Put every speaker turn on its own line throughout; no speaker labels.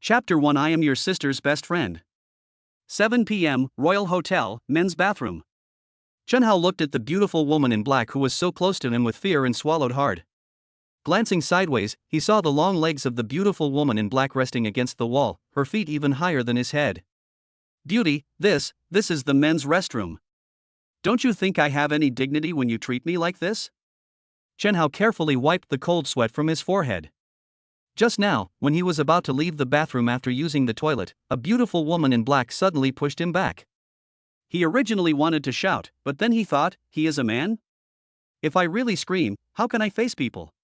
Chapter 1 I am your sister's best friend. 7 p.m., Royal Hotel, men's bathroom. Chen Hao looked at the beautiful woman in black who was so close to him with fear and swallowed hard. Glancing sideways, he saw the long legs of the beautiful woman in black resting against the wall, her feet even higher than his head. Beauty, this is the men's restroom. Don't you think I have any dignity when you treat me like this? Chen Hao carefully wiped the cold sweat from his forehead. Just now, when he was about to leave the bathroom after using the toilet, a beautiful woman in black suddenly pushed him back. He originally wanted to shout, but then he thought, he is a man? If I really scream, how can I face people?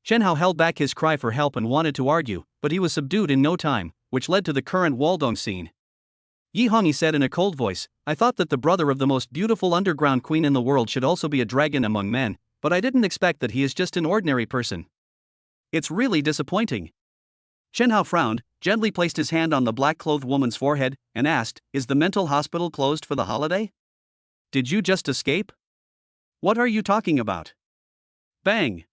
Chen Hao held back his cry for help and wanted to argue, but he was subdued in no time, which led to the current Waldong scene. Yi Hongyi said in a cold voice, I thought that the brother of the most beautiful underground queen in the world should also be a dragon among men, but I didn't expect that he is just an ordinary person. It's really disappointing. Chen Hao frowned, gently placed his hand on the black-clothed woman's forehead, and asked, Is the mental hospital closed for the holiday? Did you just escape? What are you talking about? Bang!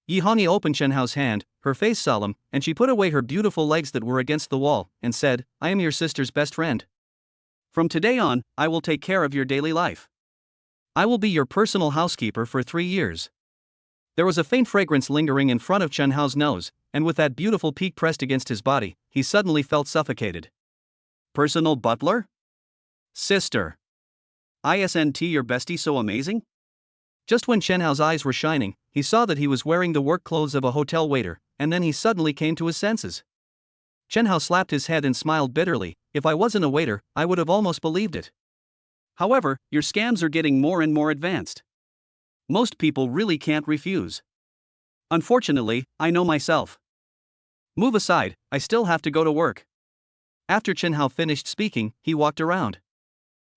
Yi Hongyi opened Chen Hao's hand, her face solemn, and she put away her beautiful legs that were against the wall, and said, I am your sister's best friend. From today on, I will take care of your daily life. I will be your personal housekeeper for 3 years. There was a faint fragrance lingering in front of Chen Hao's nose, and with that beautiful peak pressed against his body, he suddenly felt suffocated. Personal butler? Sister. Isn't your bestie so amazing? Just when Chen Hao's eyes were shining, he saw that he was wearing the work clothes of a hotel waiter, and then he suddenly came to his senses. Chen Hao slapped his head and smiled bitterly, if I wasn't a waiter, I would have almost believed it. However, your scams are getting more and more advanced. Most people really can't refuse. Unfortunately, I know myself. Move aside, I still have to go to work. After Chen Hao finished speaking, he walked around.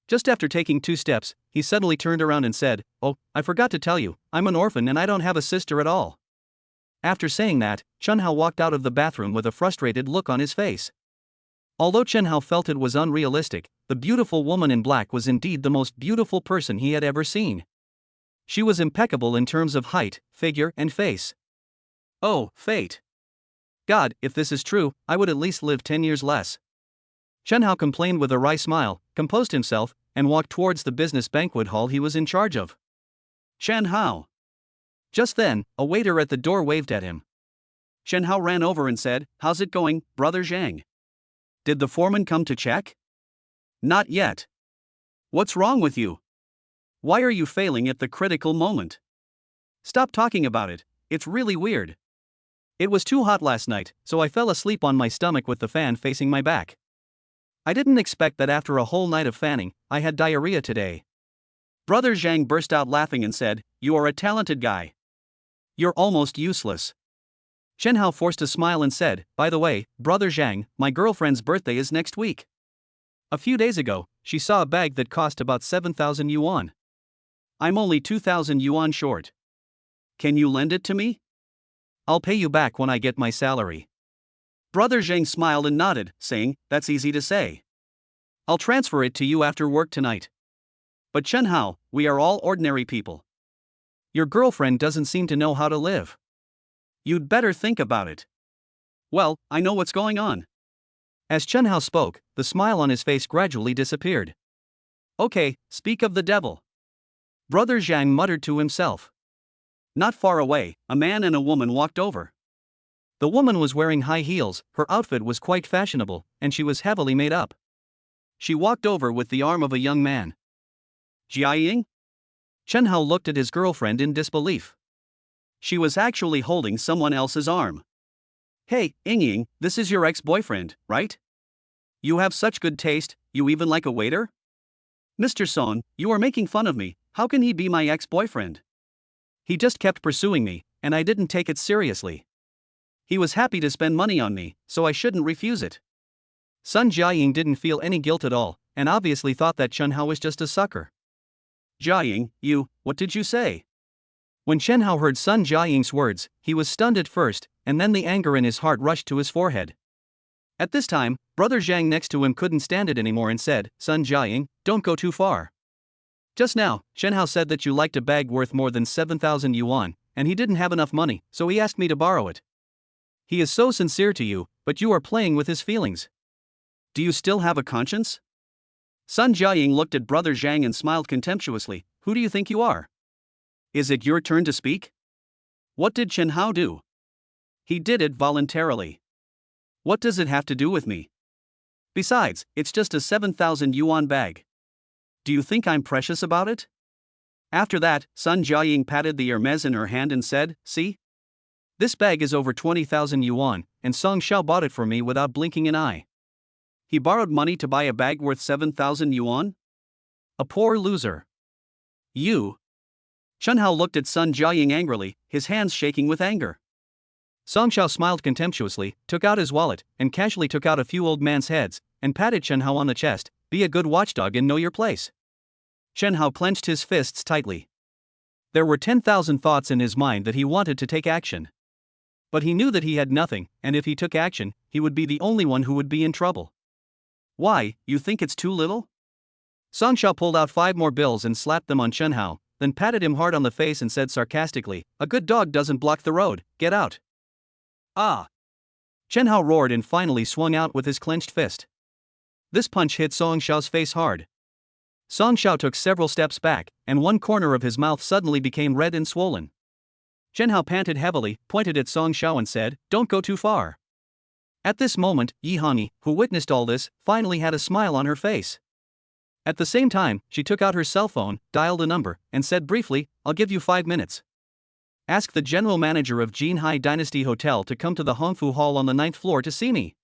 Just after taking 2 steps, he suddenly turned around and said, Oh, I forgot to tell you, I'm an orphan and I don't have a sister at all. After saying that, Chen Hao walked out of the bathroom with a frustrated look on his face. Although Chen Hao felt it was unrealistic, the beautiful woman in black was indeed the most beautiful person he had ever seen. She was impeccable in terms of height, figure, and face. Oh, fate. God, if this is true, I would at least live 10 years less. Chen Hao complained with a wry smile, composed himself, and walked towards the business banquet hall he was in charge of. Chen Hao. Just then, a waiter at the door waved at him. Chen Hao ran over and said, How's it going, Brother Zhang? Did the foreman come to check? Not yet. What's wrong with you? Why are you failing at the critical moment? Stop talking about it, it's really weird. It was too hot last night, so I fell asleep on my stomach with the fan facing my back. I didn't expect that after a whole night of fanning, I had diarrhea today. Brother Zhang burst out laughing and said, You are a talented guy. You're almost useless. Chen Hao forced a smile and said, By the way, Brother Zhang, my girlfriend's birthday is next week. A few days ago, she saw a bag that cost about 7,000 yuan. I'm only 2,000 yuan short. Can you lend it to me? I'll pay you back when I get my salary. Brother Zhang smiled and nodded, saying, That's easy to say. I'll transfer it to you after work tonight. But Chen Hao, we are all ordinary people. Your girlfriend doesn't seem to know how to live. You'd better think about it. Well, I know what's going on. As Chen Hao spoke, the smile on his face gradually disappeared. Okay, speak of the devil. Brother Zhang muttered to himself. Not far away, a man and a woman walked over. The woman was wearing high heels, her outfit was quite fashionable, and she was heavily made up. She walked over with the arm of a young man. Jiaying? Chen Hao looked at his girlfriend in disbelief. She was actually holding someone else's arm. Hey, Yingying, this is your ex-boyfriend, right? You have such good taste, you even like a waiter? Mr. Song, you are making fun of me, how can he be my ex-boyfriend? He just kept pursuing me, and I didn't take it seriously. He was happy to spend money on me, so I shouldn't refuse it. Sun Jiaying didn't feel any guilt at all, and obviously thought that Chen Hao was just a sucker. Jiaying, what did you say? When Chen Hao heard Sun Jiaying's words, he was stunned at first, and then the anger in his heart rushed to his forehead. At this time, Brother Zhang next to him couldn't stand it anymore and said, Sun Jiaying, don't go too far. Just now, Chen Hao said that you liked a bag worth more than 7,000 yuan, and he didn't have enough money, so he asked me to borrow it. He is so sincere to you, But you are playing with his feelings. Do you still have a conscience? Sun Jiaying looked at Brother Zhang and smiled contemptuously. Who do you think you are? Is it your turn to speak? What did Chen Hao do? He did it voluntarily. What does it have to do with me? Besides, it's just a 7,000 yuan bag. Do you think I'm precious about it? After that, Sun Jiaying patted the Hermes in her hand and said, see? This bag is over 20,000 yuan, and Song Xiao bought it for me without blinking an eye. He borrowed money to buy a bag worth 7,000 yuan? A poor loser. You. Chen Hao looked at Sun Jiaying angrily, his hands shaking with anger. Song Xiao smiled contemptuously, took out his wallet, and casually took out a few old man's heads, and patted Chen Hao on the chest. Be a good watchdog and know your place. Chen Hao clenched his fists tightly. There were 10,000 thoughts in his mind that he wanted to take action. But he knew that he had nothing, and if he took action, he would be the only one who would be in trouble. Why, you think it's too little? Song Xiao pulled out 5 more bills and slapped them on Chen Hao, then patted him hard on the face and said sarcastically, a good dog doesn't block the road, get out. Ah! Chen Hao roared and finally swung out with his clenched fist. This punch hit Song Xiao's face hard. Song Xiao took several steps back, and one corner of his mouth suddenly became red and swollen. Chen Hao panted heavily, pointed at Song Xiao and said, don't go too far. At this moment, Yi Hongyi, who witnessed all this, finally had a smile on her face. At the same time, she took out her cell phone, dialed a number, and said briefly, I'll give you 5 minutes. Ask the general manager of Jinhai Dynasty Hotel to come to the Hongfu Hall on the 9th floor to see me.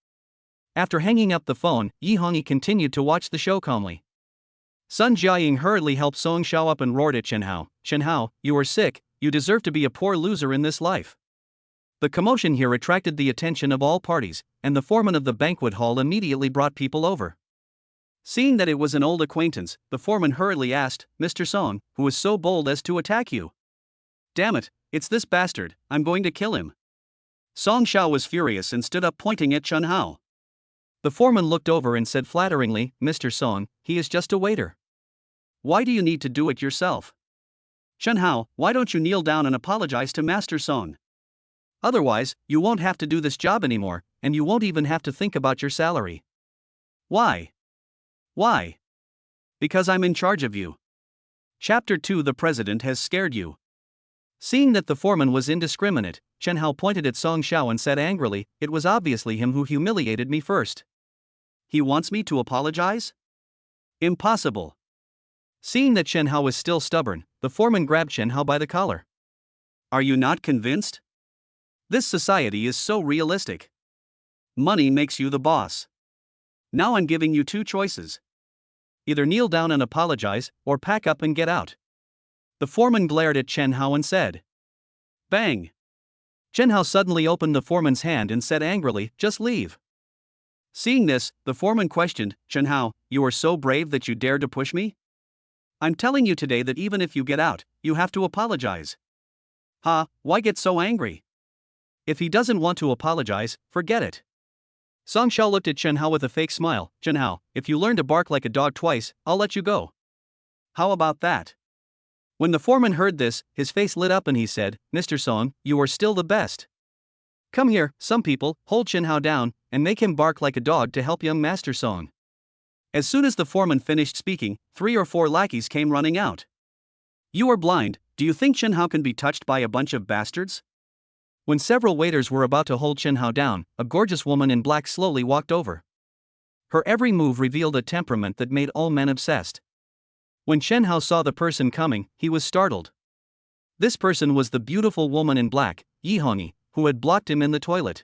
After hanging up the phone, Yi Hongyi continued to watch the show calmly. Sun Jiaying hurriedly helped Song Xiao up and roared at Chen Hao, Chen Hao, you are sick, you deserve to be a poor loser in this life. The commotion here attracted the attention of all parties, and the foreman of the banquet hall immediately brought people over. Seeing that it was an old acquaintance, the foreman hurriedly asked, Mr. Song, who was so bold as to attack you? Damn it, it's this bastard, I'm going to kill him. Song Xiao was furious and stood up pointing at Chen Hao. The foreman looked over and said flatteringly, Mr. Song, he is just a waiter. Why do you need to do it yourself? Chen Hao, why don't you kneel down and apologize to Master Song? Otherwise, you won't have to do this job anymore, and you won't even have to think about your salary. Why? Why? Because I'm in charge of you. Chapter 2 The President has scared you. Seeing that the foreman was indiscriminate, Chen Hao pointed at Song Xiao and said angrily, it was obviously him who humiliated me first. He wants me to apologize? Impossible. Seeing that Chen Hao was still stubborn, the foreman grabbed Chen Hao by the collar. Are you not convinced? This society is so realistic. Money makes you the boss. Now I'm giving you 2 choices. Either kneel down and apologize, or pack up and get out. The foreman glared at Chen Hao and said. Bang! Chen Hao suddenly opened the foreman's hand and said angrily, just leave. Seeing this, the foreman questioned, Chen Hao, you are so brave that you dared to push me? I'm telling you today that even if you get out, you have to apologize. Ha, why get so angry? If he doesn't want to apologize, forget it. Song Xiao looked at Chen Hao with a fake smile. Chen Hao, if you learn to bark like a dog twice, I'll let you go. How about that? When the foreman heard this, his face lit up and he said, Mr. Song, you are still the best. Come here, some people, hold Chen Hao down, and make him bark like a dog to help young Master Song. As soon as the foreman finished speaking, 3 or 4 lackeys came running out. You are blind, do you think Chen Hao can be touched by a bunch of bastards? When several waiters were about to hold Chen Hao down, a gorgeous woman in black slowly walked over. Her every move revealed a temperament that made all men obsessed. When Chen Hao saw the person coming, he was startled. This person was the beautiful woman in black, Yi Hongyi, who had blocked him in the toilet.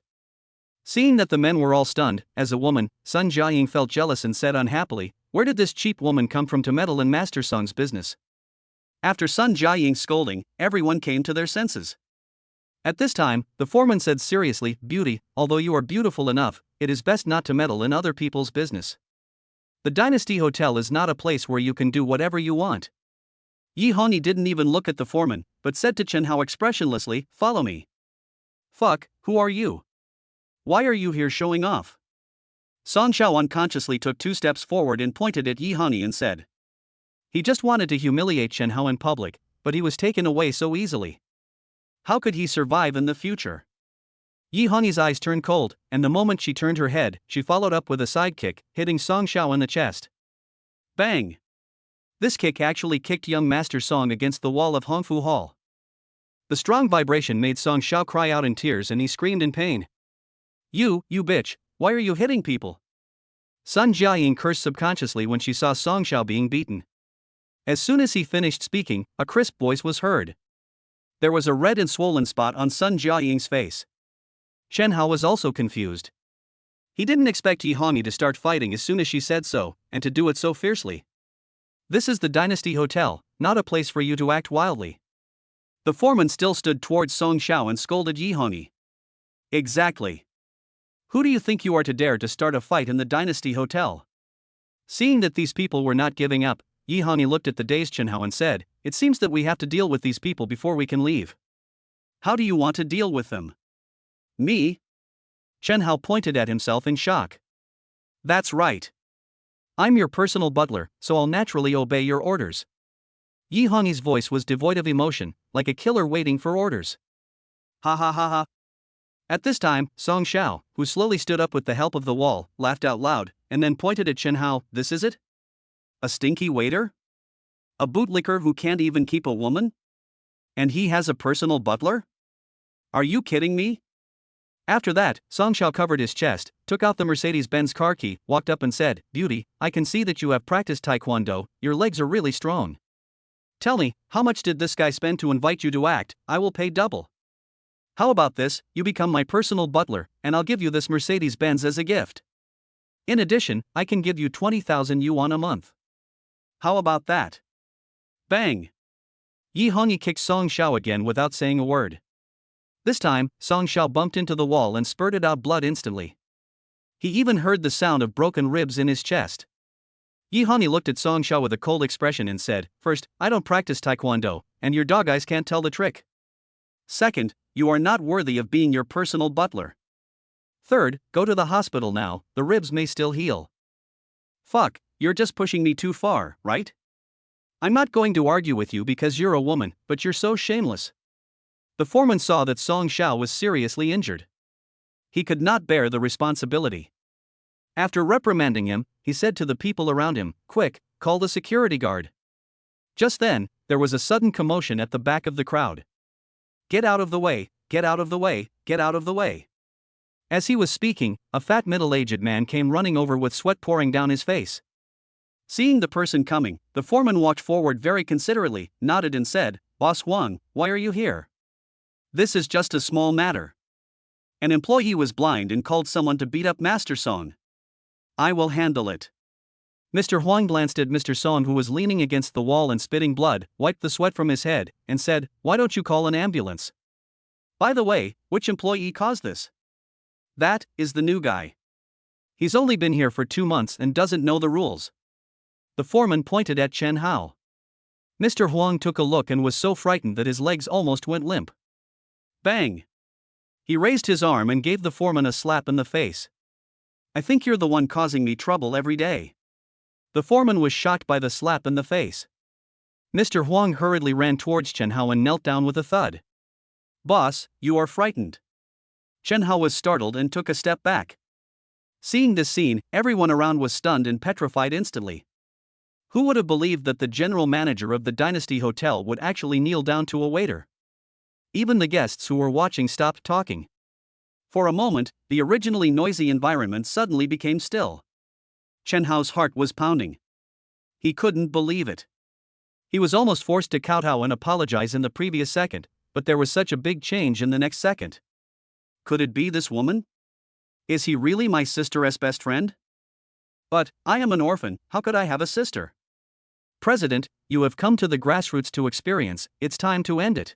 Seeing that the men were all stunned, as a woman, Sun Jiaying felt jealous and said unhappily, where did this cheap woman come from to meddle in Master Song's business? After Sun Jiaying's scolding, everyone came to their senses. At this time, the foreman said seriously, Beauty, although you are beautiful enough, it is best not to meddle in other people's business. The Dynasty Hotel is not a place where you can do whatever you want. Yi Hongyi didn't even look at the foreman, but said to Chen Hao expressionlessly, follow me. Fuck, who are you? Why are you here showing off? Song Xiao unconsciously took 2 steps forward and pointed at Yi Hongyi and said. He just wanted to humiliate Chen Hao in public, but he was taken away so easily. How could he survive in the future? Yi Hongyi's eyes turned cold, and the moment she turned her head, she followed up with a side kick, hitting Song Xiao in the chest. Bang! This kick actually kicked young Master Song against the wall of Hongfu Hall. The strong vibration made Song Xiao cry out in tears and he screamed in pain. You bitch, why are you hitting people? Sun Jiaying cursed subconsciously when she saw Song Xiao being beaten. As soon as he finished speaking, a crisp voice was heard. There was a red and swollen spot on Sun Jiaying's face. Chen Hao was also confused. He didn't expect Yi Hongyi to start fighting as soon as she said so, and to do it so fiercely. This is the Dynasty Hotel, not a place for you to act wildly. The foreman still stood towards Song Xiao and scolded Yi Hongyi. Exactly. Who do you think you are to dare to start a fight in the Dynasty Hotel? Seeing that these people were not giving up, Yi Hongyi looked at the dazed Chen Hao and said, it seems that we have to deal with these people before we can leave. How do you want to deal with them? Me? Chen Hao pointed at himself in shock. That's right. I'm your personal butler, so I'll naturally obey your orders. Yi Hongyi's voice was devoid of emotion, like a killer waiting for orders. Ha ha ha ha. At this time, Song Xiao, who slowly stood up with the help of the wall, laughed out loud, and then pointed at Chen Hao. This is it? A stinky waiter? A bootlicker who can't even keep a woman? And he has a personal butler? Are you kidding me? After that, Song Xiao covered his chest, took out the Mercedes-Benz car key, walked up and said, Beauty, I can see that you have practiced taekwondo, your legs are really strong. Tell me, how much did this guy spend to invite you to act? I will pay double. How about this, you become my personal butler, and I'll give you this Mercedes-Benz as a gift. In addition, I can give you 20,000 yuan a month. How about that? Bang! Yi Hongyi kicked Song Xiao again without saying a word. This time, Song Xiao bumped into the wall and spurted out blood instantly. He even heard the sound of broken ribs in his chest. Yi Hongyi looked at Song Xiao with a cold expression and said, First, I don't practice taekwondo, and your dog eyes can't tell the trick. Second, you are not worthy of being your personal butler. Third, go to the hospital now, the ribs may still heal. Fuck, you're just pushing me too far, right? I'm not going to argue with you because you're a woman, but you're so shameless. The foreman saw that Song Xiao was seriously injured. He could not bear the responsibility. After reprimanding him, he said to the people around him, Quick, call the security guard. Just then, there was a sudden commotion at the back of the crowd. Get out of the way, get out of the way, get out of the way. As he was speaking, a fat middle-aged man came running over with sweat pouring down his face. Seeing the person coming, the foreman walked forward very considerately, nodded and said, Boss Huang, why are you here? This is just a small matter. An employee was blind and called someone to beat up Master Song. I will handle it. Mr. Huang glanced at Mr. Song, who was leaning against the wall and spitting blood, wiped the sweat from his head, and said, Why don't you call an ambulance? By the way, which employee caused this? That is the new guy. He's only been here for 2 months and doesn't know the rules. The foreman pointed at Chen Hao. Mr. Huang took a look and was so frightened that his legs almost went limp. Bang! He raised his arm and gave the foreman a slap in the face. I think you're the one causing me trouble every day. The foreman was shocked by the slap in the face. Mr. Huang hurriedly ran towards Chen Hao and knelt down with a thud. Boss, you are frightened. Chen Hao was startled and took a step back. Seeing this scene, everyone around was stunned and petrified instantly. Who would have believed that the general manager of the Dynasty Hotel would actually kneel down to a waiter? Even the guests who were watching stopped talking. For a moment, the originally noisy environment suddenly became still. Chen Hao's heart was pounding. He couldn't believe it. He was almost forced to kowtow and apologize in the previous second, but there was such a big change in the next second. Could it be this woman? Is he really my sister's best friend? But, I am an orphan, how could I have a sister? President, you have come to the grassroots to experience, it's time to end it.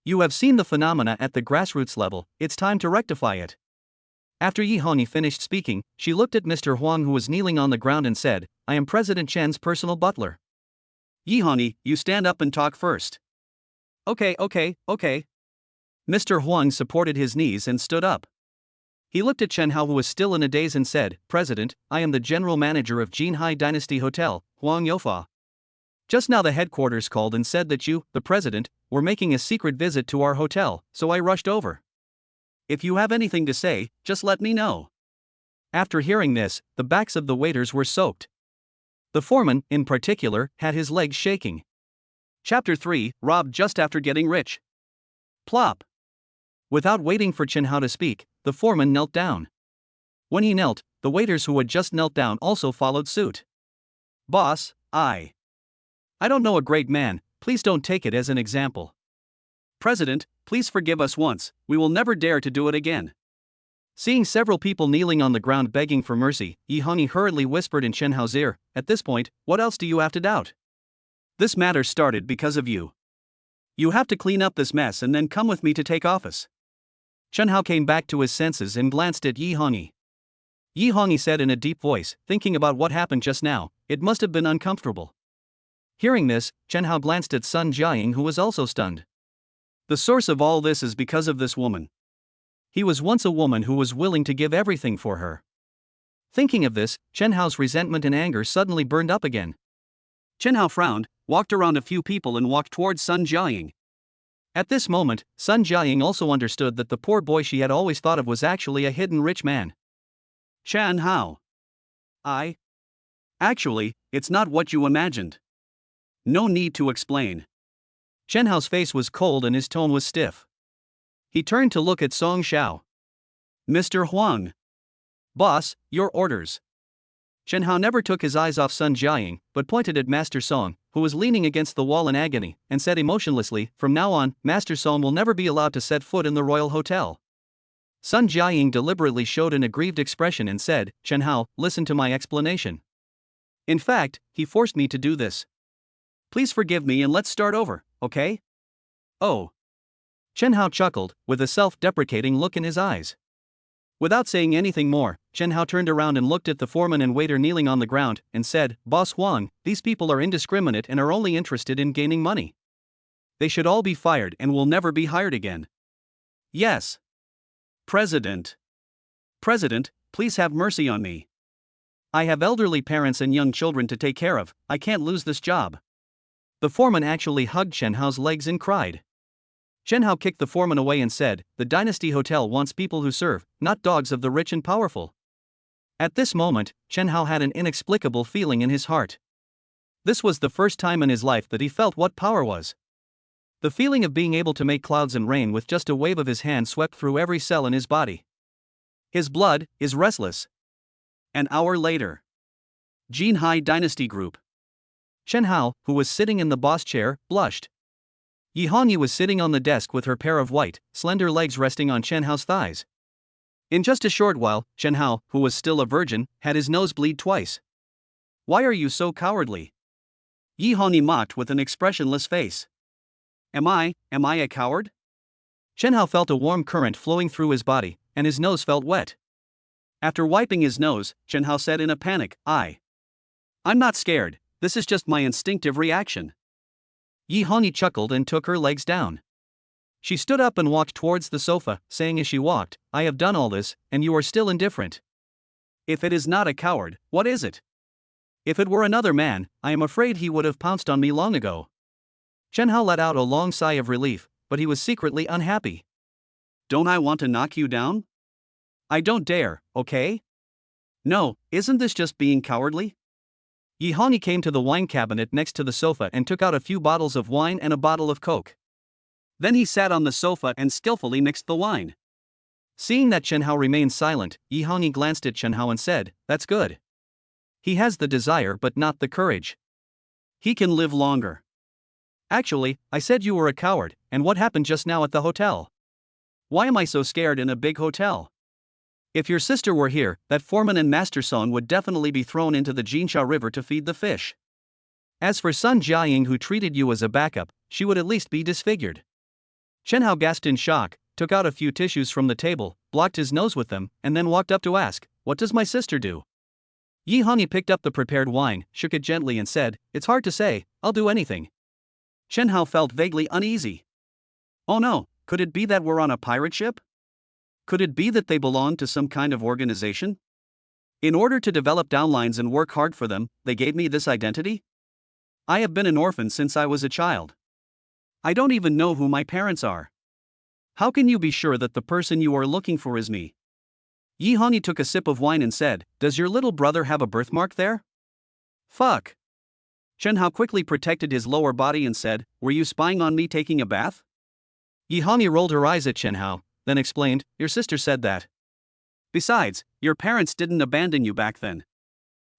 You have seen the phenomena at the grassroots level, it's time to rectify it. After Yi Hongyi finished speaking, she looked at Mr. Huang, who was kneeling on the ground, and said, I am President Chen's personal butler. Yi Hongyi, you stand up and talk first. Okay. Mr. Huang supported his knees and stood up. He looked at Chen Hao, who was still in a daze, and said, President, I am the general manager of Jinhai Dynasty Hotel, Huang Youfa. Just now the headquarters called and said that you, the president, were making a secret visit to our hotel, so I rushed over. If you have anything to say, just let me know. After hearing this, the backs of the waiters were soaked. The foreman, in particular, had his legs shaking. Chapter 3, Robbed just after getting rich. Plop. Without waiting for Chen Hao to speak, the foreman knelt down. When he knelt, the waiters who had just knelt down also followed suit. Boss, I don't know a great man, please don't take it as an example. President, please forgive us once, we will never dare to do it again. Seeing several people kneeling on the ground begging for mercy, Yi Hongyi hurriedly whispered in Chen Hao's ear, at this point, what else do you have to doubt? This matter started because of you. You have to clean up this mess and then come with me to take office. Chen Hao came back to his senses and glanced at Yi Hongyi. Yi Hongyi said in a deep voice, thinking about what happened just now, it must have been uncomfortable. Hearing this, Chen Hao glanced at Sun Jiaying, who was also stunned. The source of all this is because of this woman. He was once a woman who was willing to give everything for her. Thinking of this, Chen Hao's resentment and anger suddenly burned up again. Chen Hao frowned, walked around a few people and walked towards Sun Jiaying. At this moment, Sun Jiaying also understood that the poor boy she had always thought of was actually a hidden rich man. Chen Hao. Actually, it's not what you imagined. No need to explain. Chen Hao's face was cold and his tone was stiff. He turned to look at Song Xiao. Mr. Huang. Boss, your orders. Chen Hao never took his eyes off Sun Jiaying, but pointed at Master Song, who was leaning against the wall in agony, and said emotionlessly, from now on, Master Song will never be allowed to set foot in the Royal Hotel. Sun Jiaying deliberately showed an aggrieved expression and said, Chen Hao, listen to my explanation. In fact, he forced me to do this. Please forgive me and let's start over, okay? Oh. Chen Hao chuckled, with a self-deprecating look in his eyes. Without saying anything more, Chen Hao turned around and looked at the foreman and waiter kneeling on the ground, and said, Boss Huang, these people are indiscriminate and are only interested in gaining money. They should all be fired and will never be hired again. Yes. President, please have mercy on me. I have elderly parents and young children to take care of, I can't lose this job. The foreman actually hugged Chen Hao's legs and cried. Chen Hao kicked the foreman away and said, the Dynasty Hotel wants people who serve, not dogs of the rich and powerful. At this moment, Chen Hao had an inexplicable feeling in his heart. This was the first time in his life that he felt what power was. The feeling of being able to make clouds and rain with just a wave of his hand swept through every cell in his body. His blood is restless. An hour later. Jinhai Dynasty Group. Chen Hao, who was sitting in the boss chair, blushed. Yi Hongyi was sitting on the desk with her pair of white, slender legs resting on Chen Hao's thighs. In just a short while, Chen Hao, who was still a virgin, had his nose bleed twice. Why are you so cowardly? Yi Hongyi mocked with an expressionless face. Am I a coward? Chen Hao felt a warm current flowing through his body, and his nose felt wet. After wiping his nose, Chen Hao said in a panic, I'm not scared, this is just my instinctive reaction. Yi Hongyi chuckled and took her legs down. She stood up and walked towards the sofa, saying as she walked, I have done all this, and you are still indifferent. If it is not a coward, what is it? If it were another man, I am afraid he would have pounced on me long ago. Chen Hao let out a long sigh of relief, but he was secretly unhappy. Don't I want to knock you down? I don't dare, okay? No, isn't this just being cowardly? Yi Hongyi came to the wine cabinet next to the sofa and took out a few bottles of wine and a bottle of Coke. Then he sat on the sofa and skillfully mixed the wine. Seeing that Chen Hao remained silent, Yi Hongyi glanced at Chen Hao and said, that's good. He has the desire but not the courage. He can live longer. Actually, I said you were a coward, and what happened just now at the hotel? Why am I so scared in a big hotel? If your sister were here, that foreman and Master Song would definitely be thrown into the Jinsha River to feed the fish. As for Sun Jiaying, who treated you as a backup, she would at least be disfigured. Chen Hao gasped in shock, took out a few tissues from the table, blocked his nose with them, and then walked up to ask, what does my sister do? Yi Hongyi picked up the prepared wine, shook it gently and said, it's hard to say, I'll do anything. Chen Hao felt vaguely uneasy. Oh no, could it be that we're on a pirate ship? Could it be that they belong to some kind of organization? In order to develop downlines and work hard for them, they gave me this identity? I have been an orphan since I was a child. I don't even know who my parents are. How can you be sure that the person you are looking for is me? Yi Hongyi took a sip of wine and said, does your little brother have a birthmark there? Fuck. Chen Hao quickly protected his lower body and said, were you spying on me taking a bath? Yi Hongyi rolled her eyes at Chen Hao, then explained, your sister said that. Besides, your parents didn't abandon you back then.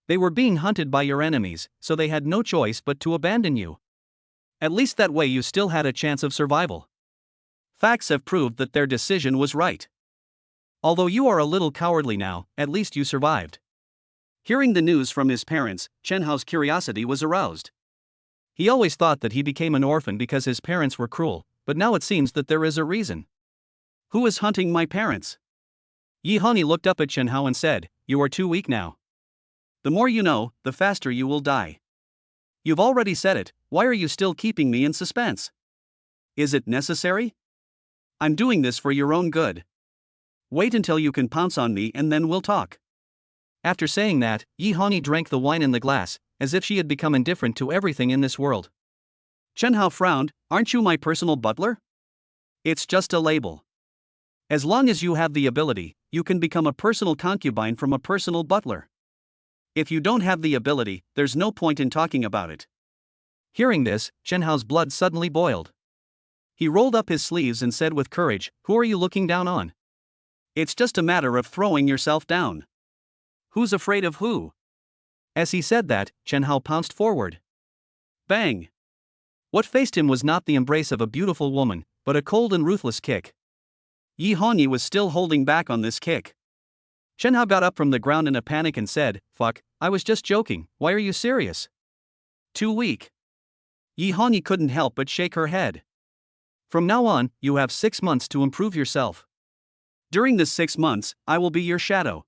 They were being hunted by your enemies, so they had no choice but to abandon you. At least that way you still had a chance of survival. Facts have proved that their decision was right. Although you are a little cowardly now, at least you survived. Hearing the news from his parents, Chen Hao's curiosity was aroused. He always thought that he became an orphan because his parents were cruel, but now it seems that there is a reason. Who is hunting my parents? Yi Hongyi looked up at Chen Hao and said, you are too weak now. The more you know, the faster you will die. You've already said it, why are you still keeping me in suspense? Is it necessary? I'm doing this for your own good. Wait until you can pounce on me and then we'll talk. After saying that, Yi Hongyi drank the wine in the glass, as if she had become indifferent to everything in this world. Chen Hao frowned, aren't you my personal butler? It's just a label. As long as you have the ability, you can become a personal concubine from a personal butler. If you don't have the ability, there's no point in talking about it. Hearing this, Chen Hao's blood suddenly boiled. He rolled up his sleeves and said with courage, who are you looking down on? It's just a matter of throwing yourself down. Who's afraid of who? As he said that, Chen Hao pounced forward. Bang! What faced him was not the embrace of a beautiful woman, but a cold and ruthless kick. Yi Hongyi was still holding back on this kick. Chen Hao got up from the ground in a panic and said, fuck, I was just joking, why are you serious? Too weak. Yi Hongyi couldn't help but shake her head. From now on, you have 6 months to improve yourself. During this 6 months, I will be your shadow.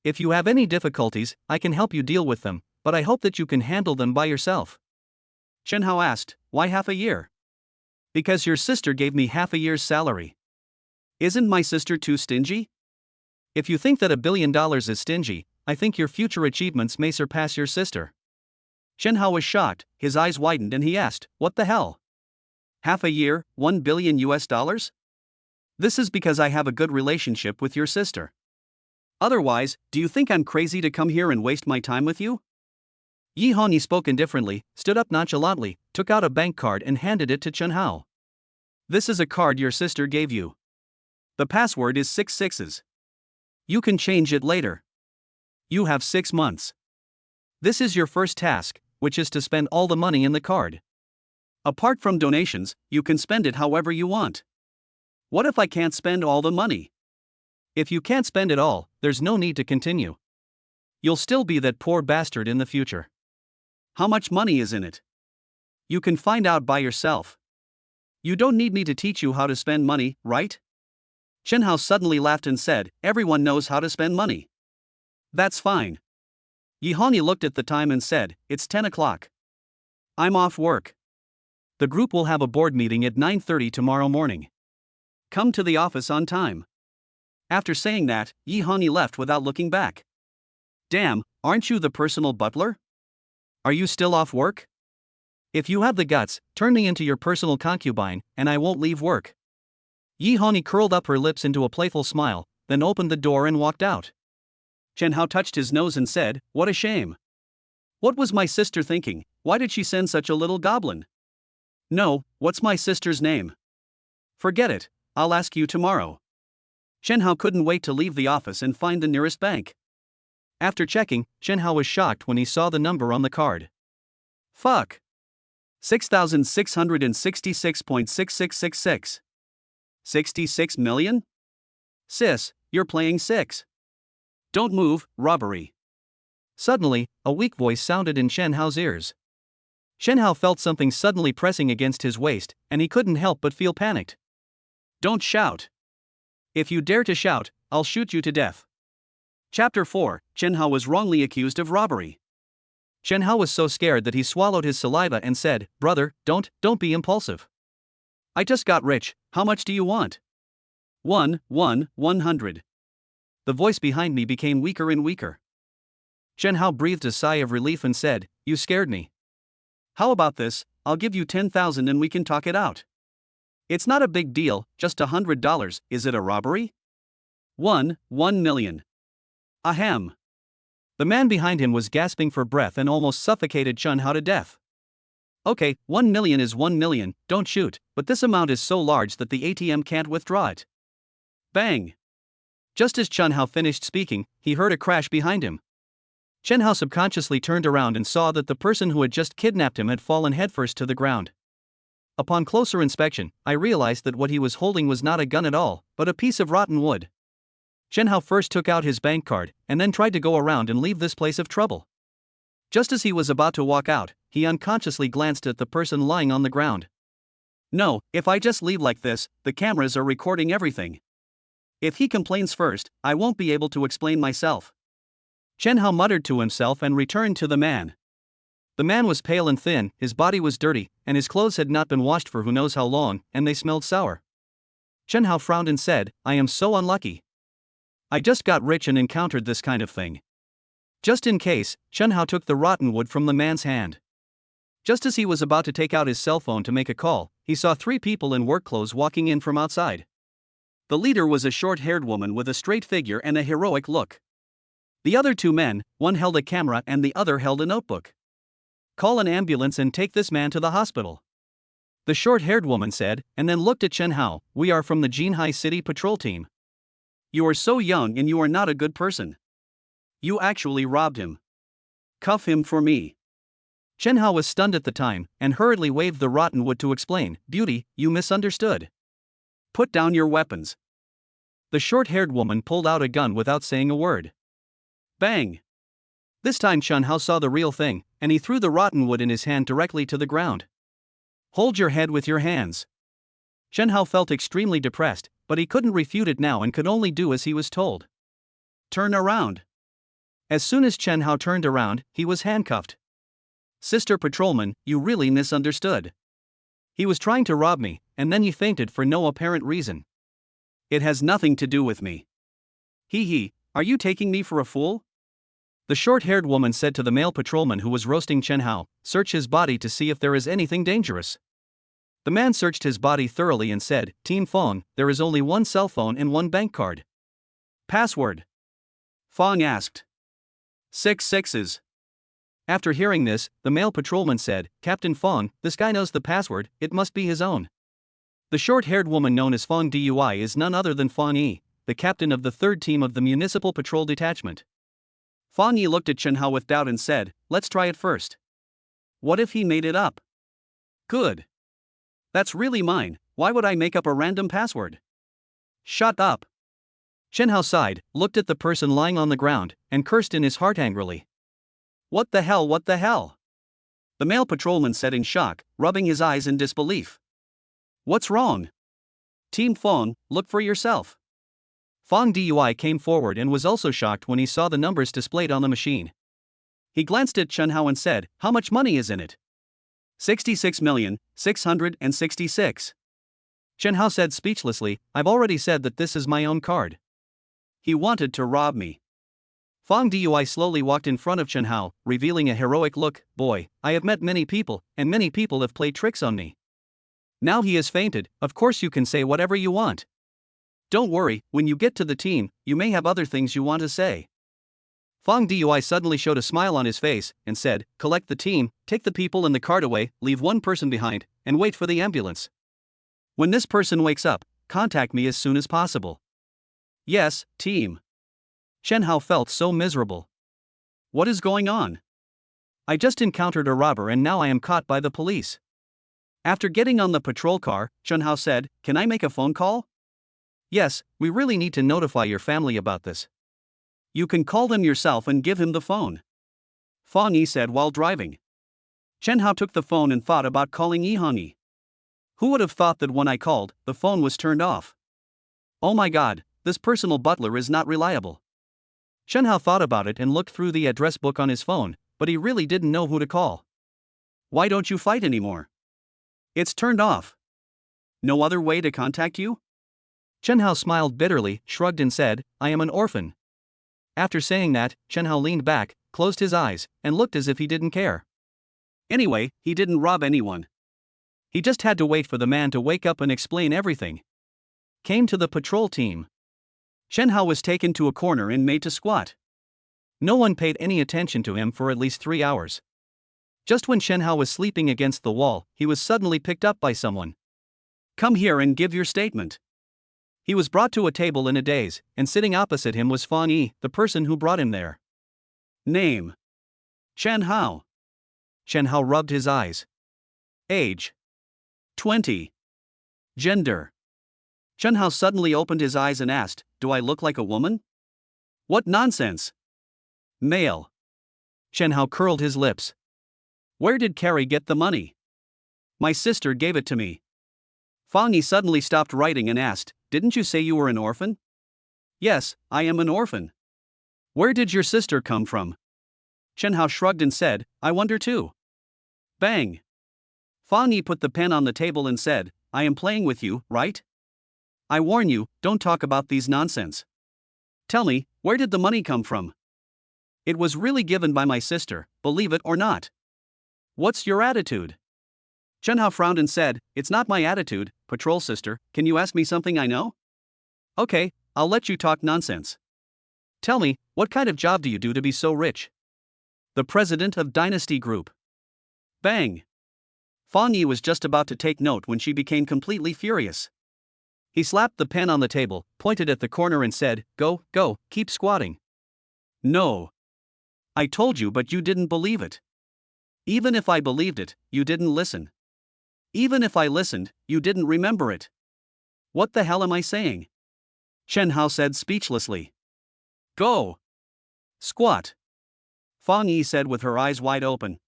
If you have any difficulties, I can help you deal with them, but I hope that you can handle them by yourself. Chen Hao asked, why half a year? Because your sister gave me half a year's salary. Isn't my sister too stingy? If you think that $1 billion is stingy, I think your future achievements may surpass your sister. Chen Hao was shocked, his eyes widened and he asked, what the hell? Half a year, $1 billion US? This is because I have a good relationship with your sister. Otherwise, do you think I'm crazy to come here and waste my time with you? Yi Hongyi spoke indifferently, stood up nonchalantly, took out a bank card and handed it to Chen Hao. This is a card your sister gave you. The password is 6 sixes. You can change it later. You have 6 months. This is your first task, which is to spend all the money in the card. Apart from donations, you can spend it however you want. What if I can't spend all the money? If you can't spend it all, there's no need to continue. You'll still be that poor bastard in the future. How much money is in it? You can find out by yourself. You don't need me to teach you how to spend money, right? Chen Hao suddenly laughed and said, everyone knows how to spend money. That's fine. Yi Hongyi looked at the time and said, it's 10 o'clock. I'm off work. The group will have a board meeting at 9:30 tomorrow morning. Come to the office on time. After saying that, Yi Hongyi left without looking back. Damn, aren't you the personal butler? Are you still off work? If you have the guts, turn me into your personal concubine, and I won't leave work. Yi Hongyi curled up her lips into a playful smile, then opened the door and walked out. Chen Hao touched his nose and said, what a shame. What was my sister thinking? Why did she send such a little goblin? No, what's my sister's name? Forget it, I'll ask you tomorrow. Chen Hao couldn't wait to leave the office and find the nearest bank. After checking, Chen Hao was shocked when he saw the number on the card. Fuck. 6,666.6666. 66 million? Sis, you're playing 6. Don't move, robbery. Suddenly, a weak voice sounded in Chen Hao's ears. Chen Hao felt something suddenly pressing against his waist, and he couldn't help but feel panicked. Don't shout. If you dare to shout, I'll shoot you to death. Chapter 4, Chen Hao was wrongly accused of robbery. Chen Hao was so scared that he swallowed his saliva and said, brother, don't be impulsive. I just got rich, how much do you want? 100. The voice behind me became weaker and weaker. Chen Hao breathed a sigh of relief and said, you scared me. How about this, I'll give you 10,000 and we can talk it out. It's not a big deal, just $100, is it a robbery? 1 million. Ahem. The man behind him was gasping for breath and almost suffocated Chun Hao to death. Okay, 1 million is 1 million, don't shoot, but this amount is so large that the ATM can't withdraw it. Bang! Just as Chun Hao finished speaking, he heard a crash behind him. Chun Hao subconsciously turned around and saw that the person who had just kidnapped him had fallen headfirst to the ground. Upon closer inspection, I realized that what he was holding was not a gun at all, but a piece of rotten wood. Chun Hao first took out his bank card, and then tried to go around and leave this place of trouble. Just as he was about to walk out, he unconsciously glanced at the person lying on the ground. No, if I just leave like this, the cameras are recording everything. If he complains first, I won't be able to explain myself. Chun Hao muttered to himself and returned to the man. The man was pale and thin, his body was dirty, and his clothes had not been washed for who knows how long, and they smelled sour. Chun Hao frowned and said, I am so unlucky. I just got rich and encountered this kind of thing. Just in case, Chun Hao took the rotten wood from the man's hand. Just as he was about to take out his cell phone to make a call, he saw 3 people in work clothes walking in from outside. The leader was a short-haired woman with a straight figure and a heroic look. The other 2 men, one held a camera and the other held a notebook. Call an ambulance and take this man to the hospital. The short-haired woman said, and then looked at Chun Hao, we are from the Jinhai City Patrol Team. You are so young and you are not a good person. You actually robbed him. Cuff him for me. Chun Hao was stunned at the time, and hurriedly waved the rotten wood to explain, Beauty, you misunderstood. Put down your weapons. The short-haired woman pulled out a gun without saying a word. Bang! This time Chun Hao saw the real thing, and he threw the rotten wood in his hand directly to the ground. Hold your head with your hands. Chun Hao felt extremely depressed, but he couldn't refute it now and could only do as he was told. Turn around. As soon as Chun Hao turned around, he was handcuffed. Sister Patrolman, you really misunderstood. He was trying to rob me, and then he fainted for no apparent reason. It has nothing to do with me. Hee, are you taking me for a fool? The short-haired woman said to the male patrolman who was roasting Chun Hao, search his body to see if there is anything dangerous. The man searched his body thoroughly and said, Team Fong, there is only 1 cell phone and 1 bank card. Password? Fong asked. 6 sixes. After hearing this, the male patrolman said, Captain Fong, this guy knows the password, it must be his own. The short-haired woman known as Fong Dui is none other than Fong Yi, the captain of the 3rd team of the Municipal Patrol Detachment. Fong Yi looked at Chun Hao with doubt and said, let's try it first. What if he made it up? Good. That's really mine, why would I make up a random password? Shut up. Chun Hao sighed, looked at the person lying on the ground, and cursed in his heart angrily. What the hell? The male patrolman said in shock, rubbing his eyes in disbelief. What's wrong? Team Fong, look for yourself. Fong Dui came forward and was also shocked when he saw the numbers displayed on the machine. He glanced at Chun Hao and said, how much money is in it? 66,666. Chun Hao said speechlessly, I've already said that this is my own card. He wanted to rob me. Fong Dui slowly walked in front of Chun Hao, revealing a heroic look, boy, I have met many people, and many people have played tricks on me. Now he has fainted, of course you can say whatever you want. Don't worry, when you get to the team, you may have other things you want to say. Fong Dui suddenly showed a smile on his face, and said, collect the team, take the people in the cart away, leave 1 person behind, and wait for the ambulance. When this person wakes up, contact me as soon as possible. Yes, team. Chun Hao felt so miserable. What is going on? I just encountered a robber and now I am caught by the police. After getting on the patrol car, Chun Hao said, can I make a phone call? Yes, we really need to notify your family about this. You can call them yourself and give him the phone. Fong Yi said while driving. Chun Hao took the phone and thought about calling Yi Hongyi. Who would have thought that when I called, the phone was turned off? Oh my god, this personal butler is not reliable. Chun Hao thought about it and looked through the address book on his phone, but he really didn't know who to call. Why don't you fight anymore? It's turned off. No other way to contact you? Chun Hao smiled bitterly, shrugged and said, I am an orphan. After saying that, Chun Hao leaned back, closed his eyes, and looked as if he didn't care. Anyway, he didn't rob anyone. He just had to wait for the man to wake up and explain everything. Came to the patrol team. Chen Hao was taken to a corner and made to squat. No one paid any attention to him for at least 3 hours. Just when Chen Hao was sleeping against the wall, he was suddenly picked up by someone. Come here and give your statement. He was brought to a table in a daze, and sitting opposite him was Fang Yi, the person who brought him there. Name: Chen Hao. Chen Hao rubbed his eyes. Age: 20. Gender: Chen Hao suddenly opened his eyes and asked, "Do I look like a woman?" What nonsense! Male. Chen Hao curled his lips. Where did Carrie get the money? My sister gave it to me. Fang Yi suddenly stopped writing and asked, "Didn't you say you were an orphan?" Yes, I am an orphan. Where did your sister come from? Chen Hao shrugged and said, I wonder too. Bang! Fang Yi put the pen on the table and said, I am playing with you, right? I warn you, don't talk about these nonsense. Tell me, where did the money come from? It was really given by my sister, believe it or not. What's your attitude? Chen Hao frowned and said, It's not my attitude, patrol sister, can you ask me something I know? Okay, I'll let you talk nonsense. Tell me, what kind of job do you do to be so rich? The president of Dynasty Group. Bang! Fang Yi was just about to take note when she became completely furious. He slapped the pen on the table, pointed at the corner and said, Go, keep squatting. No. I told you but you didn't believe it. Even if I believed it, you didn't listen. Even if I listened, you didn't remember it. What the hell am I saying? Chen Hao said speechlessly. Go! Squat! Fang Yi said with her eyes wide open.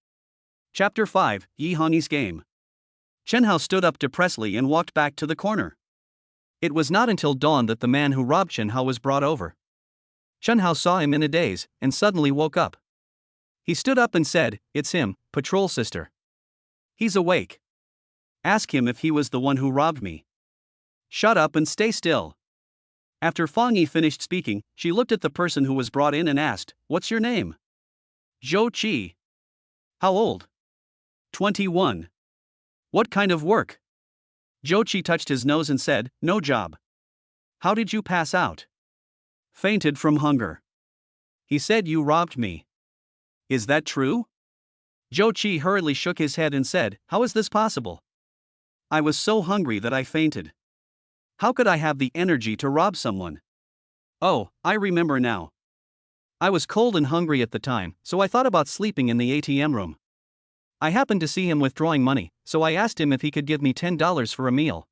Chapter 5, Yi Hongyi's Game. Chen Hao stood up depressedly and walked back to the corner. It was not until dawn that the man who robbed Chen Hao was brought over. Chen Hao saw him in a daze, and suddenly woke up. He stood up and said, It's him, patrol sister. He's awake. Ask him if he was the one who robbed me. Shut up and stay still. After Fang Yi finished speaking, she looked at the person who was brought in and asked, What's your name? Zhou Qi. How old? 21. What kind of work? Zhou Qi touched his nose and said, No job. How did you pass out? Fainted from hunger. He said you robbed me. Is that true? Zhou Qi hurriedly shook his head and said, How is this possible? I was so hungry that I fainted. How could I have the energy to rob someone? Oh, I remember now. I was cold and hungry at the time, so I thought about sleeping in the ATM room. I happened to see him withdrawing money, so I asked him if he could give me $10 for a meal.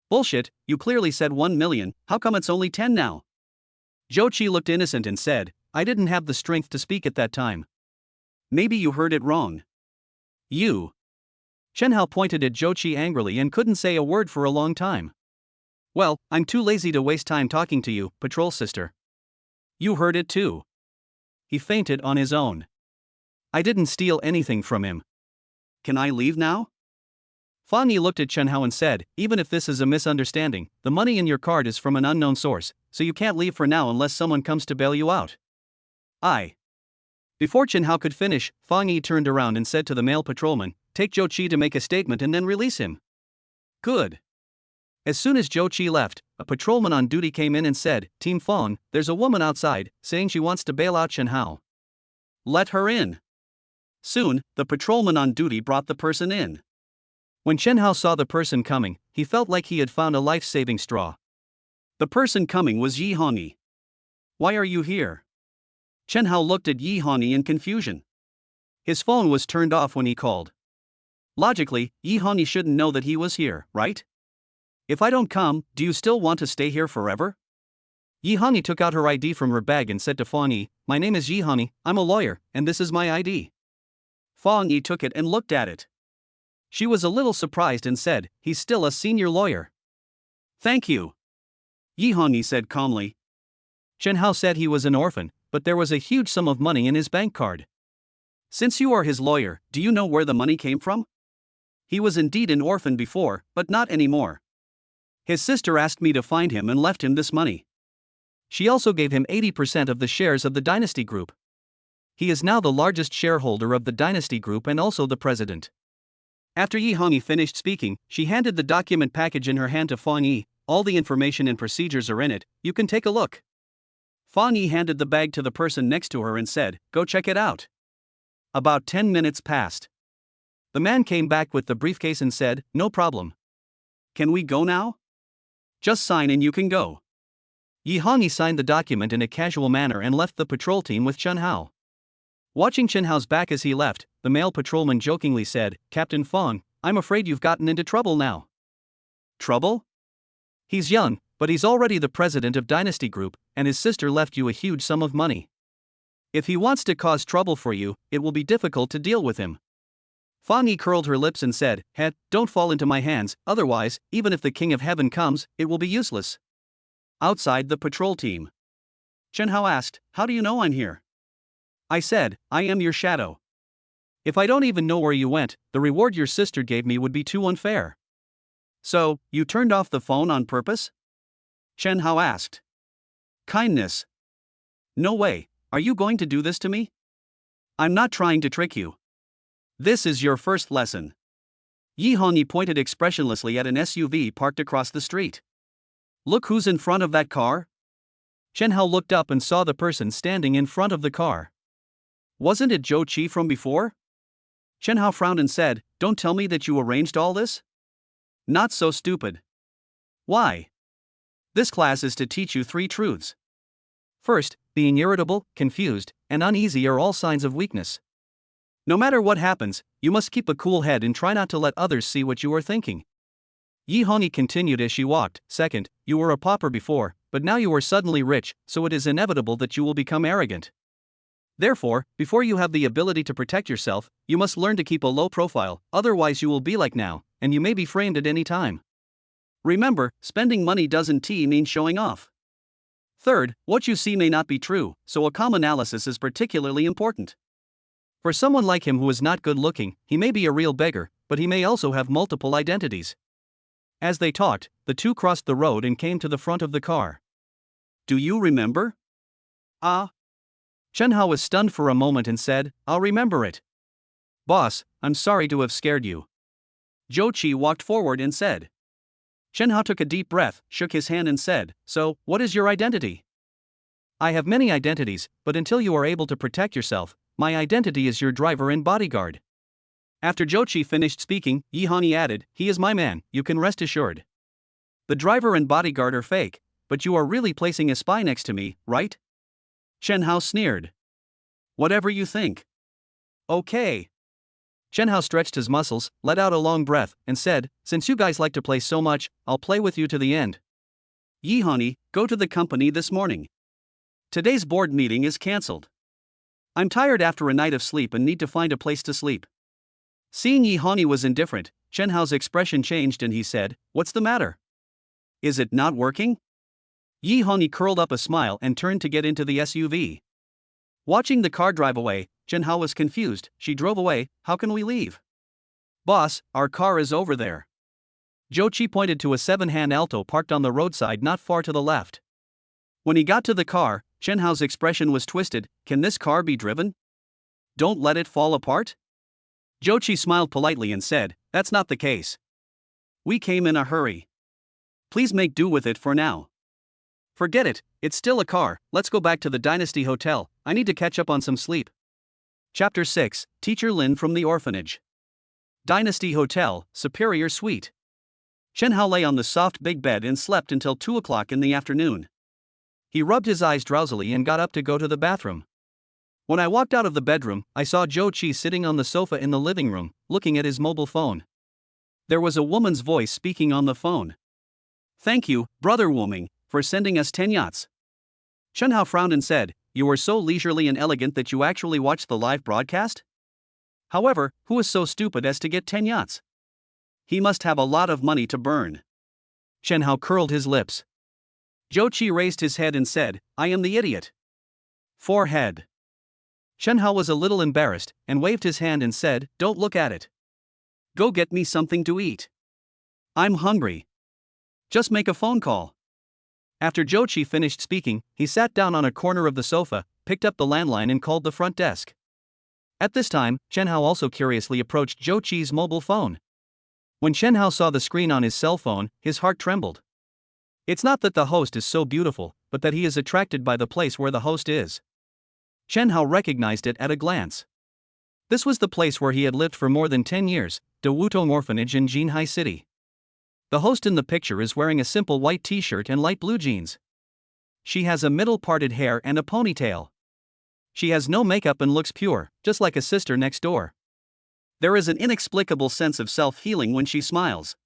Bullshit, you clearly said 1 million, how come it's only 10 now? Zhou Qi looked innocent and said, I didn't have the strength to speak at that time. Maybe you heard it wrong. You. Chen Hao pointed at Zhou Qi angrily and couldn't say a word for a long time. Well, I'm too lazy to waste time talking to you, patrol sister. You heard it too. He fainted on his own. I didn't steal anything from him. Can I leave now? Fang Yi looked at Chen Hao and said, Even if this is a misunderstanding, the money in your card is from an unknown source, so you can't leave for now unless someone comes to bail you out. Before Chen Hao could finish, Fang Yi turned around and said to the male patrolman, Take Zhou Qi to make a statement and then release him. Good. As soon as Zhou Qi left, a patrolman on duty came in and said, Team Fang, there's a woman outside, saying she wants to bail out Chen Hao. Let her in. Soon, the patrolman on duty brought the person in. When Chen Hao saw the person coming, he felt like he had found a life-saving straw. The person coming was Yi Hongyi. Why are you here? Chen Hao looked at Yi Hongyi in confusion. His phone was turned off when he called. Logically, Yi Hongyi shouldn't know that he was here, right? If I don't come, do you still want to stay here forever? Yi Hongyi took out her ID from her bag and said to Fang Yi, My name is Yi Hongyi, I'm a lawyer, and this is my ID. Fang Yi took it and looked at it. She was a little surprised and said, He's still a senior lawyer. Thank you. Yi Hongyi said calmly. Chen Hao said he was an orphan, but there was a huge sum of money in his bank card. Since you are his lawyer, do you know where the money came from? He was indeed an orphan before, but not anymore. His sister asked me to find him and left him this money. She also gave him 80% of the shares of the Dynasty Group. He is now the largest shareholder of the Dynasty Group and also the president. After Yi Hongyi finished speaking, she handed the document package in her hand to Fang Yi. All the information and procedures are in it, you can take a look. Fang Yi handed the bag to the person next to her and said, go check it out. About 10 minutes passed. The man came back with the briefcase and said, no problem. Can we go now? Just sign and you can go. Yi Hongyi signed the document in a casual manner and left the patrol team with Chen Hao. Watching Chen Hao's back as he left, the male patrolman jokingly said, Captain Fang, I'm afraid you've gotten into trouble now. Trouble? He's young, but he's already the president of Dynasty Group, and his sister left you a huge sum of money. If he wants to cause trouble for you, it will be difficult to deal with him. Fang Yi curled her lips and said, don't fall into my hands, otherwise, even if the King of Heaven comes, it will be useless. Outside the patrol team, Chen Hao asked, how do you know I'm here? I said, I am your shadow. If I don't even know where you went, the reward your sister gave me would be too unfair. So, you turned off the phone on purpose? Chen Hao asked. Kindness. No way, are you going to do this to me? I'm not trying to trick you. This is your first lesson. Yi Hongyi pointed expressionlessly at an SUV parked across the street. Look who's in front of that car? Chen Hao looked up and saw the person standing in front of the car. Wasn't it Zhou Qi from before? Chen Hao frowned and said, don't tell me that you arranged all this? Not so stupid. Why? This class is to teach you 3 truths. First, being irritable, confused, and uneasy are all signs of weakness. No matter what happens, you must keep a cool head and try not to let others see what you are thinking. Yi Hongyi continued as she walked. Second, you were a pauper before, but now you are suddenly rich, so it is inevitable that you will become arrogant. Therefore, before you have the ability to protect yourself, you must learn to keep a low profile, otherwise you will be like now, and you may be framed at any time. Remember, spending money doesn't mean showing off. Third, what you see may not be true, so a calm analysis is particularly important. For someone like him who is not good looking, he may be a real beggar, but he may also have multiple identities. As they talked, the two crossed the road and came to the front of the car. Do you remember? Chen Hao was stunned for a moment and said, I'll remember it. Boss, I'm sorry to have scared you. Zhou Qi walked forward and said. Chen Hao took a deep breath, shook his hand and said, so, what is your identity? I have many identities, but until you are able to protect yourself, my identity is your driver and bodyguard. After Zhou Qi finished speaking, Yi Hongyi added, he is my man, you can rest assured. The driver and bodyguard are fake, but you are really placing a spy next to me, right? Chen Hao sneered. Whatever you think. Okay. Chen Hao stretched his muscles, let out a long breath, and said, since you guys like to play so much, I'll play with you to the end. Yi Hongyi, go to the company this morning. Today's board meeting is cancelled. I'm tired after a night of sleep and need to find a place to sleep. Seeing Yi Hongyi was indifferent, Chen Hao's expression changed and he said, what's the matter? Is it not working? Yi Hongyi curled up a smile and turned to get into the SUV. Watching the car drive away, Chen Hao was confused. She drove away, how can we leave? Boss, our car is over there. Zhou Qi pointed to a 7-hand Alto parked on the roadside not far to the left. When he got to the car, Chen Hao's expression was twisted. Can this car be driven? Don't let it fall apart? Zhou Qi smiled politely and said, that's not the case. We came in a hurry. Please make do with it for now. Forget it, it's still a car, let's go back to the Dynasty Hotel, I need to catch up on some sleep. Chapter 6, Teacher Lin from the Orphanage. Dynasty Hotel, Superior Suite. Chen Hao lay on the soft big bed and slept until 2 o'clock in the afternoon. He rubbed his eyes drowsily and got up to go to the bathroom. When I walked out of the bedroom, I saw Zhou Qi sitting on the sofa in the living room, looking at his mobile phone. There was a woman's voice speaking on the phone. Thank you, Brother Wuming, for sending us 10 yachts. Chen Hao frowned and said, you were so leisurely and elegant that you actually watched the live broadcast? However, who is so stupid as to get 10 yachts? He must have a lot of money to burn. Chen Hao curled his lips. Zhou Qi raised his head and said, I am the idiot. Forehead. Chen Hao was a little embarrassed, and waved his hand and said, don't look at it. Go get me something to eat. I'm hungry. Just make a phone call. After Zhou Qi finished speaking, he sat down on a corner of the sofa, picked up the landline and called the front desk. At this time, Chen Hao also curiously approached Zhou Qi's mobile phone. When Chen Hao saw the screen on his cell phone, his heart trembled. It's not that the host is so beautiful, but that he is attracted by the place where the host is. Chen Hao recognized it at a glance. This was the place where he had lived for more than 10 years, De Wutong Orphanage in Jinhai City. The host in the picture is wearing a simple white t-shirt and light blue jeans. She has a middle-parted hair and a ponytail. She has no makeup and looks pure, just like a sister next door. There is an inexplicable sense of self-healing when she smiles.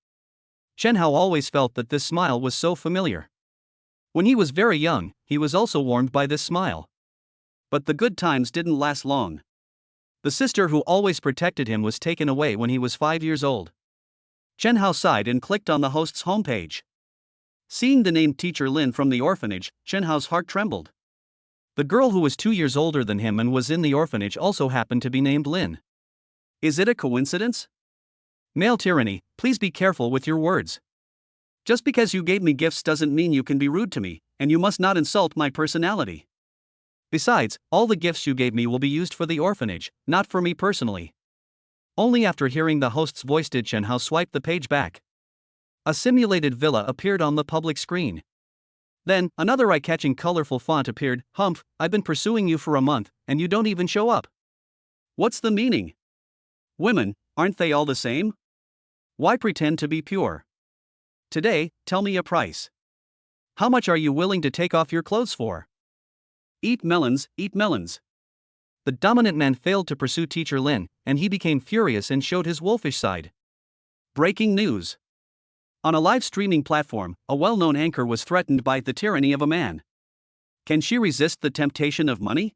Chen Hao always felt that this smile was so familiar. When he was very young, he was also warmed by this smile. But the good times didn't last long. The sister who always protected him was taken away when he was 5 years old. Chen Hao sighed and clicked on the host's homepage. Seeing the name Teacher Lin from the orphanage, Chen Hao's heart trembled. The girl who was 2 years older than him and was in the orphanage also happened to be named Lin. Is it a coincidence? Male tyranny, please be careful with your words. Just because you gave me gifts doesn't mean you can be rude to me, and you must not insult my personality. Besides, all the gifts you gave me will be used for the orphanage, not for me personally. Only after hearing the host's voice did Chen Hao swipe the page back. A simulated villa appeared on the public screen. Then, another eye-catching colorful font appeared. Humph, I've been pursuing you for a month, and you don't even show up. What's the meaning? Women, aren't they all the same? Why pretend to be pure? Today, tell me a price. How much are you willing to take off your clothes for? Eat melons, eat melons. The dominant man failed to pursue Teacher Lin, and he became furious and showed his wolfish side. Breaking news. On a live streaming platform, a well-known anchor was threatened by the tyranny of a man. Can she resist the temptation of money?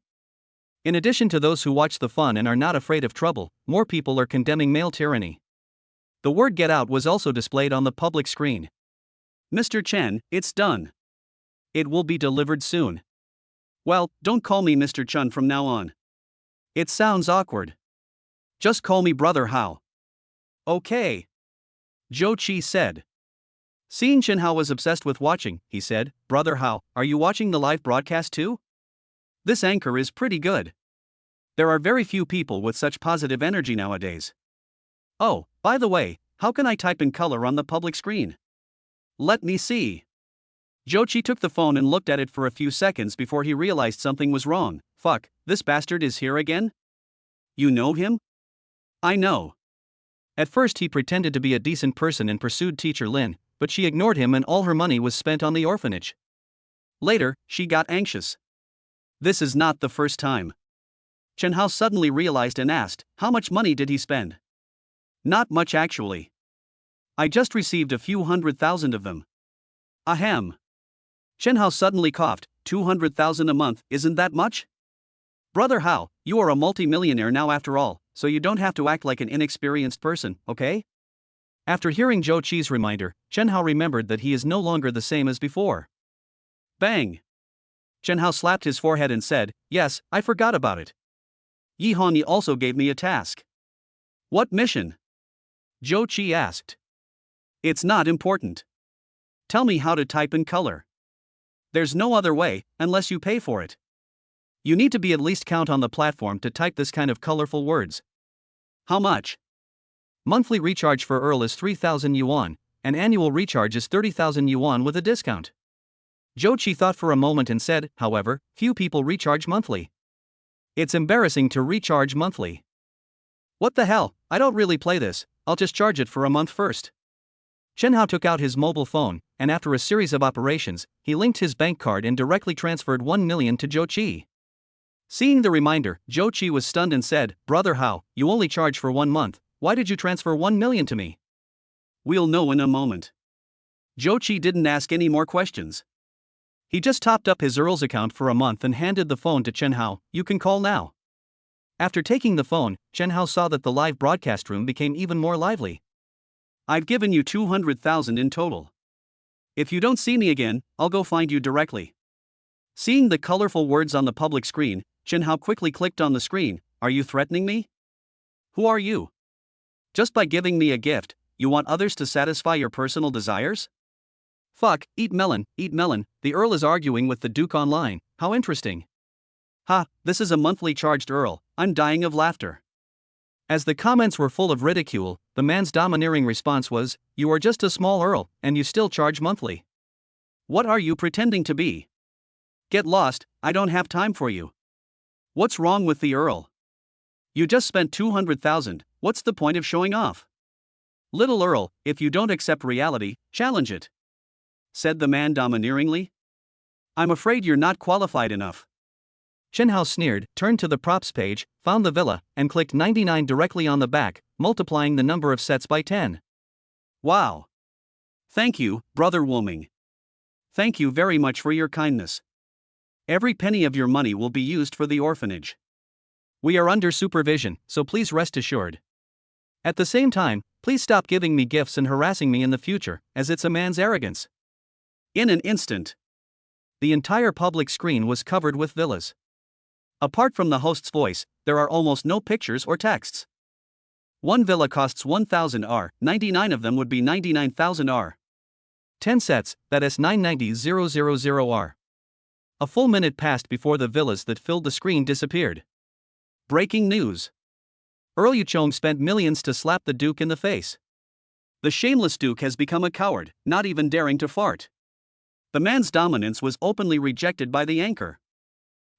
In addition to those who watch the fun and are not afraid of trouble, more people are condemning male tyranny. The word "get out" was also displayed on the public screen. Mr. Chen, it's done. It will be delivered soon. Well, don't call me Mr. Chen from now on. It sounds awkward. Just call me Brother Hao. Okay. Zhou Qi said. Seeing Chen Hao was obsessed with watching, he said, Brother Hao, are you watching the live broadcast too? This anchor is pretty good. There are very few people with such positive energy nowadays. Oh, by the way, how can I type in color on the public screen? Let me see. Zhou Qi took the phone and looked at it for a few seconds before he realized something was wrong. Fuck, this bastard is here again? You know him? I know. At first he pretended to be a decent person and pursued Teacher Lin, but she ignored him and all her money was spent on the orphanage. Later, she got anxious. This is not the first time. Chen Hao suddenly realized and asked, how much money did he spend? Not much actually. I just received a few 100,000 of them. Ahem. Chen Hao suddenly coughed, 200,000 a month, isn't that much? Brother Hao, you are a multi-millionaire now after all, so you don't have to act like an inexperienced person, okay? After hearing Zhou Qi's reminder, Chen Hao remembered that he is no longer the same as before. Bang! Chen Hao slapped his forehead and said, yes, I forgot about it. Yi Hongyi also gave me a task. What mission? Zhou Qi asked. It's not important. Tell me how to type in color. There's no other way, unless you pay for it. You need to be at least count on the platform to type this kind of colorful words. How much? Monthly recharge for Earl is 3,000 yuan, and annual recharge is 30,000 yuan with a discount. Zhou Qi thought for a moment and said, however, few people recharge monthly. It's embarrassing to recharge monthly. What the hell, I don't really play this, I'll just charge it for a month first. Chen Hao took out his mobile phone, and after a series of operations, he linked his bank card and directly transferred 1 million to Zhou Qi. Seeing the reminder, Zhou Qi was stunned and said, Brother Hao, you only charge for 1 month, why did you transfer 1 million to me? We'll know in a moment. Zhou Qi didn't ask any more questions. He just topped up his Earl's account for a month and handed the phone to Chen Hao, you can call now. After taking the phone, Chen Hao saw that the live broadcast room became even more lively. I've given you 200,000 in total. If you don't see me again, I'll go find you directly. Seeing the colorful words on the public screen, Chen Hao quickly clicked on the screen. Are you threatening me? Who are you? Just by giving me a gift, you want others to satisfy your personal desires? Fuck, eat melon, the Earl is arguing with the Duke online, how interesting. Ha, this is a monthly charged Earl, I'm dying of laughter. As the comments were full of ridicule, the man's domineering response was, "You are just a small earl, and you still charge monthly. What are you pretending to be? Get lost, I don't have time for you. What's wrong with the earl? You just spent 200,000, what's the point of showing off? Little earl, if you don't accept reality, challenge it," said the man domineeringly. "I'm afraid you're not qualified enough." Chen Hao sneered, turned to the props page, found the villa, and clicked 99 directly on the back, multiplying the number of sets by 10. Wow. Thank you, Brother Woming. Thank you very much for your kindness. Every penny of your money will be used for the orphanage. We are under supervision, so please rest assured. At the same time, please stop giving me gifts and harassing me in the future, as it's a man's arrogance. In an instant, the entire public screen was covered with villas. Apart from the host's voice, there are almost no pictures or texts. One villa costs 1,000 R, 99 of them would be 99,000 R. 10 sets, that is 990,000 R. A full minute passed before the villas that filled the screen disappeared. Breaking news. Earl Yuchong spent millions to slap the Duke in the face. The shameless Duke has become a coward, not even daring to fart. The man's dominance was openly rejected by the anchor.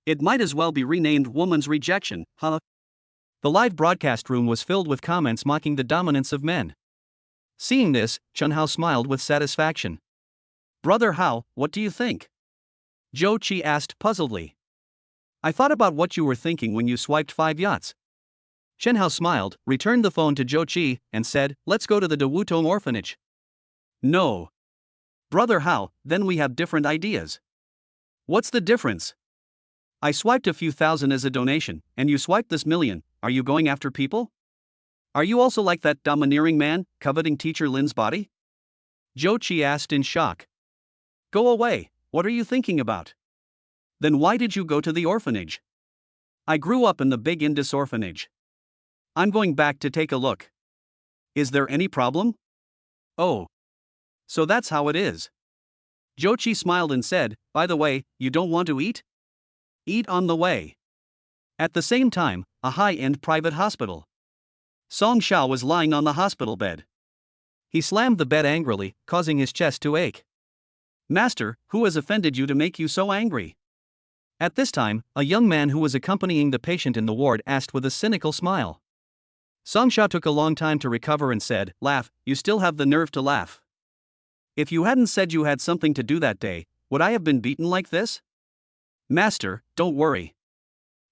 It might as well be renamed Woman's Rejection, huh? The live broadcast room was filled with comments mocking the dominance of men. Seeing this, Chen Hao smiled with satisfaction. "Brother Hao, what do you think?" Zhou Qi asked puzzledly. "I thought about what you were thinking when you swiped 5 yachts." Chen Hao smiled, returned the phone to Zhou Qi, and said, "Let's go to the De Wutong orphanage." "No. Brother Hao, then we have different ideas." "What's the difference? I swiped a few thousand as a donation, and you swiped this million. Are you going after people? Are you also like that domineering man, coveting Teacher Lin's body?" Zhou Qi asked in shock. "Go away, what are you thinking about? Then why did you go to the orphanage?" "I grew up in the Big Indus orphanage. I'm going back to take a look." "Is there any problem?" "Oh. So that's how it is." Zhou Qi smiled and said, "By the way, you don't want to eat? Eat on the way." At the same time, a high-end private hospital. Song Xiao was lying on the hospital bed. He slammed the bed angrily, causing his chest to ache. "Master, who has offended you to make you so angry?" At this time, a young man who was accompanying the patient in the ward asked with a cynical smile. Song Xiao took a long time to recover and said, "Laugh, you still have the nerve to laugh. If you hadn't said you had something to do that day, would I have been beaten like this?" "Master, don't worry.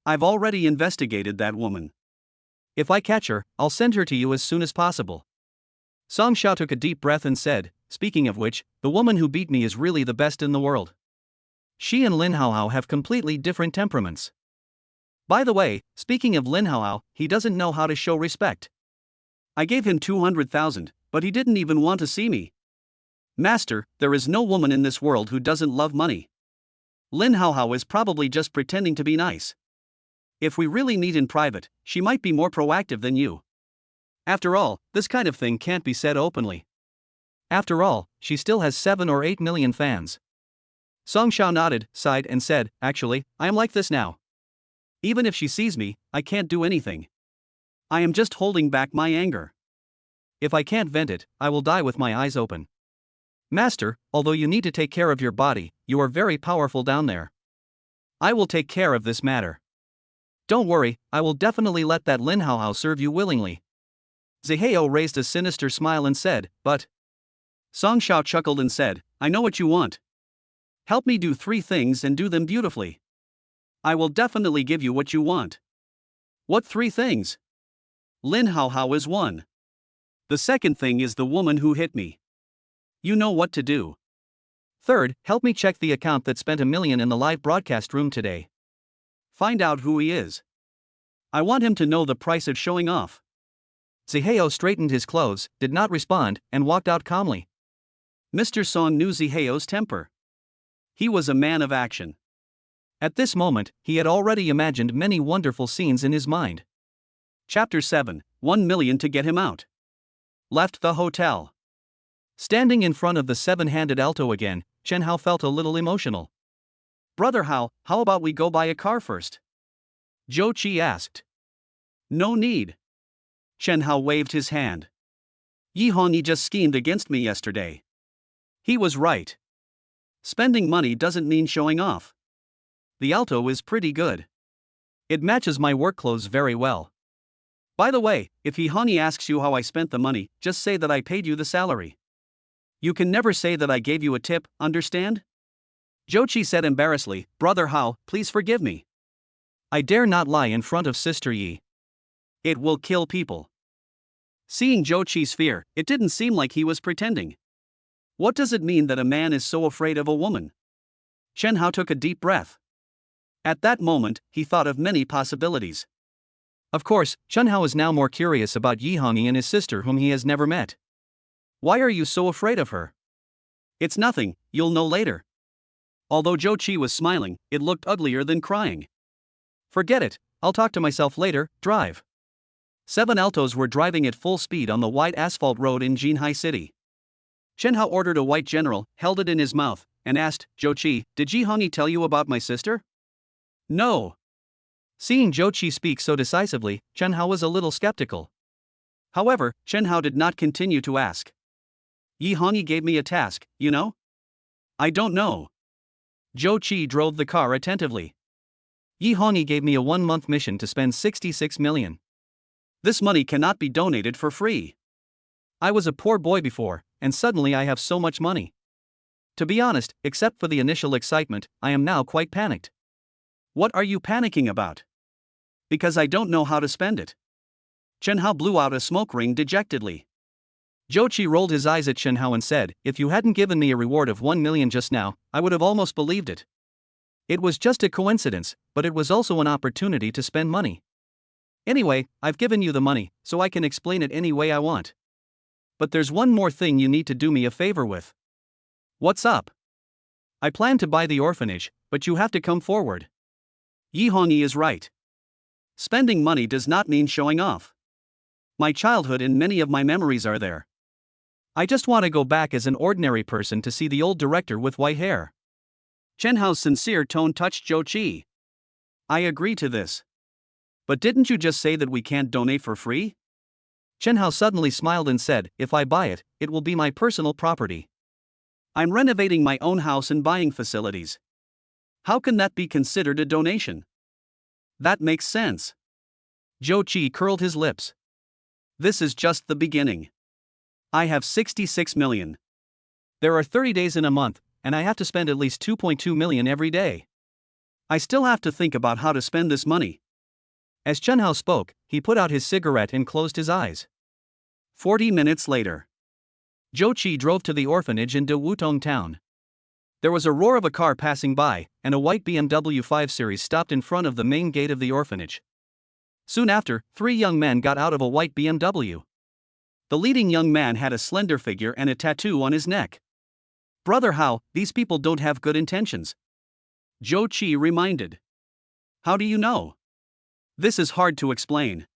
I've already investigated that woman. If I catch her, I'll send her to you as soon as possible." Song Xiao took a deep breath and said, "Speaking of which, the woman who beat me is really the best in the world. She and Lin Haohao have completely different temperaments. By the way, speaking of Lin Haohao, he doesn't know how to show respect. I gave him 200,000, but he didn't even want to see me. Master, there is no woman in this world who doesn't love money. Lin Haohao is probably just pretending to be nice. If we really meet in private, she might be more proactive than you. After all, this kind of thing can't be said openly. After all, she still has 7 or 8 million fans." Song Xiao nodded, sighed, and said, "Actually, I am like this now. Even if she sees me, I can't do anything. I am just holding back my anger. If I can't vent it, I will die with my eyes open. Master, although you need to take care of your body, you are very powerful down there. I will take care of this matter. Don't worry, I will definitely let that Lin Haohao serve you willingly." Zihao raised a sinister smile and said, "But..." Song Xiao chuckled and said, "I know what you want. Help me do 3 things and do them beautifully. I will definitely give you what you want." "What 3 things?" "Lin Haohao is one. The second thing is the woman who hit me. You know what to do. Third, help me check the account that spent 1 million in the live broadcast room today. Find out who he is. I want him to know the price of showing off." Zihao straightened his clothes, did not respond, and walked out calmly. Mr. Song knew Zihao's temper. He was a man of action. At this moment, he had already imagined many wonderful scenes in his mind. Chapter 7, 1 million to get him out. Left the hotel. Standing in front of the 7-handed alto again, Chen Hao felt a little emotional. "Brother Hao, how about we go buy a car first?" Zhou Qi asked. "No need. Chen Hao waved his hand. Yi Hongyi just schemed against me yesterday. He was right. Spending money doesn't mean showing off. The Alto is pretty good. It matches my work clothes very well. By the way, if Yi Hongyi asks you how I spent the money, just say that I paid you the salary. You can never say that I gave you a tip, understand? Zhou Qi said embarrassedly, Brother Hao, please forgive me. I dare not lie in front of Sister Yi. It will kill people. Seeing Zhou Qi's fear, it didn't seem like he was pretending. What does it mean that a man is so afraid of a woman? Chen Hao took a deep breath. At that moment, he thought of many possibilities. Of course, Chen Hao is now more curious about Yi Hongyi and his sister whom he has never met. Why are you so afraid of her? It's nothing, you'll know later. Although Zhou Qi was smiling, it looked uglier than crying. Forget it, I'll talk to myself later, drive. 7 Altos were driving at full speed on the wide asphalt road in Jinhai City. Chen Hao ordered a white general, held it in his mouth, and asked, Zhou Qi, did Yi Hongyi tell you about my sister? No. Seeing Zhou Qi speak so decisively, Chen Hao was a little skeptical. However, Chen Hao did not continue to ask. Yi Hongyi gave me a task, you know? I don't know. Zhou Qi drove the car attentively. Yi Hongyi gave me a 1-month mission to spend 66 million. This money cannot be donated for free. I was a poor boy before, and suddenly I have so much money. To be honest, except for the initial excitement, I am now quite panicked. What are you panicking about? Because I don't know how to spend it. Chen Hao blew out a smoke ring dejectedly. Zhou Qi rolled his eyes at Chen Hao and said, if you hadn't given me a reward of 1 million just now, I would have almost believed it. It was just a coincidence, but it was also an opportunity to spend money. Anyway, I've given you the money, so I can explain it any way I want. But there's one more thing you need to do me a favor with. What's up? I plan to buy the orphanage, but you have to come forward. Yi Hongyi is right. Spending money does not mean showing off. My childhood and many of my memories are there. I just want to go back as an ordinary person to see the old director with white hair. Chen Hao's sincere tone touched Zhou Qi. I agree to this. But didn't you just say that we can't donate for free? Chen Hao suddenly smiled and said, if I buy it, it will be my personal property. I'm renovating my own house and buying facilities. How can that be considered a donation? That makes sense. Zhou Qi curled his lips. This is just the beginning. I have 66 million. There are 30 days in a month, and I have to spend at least 2.2 million every day. I still have to think about how to spend this money. As Chen Hao spoke, he put out his cigarette and closed his eyes. 40 minutes later. Zhou Qi drove to the orphanage in De Wutong town. There was a roar of a car passing by, and a white BMW 5 Series stopped in front of the main gate of the orphanage. Soon after, 3 young men got out of a white BMW. The leading young man had a slender figure and a tattoo on his neck. Brother Hao, these people don't have good intentions. Zhou Qi reminded. How do you know? This is hard to explain.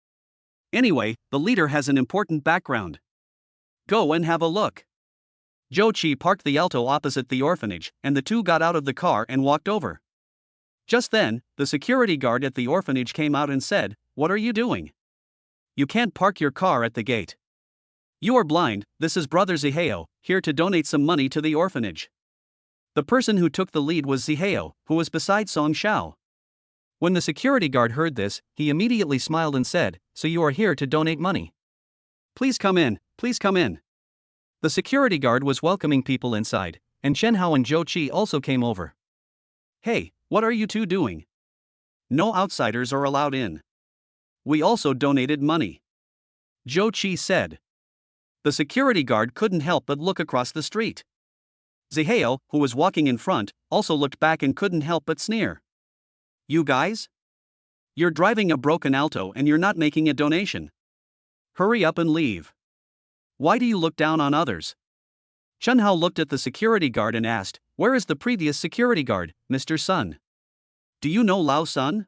Anyway, the leader has an important background. Go and have a look. Zhou Qi parked the Alto opposite the orphanage, and the two got out of the car and walked over. Just then, the security guard at the orphanage came out and said, What are you doing? You can't park your car at the gate. You are blind, this is Brother Zihao, here to donate some money to the orphanage. The person who took the lead was Zihao, who was beside Song Shao. When the security guard heard this, he immediately smiled and said, So you are here to donate money? Please come in, please come in. The security guard was welcoming people inside, and Chen Hao and Zhou Qi also came over. Hey, what are you two doing? No outsiders are allowed in. We also donated money. Zhou Qi said. The security guard couldn't help but look across the street. Zihao, who was walking in front, also looked back and couldn't help but sneer. You guys? You're driving a broken Alto and you're not making a donation. Hurry up and leave. Why do you look down on others? Chen Hao looked at the security guard and asked, Where is the previous security guard, Mr. Sun? Do you know Lao Sun?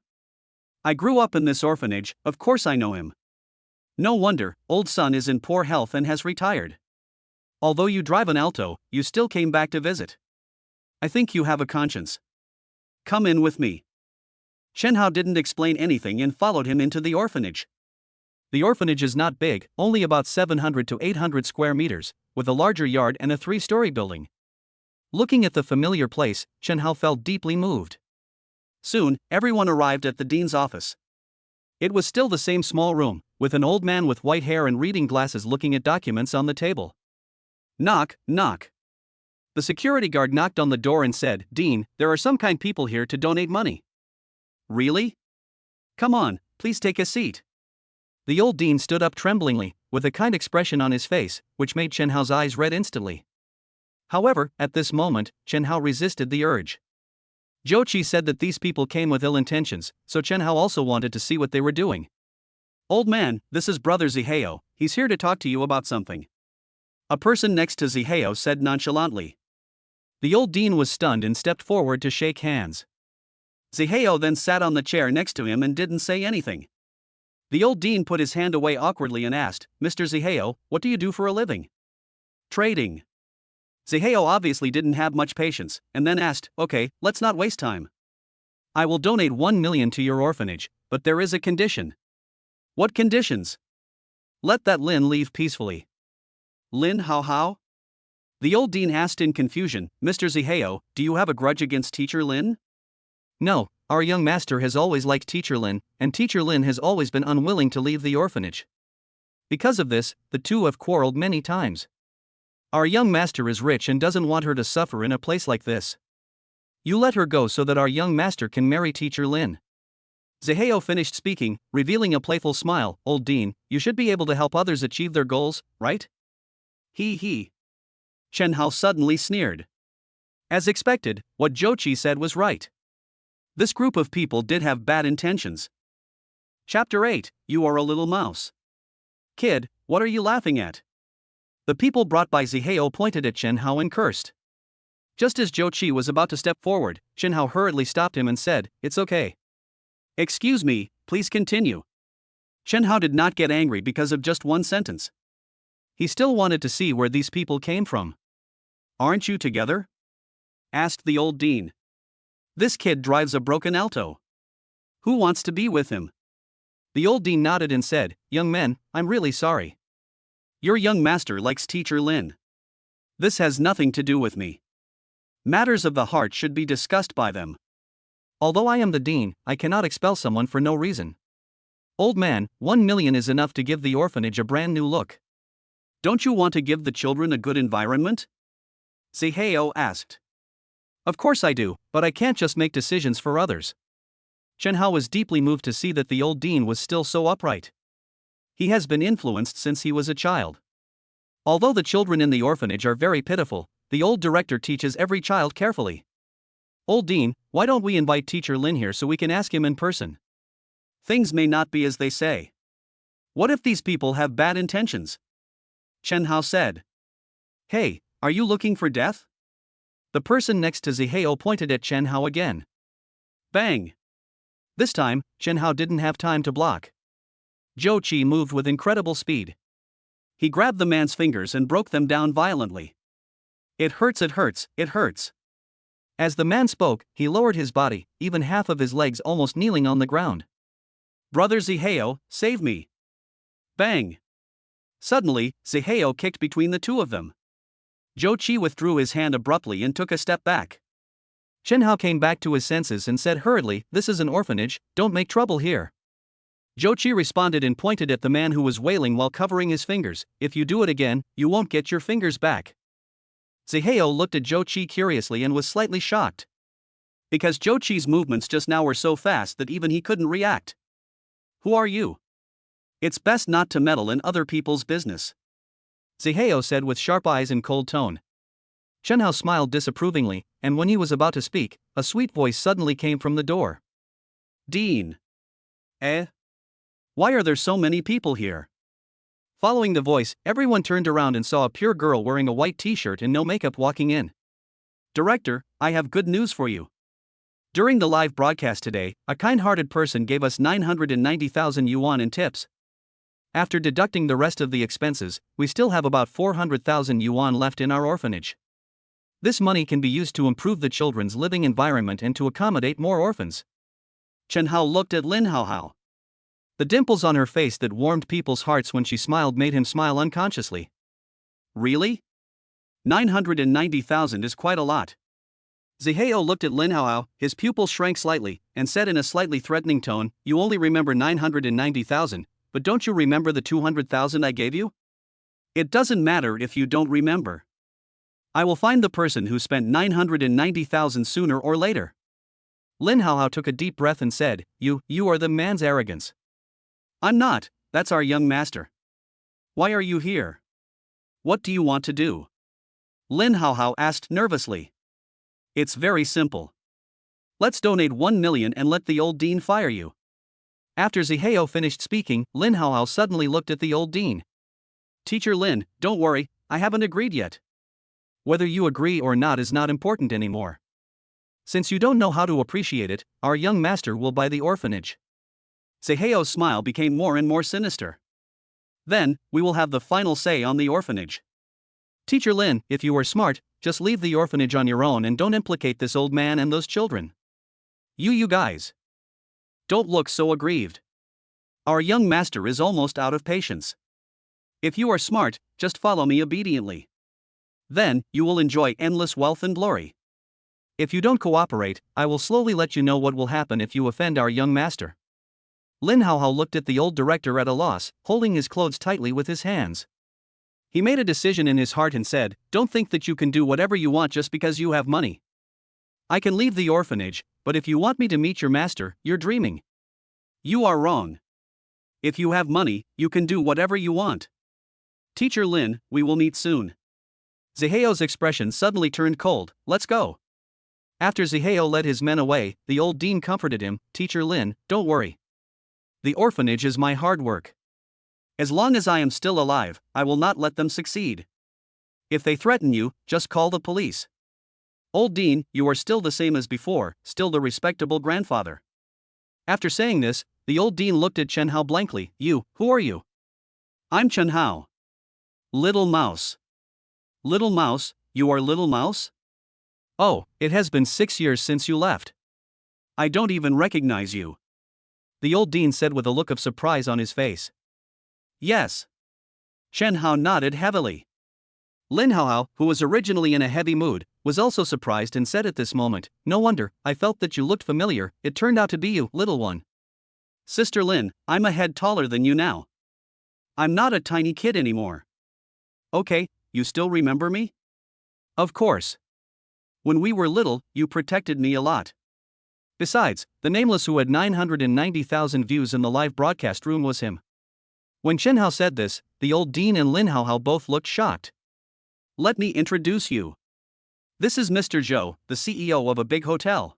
I grew up in this orphanage, of course I know him. No wonder, old Sun is in poor health and has retired. Although you drive an Alto, you still came back to visit. I think you have a conscience. Come in with me. Chen Hao didn't explain anything and followed him into the orphanage. The orphanage is not big, only about 700 to 800 square meters, with a larger yard and a 3-story building. Looking at the familiar place, Chen Hao felt deeply moved. Soon, everyone arrived at the dean's office. It was still the same small room, with an old man with white hair and reading glasses looking at documents on the table. Knock, knock. The security guard knocked on the door and said, "Dean, there are some kind people here to donate money." "Really? Come on, please take a seat." The old dean stood up tremblingly, with a kind expression on his face, which made Chen Hao's eyes red instantly. However, at this moment, Chen Hao resisted the urge. Zhou Qi said that these people came with ill intentions, so Chen Hao also wanted to see what they were doing. "Old man, this is Brother Zihao, he's here to talk to you about something," a person next to Zihao said nonchalantly. The old dean was stunned and stepped forward to shake hands. Zihao then sat on the chair next to him and didn't say anything. The old dean put his hand away awkwardly and asked, "Mr. Zihao, what do you do for a living?" "Trading." Zihao obviously didn't have much patience, and then asked, "Okay, let's not waste time. I will donate 1 million to your orphanage, but there is a condition." "What conditions?" "Let that Lin leave peacefully." "Lin Hao?" The old dean asked in confusion, "Mr. Zihao, do you have a grudge against Teacher Lin?" "No, our young master has always liked Teacher Lin, and Teacher Lin has always been unwilling to leave the orphanage. Because of this, the two have quarreled many times. Our young master is rich and doesn't want her to suffer in a place like this. You let her go so that our young master can marry Teacher Lin." Zihao finished speaking, revealing a playful smile. "Old dean, you should be able to help others achieve their goals, right?" He. Chen Hao suddenly sneered. As expected, what Zhou Qi said was right. This group of people did have bad intentions. Chapter 8, You Are a Little Mouse. "Kid, what are you laughing at?" The people brought by Zihao pointed at Chen Hao and cursed. Just as Zhou Qi was about to step forward, Chen Hao hurriedly stopped him and said, "It's okay." "Excuse me, please continue." Chen Hao did not get angry because of just one sentence. He still wanted to see where these people came from. "Aren't you together?" asked the old dean. "This kid drives a broken Alto. Who wants to be with him?" The old dean nodded and said, "Young men, I'm really sorry. Your young master likes Teacher Lin. This has nothing to do with me. Matters of the heart should be discussed by them. Although I am the dean, I cannot expel someone for no reason. Old man, 1 million is enough to give the orphanage a brand new look. Don't you want to give the children a good environment?" Zihao asked. "Of course I do, but I can't just make decisions for others." Chen Hao was deeply moved to see that the old dean was still so upright. He has been influenced since he was a child. Although the children in the orphanage are very pitiful, the old director teaches every child carefully. "Old dean, why don't we invite Teacher Lin here so we can ask him in person? Things may not be as they say. What if these people have bad intentions?" Chen Hao said. "Hey, are you looking for death?" The person next to Zihao pointed at Chen Hao again. Bang! This time, Chen Hao didn't have time to block. Zhou Qi moved with incredible speed. He grabbed the man's fingers and broke them down violently. "It hurts, it hurts, it hurts." As the man spoke, he lowered his body, even half of his legs almost kneeling on the ground. "Brother Zihao, save me!" Bang! Suddenly, Zihao kicked between the two of them. Zhou Qi withdrew his hand abruptly and took a step back. Chen Hao came back to his senses and said hurriedly, "This is an orphanage, don't make trouble here." Zhou Qi responded and pointed at the man who was wailing while covering his fingers, "If you do it again, you won't get your fingers back." Zihao looked at Zhou Qi curiously and was slightly shocked. Because Zhou Qi's movements just now were so fast that even he couldn't react. "Who are you?" "It's best not to meddle in other people's business," Zihao said with sharp eyes and cold tone. Chen Hao smiled disapprovingly, and when he was about to speak, a sweet voice suddenly came from the door. "Dean." "Eh? Why are there so many people here?" Following the voice, everyone turned around and saw a pure girl wearing a white t-shirt and no makeup walking in. "Director, I have good news for you. During the live broadcast today, a kind-hearted person gave us 990,000 yuan in tips. After deducting the rest of the expenses, we still have about 400,000 yuan left in our orphanage. This money can be used to improve the children's living environment and to accommodate more orphans." Chen Hao looked at Lin Hao. The dimples on her face that warmed people's hearts when she smiled made him smile unconsciously. Really? 990,000 is quite a lot. Zihao looked at Lin Haohao, his pupils shrank slightly, and said in a slightly threatening tone, "You only remember 990,000, but don't you remember the 200,000 I gave you? It doesn't matter if you don't remember. I will find the person who spent 990,000 sooner or later." Lin Haohao took a deep breath and said, You are the man's arrogance." "I'm not, that's our young master." "Why are you here? What do you want to do?" Lin Haohao asked nervously. "It's very simple. Let's donate 1 million and let the old dean fire you." After Zihao finished speaking, Lin Haohao suddenly looked at the old dean. "Teacher Lin, don't worry, I haven't agreed yet. Whether you agree or not is not important anymore. Since you don't know how to appreciate it, our young master will buy the orphanage." Zihao's smile became more and more sinister. "Then, we will have the final say on the orphanage. Teacher Lin, if you are smart, just leave the orphanage on your own and don't implicate this old man and those children. You guys. Don't look so aggrieved. Our young master is almost out of patience. If you are smart, just follow me obediently. Then, you will enjoy endless wealth and glory. If you don't cooperate, I will slowly let you know what will happen if you offend our young master." Lin Haohao looked at the old director at a loss, holding his clothes tightly with his hands. He made a decision in his heart and said, "Don't think that you can do whatever you want just because you have money. I can leave the orphanage, but if you want me to meet your master, you're dreaming. You are wrong. If you have money, you can do whatever you want. Teacher Lin, we will meet soon." Zihao's expression suddenly turned cold. "Let's go." After Zihao led his men away, the old dean comforted him, "Teacher Lin, don't worry. The orphanage is my hard work. As long as I am still alive, I will not let them succeed. If they threaten you, just call the police. Old dean, you are still the same as before, still the respectable grandfather." After saying this, the old dean looked at Chen Hao blankly. Who are you?" "I'm Chen Hao. Little Mouse." "Little Mouse, you are Little Mouse? Oh, it has been 6 years since you left. I don't even recognize you," the old dean said with a look of surprise on his face. "Yes." Chen Hao nodded heavily. Lin Haohao, who was originally in a heavy mood, was also surprised and said at this moment, "No wonder, I felt that you looked familiar, it turned out to be you, little one. Sister Lin, I'm a head taller than you now. I'm not a tiny kid anymore. Okay, you still remember me?" "Of course. When we were little, you protected me a lot. Besides, the nameless who had 990,000 views in the live broadcast room was him." When Chen Hao said this, the old dean and Lin Haohao both looked shocked. "Let me introduce you. This is Mr. Zhou, the CEO of a big hotel.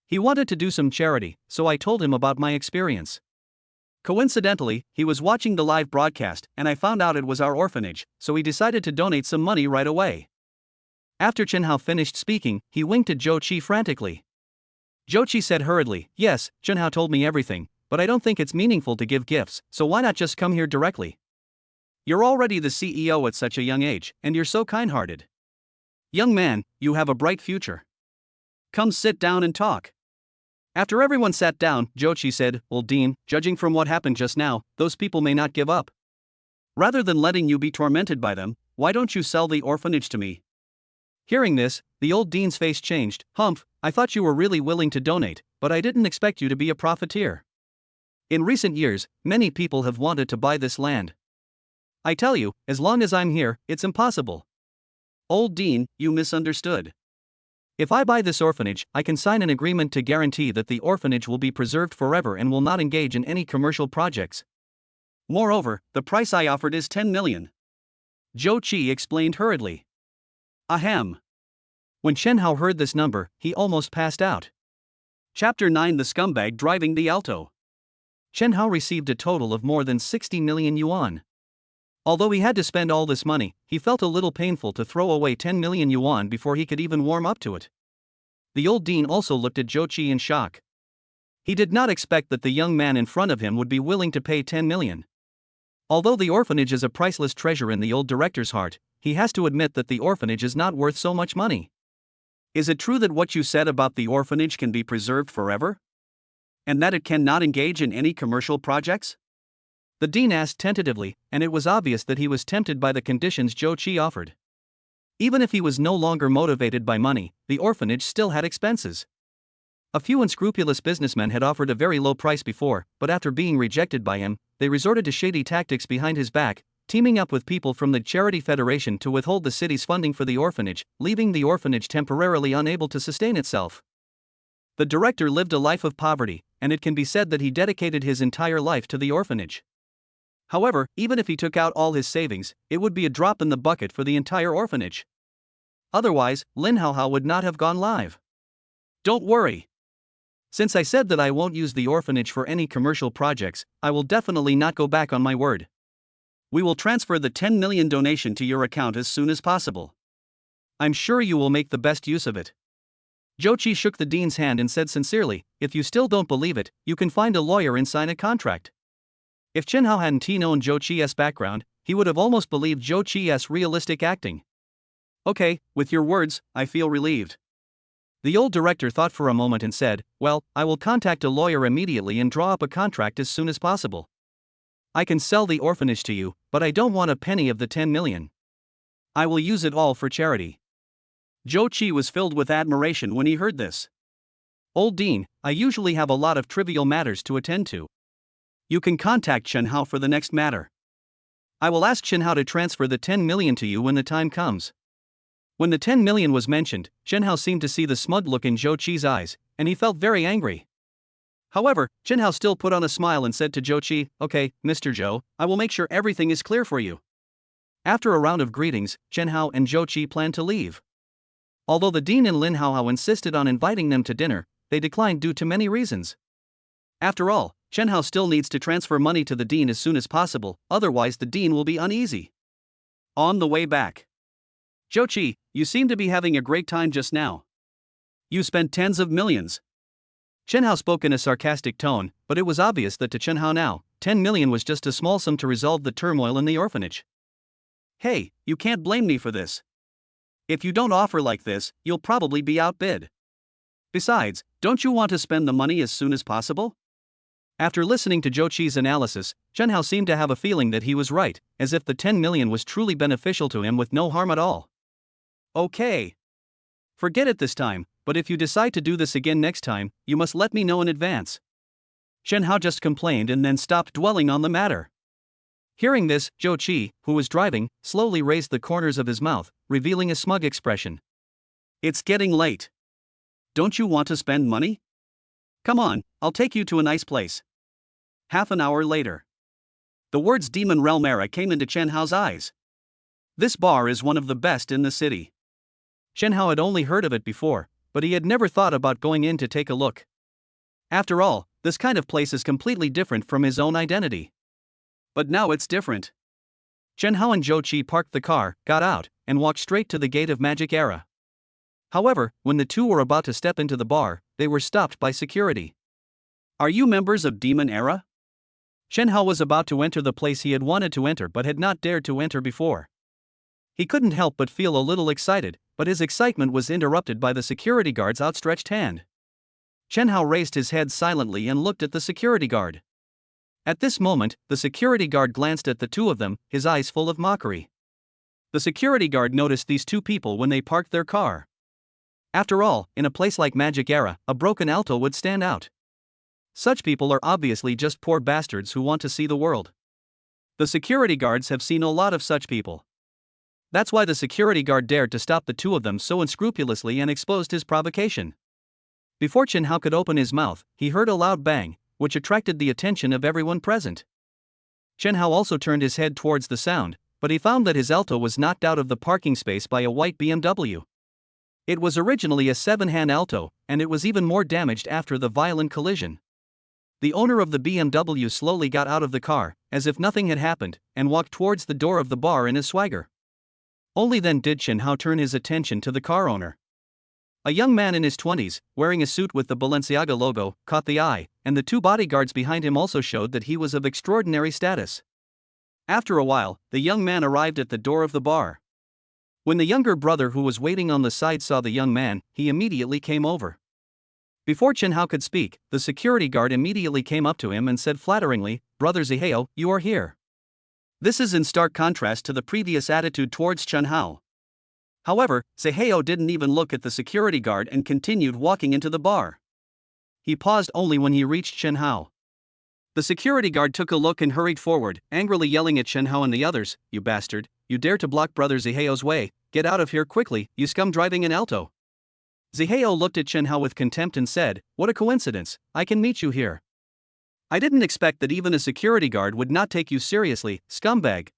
He wanted to do some charity, so I told him about my experience. Coincidentally, he was watching the live broadcast and I found out it was our orphanage, so he decided to donate some money right away." After Chen Hao finished speaking, he winked at Zhou Qi frantically. Zhou Qi said hurriedly, "Yes, Chen Hao told me everything, but I don't think it's meaningful to give gifts, so why not just come here directly? You're already the CEO at such a young age, and you're so kind-hearted. Young man, you have a bright future. Come sit down and talk." After everyone sat down, Zhou Qi said, "Old dean, judging from what happened just now, those people may not give up. Rather than letting you be tormented by them, why don't you sell the orphanage to me?" Hearing this, the old dean's face changed. "Humph, I thought you were really willing to donate, but I didn't expect you to be a profiteer. In recent years, many people have wanted to buy this land. I tell you, as long as I'm here, it's impossible." "Old dean, you misunderstood. If I buy this orphanage, I can sign an agreement to guarantee that the orphanage will be preserved forever and will not engage in any commercial projects. Moreover, the price I offered is 10 million. Zhou Qi explained hurriedly. Ahem. When Chen Hao heard this number, he almost passed out. Chapter 9: The Scumbag Driving the Alto. Chen Hao received a total of more than 60 million yuan. Although he had to spend all this money, he felt a little painful to throw away 10 million yuan before he could even warm up to it. The old dean also looked at Zhou Qi in shock. He did not expect that the young man in front of him would be willing to pay 10 million. Although the orphanage is a priceless treasure in the old director's heart, he has to admit that the orphanage is not worth so much money. "Is it true that what you said about the orphanage can be preserved forever?" And that it cannot engage in any commercial projects? The dean asked tentatively, and it was obvious that he was tempted by the conditions Zhou Qi offered. Even if he was no longer motivated by money, the orphanage still had expenses. A few unscrupulous businessmen had offered a very low price before, but after being rejected by him, they resorted to shady tactics behind his back, teaming up with people from the Charity Federation to withhold the city's funding for the orphanage, leaving the orphanage temporarily unable to sustain itself. The director lived a life of poverty, and it can be said that he dedicated his entire life to the orphanage. However, even if he took out all his savings, it would be a drop in the bucket for the entire orphanage. Otherwise, Lin Haohao would not have gone live. Don't worry. Since I said that I won't use the orphanage for any commercial projects, I will definitely not go back on my word. We will transfer the 10 million donation to your account as soon as possible. I'm sure you will make the best use of it. Zhou Qi shook the dean's hand and said sincerely, if you still don't believe it, you can find a lawyer and sign a contract. If Chen Hao hadn't known Zhou Qi's background, he would have almost believed Zhou Qi's realistic acting. Okay, with your words, I feel relieved. The old director thought for a moment and said, well, I will contact a lawyer immediately and draw up a contract as soon as possible. I can sell the orphanage to you, but I don't want a penny of the 10 million. I will use it all for charity. Zhou Qi was filled with admiration when he heard this. Old Dean, I usually have a lot of trivial matters to attend to. You can contact Chen Hao for the next matter. I will ask Chen Hao to transfer the 10 million to you when the time comes. When the 10 million was mentioned, Chen Hao seemed to see the smug look in Zhou Qi's eyes, and he felt very angry. However, Chen Hao still put on a smile and said to Zhou Qi, okay, Mr. Zhou, I will make sure everything is clear for you. After a round of greetings, Chen Hao and Zhou Qi planned to leave. Although the dean and Lin Haohao insisted on inviting them to dinner, they declined due to many reasons. After all, Chen Hao still needs to transfer money to the dean as soon as possible, otherwise the dean will be uneasy. On the way back. Zhou Qi, you seem to be having a great time just now. You spent tens of millions. Chen Hao spoke in a sarcastic tone, but it was obvious that to Chen Hao now, 10 million was just a small sum to resolve the turmoil in the orphanage. Hey, you can't blame me for this. If you don't offer like this, you'll probably be outbid. Besides, don't you want to spend the money as soon as possible? After listening to Zhou Qi's analysis, Chen Hao seemed to have a feeling that he was right, as if the 10 million was truly beneficial to him with no harm at all. Okay. Forget it this time, but if you decide to do this again next time, you must let me know in advance. Chen Hao just complained and then stopped dwelling on the matter. Hearing this, Zhou Qi, who was driving, slowly raised the corners of his mouth, revealing a smug expression. It's getting late. Don't you want to spend money? Come on, I'll take you to a nice place. Half an hour later. The words Demon Realm Era came into Chen Hao's eyes. This bar is one of the best in the city. Chen Hao had only heard of it before, but he had never thought about going in to take a look. After all, this kind of place is completely different from his own identity. But now it's different. Chen Hao and Zhou Qi parked the car, got out, and walked straight to the gate of Magic Era. However, when the two were about to step into the bar, they were stopped by security. Are you members of Demon Era? Chen Hao was about to enter the place he had wanted to enter but had not dared to enter before. He couldn't help but feel a little excited, but his excitement was interrupted by the security guard's outstretched hand. Chen Hao raised his head silently and looked at the security guard. At this moment, the security guard glanced at the two of them, his eyes full of mockery. The security guard noticed these two people when they parked their car. After all, in a place like Magic Era, a broken alto would stand out. Such people are obviously just poor bastards who want to see the world. The security guards have seen a lot of such people. That's why the security guard dared to stop the two of them so unscrupulously and exposed his provocation. Before Chen Hao could open his mouth, he heard a loud bang, which attracted the attention of everyone present. Chen Hao also turned his head towards the sound, but he found that his alto was knocked out of the parking space by a white BMW. It was originally a 7-hand alto, and it was even more damaged after the violent collision. The owner of the BMW slowly got out of the car, as if nothing had happened, and walked towards the door of the bar in his swagger. Only then did Chen Hao turn his attention to the car owner. A young man in his 20s, wearing a suit with the Balenciaga logo, caught the eye, and the two bodyguards behind him also showed that he was of extraordinary status. After a while, the young man arrived at the door of the bar. When the younger brother who was waiting on the side saw the young man, he immediately came over. Before Chen Hao could speak, the security guard immediately came up to him and said flatteringly, "Brother Zihao, you are here." This is in stark contrast to the previous attitude towards Chen Hao. However, Zihao didn't even look at the security guard and continued walking into the bar. He paused only when he reached Chen Hao. The security guard took a look and hurried forward, angrily yelling at Chen Hao and the others, "You bastard, you dare to block Brother Zihao's way, get out of here quickly, you scum driving an Alto." Zihao looked at Chen Hao with contempt and said, "What a coincidence, I can meet you here. I didn't expect that even a security guard would not take you seriously, scumbag."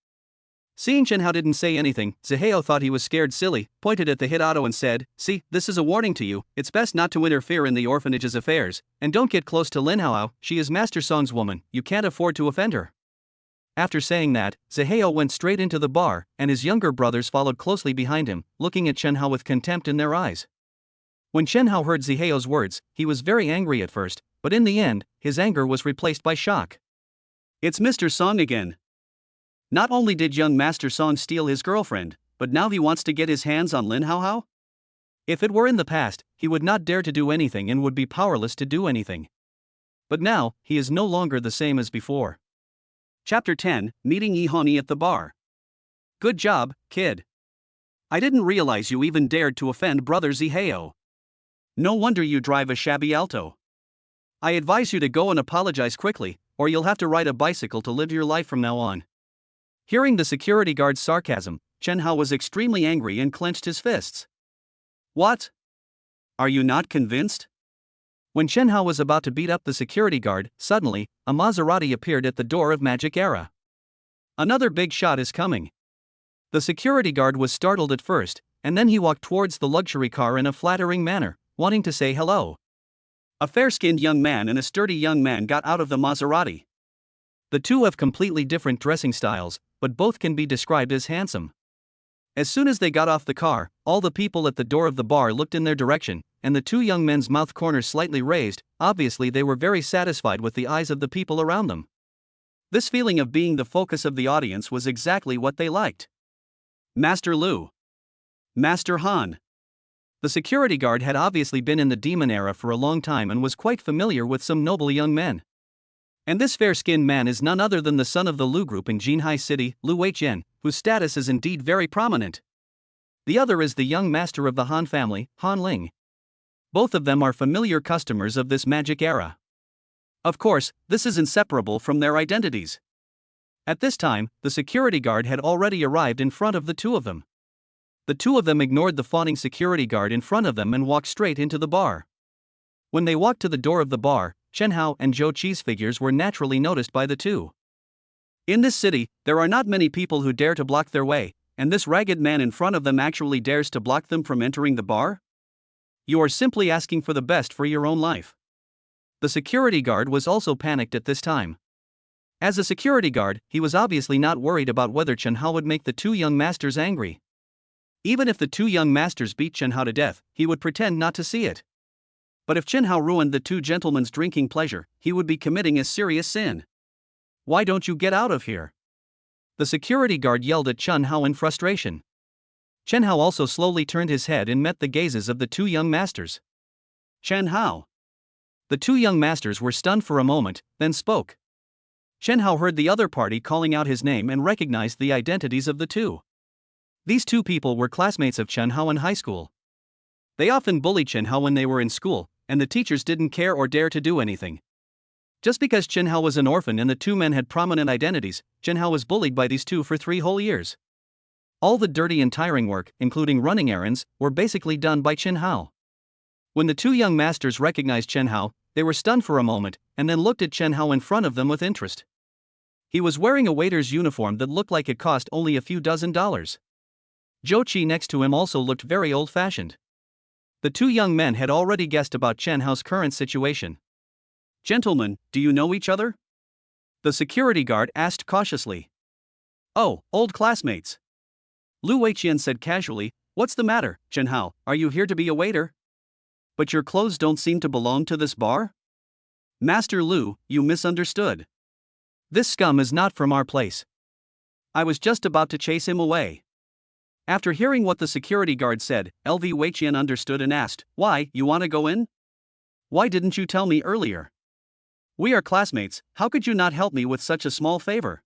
Seeing Chen Hao didn't say anything, Zihao thought he was scared silly, pointed at the hit auto and said, "See, this is a warning to you, it's best not to interfere in the orphanage's affairs, and don't get close to Lin Hao, she is Master Song's woman, you can't afford to offend her." After saying that, Zihao went straight into the bar, and his younger brothers followed closely behind him, looking at Chen Hao with contempt in their eyes. When Chen Hao heard Zihao's words, he was very angry at first, but in the end, his anger was replaced by shock. It's Mr. Song again. Not only did young Master Song steal his girlfriend, but now he wants to get his hands on Lin Hao. If it were in the past, he would not dare to do anything and would be powerless to do anything. But now, he is no longer the same as before. Chapter 10, Meeting Yihoni at the bar. Good job, kid. I didn't realize you even dared to offend Brother Zihao. No wonder you drive a shabby Alto. I advise you to go and apologize quickly, or you'll have to ride a bicycle to live your life from now on. Hearing the security guard's sarcasm, Chen Hao was extremely angry and clenched his fists. What? Are you not convinced? When Chen Hao was about to beat up the security guard, suddenly, a Maserati appeared at the door of Magic Era. Another big shot is coming. The security guard was startled at first, and then he walked towards the luxury car in a flattering manner, wanting to say hello. A fair-skinned young man and a sturdy young man got out of the Maserati. The two have completely different dressing styles, but both can be described as handsome. As soon as they got off the car, all the people at the door of the bar looked in their direction, and the two young men's mouth corners slightly raised. Obviously they were very satisfied with the eyes of the people around them. This feeling of being the focus of the audience was exactly what they liked. Master Lu. Master Han. The security guard had obviously been in the demon era for a long time and was quite familiar with some noble young men. And this fair-skinned man is none other than the son of the Lu group in Jinhai City, Lu Weiqian, whose status is indeed very prominent. The other is the young master of the Han family, Han Ling. Both of them are familiar customers of this magic era. Of course, this is inseparable from their identities. At this time, the security guard had already arrived in front of the two of them. The two of them ignored the fawning security guard in front of them and walked straight into the bar. When they walked to the door of the bar, Chen Hao and Zhou Qi's figures were naturally noticed by the two. In this city, there are not many people who dare to block their way, and this ragged man in front of them actually dares to block them from entering the bar? You are simply asking for the best for your own life. The security guard was also panicked at this time. As a security guard, he was obviously not worried about whether Chen Hao would make the two young masters angry. Even if the two young masters beat Chen Hao to death, he would pretend not to see it. But if Chen Hao ruined the two gentlemen's drinking pleasure, he would be committing a serious sin. Why don't you get out of here? The security guard yelled at Chen Hao in frustration. Chen Hao also slowly turned his head and met the gazes of the two young masters. Chen Hao. The two young masters were stunned for a moment, then spoke. Chen Hao heard the other party calling out his name and recognized the identities of the two. These two people were classmates of Chen Hao in high school. They often bullied Chen Hao when they were in school, and the teachers didn't care or dare to do anything. Just because Chen Hao was an orphan and the two men had prominent identities, Chen Hao was bullied by these two for 3 whole years. All the dirty and tiring work, including running errands, were basically done by Chen Hao. When the two young masters recognized Chen Hao, they were stunned for a moment, and then looked at Chen Hao in front of them with interest. He was wearing a waiter's uniform that looked like it cost only a few dozen dollars. Zhou Qi next to him also looked very old-fashioned. The two young men had already guessed about Chen Hao's current situation. Gentlemen, do you know each other? The security guard asked cautiously. Oh, old classmates. Lu Weiqian said casually, what's the matter, Chen Hao, are you here to be a waiter? But your clothes don't seem to belong to this bar? Master Lu, you misunderstood. This scum is not from our place. I was just about to chase him away. After hearing what the security guard said, LV Weiqian understood and asked, why, you want to go in? Why didn't you tell me earlier? We are classmates, how could you not help me with such a small favor?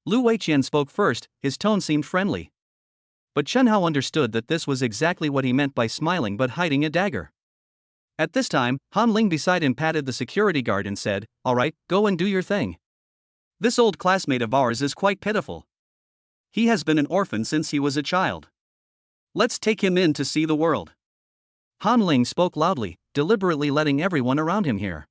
Lu Weiqian spoke first, his tone seemed friendly. But Chen Hao understood that this was exactly what he meant by smiling but hiding a dagger. At this time, Han Ling beside him patted the security guard and said, "Alright, go and do your thing. This old classmate of ours is quite pitiful. He has been an orphan since he was a child. Let's take him in to see the world." Han Ling spoke loudly, deliberately letting everyone around him hear.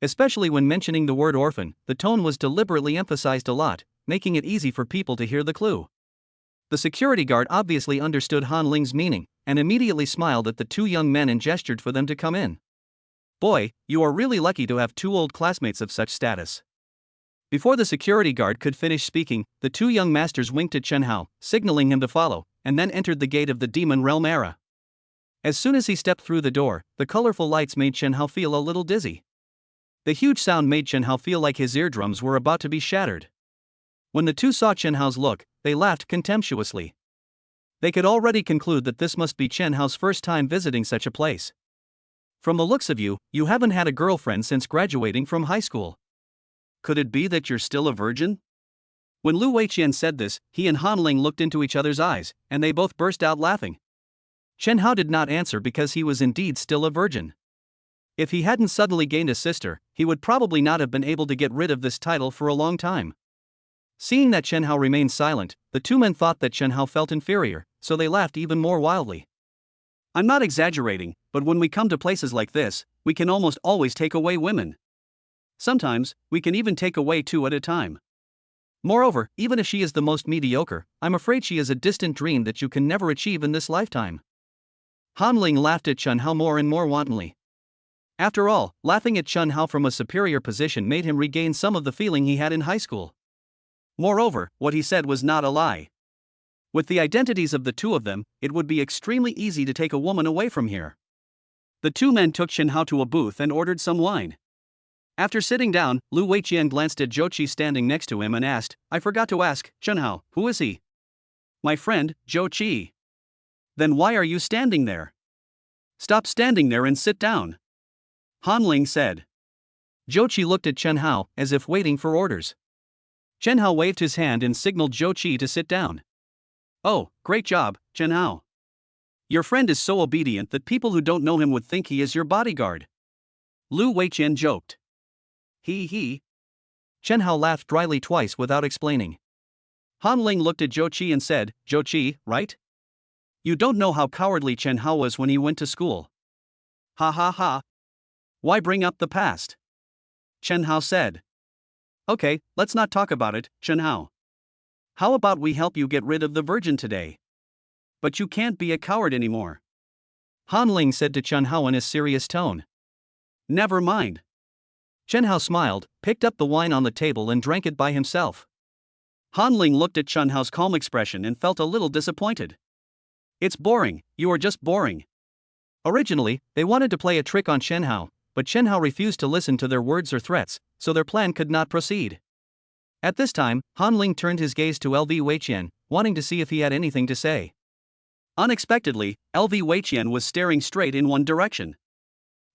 Especially when mentioning the word orphan, the tone was deliberately emphasized a lot, making it easy for people to hear the clue. The security guard obviously understood Han Ling's meaning, and immediately smiled at the two young men and gestured for them to come in. "Boy, you are really lucky to have two old classmates of such status." Before the security guard could finish speaking, the two young masters winked at Chen Hao, signaling him to follow, and then entered the gate of the Demon Realm era. As soon as he stepped through the door, the colorful lights made Chen Hao feel a little dizzy. The huge sound made Chen Hao feel like his eardrums were about to be shattered. When the two saw Chen Hao's look, they laughed contemptuously. They could already conclude that this must be Chen Hao's first time visiting such a place. "From the looks of you, you haven't had a girlfriend since graduating from high school. Could it be that you're still a virgin?" When Lu Weiqian said this, he and Han Ling looked into each other's eyes, and they both burst out laughing. Chen Hao did not answer because he was indeed still a virgin. If he hadn't suddenly gained a sister, he would probably not have been able to get rid of this title for a long time. Seeing that Chen Hao remained silent, the two men thought that Chen Hao felt inferior, so they laughed even more wildly. "I'm not exaggerating, but when we come to places like this, we can almost always take away women. Sometimes, we can even take away two at a time. Moreover, even if she is the most mediocre, I'm afraid she is a distant dream that you can never achieve in this lifetime." Han Ling laughed at Chen Hao more and more wantonly. After all, laughing at Chen Hao from a superior position made him regain some of the feeling he had in high school. Moreover, what he said was not a lie. With the identities of the two of them, it would be extremely easy to take a woman away from here. The two men took Chen Hao to a booth and ordered some wine. After sitting down, Lu Weiqian glanced at Zhou Qi standing next to him and asked, "I forgot to ask, Chen Hao, who is he?" "My friend, Zhou Qi." "Then why are you standing there? Stop standing there and sit down," Han Ling said. Zhou Qi looked at Chen Hao, as if waiting for orders. Chen Hao waved his hand and signaled Zhou Qi to sit down. "Oh, great job, Chen Hao. Your friend is so obedient that people who don't know him would think he is your bodyguard," Lu Weiqian joked. He. Chen Hao laughed dryly twice without explaining. Han Ling looked at Zhou Qi and said, "Zhou Qi, right? You don't know how cowardly Chen Hao was when he went to school." "Ha ha ha. Why bring up the past?" Chen Hao said. "Okay, let's not talk about it, Chen Hao. How about we help you get rid of the virgin today? But you can't be a coward anymore," Han Ling said to Chen Hao in a serious tone. "Never mind." Chen Hao smiled, picked up the wine on the table and drank it by himself. Han Ling looked at Chen Hao's calm expression and felt a little disappointed. "It's boring, you are just boring." Originally, they wanted to play a trick on Chen Hao, but Chen Hao refused to listen to their words or threats, so their plan could not proceed. At this time, Han Ling turned his gaze to LV Weiqian, wanting to see if he had anything to say. Unexpectedly, LV Weiqian was staring straight in one direction.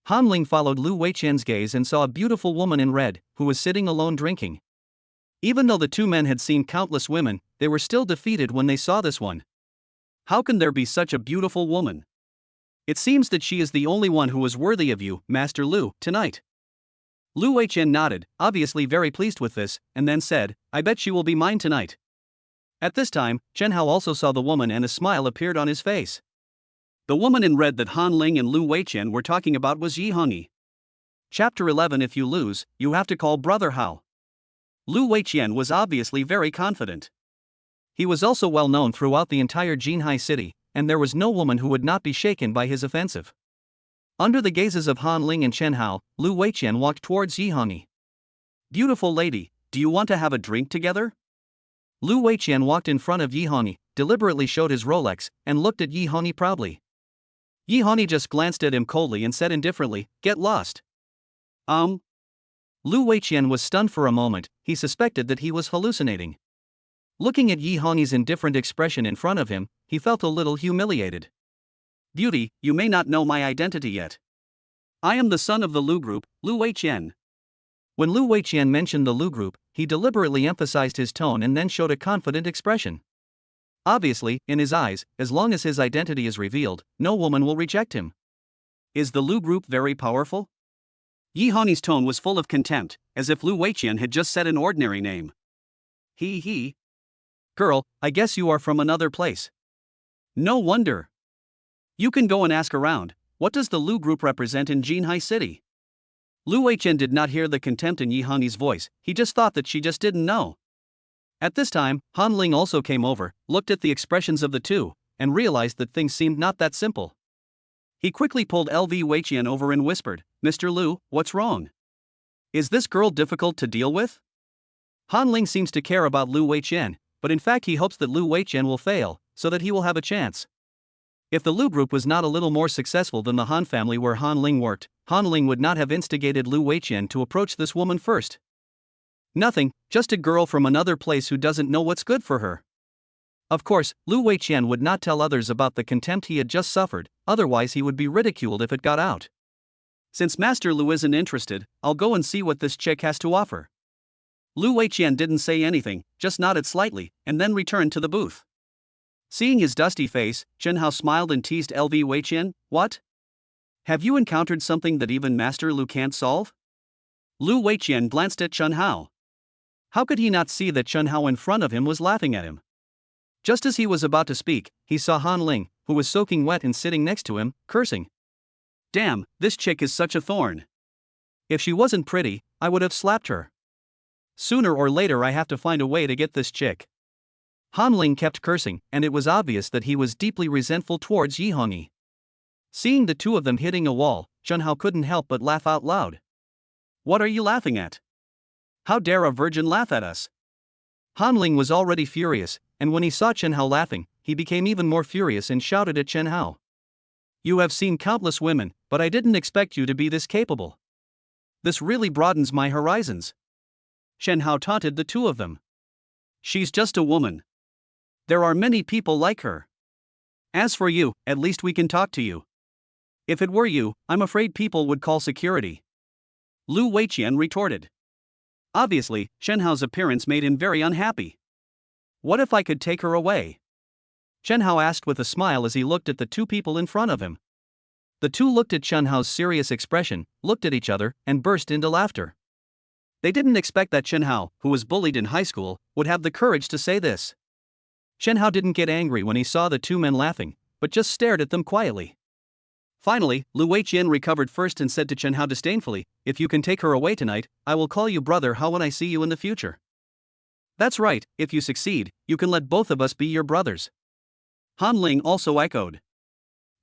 Han Ling followed Lu Weiqian's gaze and saw a beautiful woman in red, who was sitting alone drinking. Even though the two men had seen countless women, they were still defeated when they saw this one. How can there be such a beautiful woman? It seems that she is the only one who is worthy of you, Master Lu, tonight. Lu Weiqian nodded, obviously very pleased with this, and then said, "I bet she will be mine tonight." At this time, Chen Hao also saw the woman and a smile appeared on his face. The woman in red that Han Ling and Lu Weiqian were talking about was Yi Hongyi. Chapter 11. If you lose, you have to call Brother Hao. Lu Weiqian was obviously very confident. He was also well known throughout the entire Jinhai city, and there was no woman who would not be shaken by his offensive. Under the gazes of Han Ling and Chen Hao, Lu Weiqian walked towards Yi Hongyi. "Beautiful lady, do you want to have a drink together?" Lu Weiqian walked in front of Yi Hongyi, deliberately showed his Rolex, and looked at Yi Hongyi proudly. Yi Hongyi just glanced at him coldly and said indifferently, "Get lost." Lu Weiqian was stunned for a moment, he suspected that he was hallucinating. Looking at Yi Hongyi's indifferent expression in front of him, he felt a little humiliated. "Beauty, you may not know my identity yet. I am the son of the Lu Group, Lu Weiqian. When Lu Weiqian mentioned the Lu Group, he deliberately emphasized his tone and then showed a confident expression. Obviously, in his eyes, as long as his identity is revealed, no woman will reject him. Is the Lu Group very powerful? Yi Hongyi's tone was full of contempt, as if Lu Weiqian had just said an ordinary name. He. Girl, I guess you are from another place. No wonder. You can go and ask around, what does the Lu Group represent in Jinhai City? Lu Weiqian did not hear the contempt in Yi Hongyi's voice, he just thought that she just didn't know. At this time, Han Ling also came over, looked at the expressions of the two, and realized that things seemed not that simple. He quickly pulled LV Weiqian over and whispered, Mr. Lu, what's wrong? Is this girl difficult to deal with? Han Ling seems to care about Lu Weiqian, but in fact he hopes that Lu Weiqian will fail, so that he will have a chance. If the Lu Group was not a little more successful than the Han family where Han Ling worked, Han Ling would not have instigated Lu Weiqian to approach this woman first. Nothing, just a girl from another place who doesn't know what's good for her. Of course, Lu Weiqian would not tell others about the contempt he had just suffered, otherwise he would be ridiculed if it got out. Since Master Lu isn't interested, I'll go and see what this chick has to offer. Lu Weiqian didn't say anything, just nodded slightly, and then returned to the booth. Seeing his dusty face, Chen Hao smiled and teased LV Weiqian, what? Have you encountered something that even Master Lu can't solve? Lu Weiqian glanced at Chen Hao. How could he not see that Chen Hao in front of him was laughing at him? Just as he was about to speak, he saw Han Ling, who was soaking wet and sitting next to him, cursing. Damn, this chick is such a thorn. If she wasn't pretty, I would have slapped her. Sooner or later I have to find a way to get this chick. Han Ling kept cursing, and it was obvious that he was deeply resentful towards Yi Hongyi. Seeing the two of them hitting a wall, Chen Hao couldn't help but laugh out loud. What are you laughing at? How dare a virgin laugh at us? Han Ling was already furious, and when he saw Chen Hao laughing, he became even more furious and shouted at Chen Hao. You have seen countless women, but I didn't expect you to be this capable. This really broadens my horizons. Chen Hao taunted the two of them. She's just a woman. There are many people like her. As for you, at least we can talk to you. If it were you, I'm afraid people would call security. Lu Weiqian retorted. Obviously, Chen Hao's appearance made him very unhappy. What if I could take her away? Chen Hao asked with a smile as he looked at the two people in front of him. The two looked at Chen Hao's serious expression, looked at each other, and burst into laughter. They didn't expect that Chen Hao, who was bullied in high school, would have the courage to say this. Chen Hao didn't get angry when he saw the two men laughing, but just stared at them quietly. Finally, Lu Weiqian recovered first and said to Chen Hao disdainfully, if you can take her away tonight, I will call you brother Hao when I see you in the future. That's right, if you succeed, you can let both of us be your brothers. Han Ling also echoed.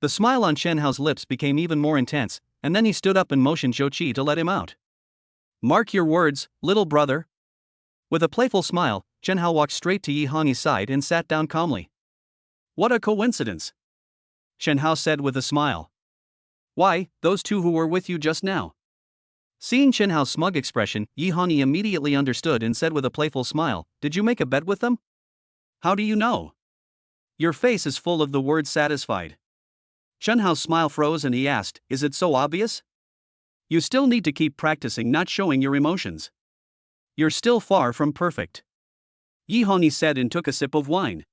The smile on Chen Hao's lips became even more intense, and then he stood up and motioned Zhou Qi to let him out. Mark your words, little brother. With a playful smile, Chen Hao walked straight to Yi Hongyi's side and sat down calmly. What a coincidence, Chen Hao said with a smile. Why, those two who were with you just now. Seeing Chen Hao's smug expression, Yi Hongyi immediately understood and said with a playful smile, did you make a bet with them? How do you know? Your face is full of the word satisfied. Chen Hao's smile froze and he asked, is it so obvious? You still need to keep practicing not showing your emotions. You're still far from perfect. Yi Hongyi said and took a sip of wine.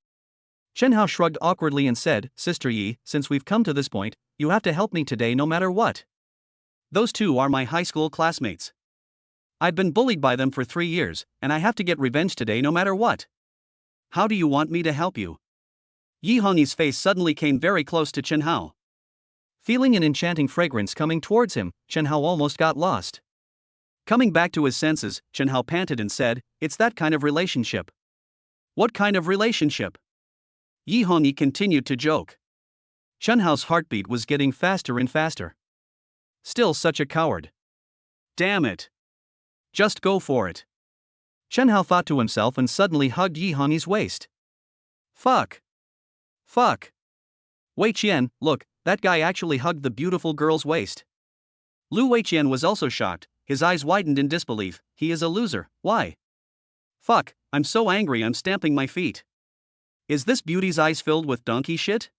Chen Hao shrugged awkwardly and said, Sister Yi, since we've come to this point, you have to help me today no matter what. Those two are my high school classmates. I've been bullied by them for 3 years, and I have to get revenge today no matter what. How do you want me to help you? Yi Hongyi's face suddenly came very close to Chen Hao. Feeling an enchanting fragrance coming towards him, Chen Hao almost got lost. Coming back to his senses, Chen Hao panted and said, it's that kind of relationship. What kind of relationship? Yi Hongyi continued to joke. Chen Hao's heartbeat was getting faster and faster. Still such a coward. Damn it. Just go for it. Chen Hao thought to himself and suddenly hugged Yi Hongyi's waist. Fuck. Weiqian, look, that guy actually hugged the beautiful girl's waist. Lu Weiqian was also shocked, his eyes widened in disbelief, he is a loser, why? Fuck, I'm so angry I'm stamping my feet. Is this beauty's eyes filled with donkey shit?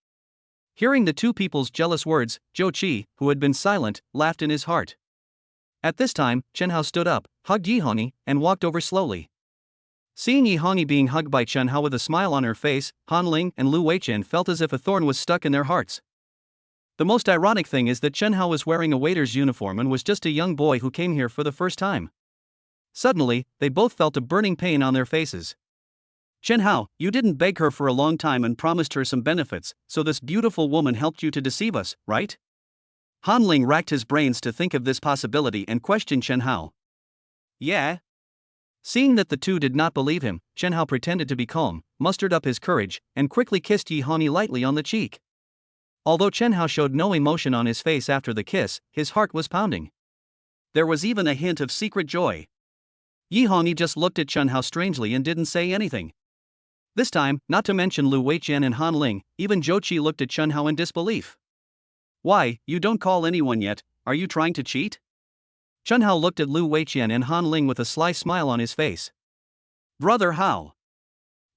Hearing the two people's jealous words, Zhou Qi, who had been silent, laughed in his heart. At this time, Chen Hao stood up, hugged Yi Hongyi, and walked over slowly. Seeing Yi Hongyi being hugged by Chen Hao with a smile on her face, Han Ling and Lu Weiqian felt as if a thorn was stuck in their hearts. The most ironic thing is that Chen Hao was wearing a waiter's uniform and was just a young boy who came here for the first time. Suddenly, they both felt a burning pain on their faces. Chen Hao, you didn't beg her for a long time and promised her some benefits, so this beautiful woman helped you to deceive us, right? Han Ling racked his brains to think of this possibility and questioned Chen Hao. Yeah. Seeing that the two did not believe him, Chen Hao pretended to be calm, mustered up his courage, and quickly kissed Yi Hongyi lightly on the cheek. Although Chen Hao showed no emotion on his face after the kiss, his heart was pounding. There was even a hint of secret joy. Yi Hongyi just looked at Chen Hao strangely and didn't say anything. This time, not to mention Lu Weiqian and Han Ling, even Zhou Qi looked at Chen Hao in disbelief. Why, you don't call anyone yet, are you trying to cheat? Chen Hao looked at Lu Weiqian and Han Ling with a sly smile on his face. Brother Hao!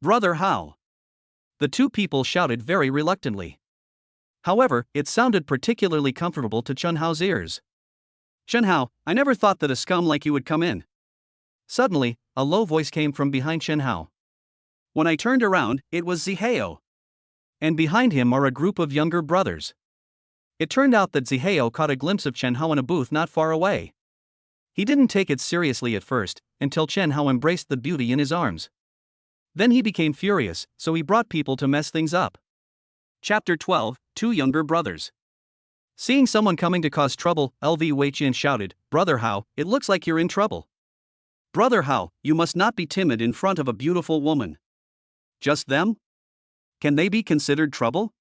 Brother Hao! The two people shouted very reluctantly. However, it sounded particularly comfortable to Chen Hao's ears. Chen Hao, I never thought that a scum like you would come in. Suddenly, a low voice came from behind Chen Hao. When I turned around, it was Zihao. And behind him are a group of younger brothers. It turned out that Zihao caught a glimpse of Chen Hao in a booth not far away. He didn't take it seriously at first, until Chen Hao embraced the beauty in his arms. Then he became furious, so he brought people to mess things up. Chapter 12, Two Younger Brothers. Seeing someone coming to cause trouble, LV Weiqian shouted, Brother Hao, it looks like you're in trouble. Brother Hao, you must not be timid in front of a beautiful woman. Just them? Can they be considered trouble?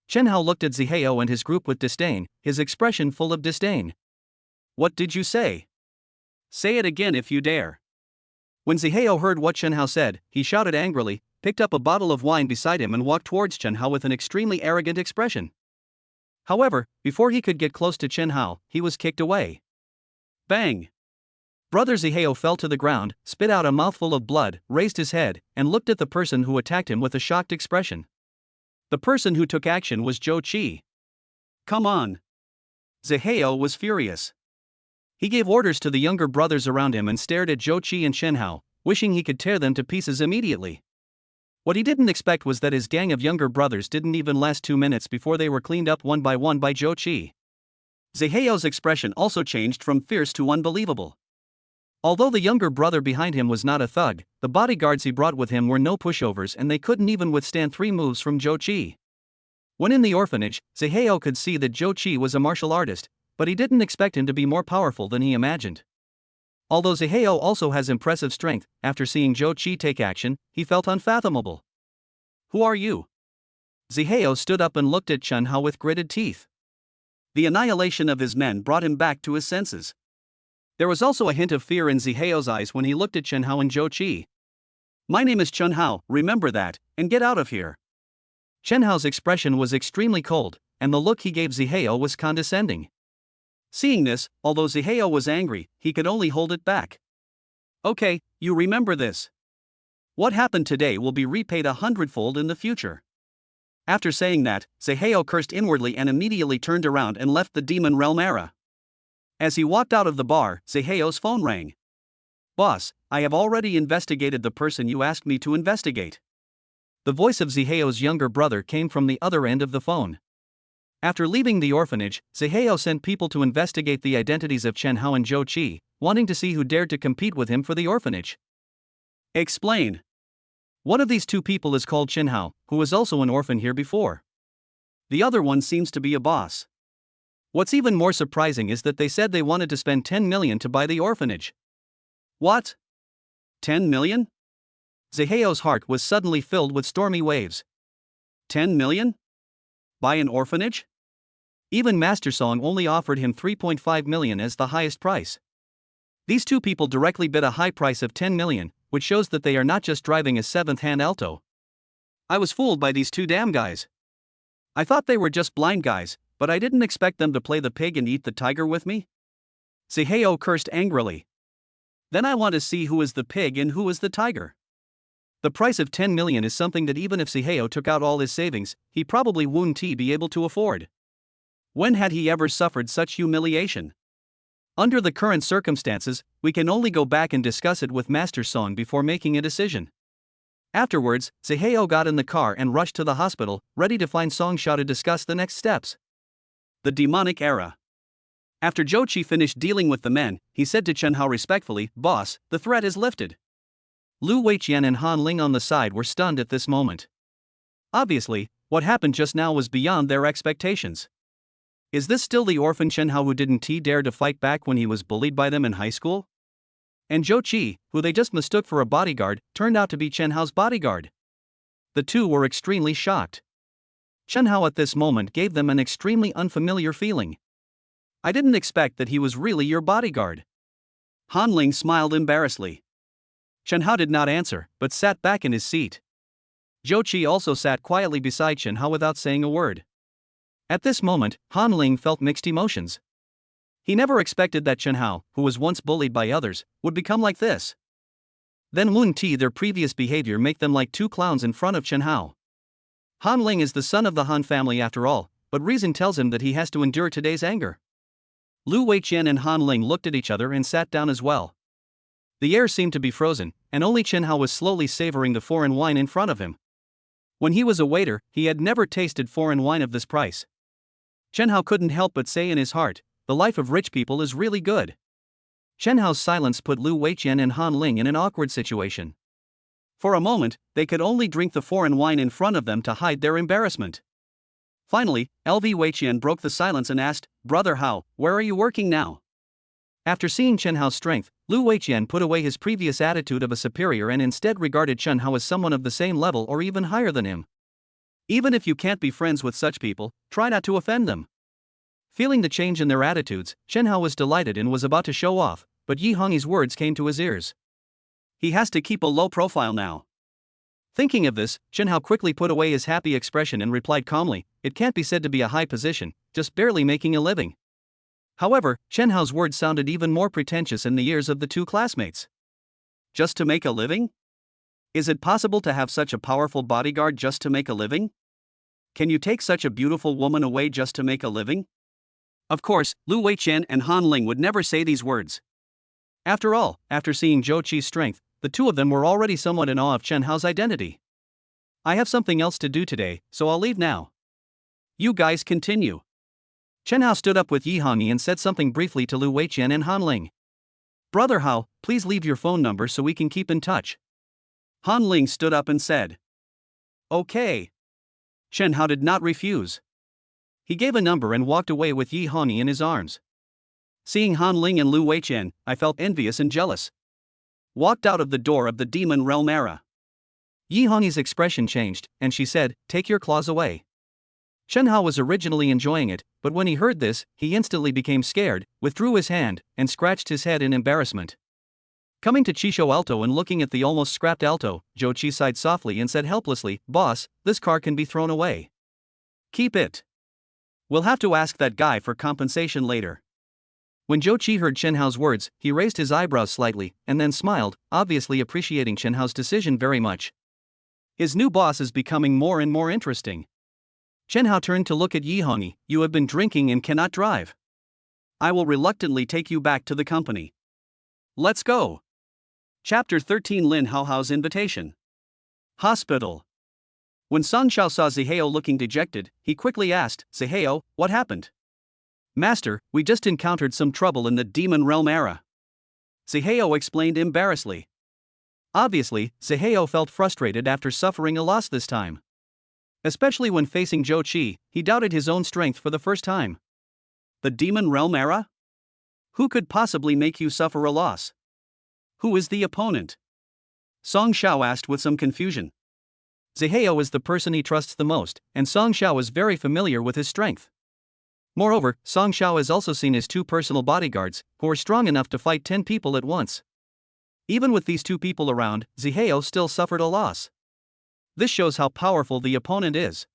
Chen Hao looked at Zihao and his group with disdain, his expression full of disdain. What did you say? Say it again if you dare. When Zihao heard what Chen Hao said, he shouted angrily, picked up a bottle of wine beside him and walked towards Chen Hao with an extremely arrogant expression. However, before he could get close to Chen Hao, he was kicked away. Bang! Brother Zihao fell to the ground, spit out a mouthful of blood, raised his head, and looked at the person who attacked him with a shocked expression. The person who took action was Zhou Qi. Come on! Zihao was furious. He gave orders to the younger brothers around him and stared at Zhou Qi and Chen Hao, wishing he could tear them to pieces immediately. What he didn't expect was that his gang of younger brothers didn't even last 2 minutes before they were cleaned up one by Zhou Qi. Zihao's expression also changed from fierce to unbelievable. Although the younger brother behind him was not a thug, the bodyguards he brought with him were no pushovers and they couldn't even withstand 3 moves from Zhou Qi. When in the orphanage, Zihao could see that Zhou Qi was a martial artist, but he didn't expect him to be more powerful than he imagined. Although Zihao also has impressive strength, after seeing Zhou Qi take action, he felt unfathomable. Who are you? Zihao stood up and looked at Chen Hao with gritted teeth. The annihilation of his men brought him back to his senses. There was also a hint of fear in Zihao's eyes when he looked at Chen Hao and Zhou Qi. My name is Chen Hao, remember that, and get out of here. Chen Hao's expression was extremely cold, and the look he gave Zihao was condescending. Seeing this, although Zihao was angry, he could only hold it back. Okay, you remember this. What happened today will be repaid 100-fold in the future. After saying that, Zihao cursed inwardly and immediately turned around and left the demon realm era. As he walked out of the bar, Zihao's phone rang. Boss, I have already investigated the person you asked me to investigate. The voice of Zihao's younger brother came from the other end of the phone. After leaving the orphanage, Zihao sent people to investigate the identities of Chen Hao and Zhou Qi, wanting to see who dared to compete with him for the orphanage. Explain. One of these two people is called Chen Hao, who was also an orphan here before. The other one seems to be a boss. What's even more surprising is that they said they wanted to spend 10 million to buy the orphanage. What? 10 million? Zihao's heart was suddenly filled with stormy waves. 10 million? Buy an orphanage? Even Master Song only offered him 3.5 million as the highest price. These two people directly bid a high price of 10 million, which shows that they are not just driving a 7th-hand Alto. I was fooled by these two damn guys. I thought they were just blind guys, but I didn't expect them to play the pig and eat the tiger with me. Zihao cursed angrily. Then I want to see who is the pig and who is the tiger. The price of 10 million is something that even if Zihao took out all his savings, he probably wouldn't be able to afford. When had he ever suffered such humiliation? Under the current circumstances, we can only go back and discuss it with Master Song before making a decision. Afterwards, Zihao got in the car and rushed to the hospital, ready to find Song Sha to discuss the next steps. The demonic era. After Zhou Qi finished dealing with the men, he said to Chen Hao respectfully, "Boss, the threat is lifted." Lu Weiqian and Han Ling on the side were stunned at this moment. Obviously, what happened just now was beyond their expectations. Is this still the orphan Chen Hao who didn't dare to fight back when he was bullied by them in high school? And Zhou Qi, who they just mistook for a bodyguard, turned out to be Chen Hao's bodyguard. The two were extremely shocked. Chen Hao at this moment gave them an extremely unfamiliar feeling. "I didn't expect that he was really your bodyguard." Han Ling smiled embarrassedly. Chen Hao did not answer, but sat back in his seat. Zhou Qi also sat quietly beside Chen Hao without saying a word. At this moment, Han Ling felt mixed emotions. He never expected that Chen Hao, who was once bullied by others, would become like this. Then wouldn't their previous behavior make them like two clowns in front of Chen Hao? Han Ling is the son of the Han family after all, but reason tells him that he has to endure today's anger. Lu Weiqian and Han Ling looked at each other and sat down as well. The air seemed to be frozen, and only Chen Hao was slowly savoring the foreign wine in front of him. When he was a waiter, he had never tasted foreign wine of this price. Chen Hao couldn't help but say in his heart, "The life of rich people is really good." Chen Hao's silence put Lu Weiqian and Han Ling in an awkward situation. For a moment, they could only drink the foreign wine in front of them to hide their embarrassment. Finally, LV Weiqian broke the silence and asked, "Brother Hao, where are you working now?" After seeing Chen Hao's strength, Lu Weiqian put away his previous attitude of a superior and instead regarded Chen Hao as someone of the same level or even higher than him. Even if you can't be friends with such people, try not to offend them. Feeling the change in their attitudes, Chen Hao was delighted and was about to show off, but Yi Hongyi's words came to his ears. He has to keep a low profile now. Thinking of this, Chen Hao quickly put away his happy expression and replied calmly, "It can't be said to be a high position, just barely making a living." However, Chen Hao's words sounded even more pretentious in the ears of the two classmates. Just to make a living? Is it possible to have such a powerful bodyguard just to make a living? Can you take such a beautiful woman away just to make a living? Of course, Lu Weiqian and Han Ling would never say these words. After all, after seeing Zhou Qi's strength, the two of them were already somewhat in awe of Chen Hao's identity. "I have something else to do today, so I'll leave now. You guys continue." Chen Hao stood up with Yi Hongyi and said something briefly to Lu Weiqian and Han Ling. "Brother Hao, please leave your phone number so we can keep in touch." Han Ling stood up and said, "Okay." Chen Hao did not refuse. He gave a number and walked away with Yi Hongyi in his arms. Seeing Han Ling and Lu Weiqian, I felt envious and jealous. Walked out of the door of the Demon Realm era. Yi Hongyi's expression changed, and she said, "Take your claws away." Chen Hao was originally enjoying it, but when he heard this, he instantly became scared, withdrew his hand, and scratched his head in embarrassment. Coming to Qishou Alto and looking at the almost scrapped Alto, Zhou Qi sighed softly and said helplessly, "Boss, this car can be thrown away. Keep it. We'll have to ask that guy for compensation later." When Zhou Qi heard Chen Hao's words, he raised his eyebrows slightly, and then smiled, obviously appreciating Chen Hao's decision very much. His new boss is becoming more and more interesting. Chen Hao turned to look at Yi Hongyi. "You have been drinking and cannot drive. I will reluctantly take you back to the company. Let's go." Chapter 13 Lin Haohao's Invitation. Hospital. When Song Shao saw Zihao looking dejected, he quickly asked, "Zihao, what happened?" "Master, we just encountered some trouble in the Demon Realm era." Zihao explained embarrassedly. Obviously, Zihao felt frustrated after suffering a loss this time. Especially when facing Zhou Qi, he doubted his own strength for the first time. The Demon Realm era? Who could possibly make you suffer a loss? Who is the opponent? Song Shao asked with some confusion. Zihao is the person he trusts the most, and Song Shao is very familiar with his strength. Moreover, Song Shao has also seen his two personal bodyguards, who are strong enough to fight 10 people at once. Even with these two people around, Zihao still suffered a loss. This shows how powerful the opponent is.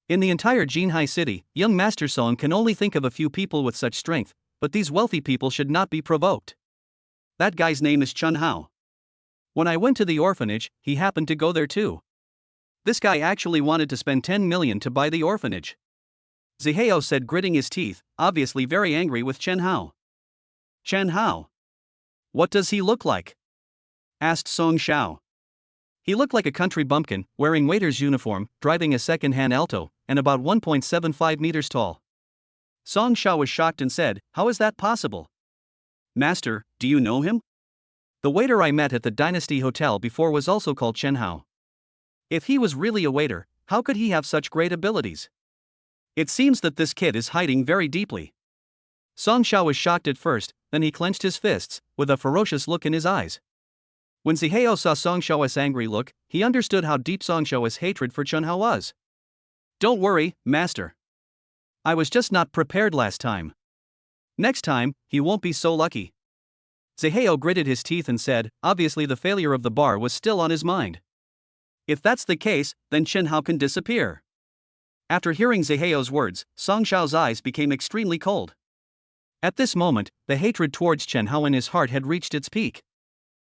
In the entire Jinhai city, young Master Song can only think of a few people with such strength, but these wealthy people should not be provoked. That guy's name is Chen Hao. When I went to the orphanage, he happened to go there too. This guy actually wanted to spend 10 million to buy the orphanage. Zihao said, gritting his teeth, obviously very angry with Chen Hao. Chen Hao? What does he look like? Asked Song Xiao. He looked like a country bumpkin, wearing waiter's uniform, driving a second-hand Alto, and about 1.75 meters tall. Song Xiao was shocked and said, how is that possible? Master, do you know him? The waiter I met at the Dynasty Hotel before was also called Chen Hao. If he was really a waiter, how could he have such great abilities? It seems that this kid is hiding very deeply. Song Xiao was shocked at first, then he clenched his fists, with a ferocious look in his eyes. When Zihao saw Song Xiao's angry look, he understood how deep Song Xiao's hatred for Chen Hao was. Don't worry, master. I was just not prepared last time. Next time, he won't be so lucky. Zihao gritted his teeth and said, obviously the failure of the bar was still on his mind. If that's the case, then Chen Hao can disappear. After hearing Zihao's words, Song Xiao's eyes became extremely cold. At this moment, the hatred towards Chen Hao in his heart had reached its peak.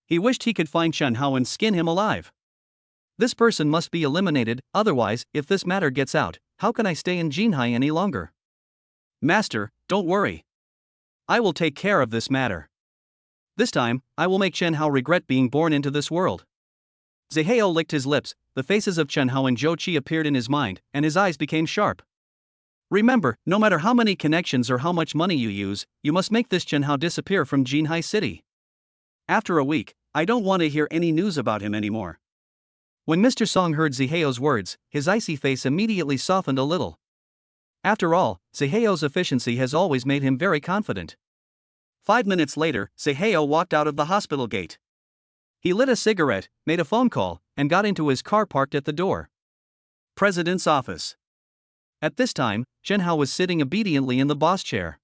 He wished he could find Chen Hao and skin him alive. This person must be eliminated, otherwise, if this matter gets out, how can I stay in Jinhai any longer? Master, don't worry. I will take care of this matter. This time, I will make Chen Hao regret being born into this world. Zihao licked his lips, the faces of Chen Hao and Zhou Qi appeared in his mind, and his eyes became sharp. Remember, no matter how many connections or how much money you use, you must make this Chen Hao disappear from Jinhai City. After a week, I don't want to hear any news about him anymore. When Mr. Song heard Zihao's words, his icy face immediately softened a little. After all, Zihao's efficiency has always made him very confident. 5 minutes later, Zihao walked out of the hospital gate. He lit a cigarette, made a phone call, and got into his car parked at the door. President's office. At this time, Chen Hao was sitting obediently in the boss chair.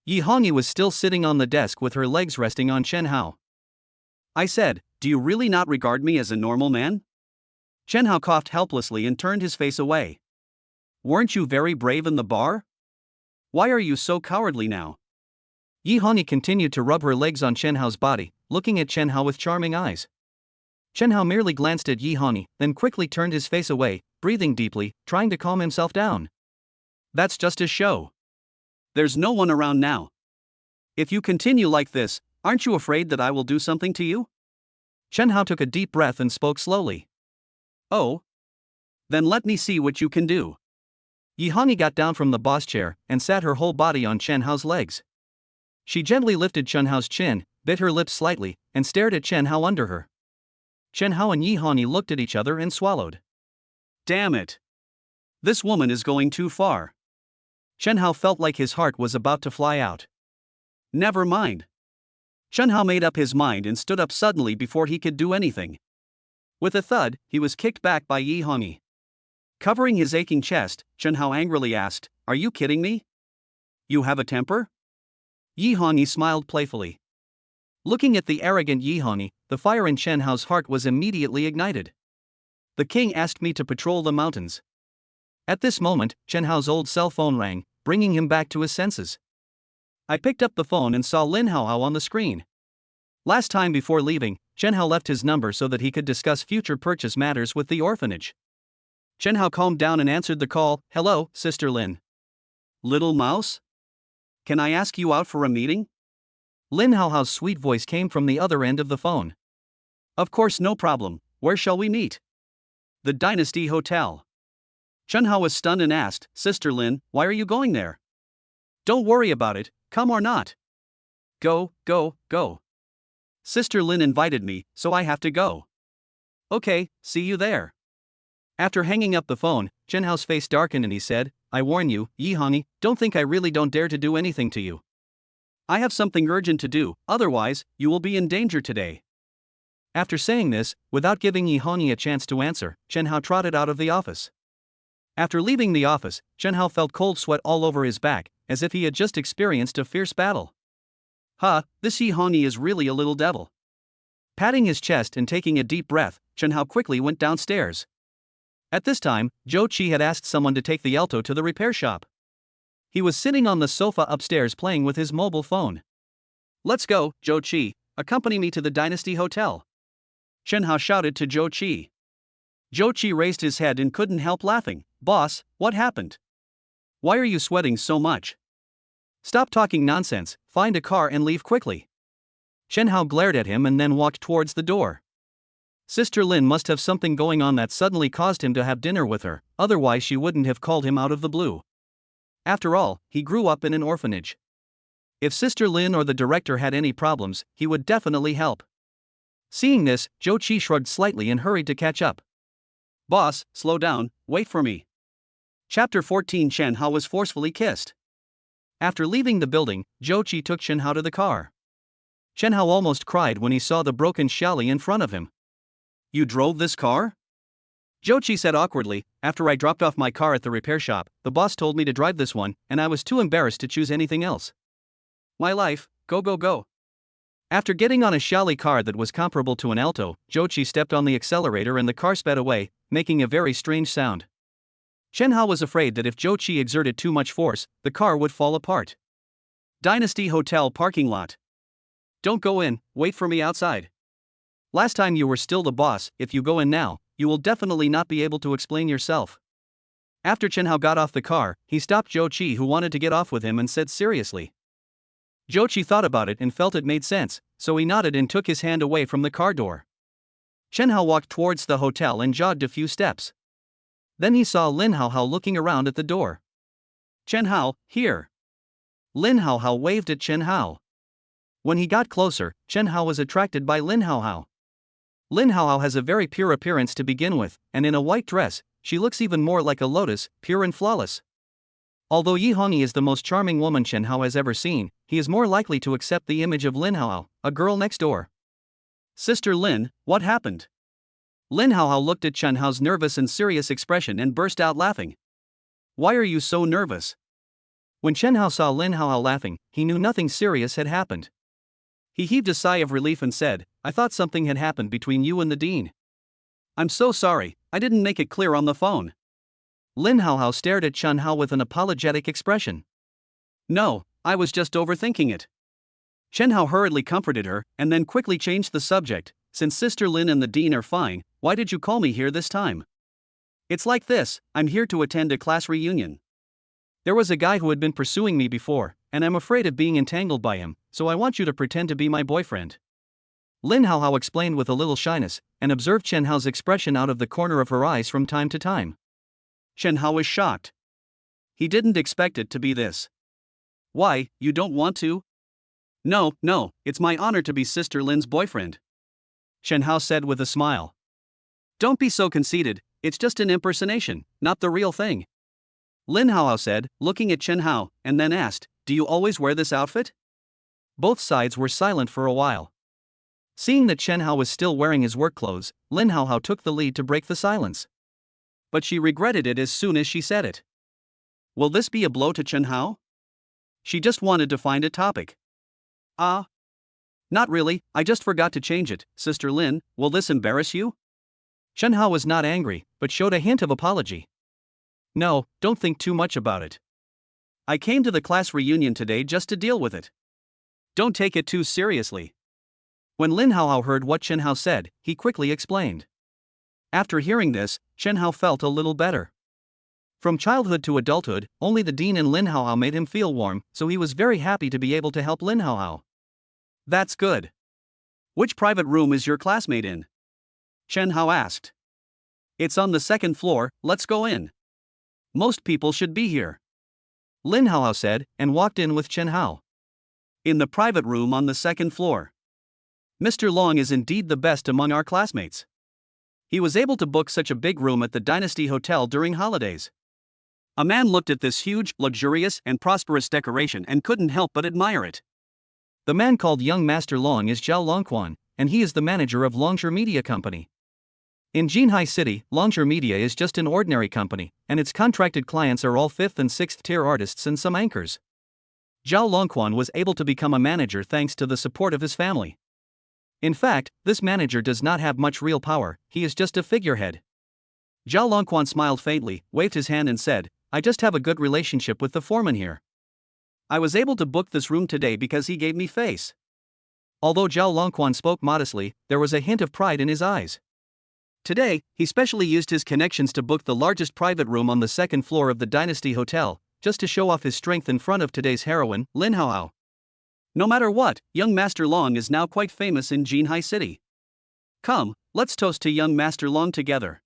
Yi Hongyi was still sitting on the desk with her legs resting on Chen Hao. I said, do you really not regard me as a normal man? Chen Hao coughed helplessly and turned his face away. Weren't you very brave in the bar? Why are you so cowardly now? Yi Hongyi continued to rub her legs on Chen Hao's body, looking at Chen Hao with charming eyes. Chen Hao merely glanced at Yi Hongyi, then quickly turned his face away, breathing deeply, trying to calm himself down. That's just a show. There's no one around now. If you continue like this, aren't you afraid that I will do something to you? Chen Hao took a deep breath and spoke slowly. Oh? Then let me see what you can do. Yi Hongyi got down from the boss chair and sat her whole body on Chen Hao's legs. She gently lifted Chen Hao's chin, bit her lips slightly, and stared at Chen Hao under her. Chen Hao and Yi Hongyi looked at each other and swallowed. Damn it. This woman is going too far. Chen Hao felt like his heart was about to fly out. Never mind. Chen Hao made up his mind and stood up suddenly before he could do anything. With a thud, he was kicked back by Yi Hongyi. Covering his aching chest, Chen Hao angrily asked, are you kidding me? You have a temper? Yi Hongyi smiled playfully. Looking at the arrogant Yi Hongyi, the fire in Chen Hao's heart was immediately ignited. The king asked me to patrol the mountains. At this moment, Chen Hao's old cell phone rang, bringing him back to his senses. I picked up the phone and saw Lin Hao on the screen. Last time before leaving, Chen Hao left his number so that he could discuss future purchase matters with the orphanage. Chen Hao calmed down and answered the call. Hello, Sister Lin. Little mouse? Can I ask you out for a meeting? Lin Hao's sweet voice came from the other end of the phone. Of course, no problem. Where shall we meet? The Dynasty Hotel. Chen Hao was stunned and asked, Sister Lin, why are you going there? Don't worry about it, come or not. Go, go, go. Sister Lin invited me, so I have to go. Okay, see you there. After hanging up the phone, Chen Hao's face darkened and he said, I warn you, Yi Hongyi, don't think I really don't dare to do anything to you. I have something urgent to do, otherwise, you will be in danger today. After saying this, without giving Yi Hongyi a chance to answer, Chen Hao trotted out of the office. After leaving the office, Chen Hao felt cold sweat all over his back, as if he had just experienced a fierce battle. This Yi Hongyi is really a little devil. Patting his chest and taking a deep breath, Chen Hao quickly went downstairs. At this time, Zhou Qi had asked someone to take the Alto to the repair shop. He was sitting on the sofa upstairs playing with his mobile phone. Let's go, Zhou Qi, accompany me to the Dynasty Hotel. Chen Hao shouted to Zhou Qi. Zhou Qi raised his head and couldn't help laughing. Boss, what happened? Why are you sweating so much? Stop talking nonsense, find a car and leave quickly. Chen Hao glared at him and then walked towards the door. Sister Lin must have something going on that suddenly caused him to have dinner with her, otherwise she wouldn't have called him out of the blue. After all, he grew up in an orphanage. If Sister Lin or the director had any problems, he would definitely help. Seeing this, Zhou Qi shrugged slightly and hurried to catch up. Boss, slow down, wait for me. Chapter 14. Chen Hao was forcefully kissed. After leaving the building, Zhou Qi took Chen Hao to the car. Chen Hao almost cried when he saw the broken Xiaoli in front of him. You drove this car? Zhou Qi said awkwardly. After I dropped off my car at the repair shop, the boss told me to drive this one, and I was too embarrassed to choose anything else. My life, go go go. After getting on a Xiaoli car that was comparable to an Alto, Zhou Qi stepped on the accelerator and the car sped away, making a very strange sound. Chen Hao was afraid that if Zhou Qi exerted too much force, the car would fall apart. Dynasty Hotel parking lot. Don't go in, wait for me outside. Last time you were still the boss, if you go in now, you will definitely not be able to explain yourself. After Chen Hao got off the car, he stopped Zhou Qi, who wanted to get off with him, and said seriously. Zhou Qi thought about it and felt it made sense, so he nodded and took his hand away from the car door. Chen Hao walked towards the hotel and jogged a few steps. Then he saw Lin Hao Hao looking around at the door. Chen Hao, here. Lin Hao Hao waved at Chen Hao. When he got closer, Chen Hao was attracted by Lin Hao Hao. Lin Hao Hao has a very pure appearance to begin with, and in a white dress, she looks even more like a lotus, pure and flawless. Although Yi Hongyi is the most charming woman Chen Hao has ever seen, he is more likely to accept the image of Lin Hao Hao, a girl next door. Sister Lin, what happened? Lin Hao Hao looked at Chen Hao's nervous and serious expression and burst out laughing. Why are you so nervous? When Chen Hao saw Lin Hao Hao laughing, he knew nothing serious had happened. He heaved a sigh of relief and said, I thought something had happened between you and the dean. I'm so sorry, I didn't make it clear on the phone. Lin Hao Hao stared at Chen Hao with an apologetic expression. No, I was just overthinking it. Chen Hao hurriedly comforted her, and then quickly changed the subject. Since Sister Lin and the dean are fine, why did you call me here this time? It's like this, I'm here to attend a class reunion. There was a guy who had been pursuing me before, and I'm afraid of being entangled by him, so I want you to pretend to be my boyfriend. Lin Hao Hao explained with a little shyness, and observed Chen Hao's expression out of the corner of her eyes from time to time. Chen Hao was shocked. He didn't expect it to be this. Why, you don't want to? No, it's my honor to be Sister Lin's boyfriend. Chen Hao said with a smile. Don't be so conceited, it's just an impersonation, not the real thing. Lin Hao Hao said, looking at Chen Hao, and then asked, do you always wear this outfit? Both sides were silent for a while. Seeing that Chen Hao was still wearing his work clothes, Lin Hao Hao took the lead to break the silence. But she regretted it as soon as she said it. Will this be a blow to Chen Hao? She just wanted to find a topic. Not really, I just forgot to change it. Sister Lin, will this embarrass you? Chen Hao was not angry, but showed a hint of apology. No, don't think too much about it. I came to the class reunion today just to deal with it. Don't take it too seriously. When Lin Hao Hao heard what Chen Hao said, he quickly explained. After hearing this, Chen Hao felt a little better. From childhood to adulthood, only the dean and Lin Hao Hao made him feel warm, so he was very happy to be able to help Lin Hao Hao. That's good. Which private room is your classmate in? Chen Hao asked. It's on the second floor, let's go in. Most people should be here. Lin Hao Hao said, and walked in with Chen Hao. In the private room on the second floor. Mr. Long is indeed the best among our classmates. He was able to book such a big room at the Dynasty Hotel during holidays. A man looked at this huge, luxurious, and prosperous decoration and couldn't help but admire it. The man called young Master Long is Zhao Longquan, and he is the manager of Longsher Media Company. In Jinhai City, Longsher Media is just an ordinary company, and its contracted clients are all 5th and 6th tier artists and some anchors. Zhao Longquan was able to become a manager thanks to the support of his family. In fact, this manager does not have much real power, he is just a figurehead. Zhao Longquan smiled faintly, waved his hand and said, I just have a good relationship with the foreman here. I was able to book this room today because he gave me face. Although Zhao Longquan spoke modestly, there was a hint of pride in his eyes. Today, he specially used his connections to book the largest private room on the second floor of the Dynasty Hotel, just to show off his strength in front of today's heroine, Lin Haohao. No matter what, young Master Long is now quite famous in Jinhai City. Come, let's toast to young Master Long together.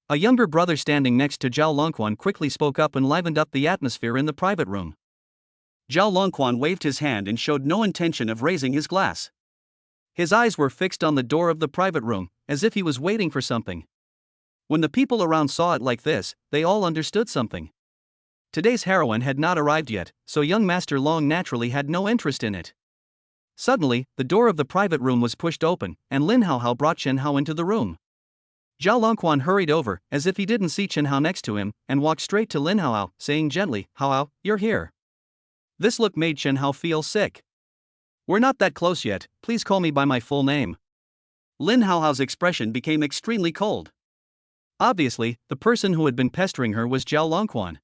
A younger brother standing next to Zhao Longquan quickly spoke up and livened up the atmosphere in the private room. Zhao Longquan waved his hand and showed no intention of raising his glass. His eyes were fixed on the door of the private room, as if he was waiting for something. When the people around saw it like this, they all understood something. Today's heroine had not arrived yet, so young Master Long naturally had no interest in it. Suddenly, the door of the private room was pushed open, and Lin Haohao brought Chen Hao into the room. Zhao Longquan hurried over, as if he didn't see Chen Hao next to him, and walked straight to Lin Haohao, saying gently, "Haohao, you're here." This look made Chen Hao feel sick. "We're not that close yet, please call me by my full name." Lin Haohao's expression became extremely cold. Obviously, the person who had been pestering her was Zhao Longquan.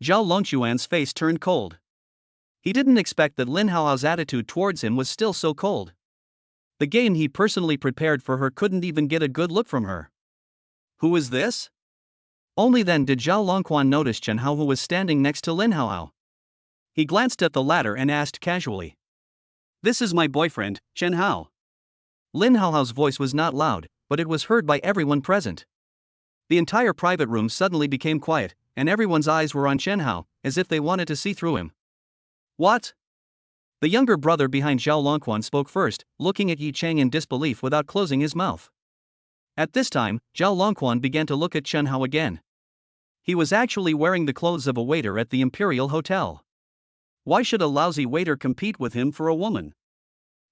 Zhao Longquan's face turned cold. He didn't expect that Lin Haohao's attitude towards him was still so cold. The game he personally prepared for her couldn't even get a good look from her. Who is this? Only then did Zhao Longquan notice Chen Hao, who was standing next to Lin Haohao. He glanced at the latter and asked casually, "This is my boyfriend, Chen Hao." Lin Haohao's voice was not loud, but it was heard by everyone present. The entire private room suddenly became quiet, and everyone's eyes were on Chen Hao, as if they wanted to see through him. "What?" The younger brother behind Zhao Longquan spoke first, looking at Yi Cheng in disbelief without closing his mouth. At this time, Zhao Longquan began to look at Chen Hao again. He was actually wearing the clothes of a waiter at the Imperial Hotel. Why should a lousy waiter compete with him for a woman?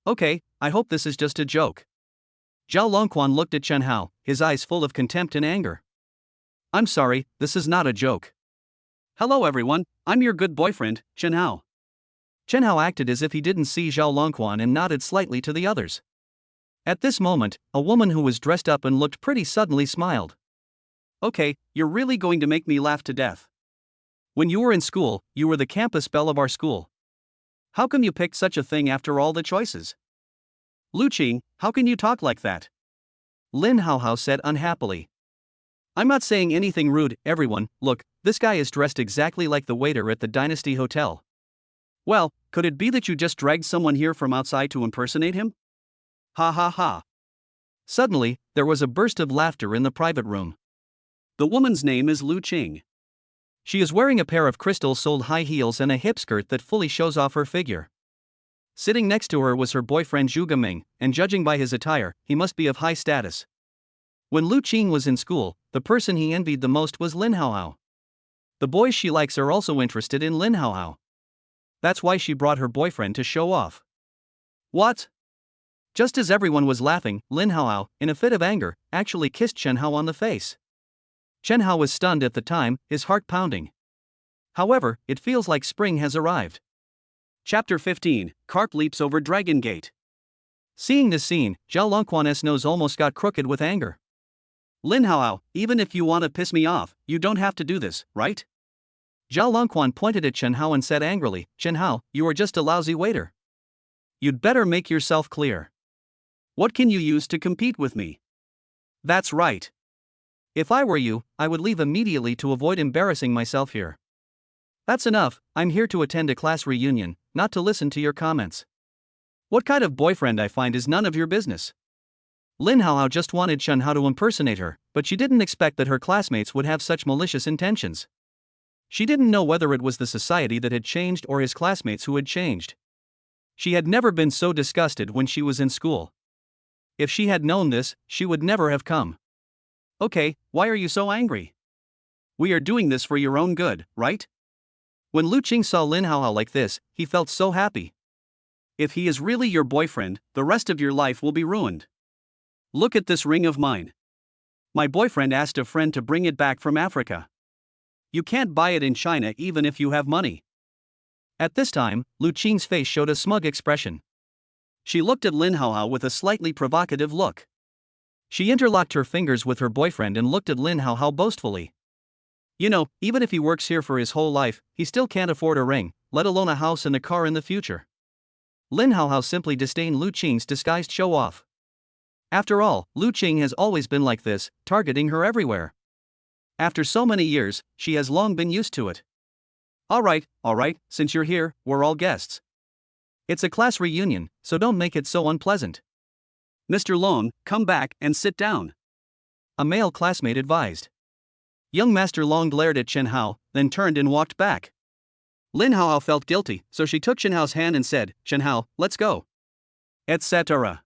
Okay, I hope this is just a joke. Zhao Longquan looked at Chen Hao, his eyes full of contempt and anger. "I'm sorry, this is not a joke. Hello everyone, I'm your good boyfriend, Chen Hao." Chen Hao acted as if he didn't see Zhao Longquan and nodded slightly to the others. At this moment, a woman who was dressed up and looked pretty suddenly smiled. "Okay, you're really going to make me laugh to death. When you were in school, you were the campus belle of our school. How come you picked such a thing after all the choices?" "Lu Qing, how can you talk like that?" Lin Haohao said unhappily. "I'm not saying anything rude, everyone. Look, this guy is dressed exactly like the waiter at the Dynasty Hotel. Well, could it be that you just dragged someone here from outside to impersonate him? Ha ha ha." Suddenly, there was a burst of laughter in the private room. "The woman's name is Lu Qing. She is wearing a pair of crystal-soled high heels and a hip skirt that fully shows off her figure. Sitting next to her was her boyfriend Zhu Gaming, and judging by his attire, he must be of high status. When Lu Qing was in school, the person he envied the most was Lin Haohao. The boys she likes are also interested in Lin Haohao. That's why she brought her boyfriend to show off." "What?" Just as everyone was laughing, Lin Haohao, in a fit of anger, actually kissed Chen Hao on the face. Chen Hao was stunned at the time, his heart pounding. However, it feels like spring has arrived. Chapter 15, Carp Leaps Over Dragon Gate. Seeing this scene, Zhao Longquan's nose almost got crooked with anger. "Lin Haohao, even if you want to piss me off, you don't have to do this, right?" Zhao Longquan pointed at Chen Hao and said angrily, "Chen Hao, you are just a lousy waiter. You'd better make yourself clear. What can you use to compete with me?" "That's right. If I were you, I would leave immediately to avoid embarrassing myself here. That's enough, I'm here to attend a class reunion, not to listen to your comments. What kind of boyfriend I find is none of your business." Lin Haohao just wanted Chen Hao to impersonate her, but she didn't expect that her classmates would have such malicious intentions. She didn't know whether it was the society that had changed or his classmates who had changed. She had never been so disgusted when she was in school. If she had known this, she would never have come. "Okay, why are you so angry? We are doing this for your own good, right?" When Lu Qing saw Lin Haohao like this, he felt so happy. "If he is really your boyfriend, the rest of your life will be ruined. Look at this ring of mine. My boyfriend asked a friend to bring it back from Africa. You can't buy it in China even if you have money." At this time, Lu Qing's face showed a smug expression. She looked at Lin Haohao with a slightly provocative look. She interlocked her fingers with her boyfriend and looked at Lin Haohao boastfully. "You know, even if he works here for his whole life, he still can't afford a ring, let alone a house and a car in the future. Lin Haohao simply disdained Lu Qing's disguised show-off. After all, Lu Qing has always been like this, targeting her everywhere. After so many years, she has long been used to it. Alright, since you're here, we're all guests. It's a class reunion, so don't make it so unpleasant. Mr. Long, come back and sit down, a male classmate advised. Young Master Long glared at Chen Hao, then turned and walked back. Lin Haohao felt guilty, so she took Chen Hao's hand and said, Chen Hao, let's go. Etc.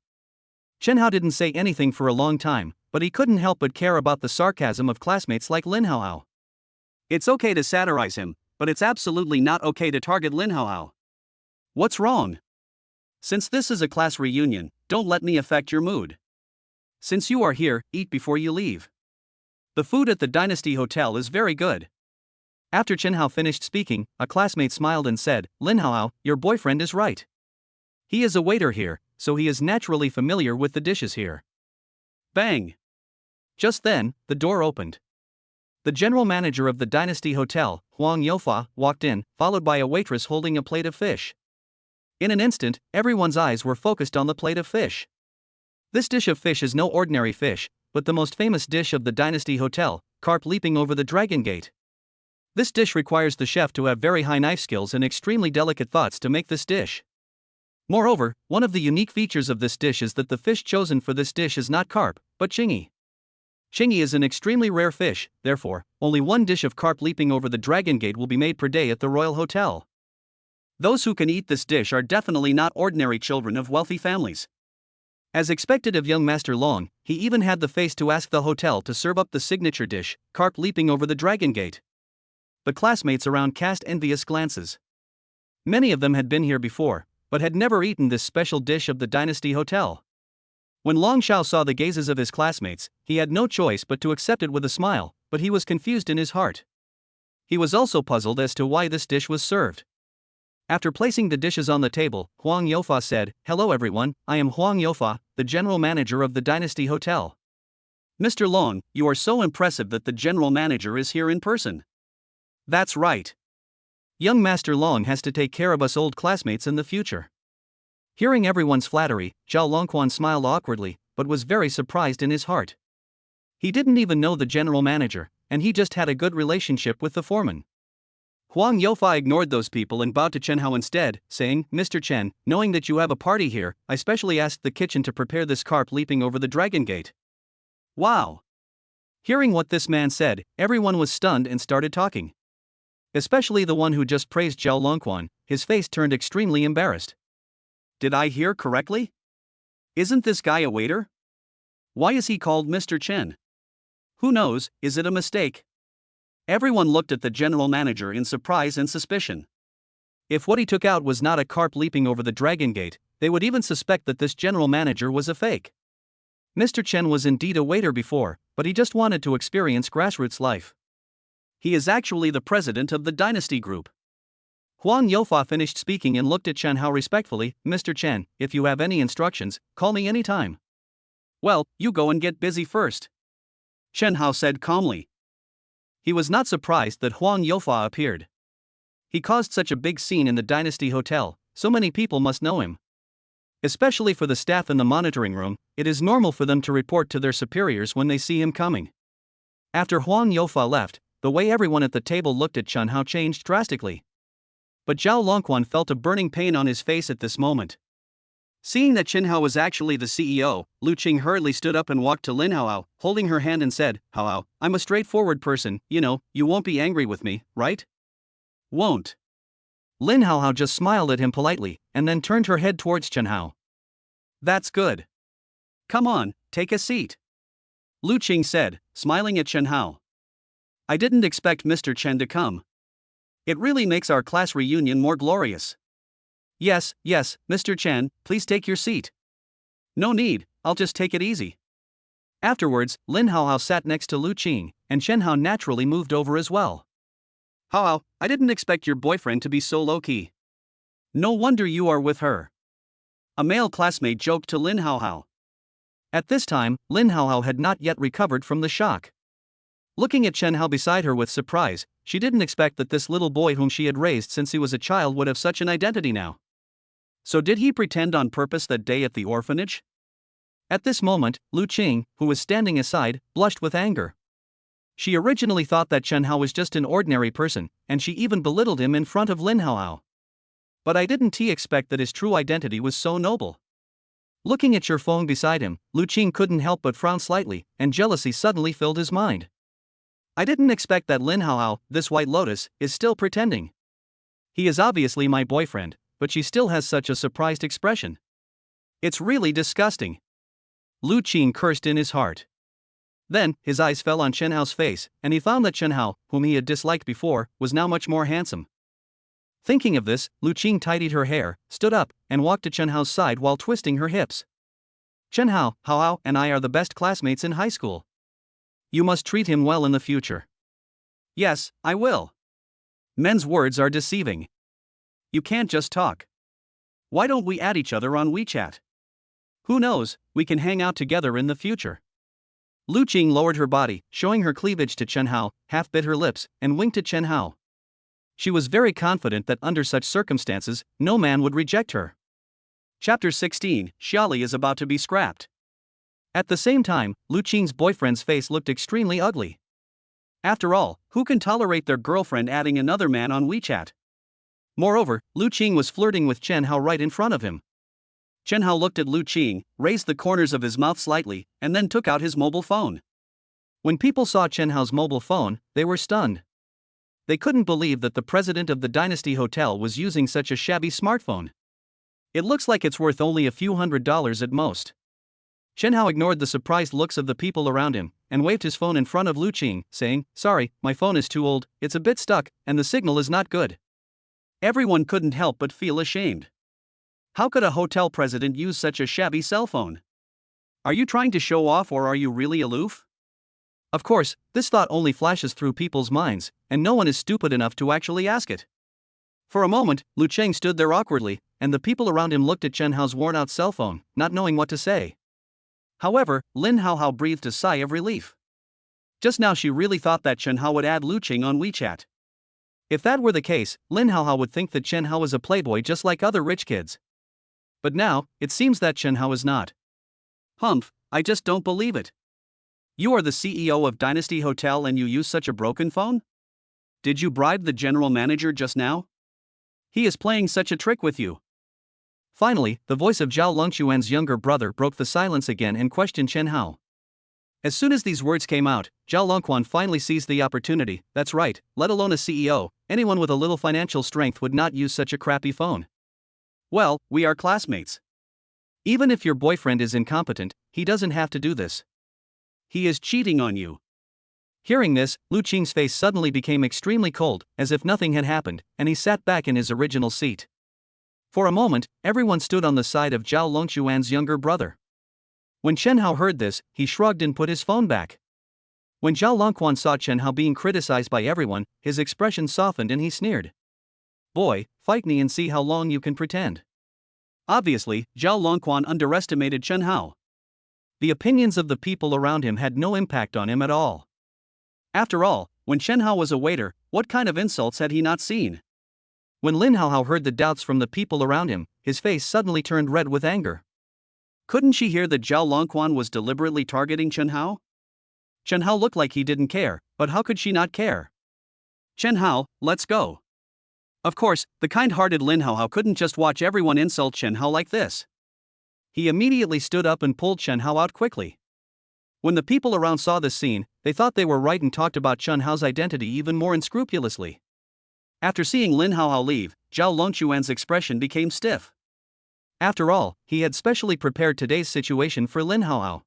Chen Hao didn't say anything for a long time, but he couldn't help but care about the sarcasm of classmates like Lin Haohao. It's okay to satirize him, but it's absolutely not okay to target Lin Haohao. What's wrong? Since this is a class reunion, don't let me affect your mood. Since you are here, eat before you leave. The food at the Dynasty Hotel is very good. After Chen Hao finished speaking, a classmate smiled and said, Lin Haohao, your boyfriend is right. He is a waiter here, so he is naturally familiar with the dishes here. Bang! Just then, the door opened. The general manager of the Dynasty Hotel, Huang Youfa, walked in, followed by a waitress holding a plate of fish. In an instant, everyone's eyes were focused on the plate of fish. This dish of fish is no ordinary fish, but the most famous dish of the Dynasty Hotel, carp leaping over the Dragon Gate. This dish requires the chef to have very high knife skills and extremely delicate thoughts to make this dish. Moreover, one of the unique features of this dish is that the fish chosen for this dish is not carp, but chingy. Chingy is an extremely rare fish, therefore, only one dish of carp leaping over the Dragon Gate will be made per day at the Royal Hotel. Those who can eat this dish are definitely not ordinary children of wealthy families. As expected of young Master Long, he even had the face to ask the hotel to serve up the signature dish, carp leaping over the Dragon Gate. The classmates around cast envious glances. Many of them had been here before, but had never eaten this special dish of the Dynasty Hotel. When Long Shao saw the gazes of his classmates, he had no choice but to accept it with a smile, but he was confused in his heart. He was also puzzled as to why this dish was served. After placing the dishes on the table, Huang Youfa said, Hello everyone, I am Huang Youfa, the general manager of the Dynasty Hotel. Mr. Long, you are so impressive that the general manager is here in person. That's right. Young Master Long has to take care of us old classmates in the future. Hearing everyone's flattery, Zhao Longquan smiled awkwardly, but was very surprised in his heart. He didn't even know the general manager, and he just had a good relationship with the foreman. Huang Youfa ignored those people and bowed to Chen Hao instead, saying, Mr. Chen, knowing that you have a party here, I specially asked the kitchen to prepare this carp leaping over the Dragon Gate. Wow! Hearing what this man said, everyone was stunned and started talking. Especially the one who just praised Zhao Longquan, his face turned extremely embarrassed. Did I hear correctly? Isn't this guy a waiter? Why is he called Mr. Chen? Who knows, is it a mistake? Everyone looked at the general manager in surprise and suspicion. If what he took out was not a carp leaping over the Dragon Gate, they would even suspect that this general manager was a fake. Mr. Chen was indeed a waiter before, but he just wanted to experience grassroots life. He is actually the president of the Dynasty Group. Huang Youfa finished speaking and looked at Chen Hao respectfully, Mr. Chen, if you have any instructions, call me anytime. Well, you go and get busy first. Chen Hao said calmly. He was not surprised that Huang Youfa appeared. He caused such a big scene in the Dynasty Hotel, so many people must know him. Especially for the staff in the monitoring room, it is normal for them to report to their superiors when they see him coming. After Huang Youfa left, the way everyone at the table looked at Chen Hao changed drastically. But Zhao Longquan felt a burning pain on his face at this moment. Seeing that Chen Hao was actually the CEO, Lu Qing hurriedly stood up and walked to Lin Haohao, holding her hand and said, Haohao, I'm a straightforward person, you won't be angry with me, right? Won't. Lin Haohao just smiled at him politely, and then turned her head towards Chen Hao. That's good. Come on, take a seat. Lu Qing said, smiling at Chen Hao. I didn't expect Mr. Chen to come. It really makes our class reunion more glorious. Yes, Mr. Chen, please take your seat. No need, I'll just take it easy. Afterwards, Lin Haohao sat next to Lu Qing, and Chen Hao naturally moved over as well. Haohao, I didn't expect your boyfriend to be so low-key. No wonder you are with her. A male classmate joked to Lin Haohao. At this time, Lin Haohao had not yet recovered from the shock. Looking at Chen Hao beside her with surprise, she didn't expect that this little boy whom she had raised since he was a child would have such an identity now. So did he pretend on purpose that day at the orphanage? At this moment, Lu Qing, who was standing aside, blushed with anger. She originally thought that Chen Hao was just an ordinary person, and she even belittled him in front of Lin Haohao. But I didn't expect that his true identity was so noble. Looking at your phone beside him, Lu Qing couldn't help but frown slightly, and jealousy suddenly filled his mind. I didn't expect that Lin Haohao, this White Lotus, is still pretending. He is obviously my boyfriend, but she still has such a surprised expression. It's really disgusting. Lu Qing cursed in his heart. Then, his eyes fell on Chen Hao's face, and he found that Chen Hao, whom he had disliked before, was now much more handsome. Thinking of this, Lu Qing tidied her hair, stood up, and walked to Chen Hao's side while twisting her hips. Chen Hao, Hao and I are the best classmates in high school. You must treat him well in the future. Yes, I will. Men's words are deceiving. You can't just talk. Why don't we add each other on WeChat? Who knows, we can hang out together in the future. Lu Qing lowered her body, showing her cleavage to Chen Hao, half bit her lips, and winked at Chen Hao. She was very confident that under such circumstances, no man would reject her. Chapter 16, Xiaoli is about to be scrapped. At the same time, Lu Qing's boyfriend's face looked extremely ugly. After all, who can tolerate their girlfriend adding another man on WeChat? Moreover, Lu Qing was flirting with Chen Hao right in front of him. Chen Hao looked at Lu Qing, raised the corners of his mouth slightly, and then took out his mobile phone. When people saw Chen Hao's mobile phone, they were stunned. They couldn't believe that the president of the Dynasty Hotel was using such a shabby smartphone. It looks like it's worth only a few $100s at most. Chen Hao ignored the surprised looks of the people around him, and waved his phone in front of Lu Qing, saying, "Sorry, my phone is too old, it's a bit stuck, and the signal is not good." Everyone couldn't help but feel ashamed. How could a hotel president use such a shabby cell phone? Are you trying to show off or are you really aloof? Of course, this thought only flashes through people's minds, and no one is stupid enough to actually ask it. For a moment, Lu Qing stood there awkwardly, and the people around him looked at Chen Hao's worn-out cell phone, not knowing what to say. However, Lin Haohao breathed a sigh of relief. Just now she really thought that Chen Hao would add Lu Qing on WeChat. If that were the case, Lin Haohao would think that Chen Hao is a playboy just like other rich kids. But now, it seems that Chen Hao is not. Humph, I just don't believe it. You are the CEO of Dynasty Hotel and you use such a broken phone? Did you bribe the general manager just now? He is playing such a trick with you. Finally, the voice of Zhao Longquan's younger brother broke the silence again and questioned Chen Hao. As soon as these words came out, Zhao Longquan finally seized the opportunity. That's right, let alone a CEO, anyone with a little financial strength would not use such a crappy phone. Well, we are classmates. Even if your boyfriend is incompetent, he doesn't have to do this. He is cheating on you. Hearing this, Lu Qing's face suddenly became extremely cold, as if nothing had happened, and he sat back in his original seat. For a moment, everyone stood on the side of Zhao Longquan's younger brother. When Chen Hao heard this, he shrugged and put his phone back. When Zhao Longquan saw Chen Hao being criticized by everyone, his expression softened and he sneered. Boy, fight me and see how long you can pretend. Obviously, Zhao Longquan underestimated Chen Hao. The opinions of the people around him had no impact on him at all. After all, when Chen Hao was a waiter, what kind of insults had he not seen? When Lin Haohao heard the doubts from the people around him, his face suddenly turned red with anger. Couldn't she hear that Zhao Longquan was deliberately targeting Chen Hao? Chen Hao looked like he didn't care, but how could she not care? Chen Hao, let's go. Of course, the kind-hearted Lin Haohao couldn't just watch everyone insult Chen Hao like this. He immediately stood up and pulled Chen Hao out quickly. When the people around saw this scene, they thought they were right and talked about Chen Hao's identity even more unscrupulously. After seeing Lin Haohao leave, Zhao Longquan's expression became stiff. After all, he had specially prepared today's situation for Lin Haohao.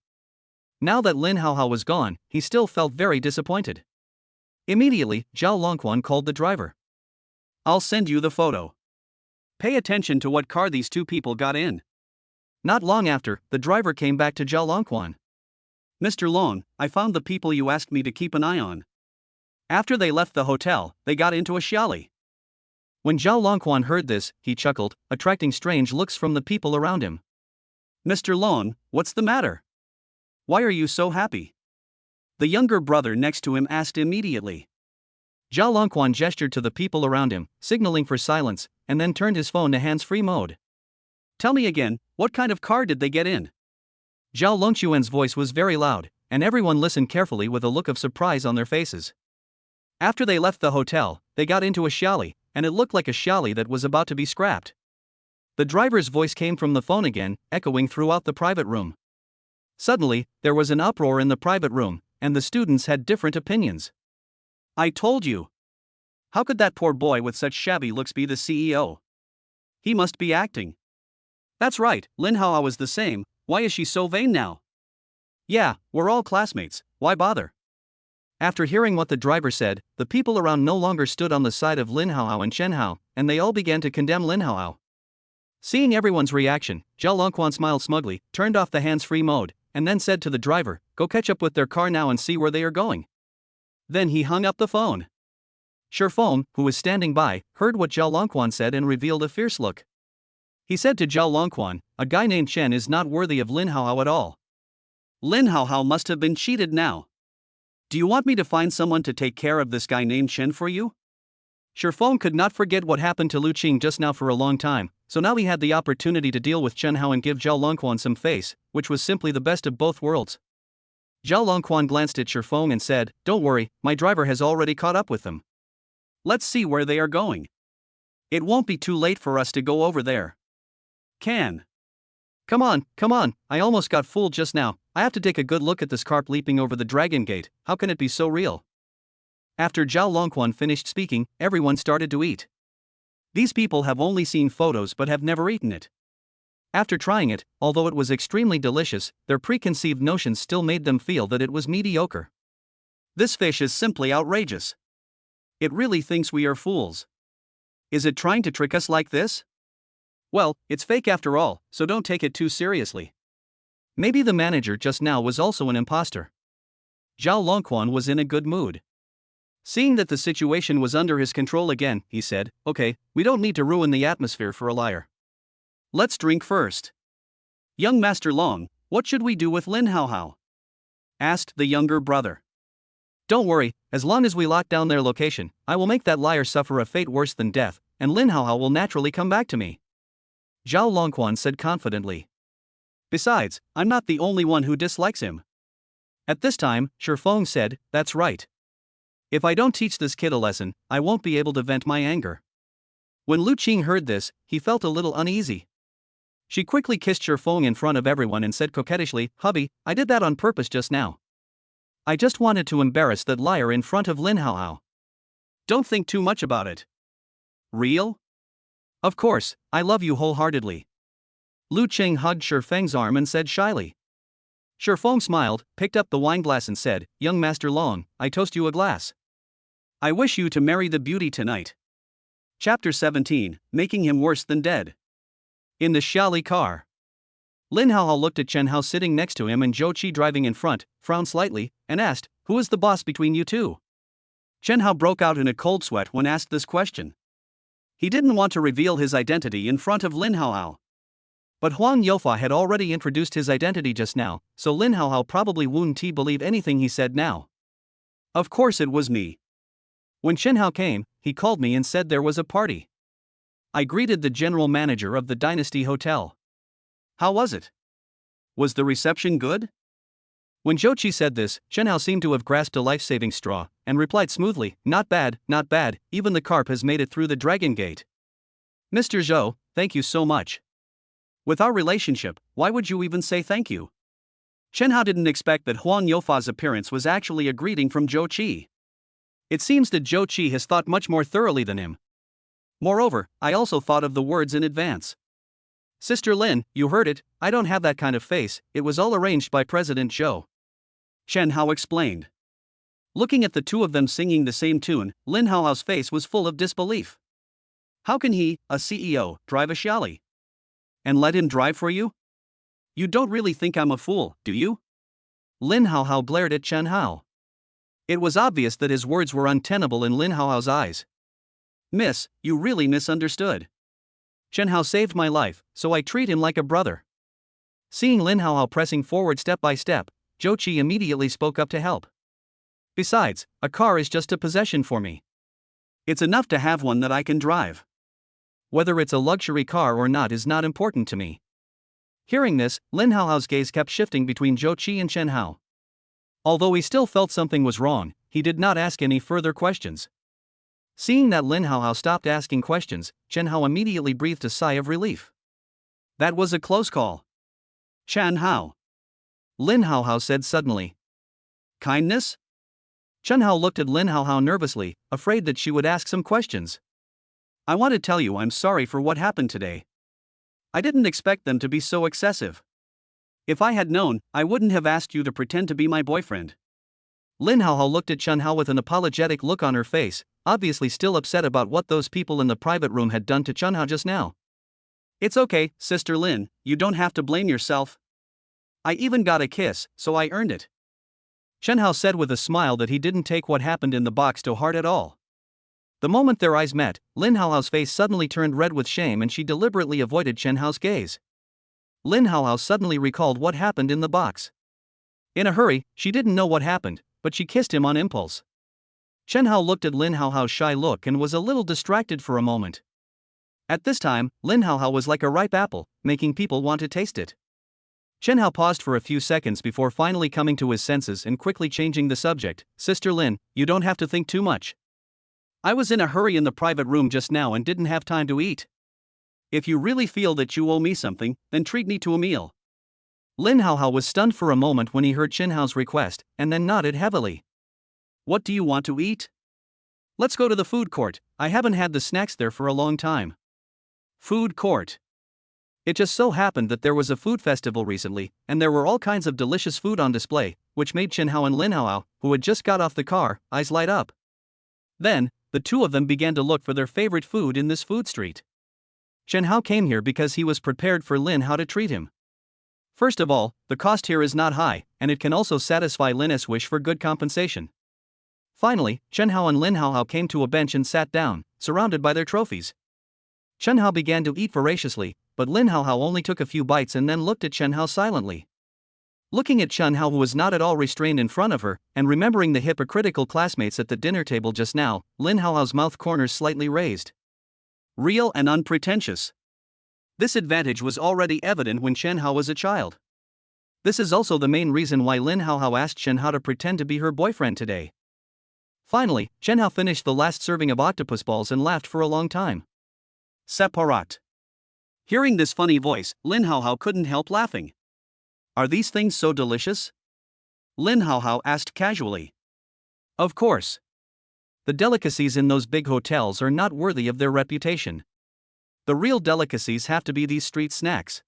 Now that Lin Haohao was gone, he still felt very disappointed. Immediately, Zhao Longquan called the driver. I'll send you the photo. Pay attention to what car these two people got in. Not long after, the driver came back to Zhao Longquan. Mr. Long, I found the people you asked me to keep an eye on. After they left the hotel, they got into a Xiaoli. When Zhao Longquan heard this, he chuckled, attracting strange looks from the people around him. Mr. Long, what's the matter? Why are you so happy? The younger brother next to him asked immediately. Zhao Longquan gestured to the people around him, signaling for silence, and then turned his phone to hands-free mode. Tell me again, what kind of car did they get in? Zhao Longquan's voice was very loud, and everyone listened carefully with a look of surprise on their faces. After they left the hotel, they got into a Xiaoli, and it looked like a Xiaoli that was about to be scrapped. The driver's voice came from the phone again, echoing throughout the private room. Suddenly, there was an uproar in the private room, and the students had different opinions. I told you. How could that poor boy with such shabby looks be the CEO? He must be acting. That's right, Lin Haohao is the same. Why is she so vain now? Yeah, we're all classmates, why bother? After hearing what the driver said, the people around no longer stood on the side of Lin Haohao and Chen Hao, and they all began to condemn Lin Haohao. Seeing everyone's reaction, Zhao Longquan smiled smugly, turned off the hands-free mode, and then said to the driver, "Go catch up with their car now and see where they are going." Then he hung up the phone. Shifeng, who was standing by, heard what Zhao Longquan said and revealed a fierce look. He said to Zhao Longquan, "A guy named Chen is not worthy of Lin Haohao at all. Lin Haohao must have been cheated now. Do you want me to find someone to take care of this guy named Chen for you?" Shifeng could not forget what happened to Lu Qing just now for a long time, so now he had the opportunity to deal with Chen Hao and give Zhao Longquan some face, which was simply the best of both worlds. Zhao Longquan glanced at Shifeng and said, "Don't worry, my driver has already caught up with them. Let's see where they are going. It won't be too late for us to go over there. Can. Come on, I almost got fooled just now. I have to take a good look at this carp leaping over the Dragon Gate. How can it be so real?" After Zhao Longquan finished speaking, everyone started to eat. These people have only seen photos but have never eaten it. After trying it, although it was extremely delicious, their preconceived notions still made them feel that it was mediocre. This fish is simply outrageous. It really thinks we are fools. Is it trying to trick us like this? Well, it's fake after all, so don't take it too seriously. Maybe the manager just now was also an imposter. Zhao Longquan was in a good mood. Seeing that the situation was under his control again, he said, "Okay, we don't need to ruin the atmosphere for a liar. Let's drink first." "Young Master Long, what should we do with Lin Haohao?" asked the younger brother. "Don't worry, as long as we lock down their location, I will make that liar suffer a fate worse than death, and Lin Haohao will naturally come back to me," Zhao Longquan said confidently. "Besides, I'm not the only one who dislikes him." At this time, Shifeng said, "That's right. If I don't teach this kid a lesson, I won't be able to vent my anger." When Lu Qing heard this, he felt a little uneasy. She quickly kissed Shifeng in front of everyone and said coquettishly, "Hubby, I did that on purpose just now. I just wanted to embarrass that liar in front of Lin Haohao. Don't think too much about it." "Real? Of course, I love you wholeheartedly." Lu Qing hugged Shifeng's arm and said shyly. Shifeng smiled, picked up the wineglass and said, "Young Master Long, I toast you a glass. I wish you to marry the beauty tonight." Chapter 17, Making Him Worse Than Dead. In the Xiaoli car. Lin Haohao looked at Chen Hao sitting next to him and Zhou Qi driving in front, frowned slightly, and asked, "Who is the boss between you two?" Chen Hao broke out in a cold sweat when asked this question. He didn't want to reveal his identity in front of Lin Haohao. But Huang Youfa had already introduced his identity just now, so Lin Haohao probably wouldn't believe anything he said now. "Of course it was me. When Chen Hao came, he called me and said there was a party. I greeted the general manager of the Dynasty Hotel. How was it? Was the reception good?" When Zhou Qi said this, Chen Hao seemed to have grasped a life-saving straw, and replied smoothly, "Not bad, not bad, even the carp has made it through the Dragon Gate." "Mr. Zhou, thank you so much. With our relationship, why would you even say thank you?" Chen Hao didn't expect that Huang Youfa's appearance was actually a greeting from Zhou Qi. It seems that Zhou Qi has thought much more thoroughly than him. Moreover, I also thought of the words in advance. "Sister Lin, you heard it, I don't have that kind of face, it was all arranged by President Zhou," Chen Hao explained. Looking at the two of them singing the same tune, Lin Haohao's face was full of disbelief. How can he, a CEO, drive a Xiaoli? And let him drive for you? You don't really think I'm a fool, do you? Lin Haohao glared at Chen Hao. It was obvious that his words were untenable in Lin Haohao's eyes. "Miss, you really misunderstood. Chen Hao saved my life, so I treat him like a brother." Seeing Lin Haohao pressing forward step by step, Zhou Qi immediately spoke up to help. "Besides, a car is just a possession for me. It's enough to have one that I can drive. Whether it's a luxury car or not is not important to me. Hearing this, Lin Haohao's gaze kept shifting between Zhou Qi and Chen Hao. Although he still felt something was wrong, he did not ask any further questions. Seeing that Lin Haohao stopped asking questions, Chen Hao immediately breathed a sigh of relief. That was a close call. Chen Hao. Lin Haohao said suddenly. Kindness? Chen Hao looked at Lin Haohao nervously, afraid that she would ask some questions. I want to tell you I'm sorry for what happened today. I didn't expect them to be so excessive. If I had known, I wouldn't have asked you to pretend to be my boyfriend. Lin Haohao looked at Chen Hao with an apologetic look on her face, obviously still upset about what those people in the private room had done to Chen Hao just now. It's okay, Sister Lin, you don't have to blame yourself. I even got a kiss, so I earned it. Chen Hao said with a smile that he didn't take what happened in the box to heart at all. The moment their eyes met, Lin Haohao's face suddenly turned red with shame and she deliberately avoided Chen Hao's gaze. Lin Haohao suddenly recalled what happened in the box. In a hurry, she didn't know what happened, but she kissed him on impulse. Chen Hao looked at Lin Haohao's shy look and was a little distracted for a moment. At this time, Lin Haohao was like a ripe apple, making people want to taste it. Chen Hao paused for a few seconds before finally coming to his senses and quickly changing the subject. Sister Lin, you don't have to think too much. I was in a hurry in the private room just now and didn't have time to eat. If you really feel that you owe me something, then treat me to a meal. Lin Haohao was stunned for a moment when he heard Chen Hao's request, and then nodded heavily. What do you want to eat? Let's go to the food court, I haven't had the snacks there for a long time. Food court. It just so happened that there was a food festival recently, and there were all kinds of delicious food on display, which made Chen Hao and Lin Haohao, who had just got off the car, eyes light up. Then, the two of them began to look for their favorite food in this food street. Chen Hao came here because he was prepared for Lin Hao to treat him. First of all, the cost here is not high, and it can also satisfy Lin's wish for good compensation. Finally, Chen Hao and Lin Haohao came to a bench and sat down, surrounded by their trophies. Chen Hao began to eat voraciously, but Lin Haohao only took a few bites and then looked at Chen Hao silently. Looking at Chen Hao, who was not at all restrained in front of her, and remembering the hypocritical classmates at the dinner table just now, Lin Haohao's mouth corners slightly raised. Real and unpretentious. This advantage was already evident when Chen Hao was a child. This is also the main reason why Lin Haohao asked Chen Hao to pretend to be her boyfriend today. Finally, Chen Hao finished the last serving of octopus balls and laughed for a long time. Separat. Hearing this funny voice, Lin Haohao couldn't help laughing. Are these things so delicious? Lin Haohao asked casually. Of course. The delicacies in those big hotels are not worthy of their reputation. The real delicacies have to be these street snacks.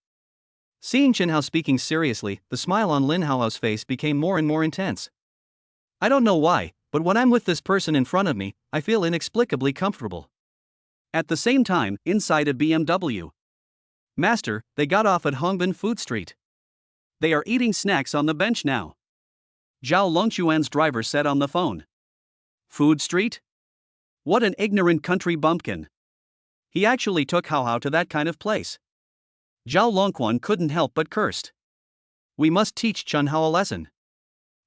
Seeing Chen Hao speaking seriously, the smile on Lin Haohao's face became more and more intense. I don't know why, but when I'm with this person in front of me, I feel inexplicably comfortable. At the same time, inside a BMW. Master, they got off at Hongbin Food Street. They are eating snacks on the bench now. Zhao Longquan's driver said on the phone. Food Street? What an ignorant country bumpkin. He actually took Haohao to that kind of place. Zhao Longquan couldn't help but cursed. We must teach Chen Hao a lesson.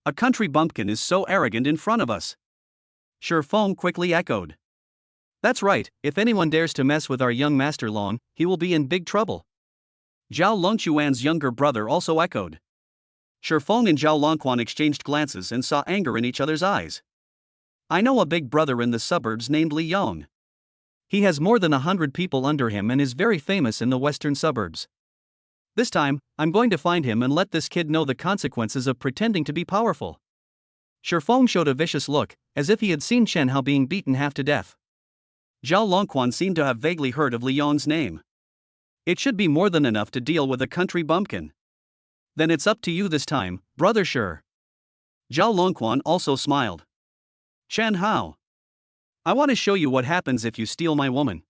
A country bumpkin is so arrogant in front of us. Shi Feng quickly echoed. That's right, if anyone dares to mess with our young master Long, he will be in big trouble. Zhao Longquan's younger brother also echoed. Shi Feng and Zhao Longquan exchanged glances and saw anger in each other's eyes. I know a big brother in the suburbs named Li Yong. He has more than 100 people under him and is very famous in the western suburbs. This time, I'm going to find him and let this kid know the consequences of pretending to be powerful. Shi Feng showed a vicious look, as if he had seen Chen Hao being beaten half to death. Zhao Longquan seemed to have vaguely heard of Li Yong's name. It should be more than enough to deal with a country bumpkin. Then it's up to you this time, brother Shi. Zhao Longquan also smiled. Chen Hao. I want to show you what happens if you steal my woman.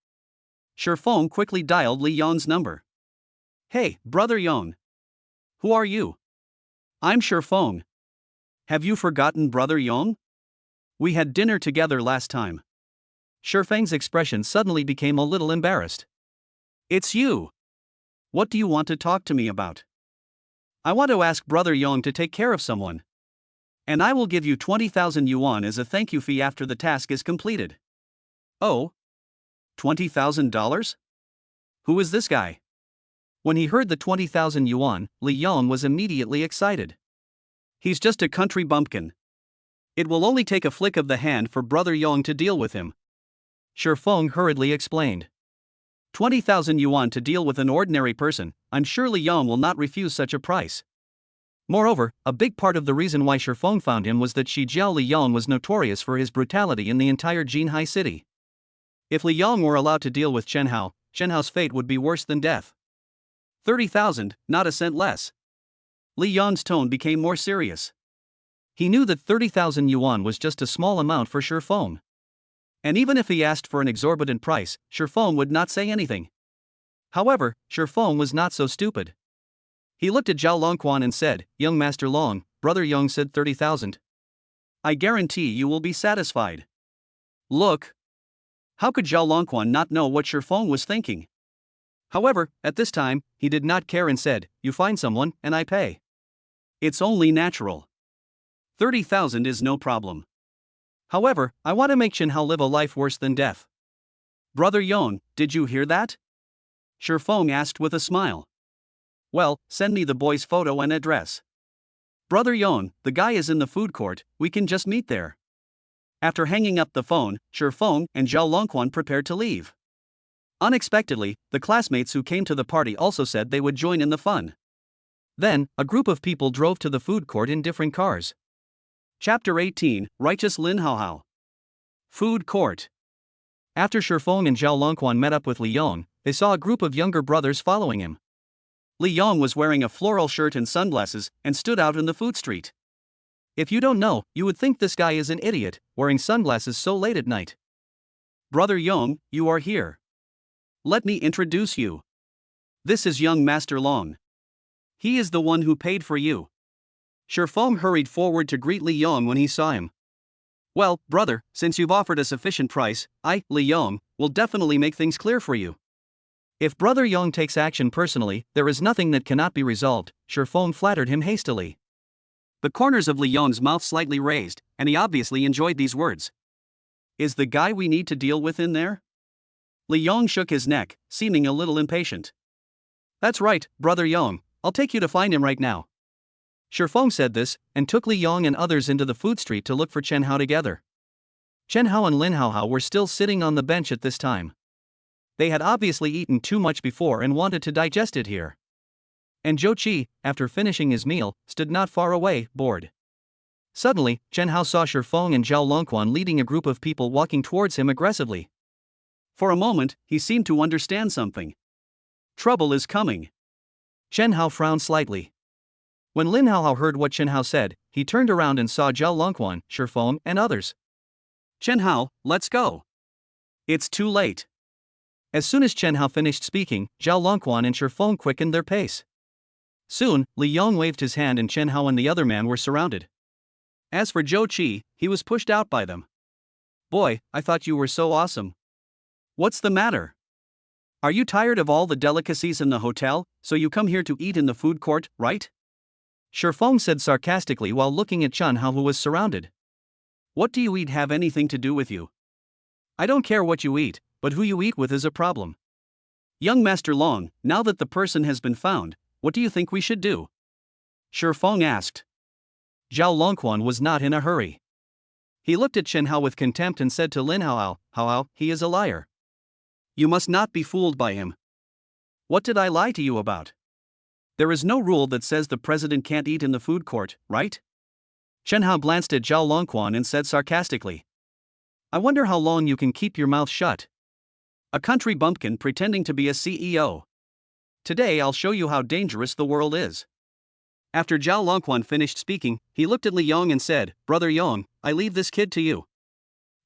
Shi Feng quickly dialed Li Yong's number. Hey, brother Yong. Who are you? I'm Shi Feng. Have you forgotten brother Yong? We had dinner together last time. Shi Feng's expression suddenly became a little embarrassed. It's you. What do you want to talk to me about? I want to ask brother Yong to take care of someone. And I will give you 20,000 yuan as a thank you fee after the task is completed. Oh? $20,000? Who is this guy? When he heard the 20,000 yuan, Li Yong was immediately excited. He's just a country bumpkin. It will only take a flick of the hand for Brother Yong to deal with him. Shifeng hurriedly explained. 20,000 yuan to deal with an ordinary person, I'm sure Li Yong will not refuse such a price. Moreover, a big part of the reason why Shifeng found him was that Shijiao Li Yong was notorious for his brutality in the entire Jinhai city. If Li Yong were allowed to deal with Chen Hao, Chen Hao's fate would be worse than death. 30,000, not a cent less. Li Yong's tone became more serious. He knew that 30,000 yuan was just a small amount for Shifeng. And even if he asked for an exorbitant price, Shifeng would not say anything. However, Shifeng was not so stupid. He looked at Zhao Longquan and said, Young Master Long, Brother Yong said 30,000. I guarantee you will be satisfied. Look. How could Zhao Longquan not know what Shifeng was thinking? However, at this time, he did not care and said, You find someone, and I pay. It's only natural. 30,000 is no problem. However, I want to make Chen Hao live a life worse than death. Brother Yong, did you hear that? Shifeng asked with a smile. Well, send me the boy's photo and address. Brother Yong, the guy is in the food court, we can just meet there. After hanging up the phone, Shifeng and Zhao Longquan prepared to leave. Unexpectedly, the classmates who came to the party also said they would join in the fun. Then, a group of people drove to the food court in different cars. Chapter 18, Righteous Lin Haohao. Food Court. After Shifeng and Zhao Longquan met up with Li Yong, they saw a group of younger brothers following him. Li Yong was wearing a floral shirt and sunglasses and stood out in the food street. If you don't know, you would think this guy is an idiot, wearing sunglasses so late at night. Brother Yong, you are here. Let me introduce you. This is young Master Long. He is the one who paid for you. Shifeng hurried forward to greet Li Yong when he saw him. Well, brother, since you've offered a sufficient price, I, Li Yong, will definitely make things clear for you. If Brother Yong takes action personally, there is nothing that cannot be resolved, Shifeng flattered him hastily. The corners of Li Yong's mouth slightly raised, and he obviously enjoyed these words. Is the guy we need to deal with in there? Li Yong shook his neck, seeming a little impatient. That's right, Brother Yong, I'll take you to find him right now. Shifeng said this, and took Li Yong and others into the food street to look for Chen Hao together. Chen Hao and Lin Haohao were still sitting on the bench at this time. They had obviously eaten too much before and wanted to digest it here. And Zhou Qi, after finishing his meal, stood not far away, bored. Suddenly, Chen Hao saw Shifeng and Zhao Longquan leading a group of people walking towards him aggressively. For a moment, he seemed to understand something. Trouble is coming. Chen Hao frowned slightly. When Lin Haohao heard what Chen Hao said, he turned around and saw Zhao Longquan, Shifeng, and others. Chen Hao, let's go. It's too late. As soon as Chen Hao finished speaking, Zhao Longquan and Shifeng quickened their pace. Soon, Li Yong waved his hand and Chen Hao and the other man were surrounded. As for Zhou Qi, he was pushed out by them. Boy, I thought you were so awesome. What's the matter? Are you tired of all the delicacies in the hotel, so you come here to eat in the food court, right? Shifeng said sarcastically while looking at Chen Hao who was surrounded. What do you eat have anything to do with you? I don't care what you eat, but who you eat with is a problem. Young Master Long, now that the person has been found, what do you think we should do? Shifeng asked. Zhao Longquan was not in a hurry. He looked at Chen Hao with contempt and said to Lin Haohao, Haohao, he is a liar. You must not be fooled by him. What did I lie to you about? There is no rule that says the president can't eat in the food court, right? Chen Hao glanced at Zhao Longquan and said sarcastically. I wonder how long you can keep your mouth shut. A country bumpkin pretending to be a CEO. Today I'll show you how dangerous the world is. After Zhao Longquan finished speaking, he looked at Li Yong and said, Brother Yong, I leave this kid to you.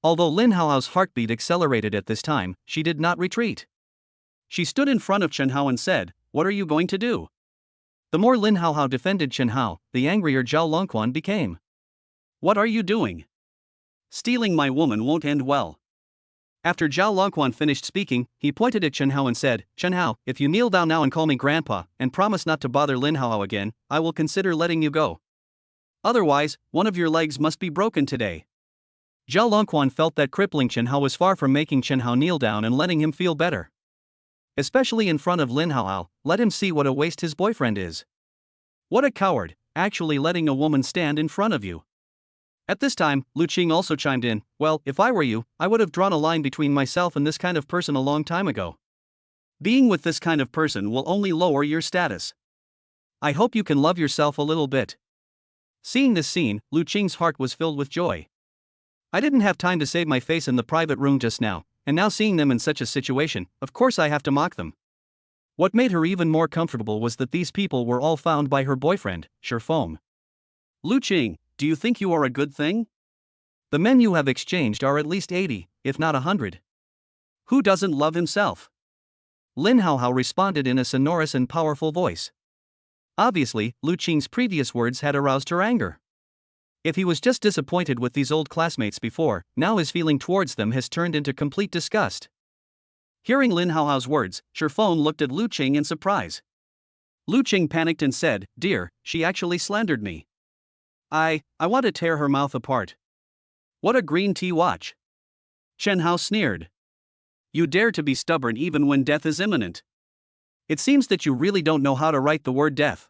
Although Lin Haohao's heartbeat accelerated at this time, she did not retreat. She stood in front of Chen Hao and said, What are you going to do? The more Lin Haohao defended Chen Hao, the angrier Zhao Longquan became. What are you doing? Stealing my woman won't end well. After Zhao Longquan finished speaking, he pointed at Chen Hao and said, Chen Hao, if you kneel down now and call me grandpa, and promise not to bother Lin Haohao again, I will consider letting you go. Otherwise, one of your legs must be broken today. Zhao Longquan felt that crippling Chen Hao was far from making Chen Hao kneel down and letting him feel better. Especially in front of Lin Haohao, let him see what a waste his boyfriend is. What a coward, actually letting a woman stand in front of you. At this time, Lu Qing also chimed in, well, if I were you, I would have drawn a line between myself and this kind of person a long time ago. Being with this kind of person will only lower your status. I hope you can love yourself a little bit. Seeing this scene, Lu Qing's heart was filled with joy. I didn't have time to save my face in the private room just now, and now seeing them in such a situation, of course I have to mock them. What made her even more comfortable was that these people were all found by her boyfriend, Shifeng. Lu Qing, do you think you are a good thing? The men you have exchanged are at least 80, if not 100. Who doesn't love himself? Lin Haohao responded in a sonorous and powerful voice. Obviously, Lu Qing's previous words had aroused her anger. If he was just disappointed with these old classmates before, now his feeling towards them has turned into complete disgust. Hearing Lin Haohao's words, Shifeng looked at Lu Qing in surprise. Lu Qing panicked and said, dear, she actually slandered me. I want to tear her mouth apart. What a green tea watch. Chen Hao sneered. You dare to be stubborn even when death is imminent. It seems that you really don't know how to write the word death.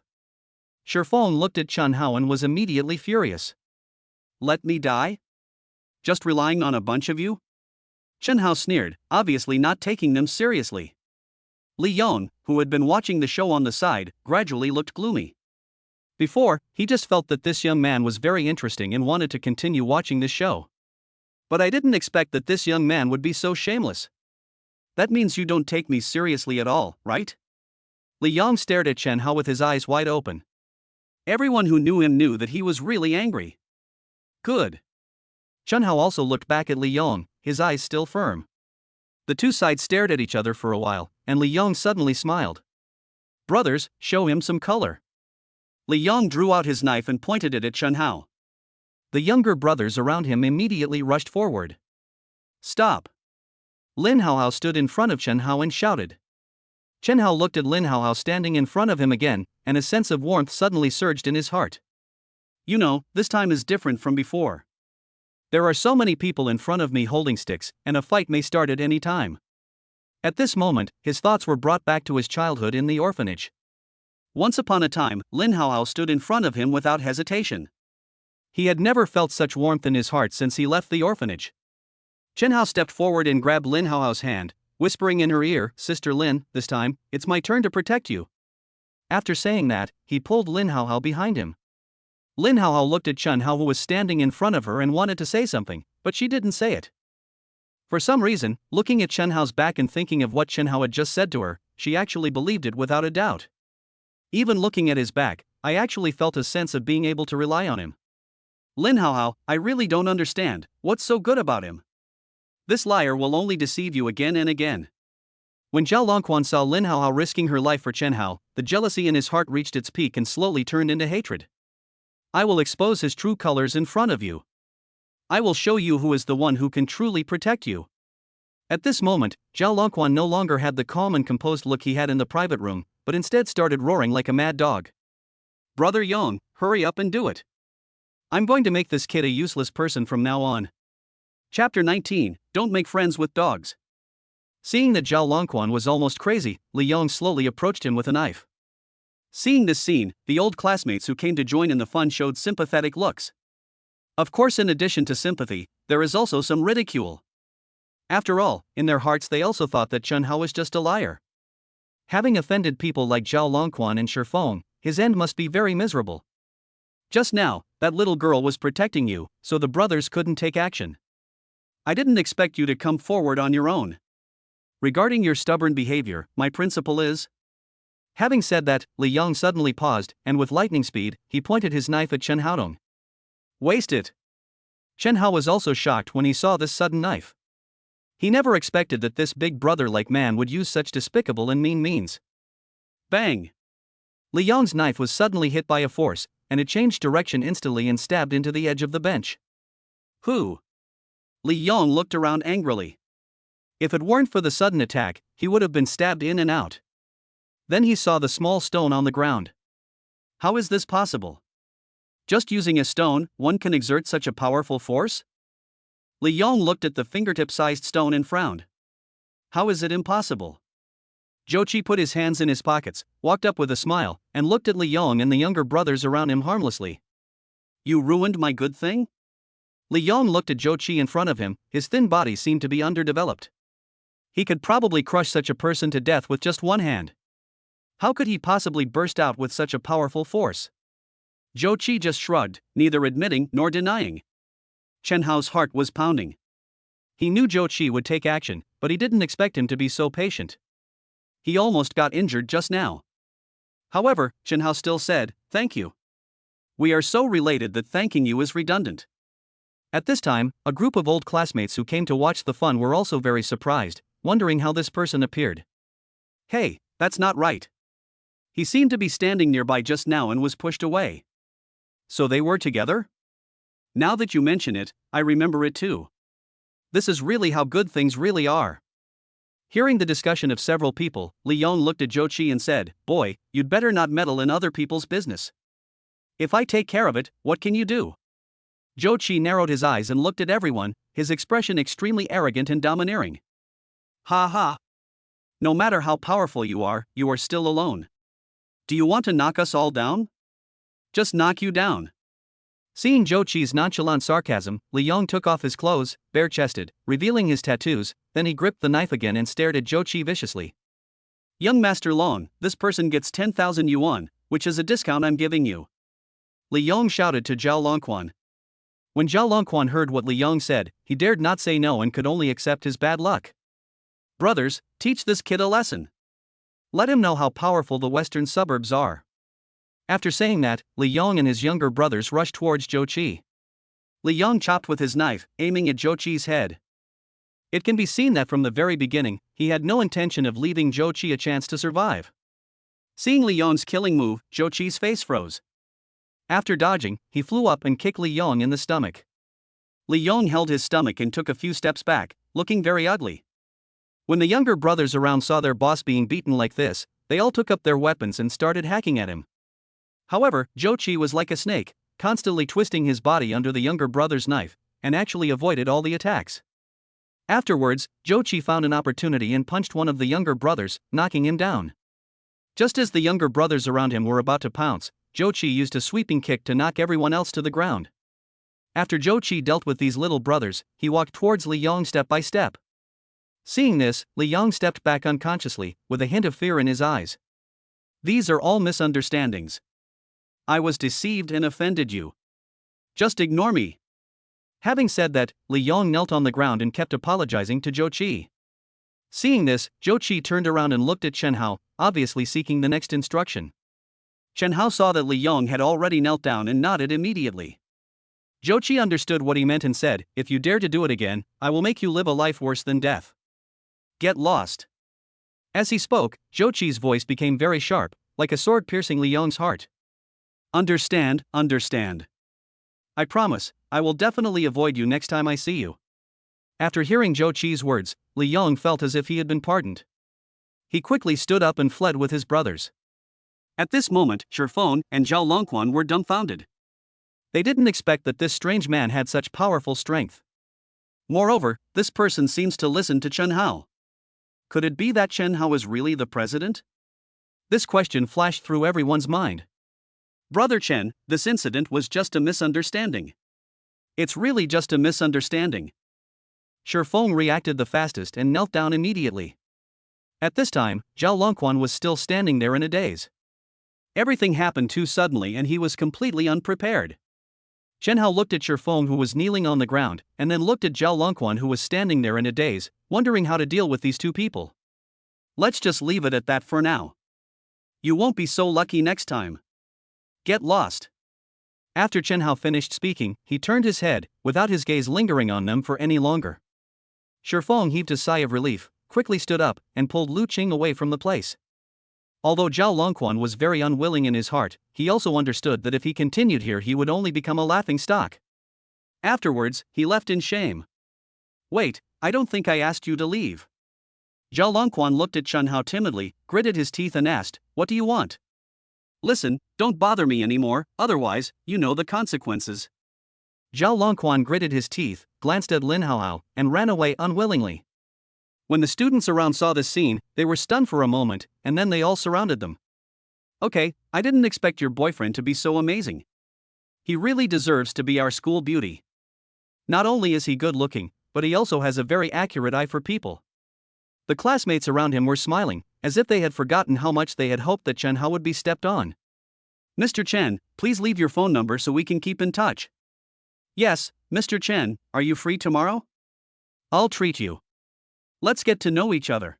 Shifeng looked at Chen Hao and was immediately furious. Let me die? Just relying on a bunch of you? Chen Hao sneered, obviously not taking them seriously. Li Yong, who had been watching the show on the side, gradually looked gloomy. Before, he just felt that this young man was very interesting and wanted to continue watching this show. But I didn't expect that this young man would be so shameless. That means you don't take me seriously at all, right? Li Yong stared at Chen Hao with his eyes wide open. Everyone who knew him knew that he was really angry. Good. Chen Hao also looked back at Li Yong, his eyes still firm. The two sides stared at each other for a while, and Li Yong suddenly smiled. Brothers, show him some color. Li Yong drew out his knife and pointed it at Chen Hao. The younger brothers around him immediately rushed forward. Stop. Lin Haohao stood in front of Chen Hao and shouted. Chen Hao looked at Lin Haohao standing in front of him again, and a sense of warmth suddenly surged in his heart. You know, this time is different from before. There are so many people in front of me holding sticks, and a fight may start at any time. At this moment, his thoughts were brought back to his childhood in the orphanage. Once upon a time, Lin Haohao stood in front of him without hesitation. He had never felt such warmth in his heart since he left the orphanage. Chen Hao stepped forward and grabbed Lin Haohao's hand, whispering in her ear, Sister Lin, this time, it's my turn to protect you. After saying that, he pulled Lin Haohao behind him. Lin Haohao looked at Chen Hao, who was standing in front of her, and wanted to say something, but she didn't say it. For some reason, looking at Chen Hao's back and thinking of what Chen Hao had just said to her, she actually believed it without a doubt. Even looking at his back, I actually felt a sense of being able to rely on him. Lin Haohao, I really don't understand, what's so good about him? This liar will only deceive you again and again. When Zhao Longquan saw Lin Haohao risking her life for Chen Hao, the jealousy in his heart reached its peak and slowly turned into hatred. I will expose his true colors in front of you. I will show you who is the one who can truly protect you. At this moment, Zhao Longquan no longer had the calm and composed look he had in the private room, but instead started roaring like a mad dog. Brother Yong, hurry up and do it. I'm going to make this kid a useless person from now on. Chapter 19, Don't Make Friends with Dogs. Seeing that Zhao Longquan was almost crazy, Li Yong slowly approached him with a knife. Seeing this scene, the old classmates who came to join in the fun showed sympathetic looks. Of course, in addition to sympathy, there is also some ridicule. After all, in their hearts they also thought that Chen Hao was just a liar. Having offended people like Zhao Longquan and Shifeng, his end must be very miserable. Just now, that little girl was protecting you, so the brothers couldn't take action. I didn't expect you to come forward on your own. Regarding your stubborn behavior, my principle is... Having said that, Li Yong suddenly paused, and with lightning speed, he pointed his knife at Chen Haodong. Waste it! Chen Hao was also shocked when he saw this sudden knife. He never expected that this big brother-like man would use such despicable and mean means. Bang! Li Yong's knife was suddenly hit by a force, and it changed direction instantly and stabbed into the edge of the bench. Who? Li Yong looked around angrily. If it weren't for the sudden attack, he would have been stabbed in and out. Then he saw the small stone on the ground. How is this possible? Just using a stone, one can exert such a powerful force? Li Yong looked at the fingertip-sized stone and frowned. How is it impossible? Zhou Qi put his hands in his pockets, walked up with a smile, and looked at Li Yong and the younger brothers around him harmlessly. You ruined my good thing? Li Yong looked at Zhou Qi in front of him, his thin body seemed to be underdeveloped. He could probably crush such a person to death with just one hand. How could he possibly burst out with such a powerful force? Zhou Qi just shrugged, neither admitting nor denying. Chen Hao's heart was pounding. He knew Zhou Qi would take action, but he didn't expect him to be so patient. He almost got injured just now. However, Chen Hao still said, "Thank you. We are so related that thanking you is redundant." At this time, a group of old classmates who came to watch the fun were also very surprised, wondering how this person appeared. Hey, that's not right. He seemed to be standing nearby just now and was pushed away. So they were together? Now that you mention it, I remember it too. This is really how good things really are. Hearing the discussion of several people, Li Yong looked at Zhou Qi and said, "Boy, you'd better not meddle in other people's business. If I take care of it, what can you do?" Zhou Qi narrowed his eyes and looked at everyone, his expression extremely arrogant and domineering. Ha ha. No matter how powerful you are still alone. Do you want to knock us all down? Just knock you down. Seeing Zhou Qi's nonchalant sarcasm, Li Yong took off his clothes, bare-chested, revealing his tattoos, then he gripped the knife again and stared at Zhou Qi viciously. Young Master Long, this person gets 10,000 yuan, which is a discount I'm giving you. Li Yong shouted to Zhao Longquan. When Zhao Longquan heard what Li Yong said, he dared not say no and could only accept his bad luck. Brothers, teach this kid a lesson. Let him know how powerful the western suburbs are. After saying that, Li Yong and his younger brothers rushed towards Zhou Qi. Li Yong chopped with his knife, aiming at Zhou Qi's head. It can be seen that from the very beginning, he had no intention of leaving Zhou Qi a chance to survive. Seeing Li Yong's killing move, Zhou Qi's face froze. After dodging, he flew up and kicked Li Yong in the stomach. Li Yong held his stomach and took a few steps back, looking very ugly. When the younger brothers around saw their boss being beaten like this, they all took up their weapons and started hacking at him. However, Zhou Qi was like a snake, constantly twisting his body under the younger brother's knife, and actually avoided all the attacks. Afterwards, Zhou Qi found an opportunity and punched one of the younger brothers, knocking him down. Just as the younger brothers around him were about to pounce, Zhou Qi used a sweeping kick to knock everyone else to the ground. After Zhou Qi dealt with these little brothers, he walked towards Li Yong step by step. Seeing this, Li Yong stepped back unconsciously, with a hint of fear in his eyes. These are all misunderstandings. I was deceived and offended you. Just ignore me. Having said that, Li Yong knelt on the ground and kept apologizing to Zhou Qi. Seeing this, Zhou Qi turned around and looked at Chen Hao, obviously seeking the next instruction. Chen Hao saw that Li Yong had already knelt down and nodded immediately. Zhou Qi understood what he meant and said, "If you dare to do it again, I will make you live a life worse than death. Get lost." As he spoke, Zhou Qi's voice became very sharp, like a sword piercing Li Yong's heart. Understand. I promise, I will definitely avoid you next time I see you. After hearing Zhou Qi's words, Li Yong felt as if he had been pardoned. He quickly stood up and fled with his brothers. At this moment, Shifeng and Zhao Longquan were dumbfounded. They didn't expect that this strange man had such powerful strength. Moreover, this person seems to listen to Chen Hao. Could it be that Chen Hao is really the president? This question flashed through everyone's mind. Brother Chen, this incident was just a misunderstanding. It's really just a misunderstanding. Shifeng reacted the fastest and knelt down immediately. At this time, Zhao Longquan was still standing there in a daze. Everything happened too suddenly and he was completely unprepared. Chen Hao looked at Shifeng who was kneeling on the ground, and then looked at Zhao Longquan who was standing there in a daze, wondering how to deal with these two people. Let's just leave it at that for now. You won't be so lucky next time. Get lost. After Chen Hao finished speaking, he turned his head, without his gaze lingering on them for any longer. Shifeng heaved a sigh of relief, quickly stood up, and pulled Lu Qing away from the place. Although Zhao Longquan was very unwilling in his heart, he also understood that if he continued here he would only become a laughing stock. Afterwards, he left in shame. Wait, I don't think I asked you to leave. Zhao Longquan looked at Chen Hao timidly, gritted his teeth and asked, "What do you want?" Listen, don't bother me anymore, otherwise, you know the consequences. Zhao Longquan gritted his teeth, glanced at Lin Haohao, and ran away unwillingly. When the students around saw this scene, they were stunned for a moment, and then they all surrounded them. Okay, I didn't expect your boyfriend to be so amazing. He really deserves to be our school beauty. Not only is he good looking, but he also has a very accurate eye for people. The classmates around him were smiling, as if they had forgotten how much they had hoped that Chen Hao would be stepped on. Mr. Chen, please leave your phone number so we can keep in touch. Yes, Mr. Chen, are you free tomorrow? I'll treat you. Let's get to know each other.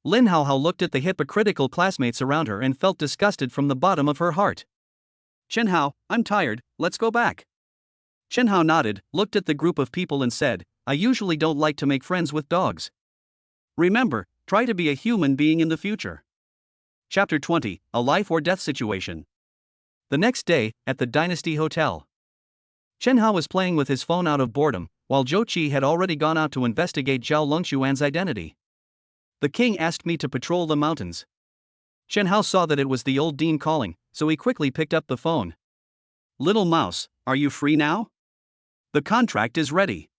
Lin Haohao looked at the hypocritical classmates around her and felt disgusted from the bottom of her heart. Chen Hao, I'm tired, let's go back. Chen Hao nodded, looked at the group of people and said, I usually don't like to make friends with dogs. Remember, try to be a human being in the future. Chapter 20, A Life or Death Situation. The next day, at the Dynasty Hotel. Chen Hao was playing with his phone out of boredom, while Zhou Qi had already gone out to investigate Zhao Longxuan's identity. The king asked me to patrol the mountains. Chen Hao saw that it was the old dean calling, so he quickly picked up the phone. Little mouse, are you free now? The contract is ready.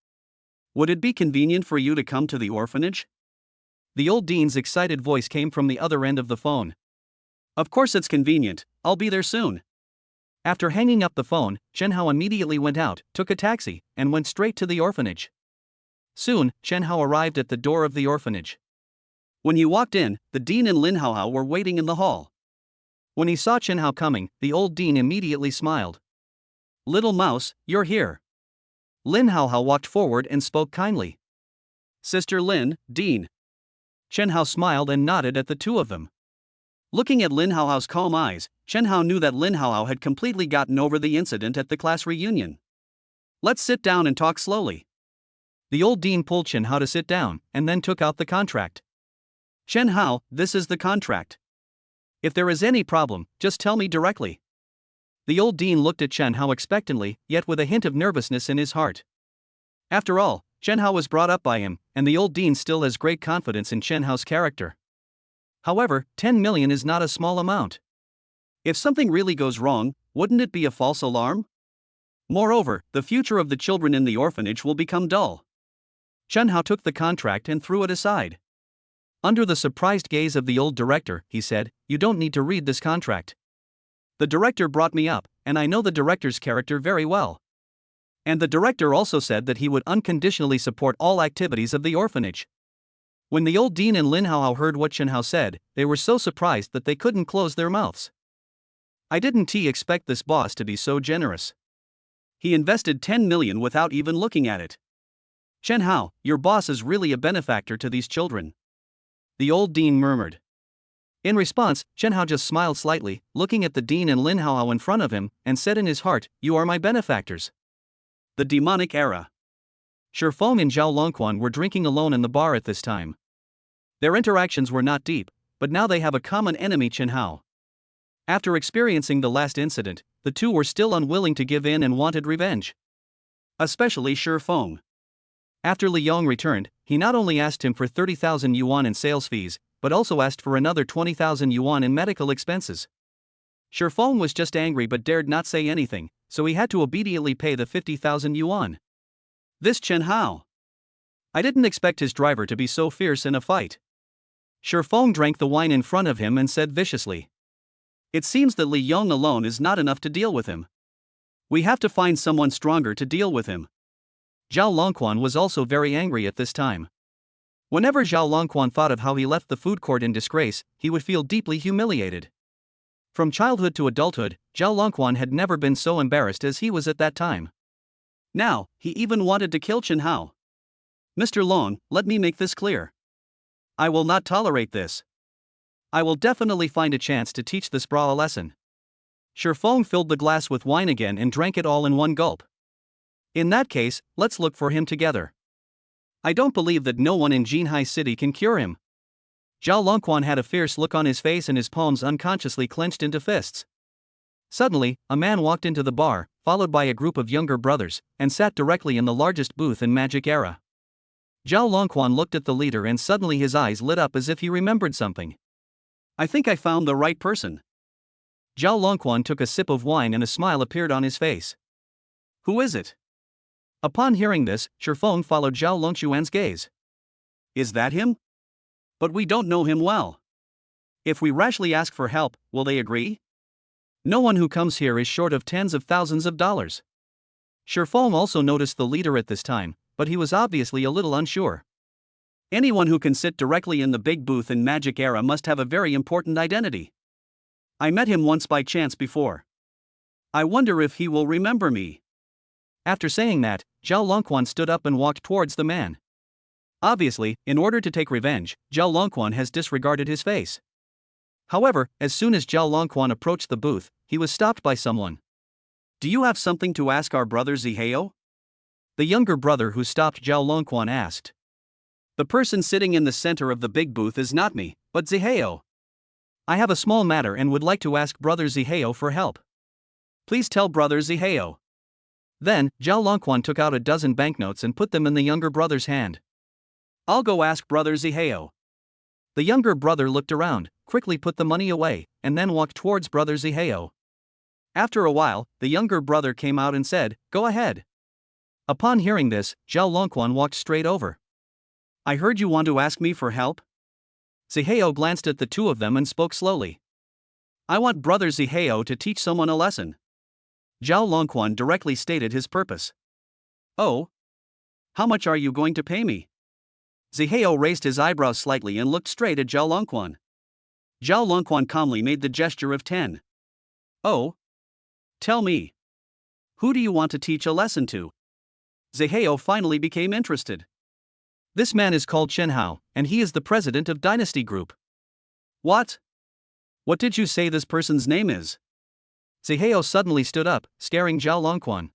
Would it be convenient for you to come to the orphanage? The old dean's excited voice came from the other end of the phone. Of course it's convenient, I'll be there soon. After hanging up the phone, Chen Hao immediately went out, took a taxi, and went straight to the orphanage. Soon, Chen Hao arrived at the door of the orphanage. When he walked in, the dean and Lin Haohao were waiting in the hall. When he saw Chen Hao coming, the old dean immediately smiled. Little mouse, you're here. Lin Haohao walked forward and spoke kindly. Sister Lin, Dean. Chen Hao smiled and nodded at the two of them. Looking at Lin Haohao's calm eyes, Chen Hao knew that Lin Haohao had completely gotten over the incident at the class reunion. Let's sit down and talk slowly. The old dean pulled Chen Hao to sit down, and then took out the contract. Chen Hao, this is the contract. If there is any problem, just tell me directly. The old dean looked at Chen Hao expectantly, yet with a hint of nervousness in his heart. After all, Chen Hao was brought up by him, and the old dean still has great confidence in Chen Hao's character. However, 10 million is not a small amount. If something really goes wrong, wouldn't it be a false alarm? Moreover, the future of the children in the orphanage will become dull. Chen Hao took the contract and threw it aside. Under the surprised gaze of the old director, he said, You don't need to read this contract. The director brought me up, and I know the director's character very well. And the director also said that he would unconditionally support all activities of the orphanage. When the old dean and Lin Haohao heard what Chen Hao said, they were so surprised that they couldn't close their mouths. I didn't expect this boss to be so generous. He invested 10 million without even looking at it. Chen Hao, your boss is really a benefactor to these children. The old dean murmured. In response, Chen Hao just smiled slightly, looking at the dean and Lin Haohao in front of him, and said in his heart, You are my benefactors. The demonic era. Shifeng and Zhao Longquan were drinking alone in the bar at this time. Their interactions were not deep, but now they have a common enemy, Chen Hao. After experiencing the last incident, the two were still unwilling to give in and wanted revenge. Especially Shifeng. After Li Yong returned, he not only asked him for 30,000 yuan in sales fees, but also asked for another 20,000 yuan in medical expenses. Shifeng was just angry but dared not say anything, so he had to obediently pay the 50,000 yuan. This Chen Hao. I didn't expect his driver to be so fierce in a fight. Shifeng drank the wine in front of him and said viciously. It seems that Li Yong alone is not enough to deal with him. We have to find someone stronger to deal with him. Zhao Longquan was also very angry at this time. Whenever Zhao Longquan thought of how he left the food court in disgrace, he would feel deeply humiliated. From childhood to adulthood, Zhao Longquan had never been so embarrassed as he was at that time. Now, he even wanted to kill Chen Hao. Mr. Long, let me make this clear. I will not tolerate this. I will definitely find a chance to teach this bra a lesson. Shifeng filled the glass with wine again and drank it all in one gulp. In that case, let's look for him together. I don't believe that no one in Jinhai City can cure him. Zhao Longquan had a fierce look on his face and his palms unconsciously clenched into fists. Suddenly, a man walked into the bar, followed by a group of younger brothers, and sat directly in the largest booth in Magic Era. Zhao Longquan looked at the leader and suddenly his eyes lit up as if he remembered something. I think I found the right person. Zhao Longquan took a sip of wine and a smile appeared on his face. Who is it? Upon hearing this, Shifeng followed Zhao Longquan's gaze. Is that him? But we don't know him well. If we rashly ask for help, will they agree? No one who comes here is short of tens of thousands of dollars. Sherfalm also noticed the leader at this time, but he was obviously a little unsure. Anyone who can sit directly in the big booth in Magic Era must have a very important identity. I met him once by chance before. I wonder if he will remember me. After saying that, Zhao Longquan stood up and walked towards the man. Obviously, in order to take revenge, Zhao Longquan has disregarded his face. However, as soon as Zhao Longquan approached the booth, he was stopped by someone. Do you have something to ask our brother Zihao? The younger brother who stopped Zhao Longquan asked. The person sitting in the center of the big booth is not me, but Zihao. I have a small matter and would like to ask brother Zihao for help. Please tell brother Zihao. Then, Zhao Longquan took out a dozen banknotes and put them in the younger brother's hand. I'll go ask brother Zihao. The younger brother looked around, quickly put the money away, and then walked towards brother Zihao. After a while, the younger brother came out and said, Go ahead. Upon hearing this, Zhao Longquan walked straight over. I heard you want to ask me for help? Zihao glanced at the two of them and spoke slowly. I want brother Zihao to teach someone a lesson. Zhao Longquan directly stated his purpose. Oh? How much are you going to pay me? Zihao raised his eyebrows slightly and looked straight at Zhao Longquan. Zhao Longquan calmly made the gesture of 10. Oh? Tell me. Who do you want to teach a lesson to? Zihao finally became interested. This man is called Chen Hao, and he is the president of Dynasty Group. What? What did you say this person's name is? Zihao suddenly stood up, staring Zhao Longquan.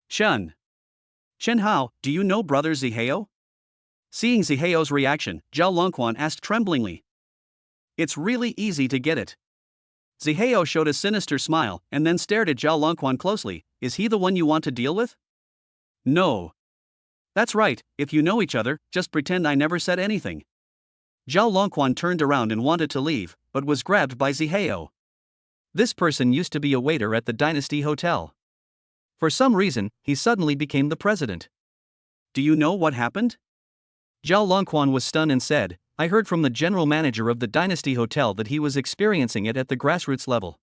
Chen Hao, do you know brother Zihao? Seeing Zihao's reaction, Zhao Longquan asked tremblingly. It's really easy to get it. Zihao showed a sinister smile and then stared at Zhao Longquan closely. Is he the one you want to deal with? No. That's right, if you know each other, just pretend I never said anything. Zhao Longquan turned around and wanted to leave, but was grabbed by Zihao. This person used to be a waiter at the Dynasty Hotel. For some reason, he suddenly became the president. Do you know what happened? Zhao Longquan was stunned and said, I heard from the general manager of the Dynasty Hotel that he was experiencing it at the grassroots level.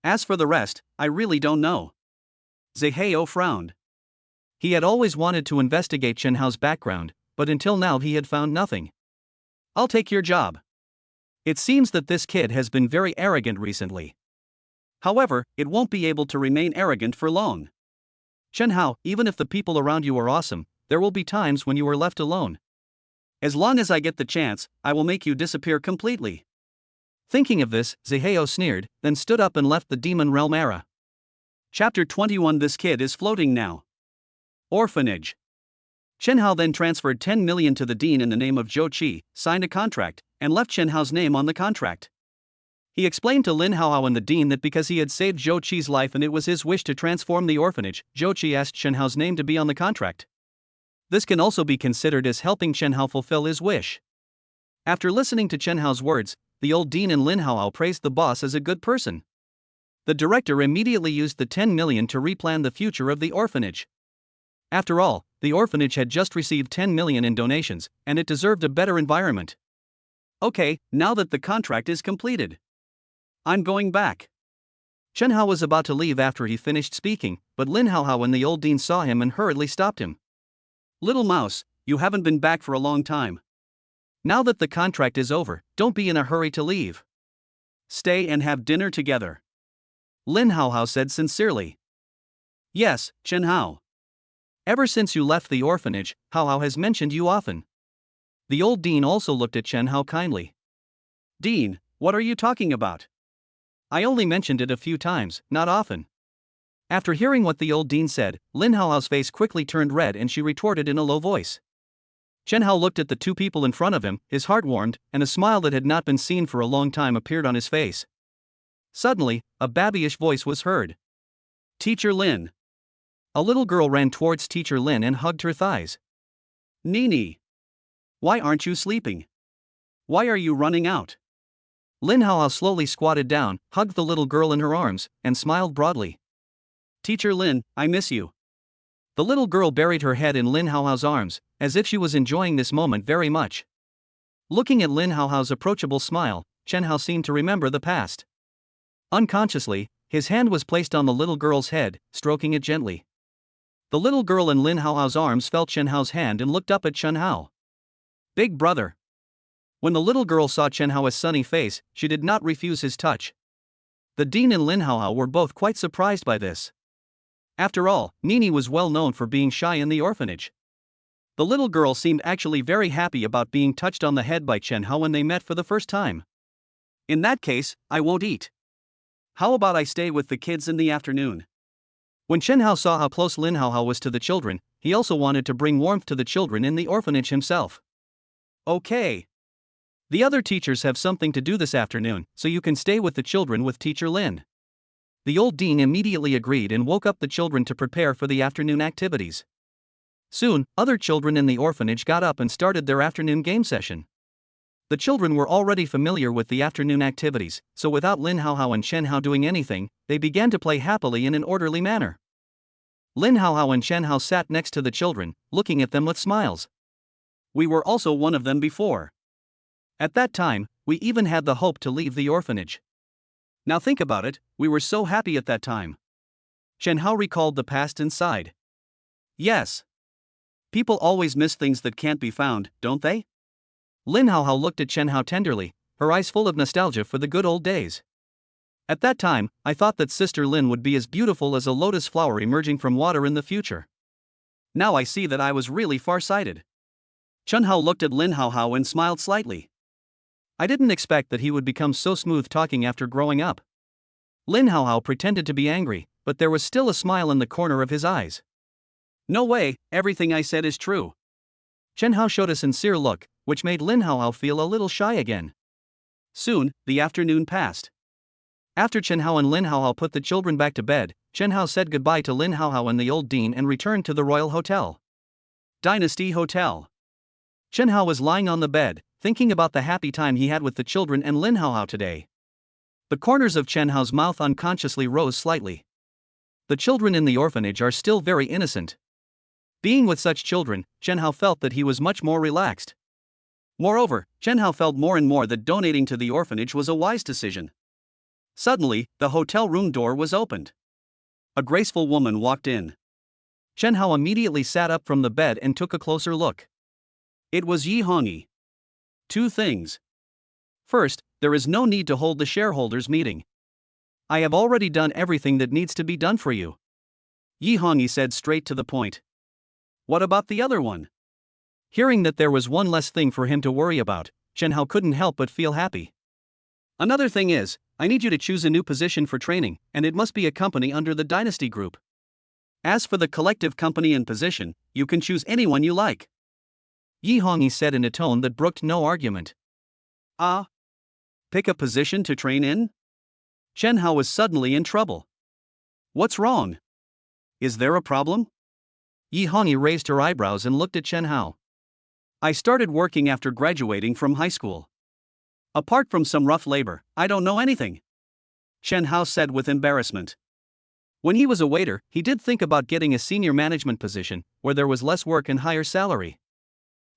As for the rest, I really don't know. Zihao frowned. He had always wanted to investigate Chen Hao's background, but until now he had found nothing. I'll take your job. It seems that this kid has been very arrogant recently. However, it won't be able to remain arrogant for long. Chen Hao, even if the people around you are awesome, there will be times when you are left alone. As long as I get the chance, I will make you disappear completely. Thinking of this, Zihao sneered, then stood up and left the Demon Realm era. Chapter 21. This kid is floating now. Orphanage. Chen Hao then transferred 10 million to the dean in the name of Zhou Qi, signed a contract, and left Chen Hao's name on the contract. He explained to Lin Hao and the dean that because he had saved Zhou Qi's life and it was his wish to transform the orphanage, Zhou Qi asked Chen Hao's name to be on the contract. This can also be considered as helping Chen Hao fulfill his wish. After listening to Chen Hao's words, the old dean and Lin Hao praised the boss as a good person. The director immediately used the 10 million to replan the future of the orphanage. After all, the orphanage had just received 10 million in donations, and it deserved a better environment. Okay, now that the contract is completed, I'm going back. Chen Hao was about to leave after he finished speaking, but Lin Hao and the old dean saw him and hurriedly stopped him. Little mouse, you haven't been back for a long time. Now that the contract is over, don't be in a hurry to leave. Stay and have dinner together. Lin Hao said sincerely. Yes, Chen Hao. Ever since you left the orphanage, Hao has mentioned you often. The old dean also looked at Chen Hao kindly. Dean, what are you talking about? I only mentioned it a few times, not often. After hearing what the old dean said, Lin Hao's face quickly turned red and she retorted in a low voice. Chen Hao looked at the two people in front of him, his heart warmed, and a smile that had not been seen for a long time appeared on his face. Suddenly, a babyish voice was heard. Teacher Lin. A little girl ran towards Teacher Lin and hugged her thighs. Nini. Why aren't you sleeping? Why are you running out? Lin Hao slowly squatted down, hugged the little girl in her arms, and smiled broadly. Teacher Lin, I miss you. The little girl buried her head in Lin Haohao's arms, as if she was enjoying this moment very much. Looking at Lin Haohao's approachable smile, Chen Hao seemed to remember the past. Unconsciously, his hand was placed on the little girl's head, stroking it gently. The little girl in Lin Haohao's arms felt Chen Hao's hand and looked up at Chen Hao. Big brother. When the little girl saw Chen Hao's sunny face, she did not refuse his touch. The dean and Lin Haohao were both quite surprised by this. After all, Nini was well known for being shy in the orphanage. The little girl seemed actually very happy about being touched on the head by Chen Hao when they met for the first time. In that case, I won't eat. How about I stay with the kids in the afternoon? When Chen Hao saw how close Lin Haohao was to the children, he also wanted to bring warmth to the children in the orphanage himself. Okay. The other teachers have something to do this afternoon, so you can stay with the children with Teacher Lin. The old dean immediately agreed and woke up the children to prepare for the afternoon activities. Soon, other children in the orphanage got up and started their afternoon game session. The children were already familiar with the afternoon activities, so without Lin Haohao and Chen Hao doing anything, they began to play happily in an orderly manner. Lin Haohao and Chen Hao sat next to the children, looking at them with smiles. We were also one of them before. At that time, we even had the hope to leave the orphanage. Now think about it, we were so happy at that time. Chen Hao recalled the past and sighed. Yes. People always miss things that can't be found, don't they? Lin Haohao looked at Chen Hao tenderly, her eyes full of nostalgia for the good old days. At that time, I thought that Sister Lin would be as beautiful as a lotus flower emerging from water in the future. Now I see that I was really far-sighted. Chen Hao looked at Lin Haohao and smiled slightly. I didn't expect that he would become so smooth talking after growing up. Lin Haohao pretended to be angry, but there was still a smile in the corner of his eyes. No way, everything I said is true. Chen Hao showed a sincere look, which made Lin Haohao feel a little shy again. Soon, the afternoon passed. After Chen Hao and Lin Haohao put the children back to bed, Chen Hao said goodbye to Lin Haohao and the old dean and returned to the Royal Hotel. Dynasty Hotel. Chen Hao was lying on the bed, thinking about the happy time he had with the children and Lin Haohao today. The corners of Chen Hao's mouth unconsciously rose slightly. The children in the orphanage are still very innocent. Being with such children, Chen Hao felt that he was much more relaxed. Moreover, Chen Hao felt more and more that donating to the orphanage was a wise decision. Suddenly, the hotel room door was opened. A graceful woman walked in. Chen Hao immediately sat up from the bed and took a closer look. It was Yi Hongyi. Two things. First, there is no need to hold the shareholders' meeting. I have already done everything that needs to be done for you. Yi Hongyi said straight to the point. What about the other one? Hearing that there was one less thing for him to worry about, Chen Hao couldn't help but feel happy. Another thing is, I need you to choose a new position for training, and it must be a company under the Dynasty Group. As for the collective company and position, you can choose anyone you like. Yi Hongyi said in a tone that brooked no argument. Ah? Pick a position to train in? Chen Hao was suddenly in trouble. What's wrong? Is there a problem? Yi Hongyi raised her eyebrows and looked at Chen Hao. I started working after graduating from high school. Apart from some rough labor, I don't know anything. Chen Hao said with embarrassment. When he was a waiter, he did think about getting a senior management position, where there was less work and higher salary.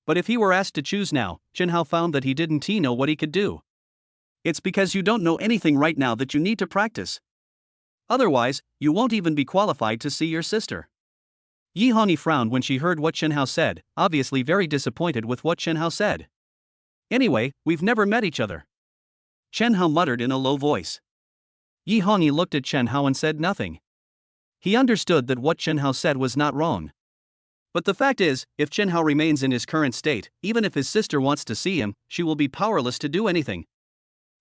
But if he were asked to choose now, Chen Hao found that he didn't know what he could do. It's because you don't know anything right now that you need to practice. Otherwise, you won't even be qualified to see your sister. Yi Hongyi frowned when she heard what Chen Hao said, obviously very disappointed with what Chen Hao said. Anyway, we've never met each other. Chen Hao muttered in a low voice. Yi Hongyi looked at Chen Hao and said nothing. He understood that what Chen Hao said was not wrong. But the fact is, if Chen Hao remains in his current state, even if his sister wants to see him, she will be powerless to do anything.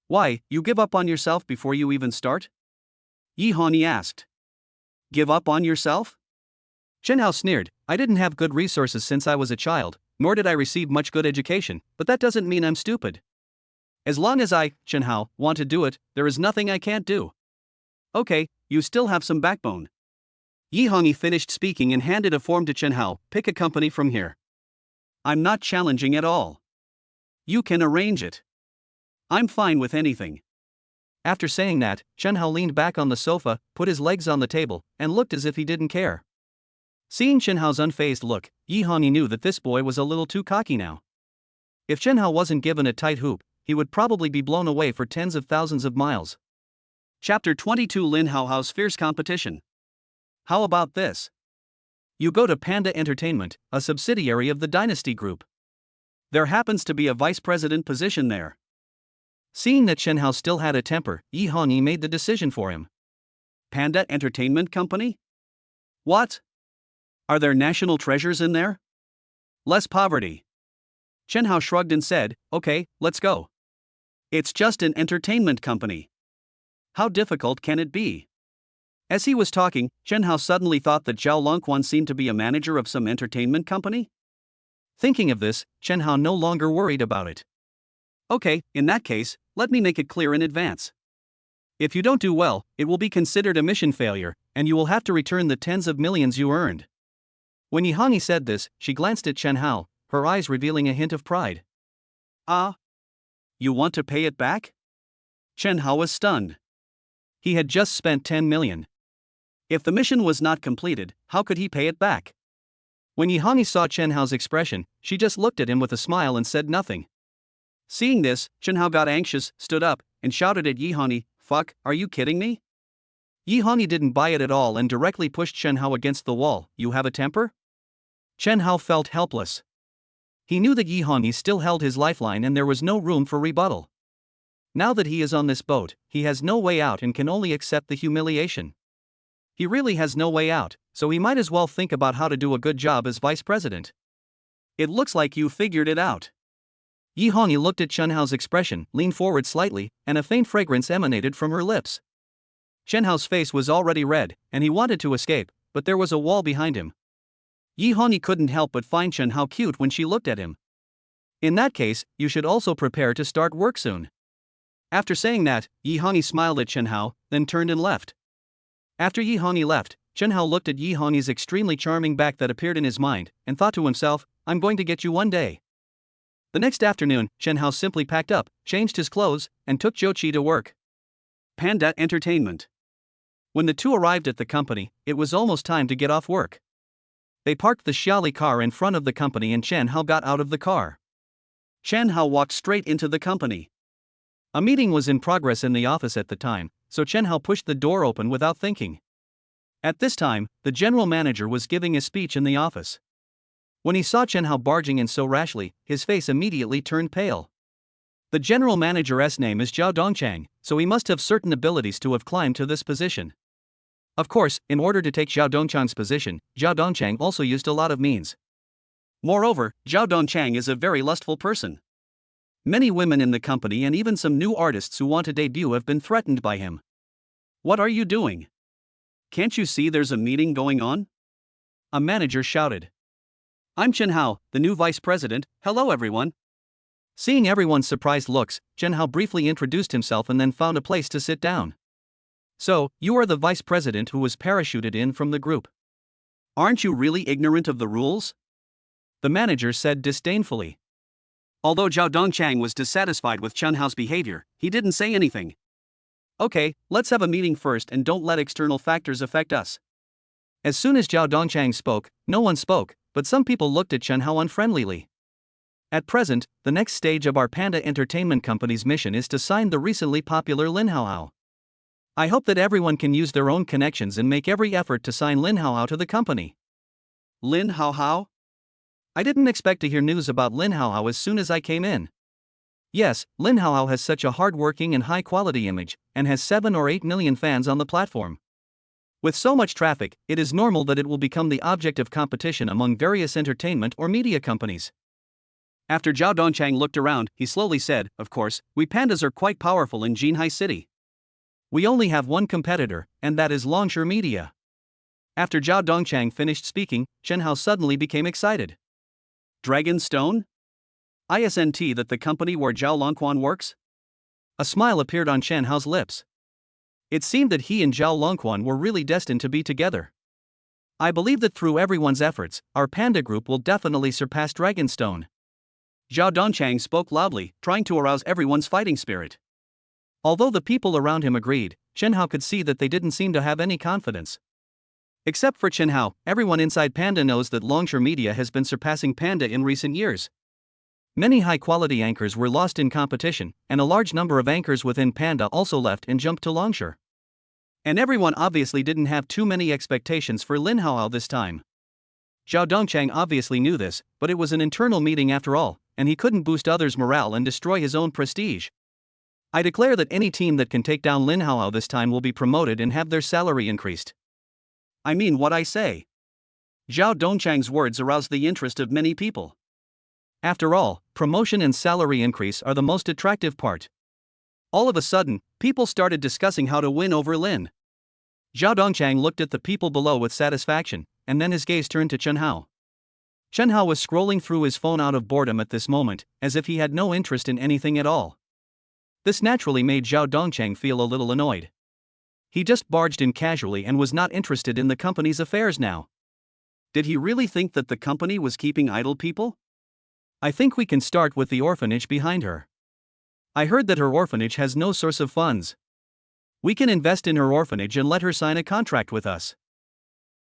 Why, you give up on yourself before you even start? Yi Hongyi asked. Give up on yourself? Chen Hao sneered. I didn't have good resources since I was a child, nor did I receive much good education, but that doesn't mean I'm stupid. As long as I, Chen Hao, want to do it, there is nothing I can't do. Okay, you still have some backbone. Yi Hongyi finished speaking and handed a form to Chen Hao. Pick a company from here. I'm not challenging at all. You can arrange it. I'm fine with anything. After saying that, Chen Hao leaned back on the sofa, put his legs on the table, and looked as if he didn't care. Seeing Chen Hao's unfazed look, Yi Hongyi knew that this boy was a little too cocky now. If Chen Hao wasn't given a tight hoop, he would probably be blown away for tens of thousands of miles. Chapter 22 Lin Haohao's Fierce Competition. How about this? You go to Panda Entertainment, a subsidiary of the Dynasty Group. There happens to be a vice president position there. Seeing that Chen Hao still had a temper, Yi Hongyi made the decision for him. Panda Entertainment Company? What? Are there national treasures in there? Less poverty. Chen Hao shrugged and said, okay, let's go. It's just an entertainment company. How difficult can it be? As he was talking, Chen Hao suddenly thought that Zhao Longquan seemed to be a manager of some entertainment company. Thinking of this, Chen Hao no longer worried about it. Okay, in that case, let me make it clear in advance. If you don't do well, it will be considered a mission failure, and you will have to return the tens of millions you earned. When Yi Hongyi said this, she glanced at Chen Hao, her eyes revealing a hint of pride. Ah? You want to pay it back? Chen Hao was stunned. He had just spent 10 million. If the mission was not completed, how could he pay it back? When Yi Hongyi saw Chen Hao's expression, she just looked at him with a smile and said nothing. Seeing this, Chen Hao got anxious, stood up, and shouted at Yi Hongyi, "Fuck, are you kidding me?" Yi Hongyi didn't buy it at all and directly pushed Chen Hao against the wall. You have a temper? Chen Hao felt helpless. He knew that Yi Hongyi still held his lifeline and there was no room for rebuttal. Now that he is on this boat, he has no way out and can only accept the humiliation. He really has no way out, so he might as well think about how to do a good job as vice president. It looks like you figured it out. Yi Hongyi looked at Chen Hao's expression, leaned forward slightly, and a faint fragrance emanated from her lips. Chen Hao's face was already red, and he wanted to escape, but there was a wall behind him. Yi Hongyi couldn't help but find Chen Hao cute when she looked at him. In that case, you should also prepare to start work soon. After saying that, Yi Hongyi smiled at Chen Hao, then turned and left. After Yi Hongyi left, Chen Hao looked at Yi Hongyi's extremely charming back that appeared in his mind, and thought to himself, I'm going to get you one day. The next afternoon, Chen Hao simply packed up, changed his clothes, and took Zhou Qi to work. Panda Entertainment. When the two arrived at the company, it was almost time to get off work. They parked the Xiaoli car in front of the company and Chen Hao got out of the car. Chen Hao walked straight into the company. A meeting was in progress in the office at the time, so Chen Hao pushed the door open without thinking. At this time, the general manager was giving a speech in the office. When he saw Chen Hao barging in so rashly, his face immediately turned pale. The general manager's name is Zhao Dongchang, so he must have certain abilities to have climbed to this position. Of course, in order to take Zhao Dongchang's position, Zhao Dongchang also used a lot of means. Moreover, Zhao Dongchang is a very lustful person. Many women in the company and even some new artists who want to debut have been threatened by him. What are you doing? Can't you see there's a meeting going on? A manager shouted. I'm Chen Hao, the new vice president. Hello everyone. Seeing everyone's surprised looks, Chen Hao briefly introduced himself and then found a place to sit down. So, you are the vice president who was parachuted in from the group. Aren't you really ignorant of the rules? The manager said disdainfully. Although Zhao Dongchang was dissatisfied with Chen Hao's behavior, he didn't say anything. Okay, let's have a meeting first and don't let external factors affect us. As soon as Zhao Dongchang spoke, no one spoke, but some people looked at Chen Hao unfriendlily. At present, the next stage of our Panda Entertainment Company's mission is to sign the recently popular Lin Haohao. I hope that everyone can use their own connections and make every effort to sign Lin Haohao to the company. Lin Haohao? I didn't expect to hear news about Lin Haohao as soon as I came in. Yes, Lin Haohao has such a hard-working and high-quality image, and has 7 or 8 million fans on the platform. With so much traffic, it is normal that it will become the object of competition among various entertainment or media companies. After Zhao Dongchang looked around, he slowly said, of course, we pandas are quite powerful in Jinhai City. We only have one competitor, and that is Longshore Media. After Zhao Dongchang finished speaking, Chen Hao suddenly became excited. Dragon Stone? Isn't that the company where Zhao Longquan works? A smile appeared on Chen Hao's lips. It seemed that he and Zhao Longquan were really destined to be together. I believe that through everyone's efforts, our Panda Group will definitely surpass Dragonstone. Zhao Dongchang spoke loudly, trying to arouse everyone's fighting spirit. Although the people around him agreed, Chen Hao could see that they didn't seem to have any confidence. Except for Chen Hao, everyone inside Panda knows that Longshore Media has been surpassing Panda in recent years. Many high-quality anchors were lost in competition, and a large number of anchors within Panda also left and jumped to Longshore. And everyone obviously didn't have too many expectations for Lin Haohao this time. Zhao Dongchang obviously knew this, but it was an internal meeting after all, and he couldn't boost others' morale and destroy his own prestige. I declare that any team that can take down Lin Haohao this time will be promoted and have their salary increased. I mean what I say. Zhao Dongchang's words aroused the interest of many people. After all, promotion and salary increase are the most attractive part. All of a sudden, people started discussing how to win over Lin. Zhao Dongchang looked at the people below with satisfaction, and then his gaze turned to Chen Hao. Chen Hao was scrolling through his phone out of boredom at this moment, as if he had no interest in anything at all. This naturally made Zhao Dongchang feel a little annoyed. He just barged in casually and was not interested in the company's affairs now. Did he really think that the company was keeping idle people? I think we can start with the orphanage behind her. I heard that her orphanage has no source of funds. We can invest in her orphanage and let her sign a contract with us.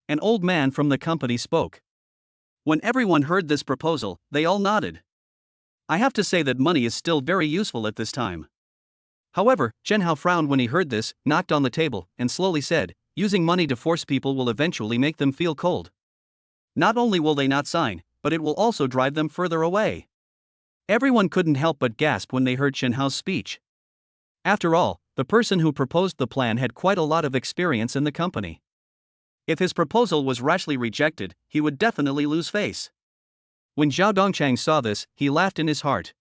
An old man from the company spoke. When everyone heard this proposal, they all nodded. I have to say that money is still very useful at this time. However, Chen Hao frowned when he heard this, knocked on the table, and slowly said, using money to force people will eventually make them feel cold. Not only will they not sign, but it will also drive them further away. Everyone couldn't help but gasp when they heard Chen Hao's speech. After all, the person who proposed the plan had quite a lot of experience in the company. If his proposal was rashly rejected, he would definitely lose face. When Zhao Dongchang saw this, he laughed in his heart.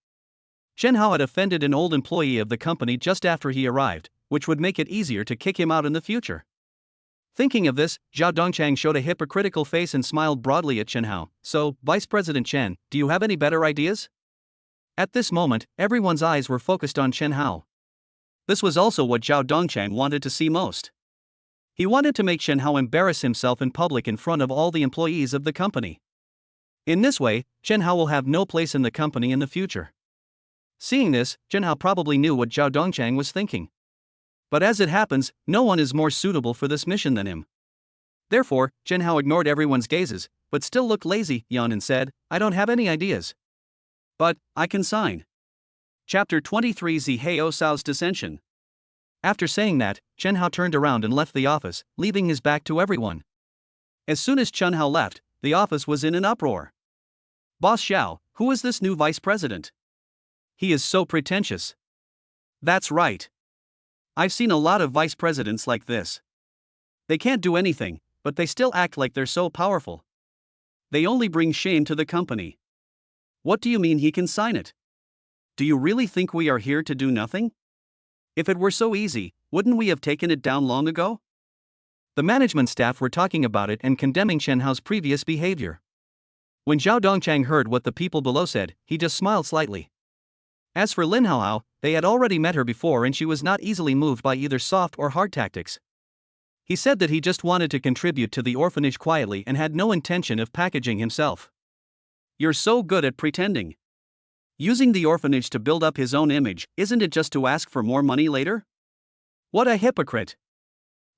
Chen Hao had offended an old employee of the company just after he arrived, which would make it easier to kick him out in the future. Thinking of this, Zhao Dongchang showed a hypocritical face and smiled broadly at Chen Hao. So, Vice President Chen, do you have any better ideas? At this moment, everyone's eyes were focused on Chen Hao. This was also what Zhao Dongchang wanted to see most. He wanted to make Chen Hao embarrass himself in public in front of all the employees of the company. In this way, Chen Hao will have no place in the company in the future. Seeing this, Chen Hao probably knew what Zhao Dongchang was thinking. But as it happens, no one is more suitable for this mission than him. Therefore, Chen Hao ignored everyone's gazes, but still looked lazy, yawned and said, I don't have any ideas. But, I can sign. Chapter 23 Zihao Sao's Dissension. After saying that, Chen Hao turned around and left the office, leaving his back to everyone. As soon as Chen Hao left, the office was in an uproar. Boss Xiao, who is this new vice president? He is so pretentious. That's right. I've seen a lot of vice presidents like this. They can't do anything, but they still act like they're so powerful. They only bring shame to the company. What do you mean he can sign it? Do you really think we are here to do nothing? If it were so easy, wouldn't we have taken it down long ago? The management staff were talking about it and condemning Chen Hao's previous behavior. When Zhao Dongchang heard what the people below said, he just smiled slightly. As for Lin Haohao, they had already met her before and she was not easily moved by either soft or hard tactics. He said that he just wanted to contribute to the orphanage quietly and had no intention of packaging himself. You're so good at pretending. Using the orphanage to build up his own image, isn't it just to ask for more money later? What a hypocrite.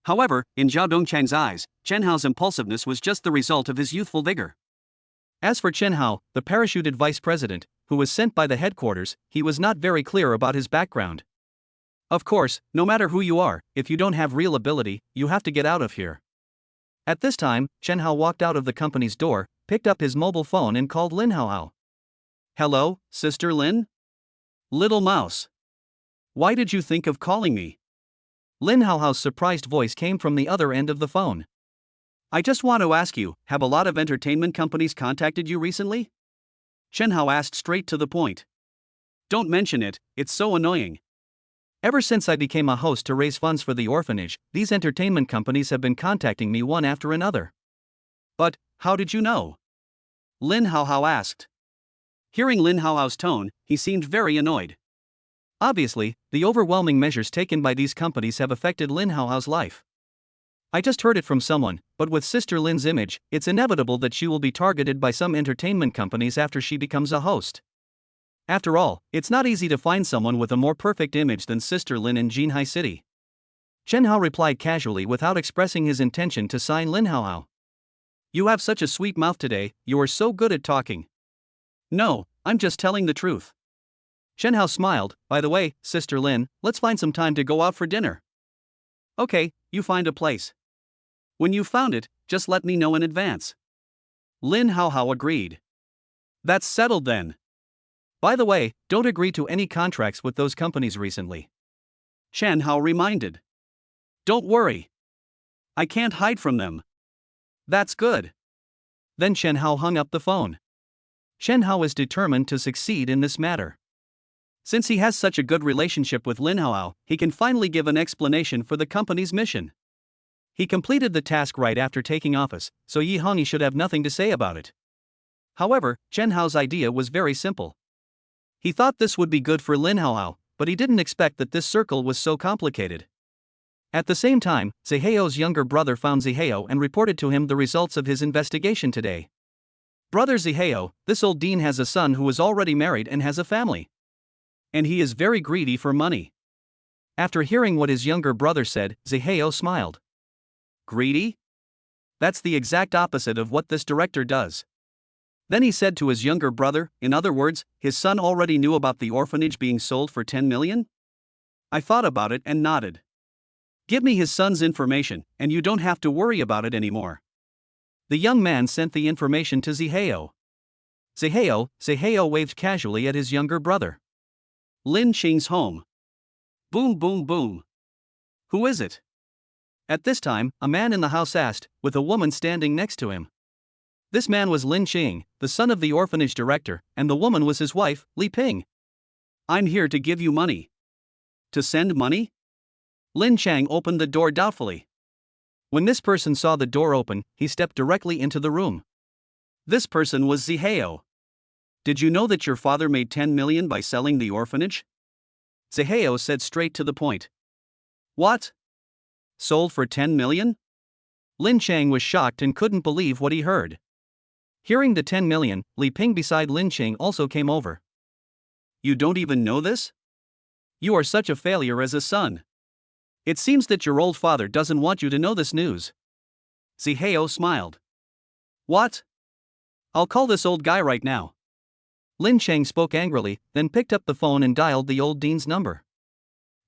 However, in Zhao Dongchang's eyes, Chen Hao's impulsiveness was just the result of his youthful vigor. As for Chen Hao, the parachuted vice president, who was sent by the headquarters, he was not very clear about his background. Of course, no matter who you are, if you don't have real ability, you have to get out of here. At this time, Chen Hao walked out of the company's door, picked up his mobile phone and called Lin Haohao. Hello, Sister Lin? Little mouse. Why did you think of calling me? Lin Haohao's surprised voice came from the other end of the phone. I just want to ask you, have a lot of entertainment companies contacted you recently? Chen Hao asked straight to the point. Don't mention it, it's so annoying. Ever since I became a host to raise funds for the orphanage, these entertainment companies have been contacting me one after another. But, how did you know? Lin Haohao asked. Hearing Lin Haohao's tone, he seemed very annoyed. Obviously, the overwhelming measures taken by these companies have affected Lin Haohao's life. I just heard it from someone, but with Sister Lin's image, it's inevitable that she will be targeted by some entertainment companies after she becomes a host. After all, it's not easy to find someone with a more perfect image than Sister Lin in Jinhai City. Chen Hao replied casually without expressing his intention to sign Lin Hao. You have such a sweet mouth today, you are so good at talking. No, I'm just telling the truth. Chen Hao smiled. By the way, Sister Lin, let's find some time to go out for dinner. Okay, you find a place. When you found it, just let me know in advance. Lin Hao agreed. That's settled then. By the way, don't agree to any contracts with those companies recently. Chen Hao reminded. Don't worry. I can't hide from them. That's good. Then Chen Hao hung up the phone. Chen Hao is determined to succeed in this matter. Since he has such a good relationship with Lin Hao, he can finally give an explanation for the company's mission. He completed the task right after taking office, so Yi Hongyi should have nothing to say about it. However, Chen Hao's idea was very simple. He thought this would be good for Lin Hao, but he didn't expect that this circle was so complicated. At the same time, Ziheo's younger brother found Ziheo and reported to him the results of his investigation today. Brother Ziheo, this old dean has a son who is already married and has a family. And he is very greedy for money. After hearing what his younger brother said, Ziheo smiled. Greedy? That's the exact opposite of what this director does. Then he said to his younger brother, in other words, his son already knew about the orphanage being sold for 10 million? I thought about it and nodded. Give me his son's information, and you don't have to worry about it anymore. The young man sent the information to Ziheo. Ziheo waved casually at his younger brother. Lin Qing's home. Boom boom boom. Who is it? At this time, a man in the house asked, with a woman standing next to him. This man was Lin Qing, the son of the orphanage director, and the woman was his wife, Li Ping. I'm here to give you money. To send money? Lin Chang opened the door doubtfully. When this person saw the door open, he stepped directly into the room. This person was Ziheo. Did you know that your father made 10 million by selling the orphanage? Ziheo said straight to the point. What? Sold for 10 million? Lin Chang was shocked and couldn't believe what he heard. Hearing the 10 million, Li Ping beside Lin Chang also came over. You don't even know this? You are such a failure as a son. It seems that your old father doesn't want you to know this news. Ziheo smiled. What? I'll call this old guy right now. Lin Chang spoke angrily, then picked up the phone and dialed the old dean's number.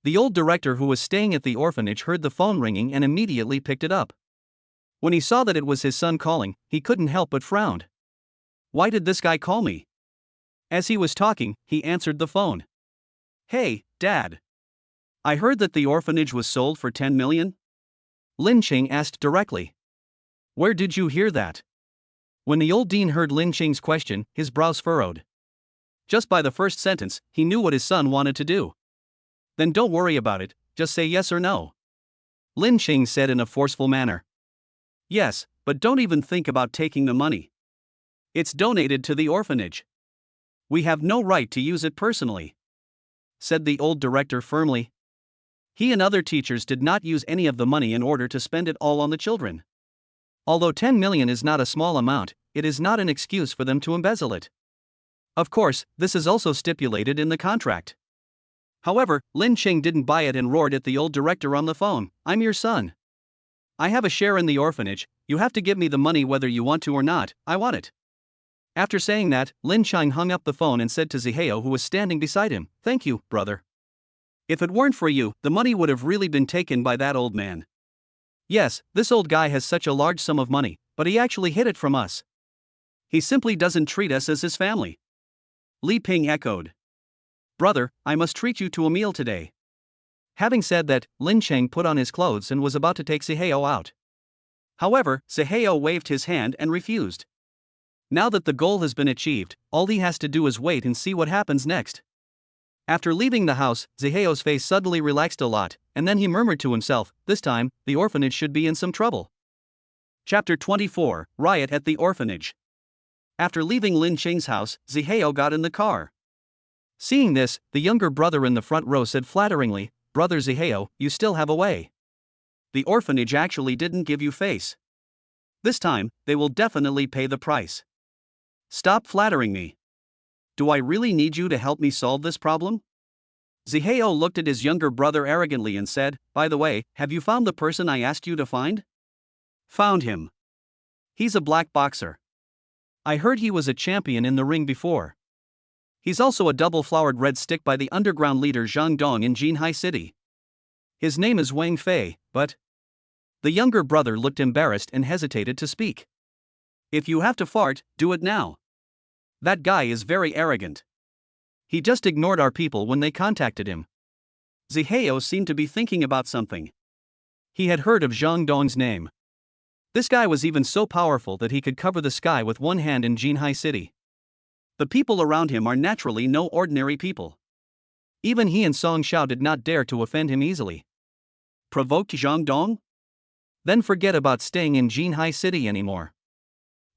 The old director who was staying at the orphanage heard the phone ringing and immediately picked it up. When he saw that it was his son calling, he couldn't help but frowned. Why did this guy call me? As he was talking, he answered the phone. Hey, Dad. I heard that the orphanage was sold for 10 million? Lin Qing asked directly. Where did you hear that? When the old dean heard Lin Qing's question, his brows furrowed. Just by the first sentence, he knew what his son wanted to do. Then don't worry about it, just say yes or no. Lin Qing said in a forceful manner. Yes, but don't even think about taking the money. It's donated to the orphanage. We have no right to use it personally, said the old director firmly. He and other teachers did not use any of the money in order to spend it all on the children. Although 10 million is not a small amount, it is not an excuse for them to embezzle it. Of course, this is also stipulated in the contract. However, Lin Qing didn't buy it and roared at the old director on the phone. I'm your son. I have a share in the orphanage, you have to give me the money whether you want to or not, I want it. After saying that, Lin Qing hung up the phone and said to Ziheo who was standing beside him, Thank you, brother. If it weren't for you, the money would have really been taken by that old man. Yes, this old guy has such a large sum of money, but he actually hid it from us. He simply doesn't treat us as his family. Li Ping echoed. Brother, I must treat you to a meal today. Having said that, Lin Chang put on his clothes and was about to take Ziheo out. However, Ziheo waved his hand and refused. Now that the goal has been achieved, all he has to do is wait and see what happens next. After leaving the house, Ziheo's face suddenly relaxed a lot, and then he murmured to himself, this time, the orphanage should be in some trouble. Chapter 24, Riot at the Orphanage. After leaving Lin Qing's house, Ziheo got in the car. Seeing this, the younger brother in the front row said flatteringly, Brother Ziheo, you still have a way. The orphanage actually didn't give you face. This time, they will definitely pay the price. Stop flattering me. Do I really need you to help me solve this problem? Zihao looked at his younger brother arrogantly and said, "By the way, have you found the person I asked you to find?" "Found him. He's a black boxer. I heard he was a champion in the ring before. He's also a double-flowered red stick by the underground leader Zhang Dong in Jinhai City. His name is Wang Fei, but..." The younger brother looked embarrassed and hesitated to speak. "If you have to fart, do it now. That guy is very arrogant. He just ignored our people when they contacted him." Zihao seemed to be thinking about something. He had heard of Zhang Dong's name. This guy was even so powerful that he could cover the sky with one hand in Jinhai City. The people around him are naturally no ordinary people. Even he and Song Xiao did not dare to offend him easily. Provoke Zhang Dong? Then forget about staying in Jinhai City anymore.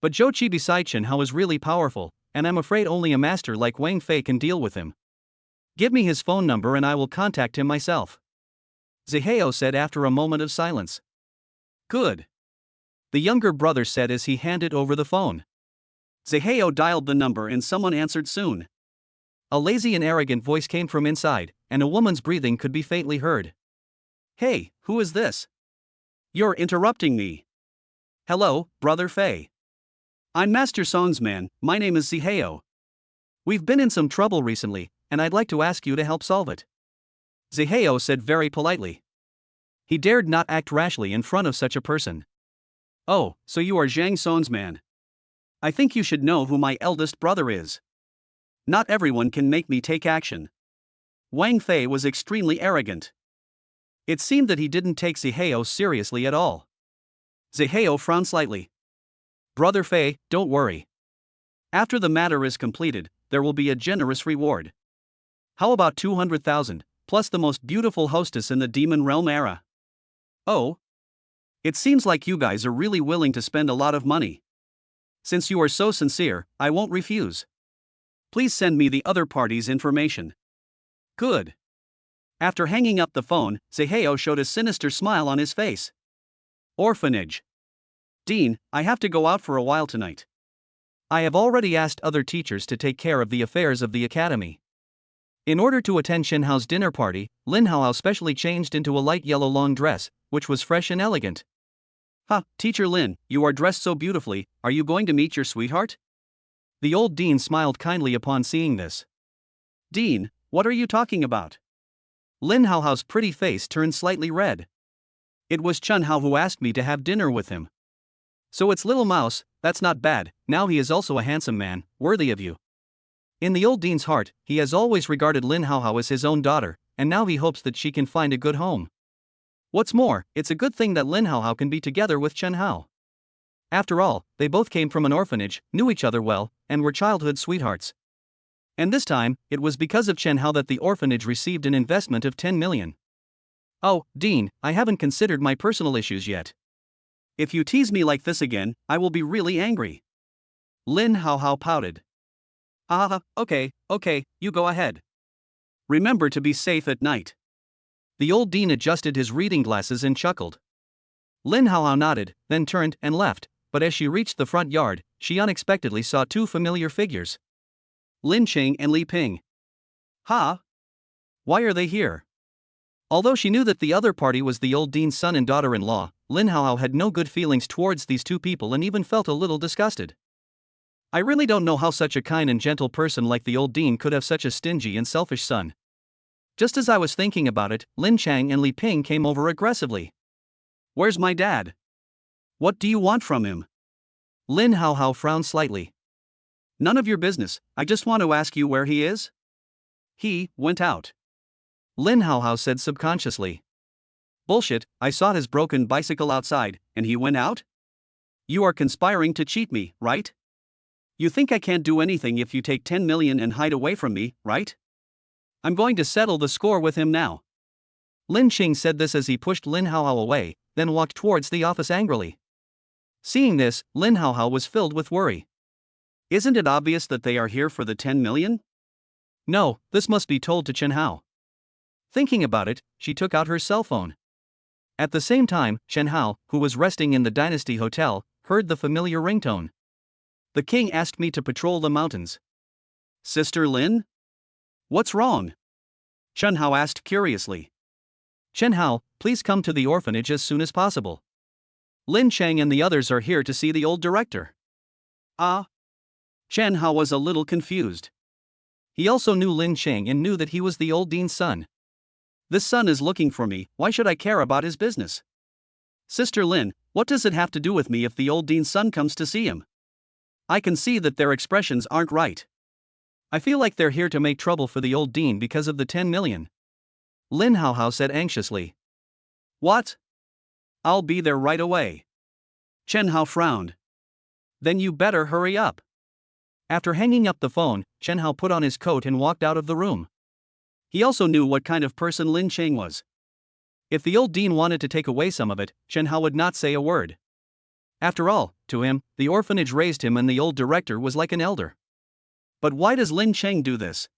But Zhou Qi beside Chen Hao is really powerful, and I'm afraid only a master like Wang Fei can deal with him. Give me his phone number and I will contact him myself," Zihao said after a moment of silence. "Good," the younger brother said as he handed over the phone. Zihao dialed the number and someone answered soon. A lazy and arrogant voice came from inside, and a woman's breathing could be faintly heard. "Hey, who is this? You're interrupting me." "Hello, Brother Fei. I'm Master Song's man, my name is Zihao. We've been in some trouble recently, and I'd like to ask you to help solve it," Zihao said very politely. He dared not act rashly in front of such a person. "Oh, so you are Zhang Song's man. I think you should know who my eldest brother is. Not everyone can make me take action." Wang Fei was extremely arrogant. It seemed that he didn't take Zihao seriously at all. Zihao frowned slightly. "Brother Fei, don't worry. After the matter is completed, there will be a generous reward. How about 200,000, plus the most beautiful hostess in the Demon Realm era?" "Oh? It seems like you guys are really willing to spend a lot of money. Since you are so sincere, I won't refuse. Please send me the other party's information." "Good." After hanging up the phone, Zihao showed a sinister smile on his face. "Orphanage. Dean, I have to go out for a while tonight. I have already asked other teachers to take care of the affairs of the academy." In order to attend Chen Hao's dinner party, Lin Hao specially changed into a light yellow long dress, which was fresh and elegant. "Ha, Teacher Lin, you are dressed so beautifully, are you going to meet your sweetheart?" The old dean smiled kindly upon seeing this. "Dean, what are you talking about?" Lin Hao's pretty face turned slightly red. "It was Chen Hao who asked me to have dinner with him. So it's Little Mouse, that's not bad, now he is also a handsome man, worthy of you." In the old dean's heart, he has always regarded Lin Hao as his own daughter, and now he hopes that she can find a good home. What's more, it's a good thing that Lin Hao can be together with Chen Hao. After all, they both came from an orphanage, knew each other well, and were childhood sweethearts. And this time, it was because of Chen Hao that the orphanage received an investment of 10 million. "Oh, Dean, I haven't considered my personal issues yet. If you tease me like this again, I will be really angry." Lin Hao pouted. Okay, you go ahead. Remember to be safe at night." The old dean adjusted his reading glasses and chuckled. Lin Hao nodded, then turned and left, but as she reached the front yard, she unexpectedly saw two familiar figures. Lin Qing and Li Ping. "Ha? Why are they here?" Although she knew that the other party was the old dean's son and daughter-in-law, Lin Hao had no good feelings towards these two people and even felt a little disgusted. "I really don't know how such a kind and gentle person like the old dean could have such a stingy and selfish son." Just as I was thinking about it, Lin Chang and Li Ping came over aggressively. "Where's my dad? What do you want from him?" Lin Hao frowned slightly. "None of your business, I just want to ask you where he is." "He went out," Lin Hao said subconsciously. "Bullshit, I saw his broken bicycle outside, and he went out? You are conspiring to cheat me, right? You think I can't do anything if you take 10 million and hide away from me, right? I'm going to settle the score with him now." Lin Qing said this as he pushed Lin Hao away, then walked towards the office angrily. Seeing this, Lin Hao was filled with worry. Isn't it obvious that they are here for the 10 million? No, this must be told to Chen Hao. Thinking about it, she took out her cell phone. At the same time, Chen Hao, who was resting in the Dynasty Hotel, heard the familiar ringtone. "The king asked me to patrol the mountains." "Sister Lin? What's wrong?" Chen Hao asked curiously. Chen Hao, please come to the orphanage as soon as possible. Lin Cheng and the others are here to see the old director. Ah? Chen Hao was a little confused. He also knew Lin Cheng and knew that he was the old dean's son. This son is looking for me, why should I care about his business? Sister Lin, what does it have to do with me if the old dean's son comes to see him? I can see that their expressions aren't right. I feel like they're here to make trouble for the old dean because of the 10 million. Lin Haohao said anxiously. What? I'll be there right away. Chen Hao frowned. Then you better hurry up. After hanging up the phone, Chen Hao put on his coat and walked out of the room. He also knew what kind of person Lin Cheng was. If the old dean wanted to take away some of it, Chen Hao would not say a word. After all, to him, the orphanage raised him and the old director was like an elder. But why does Lin Cheng do this?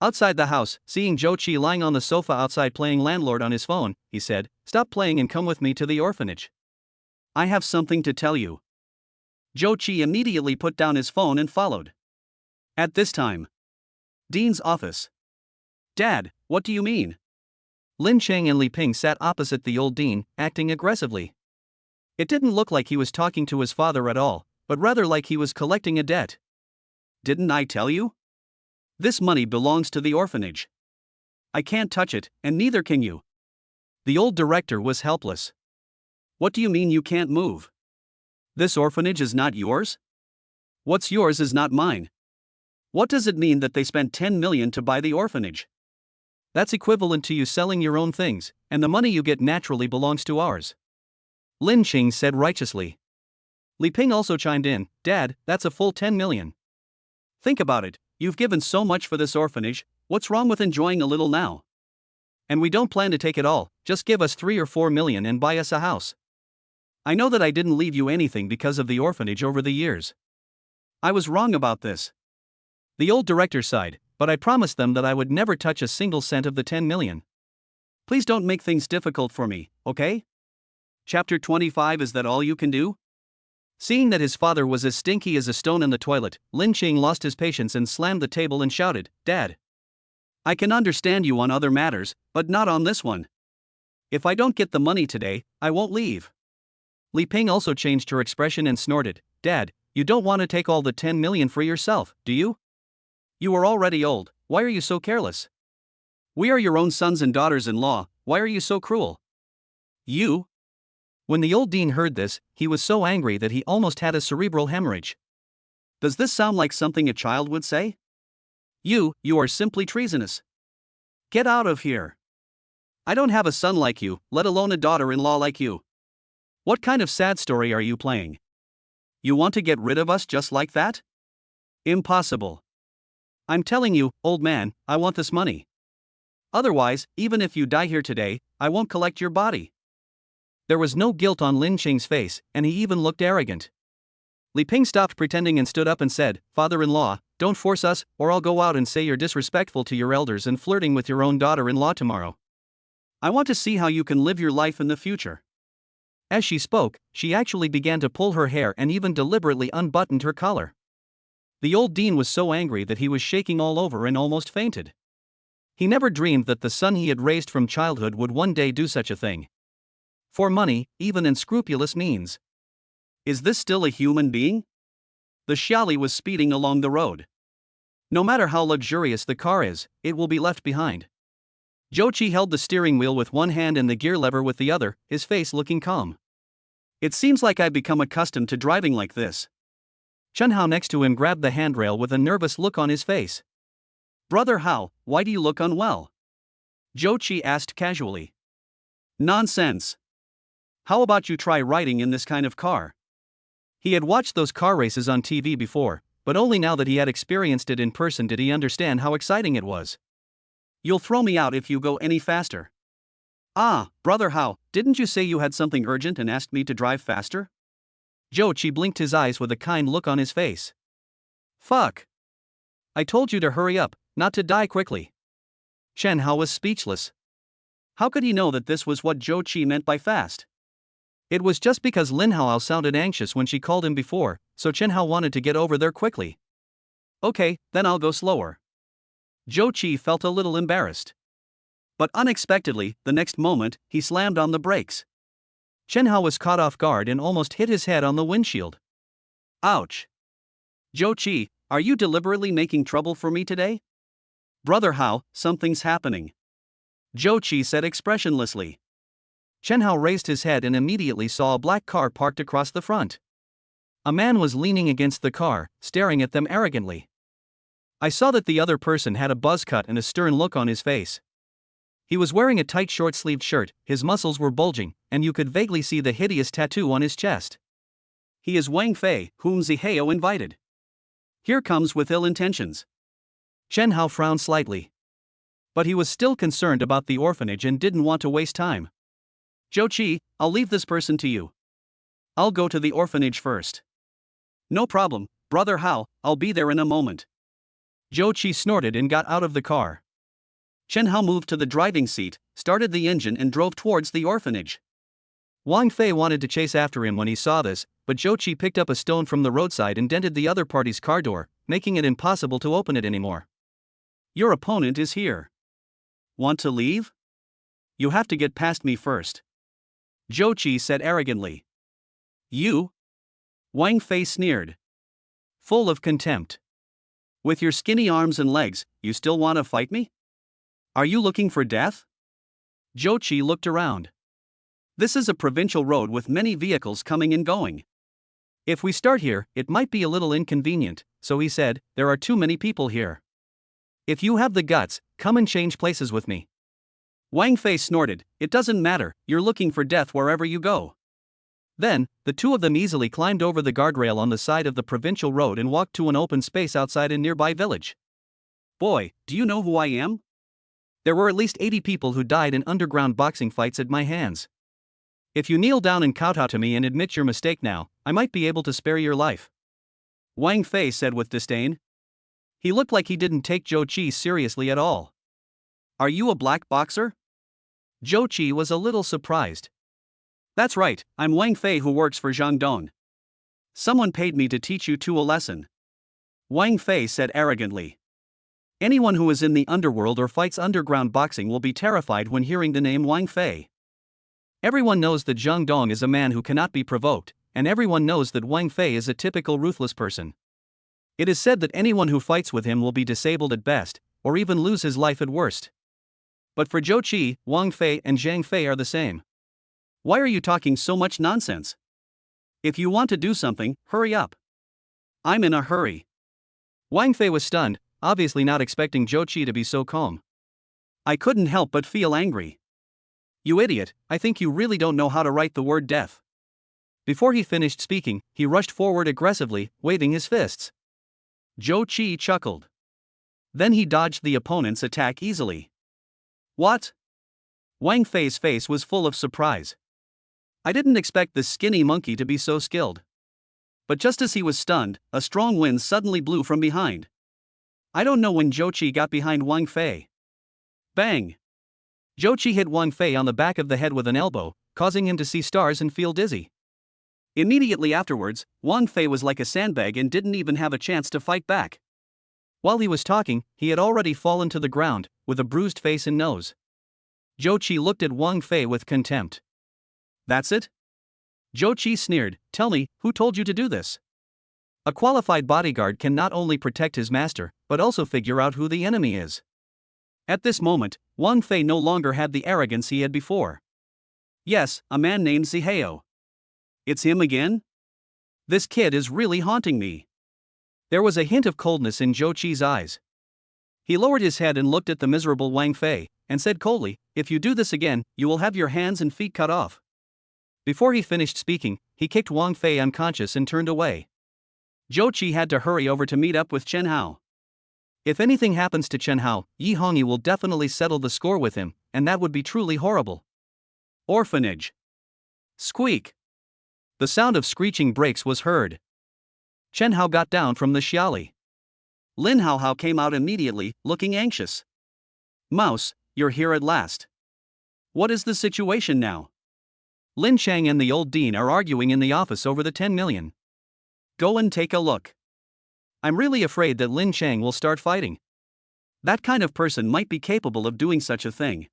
Outside the house, seeing Zhou Qi lying on the sofa outside playing landlord on his phone, he said, "Stop playing and come with me to the orphanage. I have something to tell you." Zhou Qi immediately put down his phone and followed. At this time, Dean's office. Dad, what do you mean? Lin Cheng and Li Ping sat opposite the old dean, acting aggressively. It didn't look like he was talking to his father at all, but rather like he was collecting a debt. Didn't I tell you? This money belongs to the orphanage. I can't touch it, and neither can you. The old director was helpless. What do you mean you can't move? This orphanage is not yours? What's yours is not mine. What does it mean that they spent 10 million to buy the orphanage? That's equivalent to you selling your own things, and the money you get naturally belongs to ours. Lin Cheng said righteously. Li Ping also chimed in, Dad, that's a full 10 million. Think about it, you've given so much for this orphanage, what's wrong with enjoying a little now? And we don't plan to take it all, just give us 3 or 4 million and buy us a house. I know that I didn't leave you anything because of the orphanage over the years. I was wrong about this. The old director sighed, but I promised them that I would never touch a single cent of the 10 million. Please don't make things difficult for me, okay? Chapter 25. Is that all you can do? Seeing that his father was as stinky as a stone in the toilet, Lin Cheng lost his patience and slammed the table and shouted, Dad! I can understand you on other matters, but not on this one. If I don't get the money today, I won't leave. Li Ping also changed her expression and snorted, Dad, you don't want to take all the 10 million for yourself, do you? You are already old, why are you so careless? We are your own sons and daughters-in-law, why are you so cruel? You? When the old dean heard this, he was so angry that he almost had a cerebral hemorrhage. Does this sound like something a child would say? You are simply treasonous. Get out of here. I don't have a son like you, let alone a daughter-in-law like you. What kind of sad story are you playing? You want to get rid of us just like that? Impossible. I'm telling you, old man, I want this money. Otherwise, even if you die here today, I won't collect your body. There was no guilt on Lin Cheng's face, and he even looked arrogant. Li Ping stopped pretending and stood up and said, Father-in-law, don't force us, or I'll go out and say you're disrespectful to your elders and flirting with your own daughter-in-law tomorrow. I want to see how you can live your life in the future. As she spoke, she actually began to pull her hair and even deliberately unbuttoned her collar. The old dean was so angry that he was shaking all over and almost fainted. He never dreamed that the son he had raised from childhood would one day do such a thing. For money, even in scrupulous means. Is this still a human being? The Xiaoli was speeding along the road. No matter how luxurious the car is, it will be left behind. Zhou Qi held the steering wheel with one hand and the gear lever with the other, his face looking calm. It seems like I've become accustomed to driving like this. Chen Hao next to him grabbed the handrail with a nervous look on his face. Brother Hao, why do you look unwell? Zhou Qi asked casually. Nonsense. How about you try riding in this kind of car? He had watched those car races on TV before, but only now that he had experienced it in person did he understand how exciting it was. You'll throw me out if you go any faster. Ah, Brother Hao, didn't you say you had something urgent and asked me to drive faster? Zhou Qi blinked his eyes with a kind look on his face. Fuck. I told you to hurry up, not to die quickly. Chen Hao was speechless. How could he know that this was what Zhou Qi meant by fast? It was just because Lin Haohao sounded anxious when she called him before, so Chen Hao wanted to get over there quickly. Okay, then I'll go slower. Zhou Qi felt a little embarrassed. But unexpectedly, the next moment, he slammed on the brakes. Chen Hao was caught off guard and almost hit his head on the windshield. Ouch! Zhou Qi, are you deliberately making trouble for me today? Brother Hao, something's happening. Zhou Qi said expressionlessly. Chen Hao raised his head and immediately saw a black car parked across the front. A man was leaning against the car, staring at them arrogantly. I saw that the other person had a buzz cut and a stern look on his face. He was wearing a tight short-sleeved shirt, his muscles were bulging, and you could vaguely see the hideous tattoo on his chest. He is Wang Fei, whom Zihao invited. Here comes with ill intentions. Chen Hao frowned slightly. But he was still concerned about the orphanage and didn't want to waste time. Zhou Qi, I'll leave this person to you. I'll go to the orphanage first. No problem, Brother Hao, I'll be there in a moment. Zhou Qi snorted and got out of the car. Chen Hao moved to the driving seat, started the engine and drove towards the orphanage. Wang Fei wanted to chase after him when he saw this, but Zhou Qi picked up a stone from the roadside and dented the other party's car door, making it impossible to open it anymore. Your opponent is here. Want to leave? You have to get past me first. Zhou Qi said arrogantly. You? Wang Fei sneered. Full of contempt. With your skinny arms and legs, you still want to fight me? Are you looking for death? Zhou Qi looked around. This is a provincial road with many vehicles coming and going. If we start here, it might be a little inconvenient, so he said, there are too many people here. If you have the guts, come and change places with me. Wang Fei snorted, it doesn't matter, you're looking for death wherever you go. Then, the two of them easily climbed over the guardrail on the side of the provincial road and walked to an open space outside a nearby village. Boy, do you know who I am? There were at least 80 people who died in underground boxing fights at my hands. If you kneel down and kowtow to me and admit your mistake now, I might be able to spare your life. Wang Fei said with disdain. He looked like he didn't take Zhou Qi seriously at all. Are you a black boxer? Zhou Qi was a little surprised. That's right, I'm Wang Fei who works for Jiangdong. Someone paid me to teach you two a lesson. Wang Fei said arrogantly. Anyone who is in the underworld or fights underground boxing will be terrified when hearing the name Wang Fei. Everyone knows that Zhang Dong is a man who cannot be provoked, and everyone knows that Wang Fei is a typical ruthless person. It is said that anyone who fights with him will be disabled at best, or even lose his life at worst. But for Zhou Qi, Wang Fei and Zhang Fei are the same. Why are you talking so much nonsense? If you want to do something, hurry up. I'm in a hurry. Wang Fei was stunned, obviously not expecting Zhou Qi to be so calm. I couldn't help but feel angry. You idiot, I think you really don't know how to write the word death. Before he finished speaking, he rushed forward aggressively, waving his fists. Zhou Qi chuckled. Then he dodged the opponent's attack easily. What? Wang Fei's face was full of surprise. I didn't expect this skinny monkey to be so skilled. But just as he was stunned, a strong wind suddenly blew from behind. I don't know when Zhou Qi got behind Wang Fei. Bang! Zhou Qi hit Wang Fei on the back of the head with an elbow, causing him to see stars and feel dizzy. Immediately afterwards, Wang Fei was like a sandbag and didn't even have a chance to fight back. While he was talking, he had already fallen to the ground, with a bruised face and nose. Zhou Qi looked at Wang Fei with contempt. That's it? Zhou Qi sneered, tell me, who told you to do this? A qualified bodyguard can not only protect his master, but also figure out who the enemy is. At this moment, Wang Fei no longer had the arrogance he had before. Yes, a man named Zihao. It's him again? This kid is really haunting me. There was a hint of coldness in Zhou Qi's eyes. He lowered his head and looked at the miserable Wang Fei, and said coldly, if you do this again, you will have your hands and feet cut off. Before he finished speaking, he kicked Wang Fei unconscious and turned away. Zhou Qi had to hurry over to meet up with Chen Hao. If anything happens to Chen Hao, Yi Hongyi will definitely settle the score with him, and that would be truly horrible. Orphanage. Squeak. The sound of screeching brakes was heard. Chen Hao got down from the xiaoli. Lin Hao Hao came out immediately, looking anxious. Mouse, you're here at last. What is the situation now? Lin Chang and the old dean are arguing in the office over the 10 million. Go and take a look. I'm really afraid that Lin Chang will start fighting. That kind of person might be capable of doing such a thing.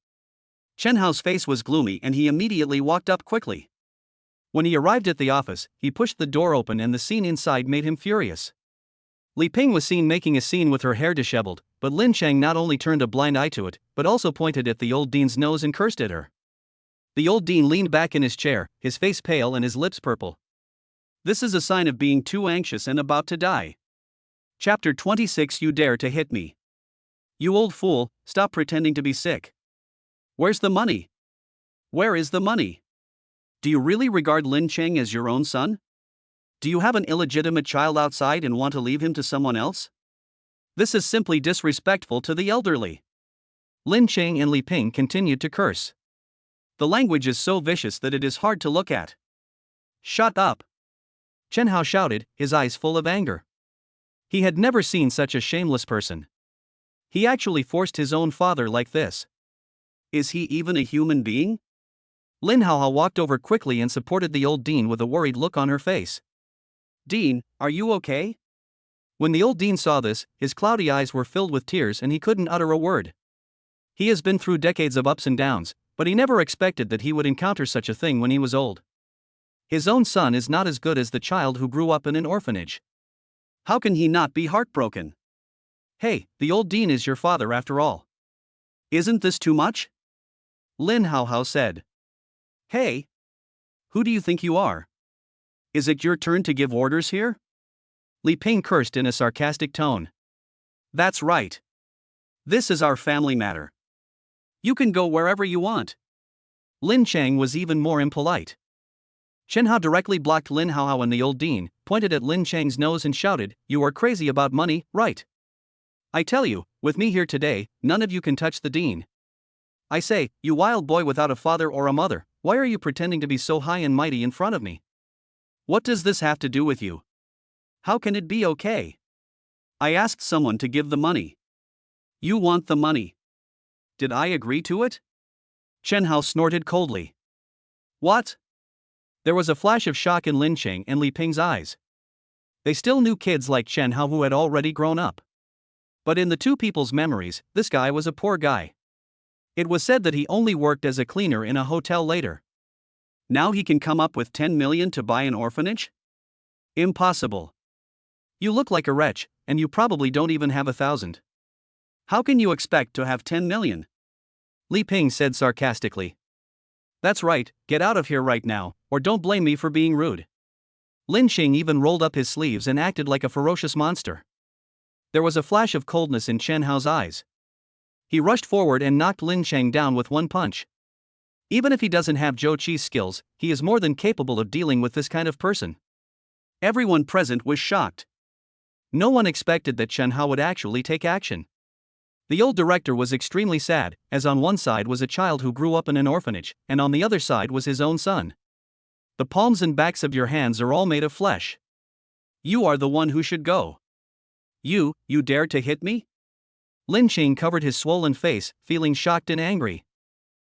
Chen Hao's face was gloomy and he immediately walked up quickly. When he arrived at the office, he pushed the door open and the scene inside made him furious. Li Ping was seen making a scene with her hair disheveled, but Lin Cheng not only turned a blind eye to it, but also pointed at the old dean's nose and cursed at her. The old dean leaned back in his chair, his face pale and his lips purple. This is a sign of being too anxious and about to die. Chapter 26. You dare to hit me. You old fool, stop pretending to be sick. Where's the money? Where is the money? Do you really regard Lin Cheng as your own son? Do you have an illegitimate child outside and want to leave him to someone else? This is simply disrespectful to the elderly. Lin Cheng and Li Ping continued to curse. The language is so vicious that it is hard to look at. Shut up! Chen Hao shouted, his eyes full of anger. He had never seen such a shameless person. He actually forced his own father like this. Is he even a human being? Lin Haohao walked over quickly and supported the old dean with a worried look on her face. Dean, are you okay? When the old dean saw this, his cloudy eyes were filled with tears and he couldn't utter a word. He has been through decades of ups and downs, but he never expected that he would encounter such a thing when he was old. His own son is not as good as the child who grew up in an orphanage. How can he not be heartbroken? Hey, the old dean is your father after all. Isn't this too much? Lin Haohao said. Hey! Who do you think you are? Is it your turn to give orders here? Li Ping cursed in a sarcastic tone. That's right. This is our family matter. You can go wherever you want. Lin Cheng was even more impolite. Chen Hao directly blocked Lin Haohao and the old dean, pointed at Lin Cheng's nose and shouted, You are crazy about money, right? I tell you, with me here today, none of you can touch the dean. I say, you wild boy without a father or a mother, why are you pretending to be so high and mighty in front of me? What does this have to do with you? How can it be okay? I asked someone to give the money. You want the money. Did I agree to it? Chen Hao snorted coldly. What? There was a flash of shock in Lin Cheng and Li Ping's eyes. They still knew kids like Chen Hao who had already grown up. But in the two people's memories, this guy was a poor guy. It was said that he only worked as a cleaner in a hotel later. Now he can come up with 10 million to buy an orphanage? Impossible. You look like a wretch, and you probably don't even have 1,000. How can you expect to have 10 million? Li Ping said sarcastically. That's right, get out of here right now, or don't blame me for being rude. Lin Cheng even rolled up his sleeves and acted like a ferocious monster. There was a flash of coldness in Chen Hao's eyes. He rushed forward and knocked Lin Cheng down with one punch. Even if he doesn't have Zhou Qi's skills, he is more than capable of dealing with this kind of person. Everyone present was shocked. No one expected that Chen Hao would actually take action. The old director was extremely sad, as on one side was a child who grew up in an orphanage, and on the other side was his own son. The palms and backs of your hands are all made of flesh. You are the one who should go. You dare to hit me? Lin Cheng covered his swollen face, feeling shocked and angry.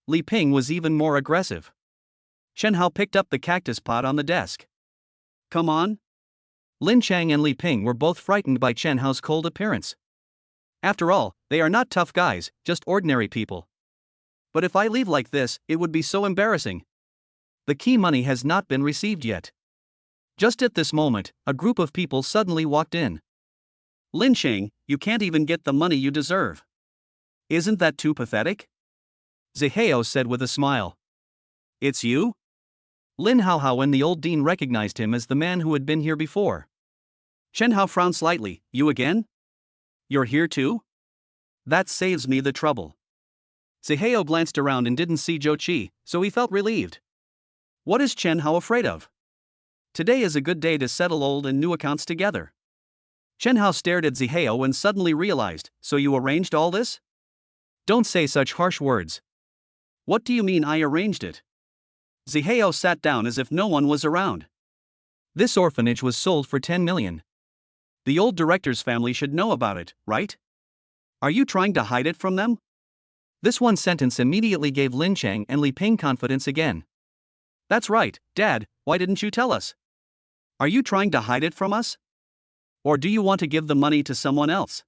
Li Ping was even more aggressive. Chen Hao picked up the cactus pot on the desk. Come on? Lin Cheng and Li Ping were both frightened by Chen Hao's cold appearance. After all, they are not tough guys, just ordinary people. But if I leave like this, it would be so embarrassing. The key money has not been received yet. Just at this moment, a group of people suddenly walked in. Lin Cheng, you can't even get the money you deserve. Isn't that too pathetic? Zihao said with a smile. It's you? Lin Haohao and the old dean recognized him as the man who had been here before. Chen Hao frowned slightly. You again? You're here too? That saves me the trouble. Zihao glanced around and didn't see Zhou Qi, so he felt relieved. What is Chen Hao afraid of? Today is a good day to settle old and new accounts together. Chen Hao stared at Zihao and suddenly realized, so you arranged all this? Don't say such harsh words. What do you mean I arranged it? Zihao sat down as if no one was around. This orphanage was sold for 10 million. The old director's family should know about it, right? Are you trying to hide it from them? This one sentence immediately gave Lin Cheng and Li Ping confidence again. That's right, Dad, why didn't you tell us? Are you trying to hide it from us? Or do you want to give the money to someone else?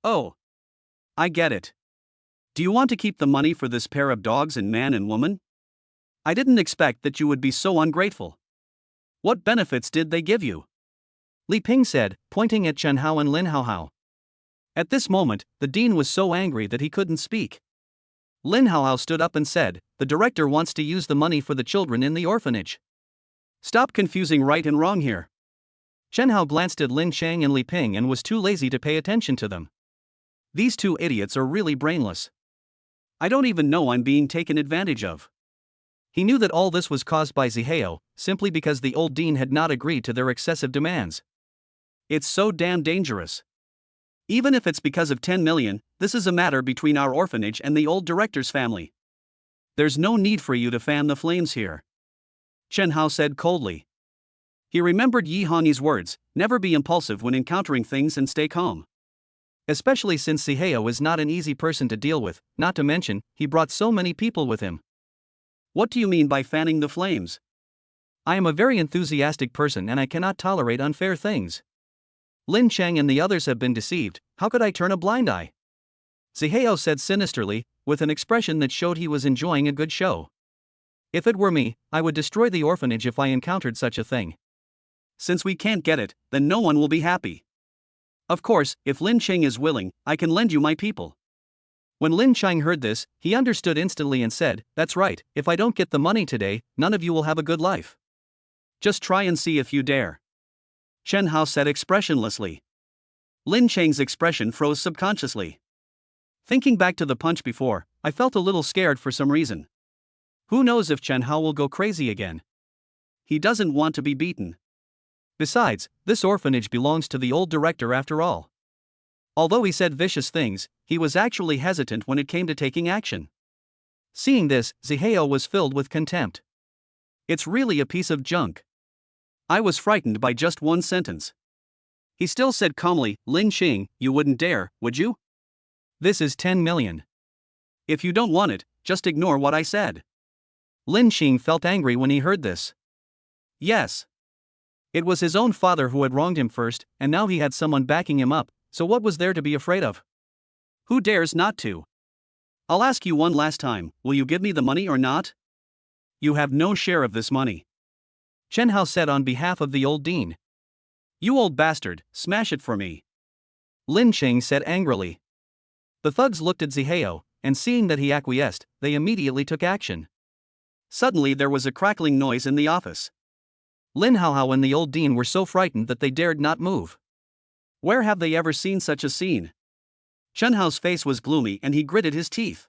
Oh. I get it. Do you want to keep the money for this pair of dogs and man and woman? I didn't expect that you would be so ungrateful. What benefits did they give you? Li Ping said, pointing at Chen Hao and Lin Haohao. At this moment, the dean was so angry that he couldn't speak. Lin Haohao stood up and said, "The director wants to use the money for the children in the orphanage. Stop confusing right and wrong here." Chen Hao glanced at Lin Chang and Li Ping and was too lazy to pay attention to them. These two idiots are really brainless. I don't even know I'm being taken advantage of. He knew that all this was caused by Zihao, simply because the old dean had not agreed to their excessive demands. It's so damn dangerous. Even if it's because of 10 million, this is a matter between our orphanage and the old director's family. There's no need for you to fan the flames here. Chen Hao said coldly. He remembered Yi Hongyi's words, never be impulsive when encountering things and stay calm. Especially since Zihao is not an easy person to deal with, not to mention, he brought so many people with him. What do you mean by fanning the flames? I am a very enthusiastic person and I cannot tolerate unfair things. Lin Chang and the others have been deceived, how could I turn a blind eye? Zihao said sinisterly, with an expression that showed he was enjoying a good show. If it were me, I would destroy the orphanage if I encountered such a thing. Since we can't get it, then no one will be happy. Of course, if Lin Chang is willing, I can lend you my people. When Lin Chang heard this, he understood instantly and said, "That's right, if I don't get the money today, none of you will have a good life. Just try and see if you dare." Chen Hao said expressionlessly. Lin Chang's expression froze subconsciously. Thinking back to the punch before, I felt a little scared for some reason. Who knows if Chen Hao will go crazy again? He doesn't want to be beaten. Besides, this orphanage belongs to the old director after all. Although he said vicious things, he was actually hesitant when it came to taking action. Seeing this, Zihao was filled with contempt. It's really a piece of junk. I was frightened by just one sentence. He still said calmly, "Lin Ching, you wouldn't dare, would you? This is 10 million. If you don't want it, just ignore what I said." Lin Ching felt angry when he heard this. Yes. It was his own father who had wronged him first, and now he had someone backing him up, so what was there to be afraid of? Who dares not to? I'll ask you one last time, will you give me the money or not? You have no share of this money. Chen Hao said on behalf of the old dean. You old bastard, smash it for me. Lin Ching said angrily. The thugs looked at Zihao, and seeing that he acquiesced, they immediately took action. Suddenly there was a crackling noise in the office. Lin Haohao and the old dean were so frightened that they dared not move. Where have they ever seen such a scene? Chen Hao's face was gloomy and he gritted his teeth.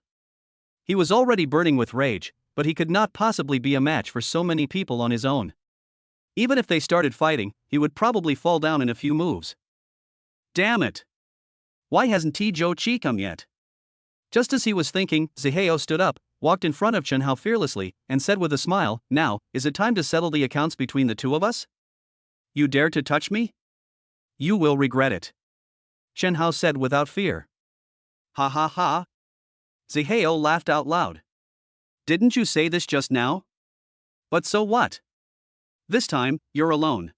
He was already burning with rage, but he could not possibly be a match for so many people on his own. Even if they started fighting, he would probably fall down in a few moves. Damn it! Why hasn't Zhou Qi come yet? Just as he was thinking, Zihao stood up, walked in front of Chen Hao fearlessly, and said with a smile, "Now, is it time to settle the accounts between the two of us? You dare to touch me? You will regret it." Chen Hao said without fear. Ha ha ha. Zihao laughed out loud. Didn't you say this just now? But so what? This time, you're alone.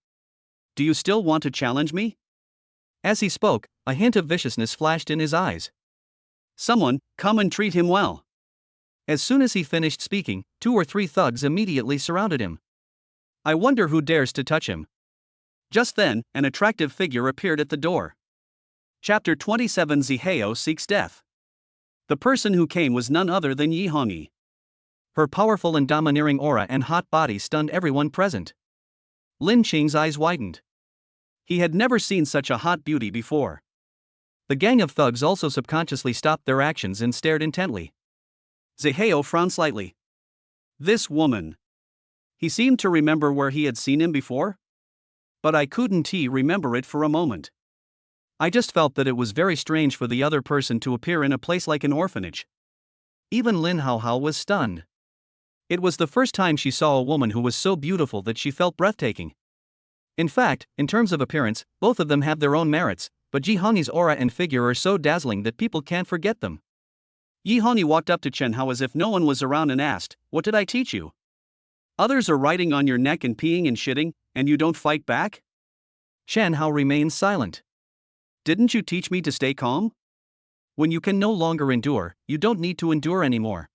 Do you still want to challenge me? As he spoke, a hint of viciousness flashed in his eyes. Someone, come and treat him well. As soon as he finished speaking, 2 or 3 thugs immediately surrounded him. I wonder who dares to touch him. Just then, an attractive figure appeared at the door. Chapter 27 Zihao Seeks Death. The person who came was none other than Yi Hongyi. Her powerful and domineering aura and hot body stunned everyone present. Lin Ching's eyes widened. He had never seen such a hot beauty before. The gang of thugs also subconsciously stopped their actions and stared intently. Zihao frowned slightly. This woman. He seemed to remember where he had seen him before. But I couldn't remember it for a moment. I just felt that it was very strange for the other person to appear in a place like an orphanage. Even Lin Haohao was stunned. It was the first time she saw a woman who was so beautiful that she felt breathtaking. In fact, in terms of appearance, both of them have their own merits, but Yi Hongyi's aura and figure are so dazzling that people can't forget them. Yi Hongyi walked up to Chen Hao as if no one was around and asked, "What did I teach you? Others are riding on your neck and peeing and shitting, and you don't fight back?" Chen Hao remained silent. Didn't you teach me to stay calm? When you can no longer endure, you don't need to endure anymore.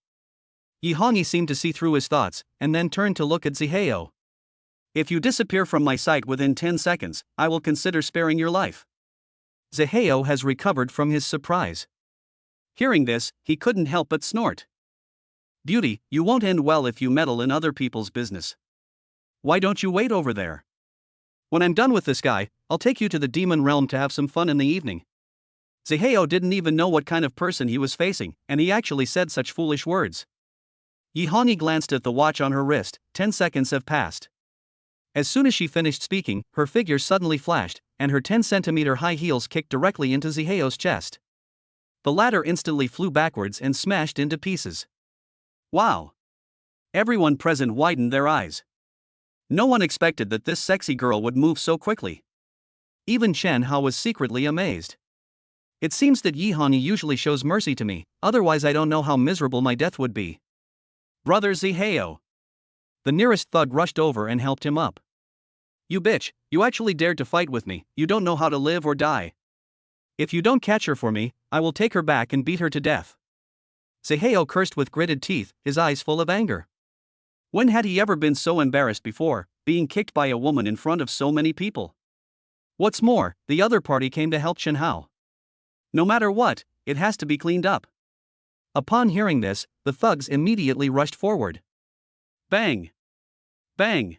Yi Hongyi seemed to see through his thoughts, and then turned to look at Zihao. If you disappear from my sight within 10 seconds, I will consider sparing your life. Zihao has recovered from his surprise. Hearing this, he couldn't help but snort. Beauty, you won't end well if you meddle in other people's business. Why don't you wait over there? When I'm done with this guy, I'll take you to the demon realm to have some fun in the evening. Zihao didn't even know what kind of person he was facing, and he actually said such foolish words. Yi Hongyi glanced at the watch on her wrist. 10 seconds have passed. As soon as she finished speaking, her figure suddenly flashed, and her 10-centimeter high heels kicked directly into Zihao's chest. The latter instantly flew backwards and smashed into pieces. Wow! Everyone present widened their eyes. No one expected that this sexy girl would move so quickly. Even Chen Hao was secretly amazed. It seems that Yi Hongyi usually shows mercy to me, otherwise I don't know how miserable my death would be. Brother Zihao. The nearest thug rushed over and helped him up. You bitch, you actually dared to fight with me, you don't know how to live or die. If you don't catch her for me, I will take her back and beat her to death. Zihao cursed with gritted teeth, his eyes full of anger. When had he ever been so embarrassed before, being kicked by a woman in front of so many people? What's more, the other party came to help Chen Hao. No matter what, it has to be cleaned up. Upon hearing this, the thugs immediately rushed forward. Bang! Bang!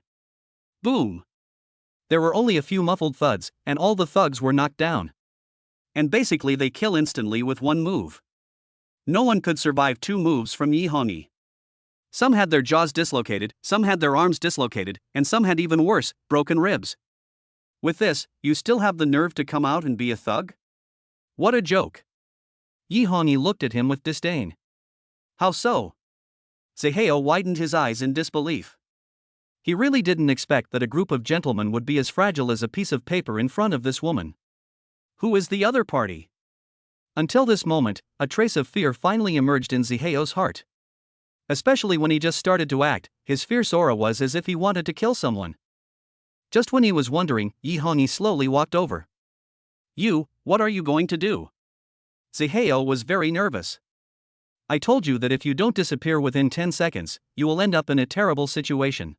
Boom! There were only a few muffled thuds, and all the thugs were knocked down. And basically they kill instantly with one move. No one could survive 2 moves from Yi Hongyi. Some had their jaws dislocated, some had their arms dislocated, and some had even worse, broken ribs. With this, you still have the nerve to come out and be a thug? What a joke! Yi Hongyi looked at him with disdain. How so? Zihao widened his eyes in disbelief. He really didn't expect that a group of gentlemen would be as fragile as a piece of paper in front of this woman. Who is the other party? Until this moment, a trace of fear finally emerged in Zihao's heart. Especially when he just started to act, his fierce aura was as if he wanted to kill someone. Just when he was wondering, Yi Hongyi slowly walked over. You, what are you going to do? Zihao was very nervous. I told you that if you don't disappear within 10 seconds, you will end up in a terrible situation.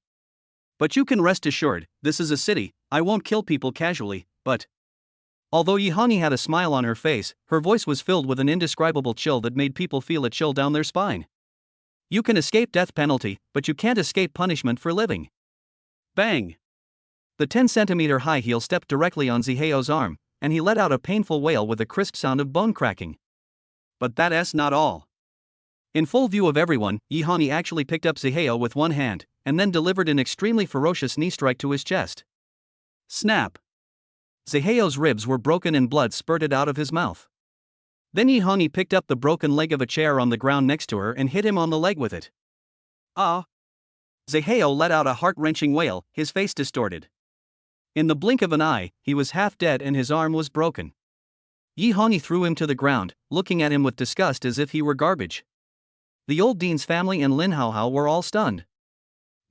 But you can rest assured, this is a city, I won't kill people casually, but... Although Yi Hongyi had a smile on her face, her voice was filled with an indescribable chill that made people feel a chill down their spine. You can escape death penalty, but you can't escape punishment for living. Bang! The 10-centimeter high heel stepped directly on Zihao's arm, and he let out a painful wail with a crisp sound of bone cracking. But that's not all. In full view of everyone, Yi Hongyi actually picked up Zihao with one hand, and then delivered an extremely ferocious knee strike to his chest. Snap! Zihao's ribs were broken and blood spurted out of his mouth. Then Yi Hongyi picked up the broken leg of a chair on the ground next to her and hit him on the leg with it. Ah! Zihao let out a heart-wrenching wail, his face distorted. In the blink of an eye, he was half dead and his arm was broken. Yi Hongyi threw him to the ground, looking at him with disgust as if he were garbage. The old dean's family and Lin Haohao were all stunned.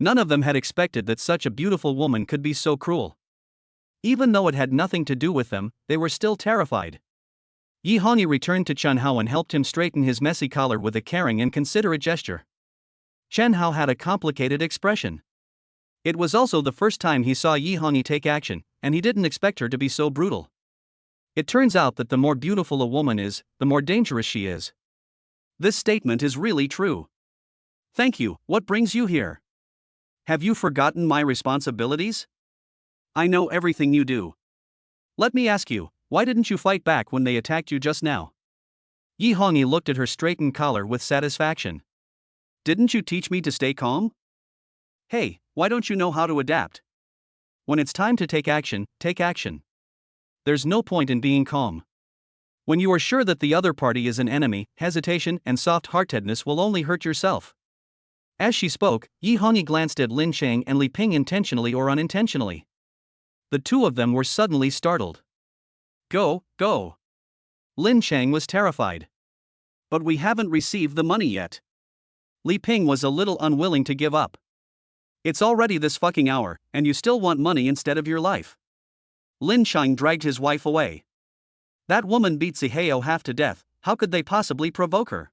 None of them had expected that such a beautiful woman could be so cruel. Even though it had nothing to do with them, they were still terrified. Yi Hongyi returned to Chen Hao and helped him straighten his messy collar with a caring and considerate gesture. Chen Hao had a complicated expression. It was also the first time he saw Yi Hongyi take action, and he didn't expect her to be so brutal. It turns out that the more beautiful a woman is, the more dangerous she is. This statement is really true. Thank you, what brings you here? Have you forgotten my responsibilities? I know everything you do. Let me ask you, why didn't you fight back when they attacked you just now? Yi Hongyi looked at her straightened collar with satisfaction. Didn't you teach me to stay calm? Hey, why don't you know how to adapt? When it's time to take action, take action. There's no point in being calm. When you are sure that the other party is an enemy, hesitation and soft-heartedness will only hurt yourself. As she spoke, Yi Hongyi glanced at Lin Chang and Li Ping intentionally or unintentionally. The two of them were suddenly startled. Go, go. Lin Chang was terrified. But we haven't received the money yet. Li Ping was a little unwilling to give up. It's already this fucking hour, and you still want money instead of your life. Lin Chang dragged his wife away. That woman beat Zihao half to death, How could they possibly provoke her?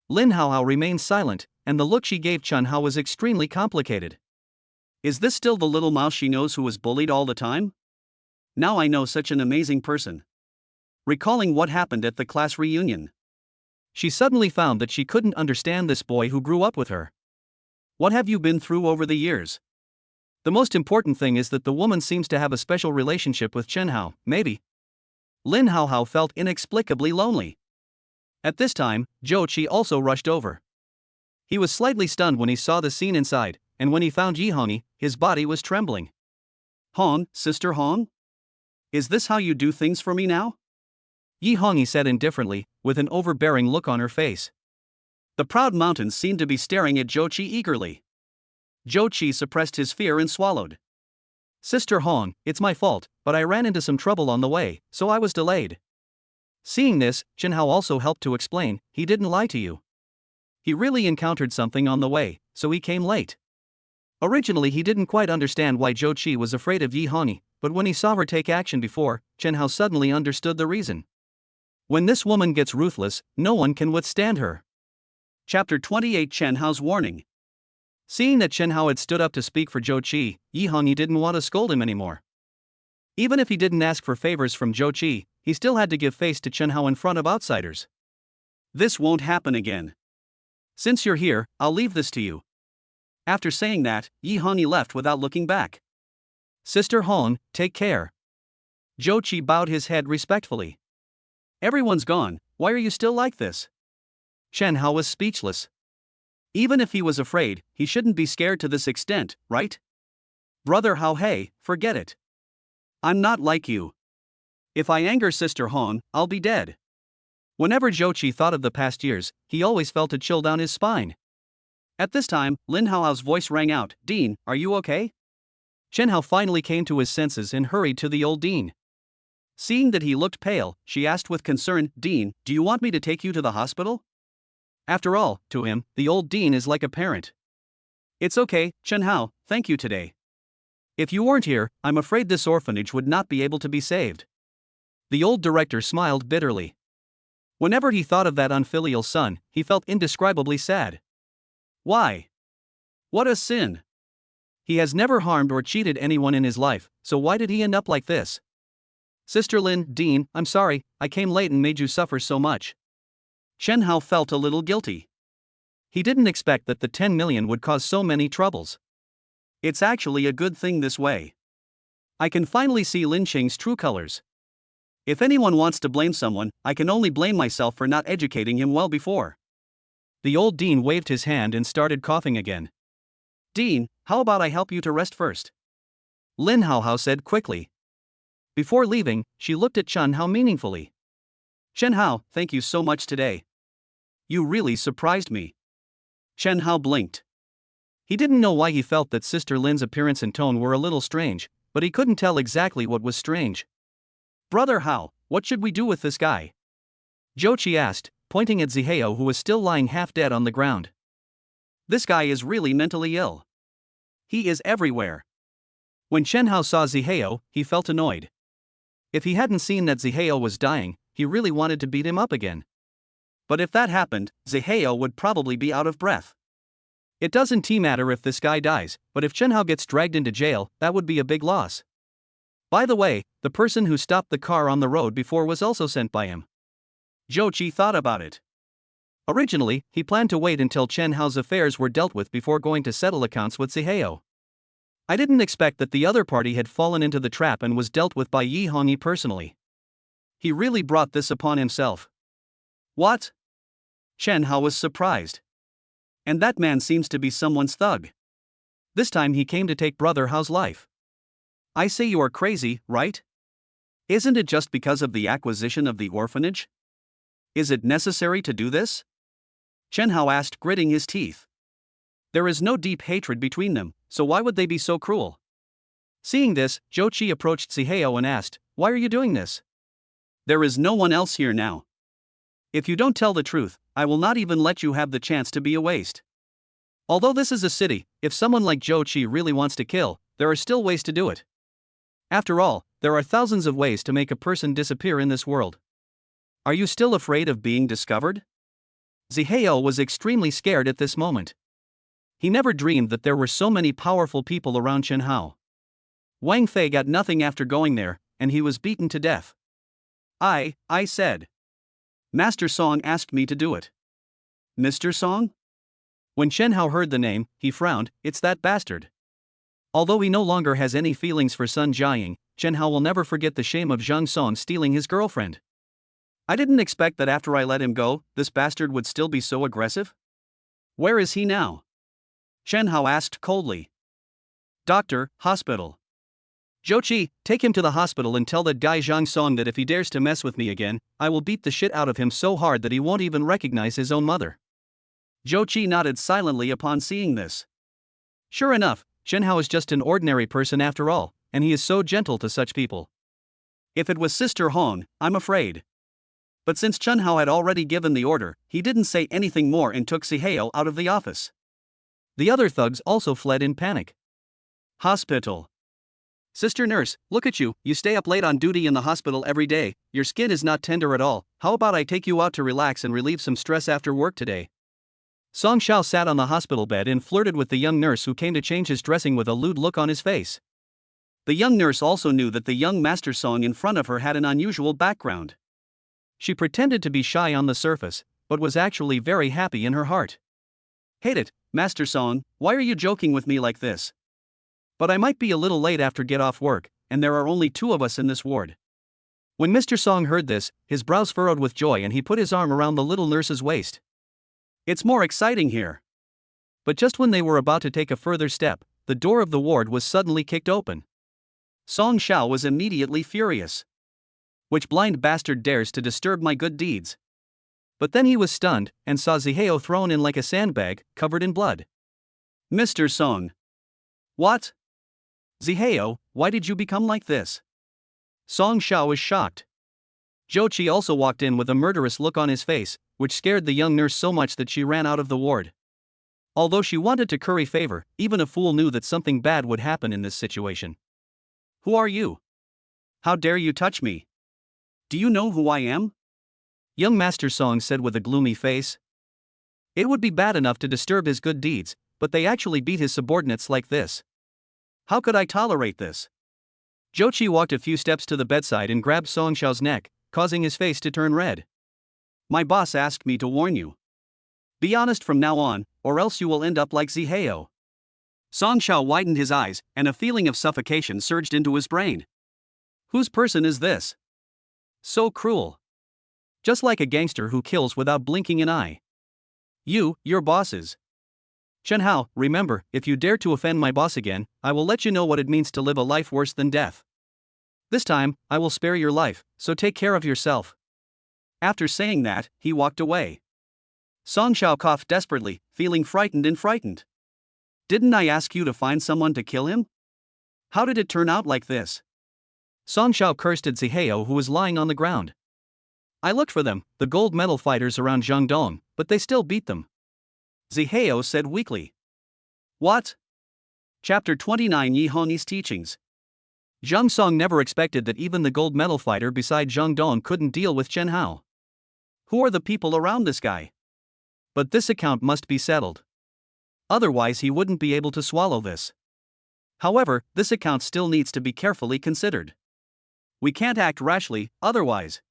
Lin Haohao remained silent, and the look she gave Chen Hao was extremely complicated. Is this still the little mouse she knows who was bullied all the time? Now I know such an amazing person. Recalling what happened at the class reunion, she suddenly found that she couldn't understand this boy who grew up with her. What have you been through over the years? The most important thing is that the woman seems to have a special relationship with Chen Hao, maybe. Lin Haohao felt inexplicably lonely. At this time, Zhou Qi also rushed over. He was slightly stunned when he saw the scene inside, and when he found Yi Hongyi, his body was trembling. Hong, Sister Hong? Is this how you do things for me now? Yi Hongyi said indifferently, with an overbearing look on her face. The proud mountains seemed to be staring at Zhou Qi eagerly. Zhou Qi suppressed his fear and swallowed. Sister Hong, it's my fault, but I ran into some trouble on the way, so I was delayed. Seeing this, Chen Hao also helped to explain, he didn't lie to you. He really encountered something on the way, so he came late. Originally he didn't quite understand why Zhou Qi was afraid of Yi Hongyi, but when he saw her take action before, Chen Hao suddenly understood the reason. When this woman gets ruthless, no one can withstand her. Chapter 28 Chen Hao's Warning. Seeing that Chen Hao had stood up to speak for Zhou Qi, Yi Hongyi didn't want to scold him anymore. Even if he didn't ask for favors from Zhou Qi, he still had to give face to Chen Hao in front of outsiders. This won't happen again. Since you're here, I'll leave this to you. After saying that, Yi Hongyi left without looking back. Sister Hong, take care. Zhou Qi bowed his head respectfully. Everyone's gone, why are you still like this? Chen Hao was speechless. Even if he was afraid, he shouldn't be scared to this extent, right? Brother Hao Hei, forget it. I'm not like you. If I anger Sister Hong, I'll be dead. Whenever Zhou Qi thought of the past years, he always felt a chill down his spine. At this time, Lin Haohao's voice rang out, Dean, are you okay? Chen Hao finally came to his senses and hurried to the old dean. Seeing that he looked pale, she asked with concern, Dean, do you want me to take you to the hospital? After all, to him, the old dean is like a parent. It's okay, Chen Hao, thank you today. If you weren't here, I'm afraid this orphanage would not be able to be saved. The old director smiled bitterly. Whenever he thought of that unfilial son, he felt indescribably sad. Why? What a sin! He has never harmed or cheated anyone in his life, so why did he end up like this? Sister Lin, Dean, I'm sorry, I came late and made you suffer so much. Chen Hao felt a little guilty. He didn't expect that the 10 million would cause so many troubles. It's actually a good thing this way. I can finally see Lin Qing's true colors. If anyone wants to blame someone, I can only blame myself for not educating him well before. The old dean waved his hand and started coughing again. Dean, how about I help you to rest first? Lin Haohao said quickly. Before leaving, she looked at Chen Hao meaningfully. Chen Hao, thank you so much today. You really surprised me. Chen Hao blinked. He didn't know why he felt that Sister Lin's appearance and tone were a little strange, but he couldn't tell exactly what was strange. Brother Hao, what should we do with this guy? Zhou Qi asked, pointing at Zihao who was still lying half dead on the ground. This guy is really mentally ill. He is everywhere. When Chen Hao saw Zihao, he felt annoyed. If he hadn't seen that Zihao was dying, he really wanted to beat him up again. But if that happened, Zihao would probably be out of breath. It doesn't matter if this guy dies, but if Chen Hao gets dragged into jail, that would be a big loss. By the way, the person who stopped the car on the road before was also sent by him. Zhou Qi thought about it. Originally, he planned to wait until Chen Hao's affairs were dealt with before going to settle accounts with Zihao. I didn't expect that the other party had fallen into the trap and was dealt with by Yi Hongyi personally. He really brought this upon himself. What? Chen Hao was surprised. And that man seems to be someone's thug. This time he came to take Brother Hao's life. I say you are crazy, right? Isn't it just because of the acquisition of the orphanage? Is it necessary to do this? Chen Hao asked, gritting his teeth. There is no deep hatred between them, so why would they be so cruel? Seeing this, Zhou Qi approached Zihao and asked, why are you doing this? There is no one else here now. If you don't tell the truth, I will not even let you have the chance to be a waste. Although this is a city, if someone like Zhou Qi really wants to kill, there are still ways to do it. After all, there are thousands of ways to make a person disappear in this world. Are you still afraid of being discovered? Zihao was extremely scared at this moment. He never dreamed that there were so many powerful people around Chen Hao. Wang Fei got nothing after going there, and he was beaten to death. I said. Master Song asked me to do it. Mr. Song? When Chen Hao heard the name, he frowned. It's that bastard. Although he no longer has any feelings for Sun Jiaying, Chen Hao will never forget the shame of Zhang Song stealing his girlfriend. I didn't expect that after I let him go, this bastard would still be so aggressive. Where is he now? Chen Hao asked coldly. Doctor, hospital. Zhou Qi, take him to the hospital and tell that guy Zhang Song that if he dares to mess with me again, I will beat the shit out of him so hard that he won't even recognize his own mother. Zhou Qi nodded silently upon seeing this. Sure enough, Chen Hao is just an ordinary person after all, and he is so gentle to such people. If it was Sister Hong, I'm afraid. But since Chen Hao had already given the order, he didn't say anything more and took Zihao out of the office. The other thugs also fled in panic. Hospital. Sister nurse, look at you, you stay up late on duty in the hospital every day, your skin is not tender at all, how about I take you out to relax and relieve some stress after work today? Song Xiao sat on the hospital bed and flirted with the young nurse who came to change his dressing with a lewd look on his face. The young nurse also knew that the young Master Song in front of her had an unusual background. She pretended to be shy on the surface, but was actually very happy in her heart. Hate it, Master Song, why are you joking with me like this? But I might be a little late after get off work, and there are only 2 of us in this ward. When Mr. Song heard this, his brows furrowed with joy and he put his arm around the little nurse's waist. It's more exciting here. But just when they were about to take a further step, the door of the ward was suddenly kicked open. Song Xiao was immediately furious. Which blind bastard dares to disturb my good deeds? But then he was stunned, and saw Zihao thrown in like a sandbag, covered in blood. Mr. Song. What? Zihao, why did you become like this? Song Xiao was shocked. Zhou Qi also walked in with a murderous look on his face, which scared the young nurse so much that she ran out of the ward. Although she wanted to curry favor, even a fool knew that something bad would happen in this situation. Who are you? How dare you touch me? Do you know who I am? Young Master Song said with a gloomy face. It would be bad enough to disturb his good deeds, but they actually beat his subordinates like this. How could I tolerate this? Zhou Qi walked a few steps to the bedside and grabbed Song Xiao's neck, causing his face to turn red. My boss asked me to warn you. Be honest from now on, or else you will end up like Zihao. Song Xiao widened his eyes, and a feeling of suffocation surged into his brain. Whose person is this? So cruel. Just like a gangster who kills without blinking an eye. Your bosses. Chen Hao, remember, if you dare to offend my boss again, I will let you know what it means to live a life worse than death. This time, I will spare your life, so take care of yourself. After saying that, he walked away. Song Xiao coughed desperately, feeling frightened. Didn't I ask you to find someone to kill him? How did it turn out like this? Song Xiao cursed at Zihao who was lying on the ground. I looked for them, the gold medal fighters around Jiangdong, but they still beat them. Zihao said weakly. What? Chapter 29 Yi Hongyi's Teachings. Zhang Song never expected that even the gold medal fighter beside Zhang Dong couldn't deal with Chen Hao. Who are the people around this guy? But this account must be settled. Otherwise he wouldn't be able to swallow this. However, this account still needs to be carefully considered. We can't act rashly, otherwise.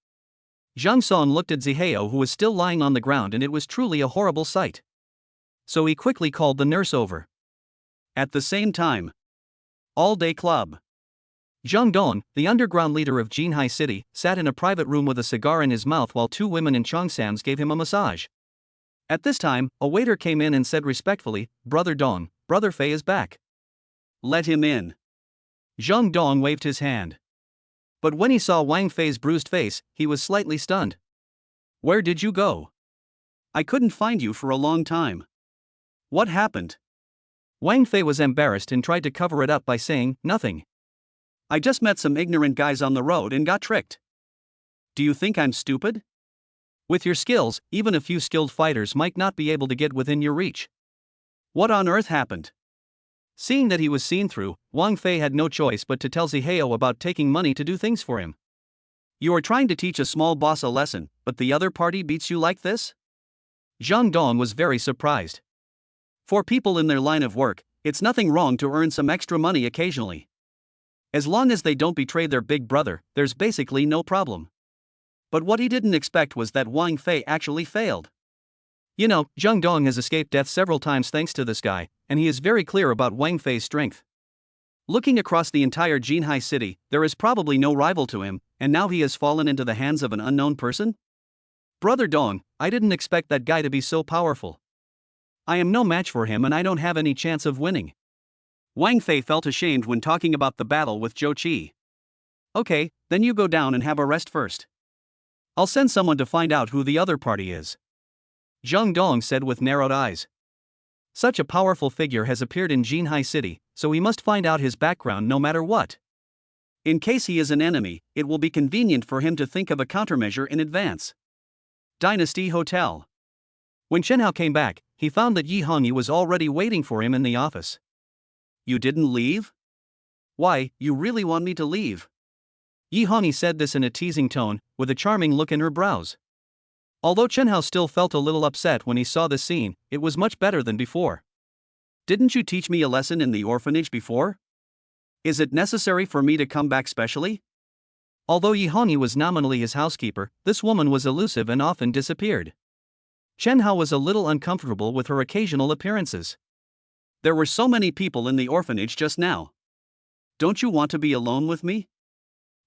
Zhang Song looked at Zihao who was still lying on the ground and it was truly a horrible sight. So he quickly called the nurse over. At the same time. All-day club. Zhang Dong, the underground leader of Jinhai City, sat in a private room with a cigar in his mouth while 2 women in Chongsam's gave him a massage. At this time, a waiter came in and said respectfully, Brother Dong, Brother Fei is back. Let him in. Zhang Dong waved his hand. But when he saw Wang Fei's bruised face, he was slightly stunned. Where did you go? I couldn't find you for a long time. What happened? Wang Fei was embarrassed and tried to cover it up by saying, nothing. I just met some ignorant guys on the road and got tricked. Do you think I'm stupid? With your skills, even a few skilled fighters might not be able to get within your reach. What on earth happened? Seeing that he was seen through, Wang Fei had no choice but to tell Zihao about taking money to do things for him. You are trying to teach a small boss a lesson, but the other party beats you like this? Zhang Dong was very surprised. For people in their line of work, it's nothing wrong to earn some extra money occasionally. As long as they don't betray their big brother, there's basically no problem. But what he didn't expect was that Wang Fei actually failed. You know, Zhang Dong has escaped death several times thanks to this guy, and he is very clear about Wang Fei's strength. Looking across the entire Jinhai city, there is probably no rival to him, and now he has fallen into the hands of an unknown person? Brother Dong, I didn't expect that guy to be so powerful. I am no match for him and I don't have any chance of winning. Wang Fei felt ashamed when talking about the battle with Zhou Qi. Okay, then you go down and have a rest first. I'll send someone to find out who the other party is. Zhang Dong said with narrowed eyes. Such a powerful figure has appeared in Jinhai City, so we must find out his background no matter what. In case he is an enemy, it will be convenient for him to think of a countermeasure in advance. Dynasty Hotel. When Chen Hao came back, he found that Yi Hongyi was already waiting for him in the office. You didn't leave? Why, you really want me to leave? Yi Hongyi said this in a teasing tone, with a charming look in her brows. Although Chen Hao still felt a little upset when he saw the scene, it was much better than before. Didn't you teach me a lesson in the orphanage before? Is it necessary for me to come back specially? Although Yi Hongyi was nominally his housekeeper, this woman was elusive and often disappeared. Chen Hao was a little uncomfortable with her occasional appearances. There were so many people in the orphanage just now. Don't you want to be alone with me?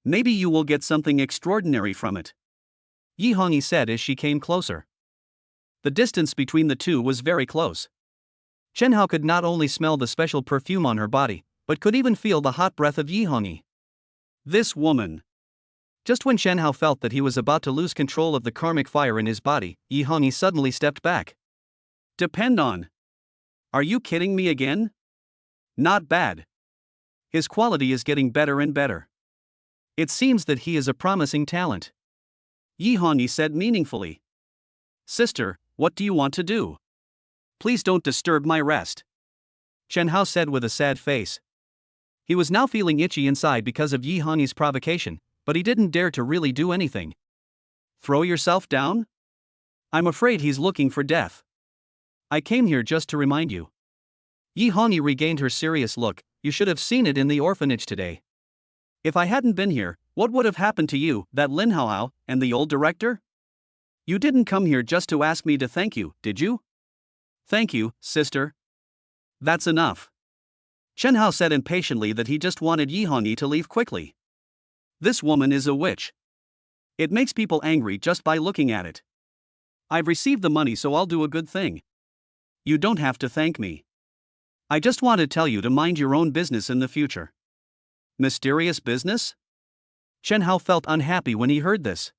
Maybe you will get something extraordinary from it. Yi Hongyi said as she came closer. The distance between the two was very close. Chen Hao could not only smell the special perfume on her body, but could even feel the hot breath of Yi Hongyi. This woman. Just when Chen Hao felt that he was about to lose control of the karmic fire in his body, Yi Hongyi suddenly stepped back. Depend on. Are you kidding me again? Not bad. His quality is getting better and better. It seems that he is a promising talent. Yi Hongyi said meaningfully. Sister, what do you want to do? Please don't disturb my rest. Chen Hao said with a sad face. He was now feeling itchy inside because of Yi Hongyi's provocation, but he didn't dare to really do anything. Throw yourself down? I'm afraid he's looking for death. I came here just to remind you. Yi Hongyi regained her serious look. You should have seen it in the orphanage today. If I hadn't been here, what would have happened to you, that Lin Haohao, and the old director? You didn't come here just to ask me to thank you, did you? Thank you, sister. That's enough. Chen Hao said impatiently that he just wanted Yi Hongyi to leave quickly. This woman is a witch. It makes people angry just by looking at it. I've received the money, so I'll do a good thing. You don't have to thank me. I just want to tell you to mind your own business in the future. Mysterious business? Chen Hao felt unhappy when he heard this.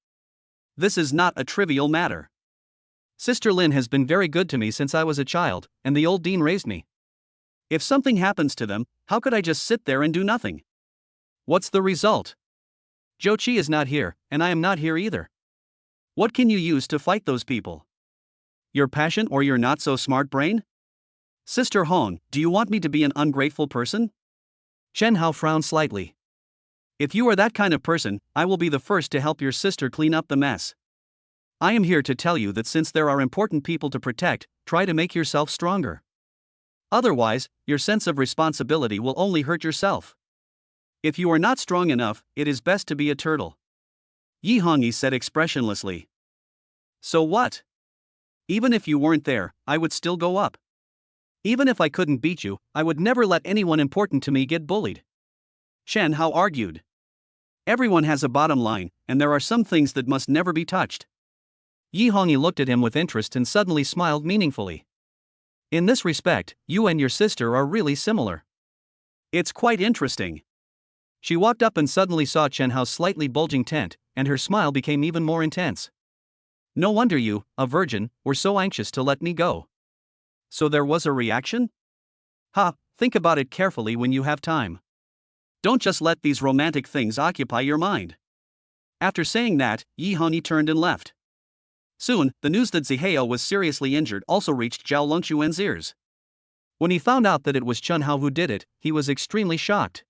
This is not a trivial matter. Sister Lin has been very good to me since I was a child, and the old dean raised me. If something happens to them, how could I just sit there and do nothing? What's the result? Zhou Qi is not here, and I am not here either. What can you use to fight those people? Your passion or your not-so-smart brain? Sister Hong, do you want me to be an ungrateful person? Chen Hao frowned slightly. If you are that kind of person, I will be the first to help your sister clean up the mess. I am here to tell you that since there are important people to protect, try to make yourself stronger. Otherwise, your sense of responsibility will only hurt yourself. If you are not strong enough, it is best to be a turtle. Yi Hongyi said expressionlessly. So what? Even if you weren't there, I would still go up. Even if I couldn't beat you, I would never let anyone important to me get bullied. Chen Hao argued. Everyone has a bottom line, and there are some things that must never be touched. Yi Hongyi looked at him with interest and suddenly smiled meaningfully. In this respect, you and your sister are really similar. It's quite interesting. She walked up and suddenly saw Chen Hao's slightly bulging tent, and her smile became even more intense. No wonder you, a virgin, were so anxious to let me go. So there was a reaction? Ha, think about it carefully when you have time. Don't just let these romantic things occupy your mind. After saying that, Yi Hongyi turned and left. Soon, the news that Zihao was seriously injured also reached Zhao Longquan's ears. When he found out that it was Chen Hao who did it, he was extremely shocked.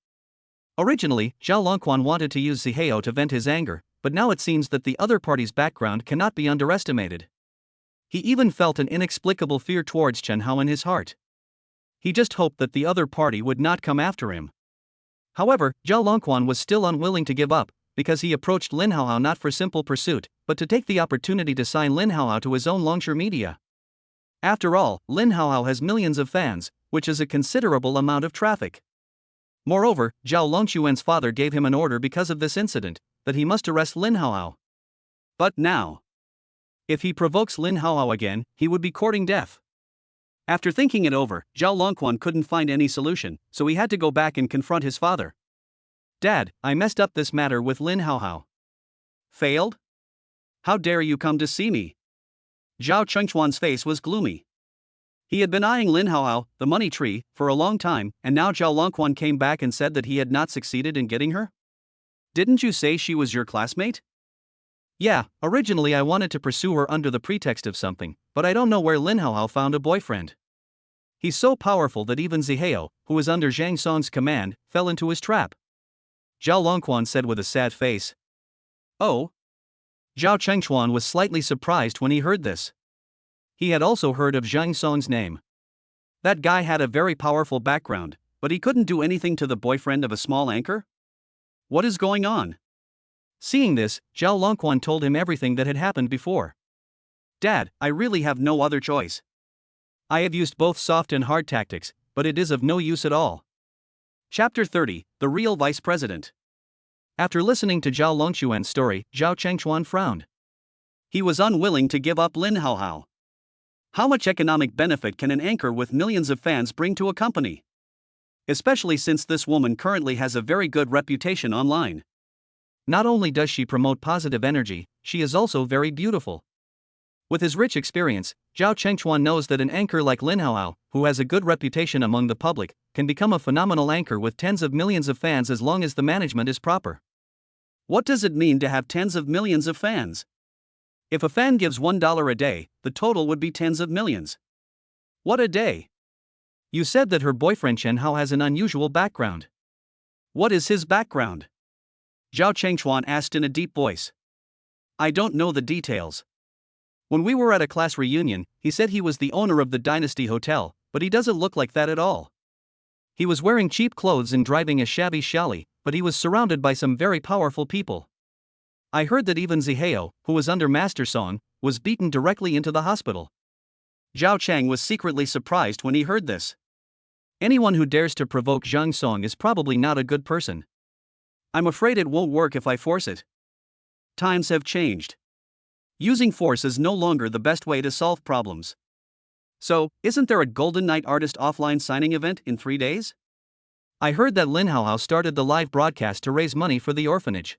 Originally, Zhao Longquan wanted to use Zihao to vent his anger, but now it seems that the other party's background cannot be underestimated. He even felt an inexplicable fear towards Chen Hao in his heart. He just hoped that the other party would not come after him. However, Zhao Longquan was still unwilling to give up, because he approached Lin Haohao not for simple pursuit, but to take the opportunity to sign Lin Haohao to his own Longsure Media. After all, Lin Haohao has millions of fans, which is a considerable amount of traffic. Moreover, Zhao Longquan's father gave him an order because of this incident, that he must arrest Lin Haohao. But now, if he provokes Lin Haohao again, he would be courting death. After thinking it over, Zhao Longquan couldn't find any solution, so he had to go back and confront his father. Dad, I messed up this matter with Lin Haohao. Failed? How dare you come to see me? Zhao Chengchuan's face was gloomy. He had been eyeing Lin Haohao, the money tree, for a long time, and now Zhao Longquan came back and said that he had not succeeded in getting her? Didn't you say she was your classmate? Yeah, originally I wanted to pursue her under the pretext of something, but I don't know where Lin Haohao found a boyfriend. He's so powerful that even Zihao, who was under Zhang Song's command, fell into his trap. Zhao Longquan said with a sad face. Oh? Zhao Chengchuan was slightly surprised when he heard this. He had also heard of Zhang Song's name. That guy had a very powerful background, but he couldn't do anything to the boyfriend of a small anchor? What is going on? Seeing this, Zhao Longquan told him everything that had happened before. Dad, I really have no other choice. I have used both soft and hard tactics, but it is of no use at all. Chapter 30, The Real Vice President. After listening to Zhao Longquan's story, Zhao Chengchuan frowned. He was unwilling to give up Lin Haohao. How much economic benefit can an anchor with millions of fans bring to a company? Especially since this woman currently has a very good reputation online. Not only does she promote positive energy, she is also very beautiful. With his rich experience, Zhao Chengchuan knows that an anchor like Lin Haohao, who has a good reputation among the public, can become a phenomenal anchor with tens of millions of fans as long as the management is proper. What does it mean to have tens of millions of fans? If a fan gives $1 a day, the total would be tens of millions. What a day! You said that her boyfriend Chen Hao has an unusual background. What is his background? Zhao Chengchuan asked in a deep voice. I don't know the details. When we were at a class reunion, he said he was the owner of the Dynasty Hotel, but he doesn't look like that at all. He was wearing cheap clothes and driving a shabby Xiaoli, but he was surrounded by some very powerful people. I heard that even Zihao, who was under Master Song, was beaten directly into the hospital. Zhao Chang was secretly surprised when he heard this. Anyone who dares to provoke Zhang Song is probably not a good person. I'm afraid it won't work if I force it. Times have changed. Using force is no longer the best way to solve problems. So, isn't there a Golden Knight artist offline signing event in 3 days? I heard that Lin Haohao started the live broadcast to raise money for the orphanage.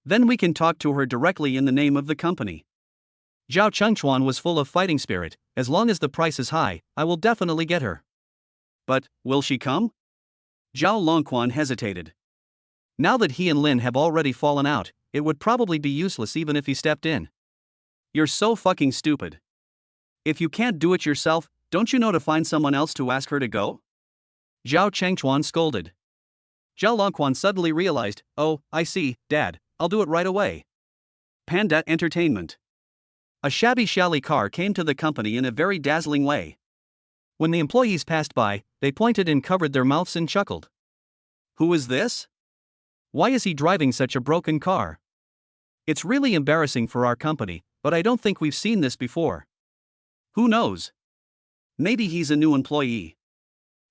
Then we can talk to her directly in the name of the company. Zhao Chengchuan was full of fighting spirit. As long as the price is high, I will definitely get her. But, will she come? Zhao Longquan hesitated. Now that he and Lin have already fallen out, it would probably be useless even if he stepped in. You're so fucking stupid. If you can't do it yourself, don't you know to find someone else to ask her to go? Zhao Chengchuan scolded. Zhao Longquan suddenly realized, oh, I see, Dad, I'll do it right away. Panda Entertainment. A shabby Xiaoli car came to the company in a very dazzling way. When the employees passed by, they pointed and covered their mouths and chuckled. Who is this? Why is he driving such a broken car? It's really embarrassing for our company, but I don't think we've seen this before. Who knows? Maybe he's a new employee.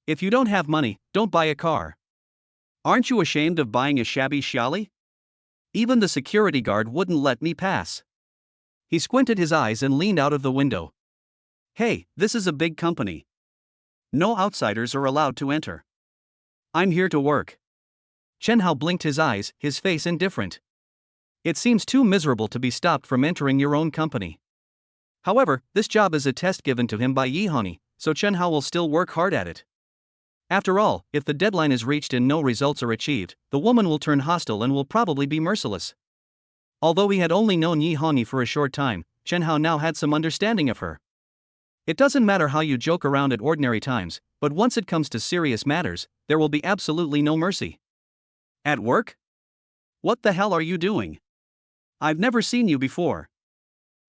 If you don't have money, don't buy a car. Aren't you ashamed of buying a shabby Xiaoli? Even the security guard wouldn't let me pass. He squinted his eyes and leaned out of the window. Hey, this is a big company. No outsiders are allowed to enter. I'm here to work. Chen Hao blinked his eyes, his face indifferent. It seems too miserable to be stopped from entering your own company. However, this job is a test given to him by Yihani, so Chen Hao will still work hard at it. After all, if the deadline is reached and no results are achieved, the woman will turn hostile and will probably be merciless. Although he had only known Yihani for a short time, Chen Hao now had some understanding of her. It doesn't matter how you joke around at ordinary times, but once it comes to serious matters, there will be absolutely no mercy. At work? What the hell are you doing? I've never seen you before.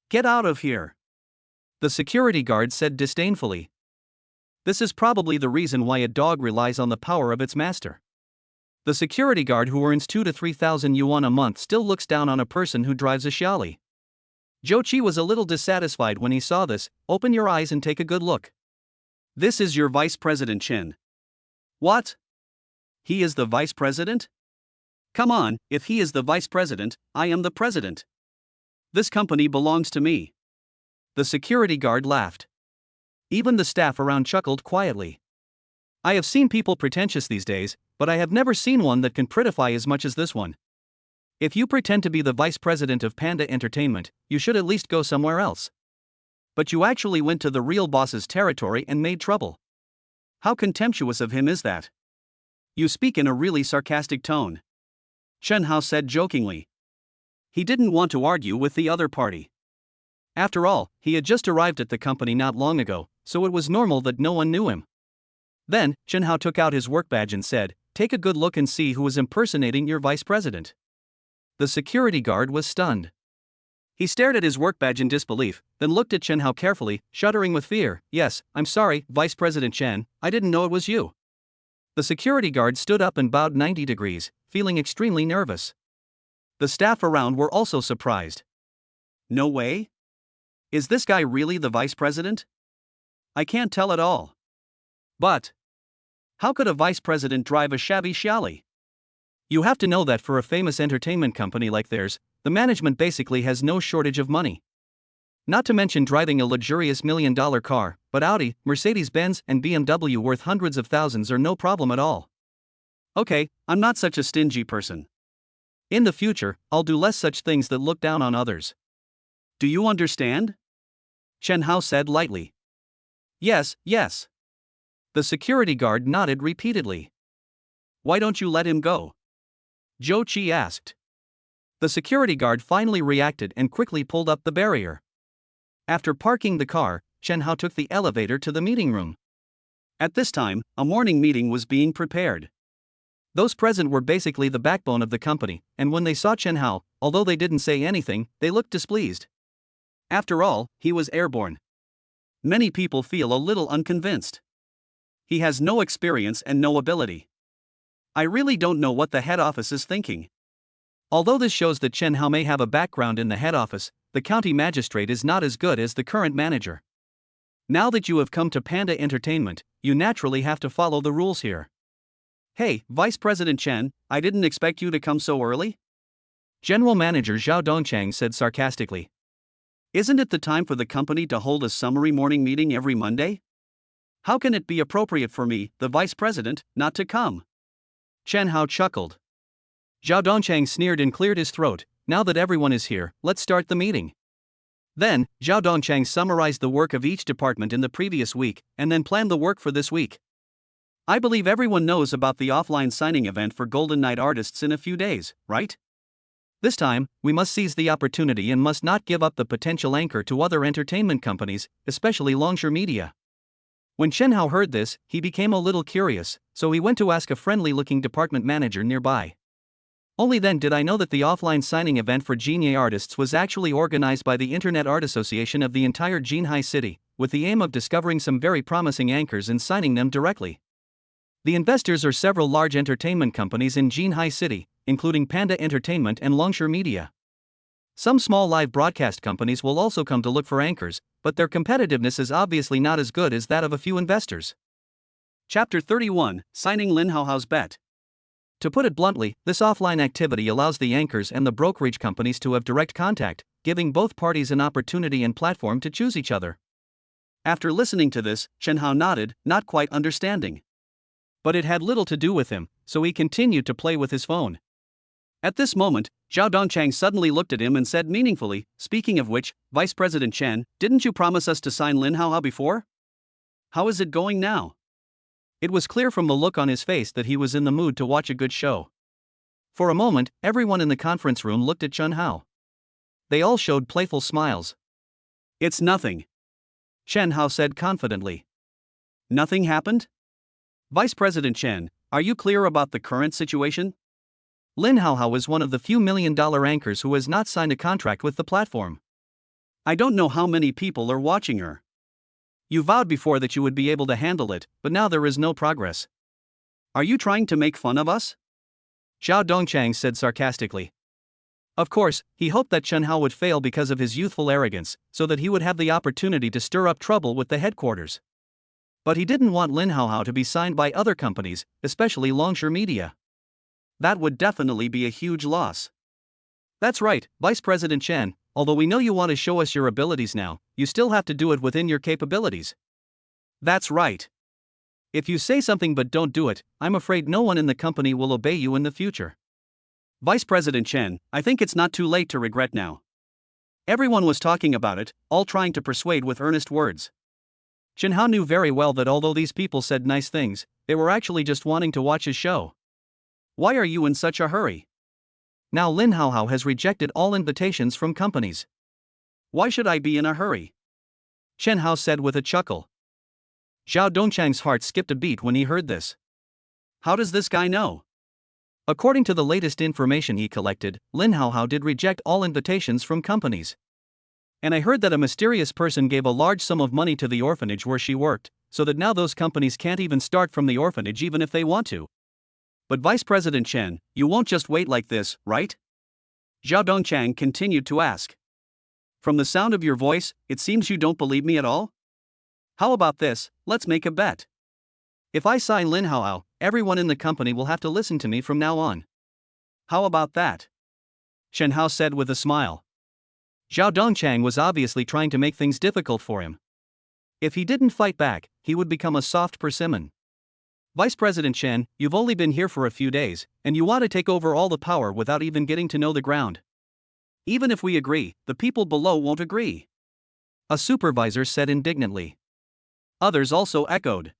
Get out of here. The security guard said disdainfully. This is probably the reason why a dog relies on the power of its master. The security guard who earns 2 to 3,000 yuan a month still looks down on a person who drives a Xiaoli. Zhou Qi was a little dissatisfied when he saw this. Open your eyes and take a good look. This is your vice president Chen. What? He is the vice president? Come on, if he is the vice president, I am the president. This company belongs to me. The security guard laughed. Even the staff around chuckled quietly. I have seen people pretentious these days, but I have never seen one that can prettify as much as this one. If you pretend to be the vice president of Panda Entertainment, you should at least go somewhere else. But you actually went to the real boss's territory and made trouble. How contemptuous of him is that? You speak in a really sarcastic tone. Chen Hao said jokingly. He didn't want to argue with the other party. After all, he had just arrived at the company not long ago, so it was normal that no one knew him. Then, Chen Hao took out his work badge and said, "Take a good look and see who is impersonating your vice president." The security guard was stunned. He stared at his work badge in disbelief, then looked at Chen Hao carefully, shuddering with fear. "Yes, I'm sorry, Vice President Chen, I didn't know it was you." The security guard stood up and bowed 90 degrees, feeling extremely nervous. The staff around were also surprised. No way? Is this guy really the vice president? I can't tell at all. But how could a vice president drive a shabby Xiaoli? You have to know that for a famous entertainment company like theirs, the management basically has no shortage of money. Not to mention driving a luxurious $1 million car, but Audi, Mercedes-Benz, and BMW worth hundreds of thousands are no problem at all. Okay, I'm not such a stingy person. In the future, I'll do less such things that look down on others. Do you understand? Chen Hao said lightly. Yes, yes. The security guard nodded repeatedly. Why don't you let him go? Zhou Qi asked. The security guard finally reacted and quickly pulled up the barrier. After parking the car, Chen Hao took the elevator to the meeting room. At this time, a morning meeting was being prepared. Those present were basically the backbone of the company, and when they saw Chen Hao, although they didn't say anything, they looked displeased. After all, he was airborne. Many people feel a little unconvinced. He has no experience and no ability. I really don't know what the head office is thinking. Although this shows that Chen Hao may have a background in the head office, the county magistrate is not as good as the current manager. Now that you have come to Panda Entertainment, you naturally have to follow the rules here. Hey, Vice President Chen, I didn't expect you to come so early? General Manager Zhao Dongchang said sarcastically. Isn't it the time for the company to hold a summary morning meeting every Monday? How can it be appropriate for me, the Vice President, not to come? Chen Hao chuckled. Zhao Dongchang sneered and cleared his throat. Now that everyone is here, let's start the meeting. Then, Zhao Dongchang summarized the work of each department in the previous week, and then planned the work for this week. I believe everyone knows about the offline signing event for Golden Night artists in a few days, right? This time, we must seize the opportunity and must not give up the potential anchor to other entertainment companies, especially Longsure Media. When Chen Hao heard this, he became a little curious, so he went to ask a friendly-looking department manager nearby. Only then did I know that the offline signing event for Jinhai artists was actually organized by the Internet Art Association of the entire Jinhai city, with the aim of discovering some very promising anchors and signing them directly. The investors are several large entertainment companies in Jinhai city, including Panda Entertainment and Longsure Media. Some small live broadcast companies will also come to look for anchors, but their competitiveness is obviously not as good as that of a few investors. Chapter 31, Signing Lin Haohao's Bet. To put it bluntly, this offline activity allows the anchors and the brokerage companies to have direct contact, giving both parties an opportunity and platform to choose each other. After listening to this, Chen Hao nodded, not quite understanding. But it had little to do with him, so he continued to play with his phone. At this moment, Zhao Dongchang suddenly looked at him and said meaningfully, "Speaking of which, Vice President Chen, didn't you promise us to sign Lin Haohao before? How is it going now?" It was clear from the look on his face that he was in the mood to watch a good show. For a moment, everyone in the conference room looked at Chen Hao. They all showed playful smiles. "It's nothing," Chen Hao said confidently. "Nothing happened? Vice President Chen, are you clear about the current situation?" Lin Haohao is one of the few million-dollar anchors who has not signed a contract with the platform. I don't know how many people are watching her. You vowed before that you would be able to handle it, but now there is no progress. Are you trying to make fun of us? Zhao Dongchang said sarcastically. Of course, he hoped that Chen Hao would fail because of his youthful arrogance, so that he would have the opportunity to stir up trouble with the headquarters. But he didn't want Lin Haohao to be signed by other companies, especially Longsure Media. That would definitely be a huge loss. That's right, Vice President Chen, although we know you want to show us your abilities now, you still have to do it within your capabilities. That's right. If you say something but don't do it, I'm afraid no one in the company will obey you in the future. Vice President Chen, I think it's not too late to regret now. Everyone was talking about it, all trying to persuade with earnest words. Chen Hao knew very well that although these people said nice things, they were actually just wanting to watch his show. Why are you in such a hurry? Now Lin Haohao has rejected all invitations from companies. Why should I be in a hurry? Chen Hao said with a chuckle. Zhao Dongchang's heart skipped a beat when he heard this. How does this guy know? According to the latest information he collected, Lin Haohao did reject all invitations from companies. And I heard that a mysterious person gave a large sum of money to the orphanage where she worked, so that now those companies can't even start from the orphanage even if they want to. But Vice President Chen, you won't just wait like this, right? Zhao Dongchang continued to ask. From the sound of your voice, it seems you don't believe me at all? How about this, let's make a bet. If I sign Lin Haohao, everyone in the company will have to listen to me from now on. How about that? Chen Hao said with a smile. Zhao Dongchang was obviously trying to make things difficult for him. If he didn't fight back, he would become a soft persimmon. Vice President Chen, you've only been here for a few days, and you want to take over all the power without even getting to know the ground. Even if we agree, the people below won't agree. A supervisor said indignantly. Others also echoed.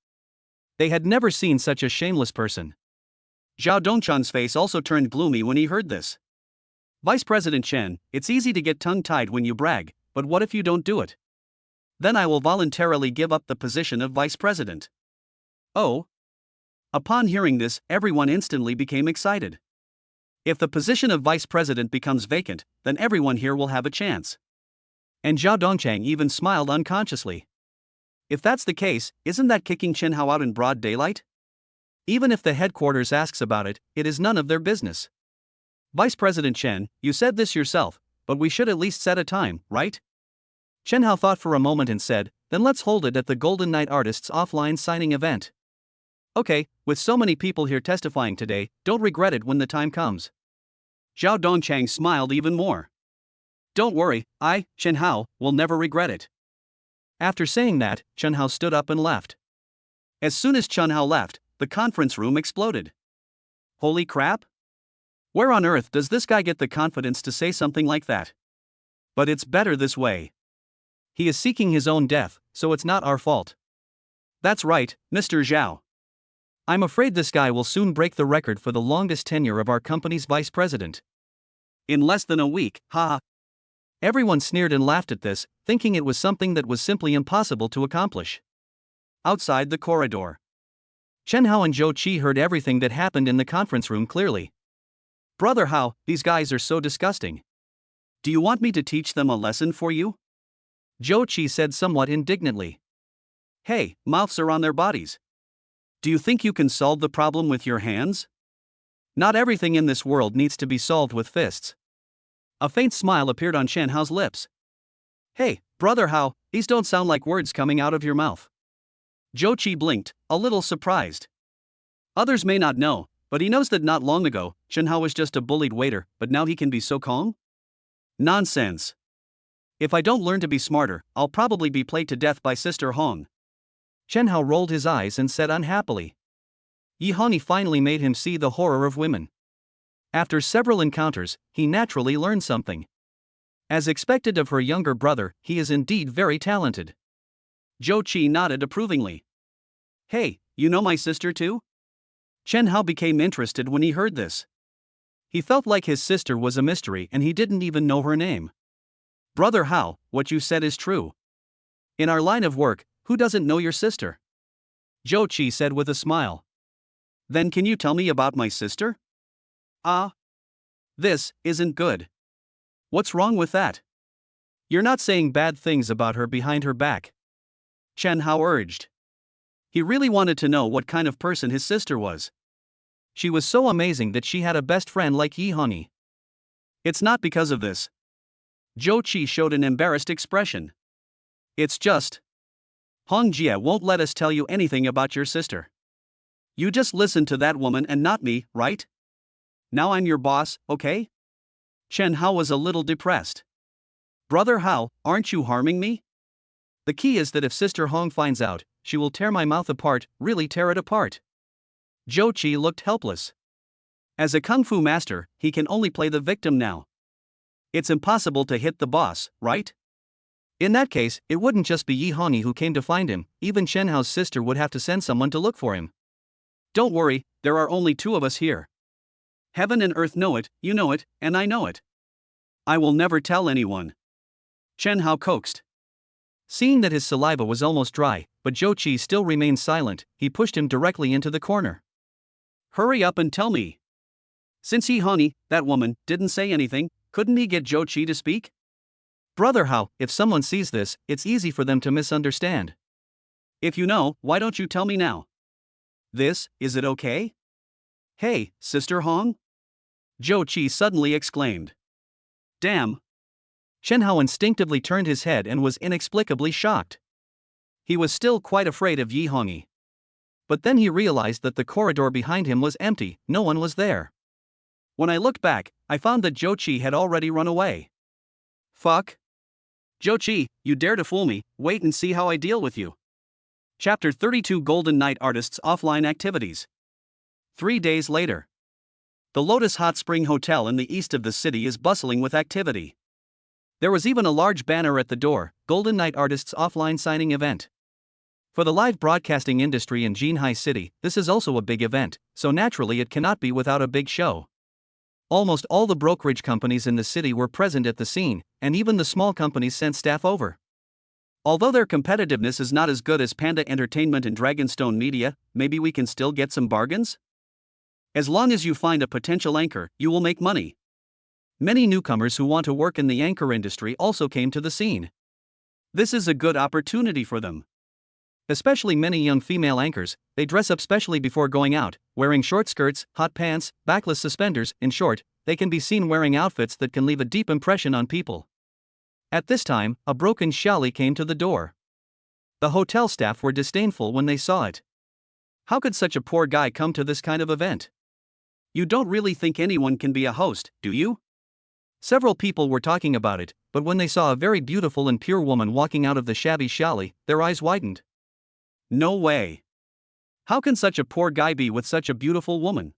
They had never seen such a shameless person. Zhao Dongchang's face also turned gloomy when he heard this. Vice President Chen, it's easy to get tongue-tied when you brag, but what if you don't do it? Then I will voluntarily give up the position of Vice President. Oh? Upon hearing this, everyone instantly became excited. If the position of Vice President becomes vacant, then everyone here will have a chance. And Zhao Dongchang even smiled unconsciously. If that's the case, isn't that kicking Chen Hao out in broad daylight? Even if the headquarters asks about it, it is none of their business. Vice President Chen, you said this yourself, but we should at least set a time, right? Chen Hao thought for a moment and said, then let's hold it at the Golden Knight Artists offline signing event. Okay, with so many people here testifying today, don't regret it when the time comes. Zhao Dongchang smiled even more. Don't worry, I, Chen Hao, will never regret it. After saying that, Chen Hao stood up and left. As soon as Chen Hao left, the conference room exploded. Holy crap? Where on earth does this guy get the confidence to say something like that? But it's better this way. He is seeking his own death, so it's not our fault. That's right, Mr. Zhao. I'm afraid this guy will soon break the record for the longest tenure of our company's vice president. In less than a week, haha. Everyone sneered and laughed at this, thinking it was something that was simply impossible to accomplish. Outside the corridor, Chen Hao and Zhou Qi heard everything that happened in the conference room clearly. Brother Hao, these guys are so disgusting. Do you want me to teach them a lesson for you? Zhou Qi said somewhat indignantly. Hey, mouths are on their bodies. Do you think you can solve the problem with your hands? Not everything in this world needs to be solved with fists. A faint smile appeared on Chen Hao's lips. Hey, Brother Hao, these don't sound like words coming out of your mouth. Zhou Qi blinked, a little surprised. Others may not know, but he knows that not long ago, Chen Hao was just a bullied waiter, but now he can be so calm? Nonsense. If I don't learn to be smarter, I'll probably be played to death by Sister Hong. Chen Hao rolled his eyes and said unhappily. Yi Hongyi finally made him see the horror of women. After several encounters, he naturally learned something. As expected of her younger brother, he is indeed very talented. Zhou Qi nodded approvingly. Hey, you know my sister too? Chen Hao became interested when he heard this. He felt like his sister was a mystery and he didn't even know her name. Brother Hao, what you said is true. In our line of work, who doesn't know your sister? Zhou Qi said with a smile. Then can you tell me about my sister? Ah, This isn't good. What's wrong with that? You're not saying bad things about her behind her back. Chen Hao urged. He really wanted to know what kind of person his sister was. She was so amazing that she had a best friend like Yi Hongyi. It's not because of this. Zhou Qi showed an embarrassed expression. It's just. Hong Jie won't let us tell you anything about your sister. You just listen to that woman and not me, right? Now I'm your boss, okay? Chen Hao was a little depressed. Brother Hao, aren't you harming me? The key is that if Sister Hong finds out, she will tear my mouth apart, really tear it apart. Zhou Qi looked helpless. As a kung fu master, he can only play the victim now. It's impossible to hit the boss, right? In that case, it wouldn't just be Yi Hongyi who came to find him, even Chen Hao's sister would have to send someone to look for him. Don't worry, there are only two of us here. Heaven and earth know it, you know it, and I know it. I will never tell anyone. Chen Hao coaxed. Seeing that his saliva was almost dry, but Zhou Qi still remained silent, he pushed him directly into the corner. Hurry up and tell me. Since Yi Hongyi, that woman, didn't say anything, couldn't he get Zhou Qi to speak? Brother Hao, if someone sees this, it's easy for them to misunderstand. If you know, why don't you tell me now? Is it okay? Hey, Sister Hong? Zhou Qi suddenly exclaimed. Damn. Chen Hao instinctively turned his head and was inexplicably shocked. He was still quite afraid of Yi Hongyi. But then he realized that the corridor behind him was empty, no one was there. When I looked back, I found that Zhou Qi had already run away. Fuck. Zhou Qi, you dare to fool me, wait and see how I deal with you. Chapter 32 Golden Night Artists Offline Activities. 3 days later. The Lotus Hot Spring Hotel in the east of the city is bustling with activity. There was even a large banner at the door, Golden Night Artists Offline Signing Event. For the live broadcasting industry in Jinhai City, this is also a big event, so naturally it cannot be without a big show. Almost all the brokerage companies in the city were present at the scene, and even the small companies sent staff over. Although their competitiveness is not as good as Panda Entertainment and Dragonstone Media, maybe we can still get some bargains? As long as you find a potential anchor, you will make money. Many newcomers who want to work in the anchor industry also came to the scene. This is a good opportunity for them. Especially many young female anchors, they dress up specially before going out, wearing short skirts, hot pants, backless suspenders, in short, they can be seen wearing outfits that can leave a deep impression on people. At this time, a broken Xiaoli came to the door. The hotel staff were disdainful when they saw it. How could such a poor guy come to this kind of event? You don't really think anyone can be a host, do you? Several people were talking about it, but when they saw a very beautiful and pure woman walking out of the shabby Xiaoli, their eyes widened. No way. How can such a poor guy be with such a beautiful woman?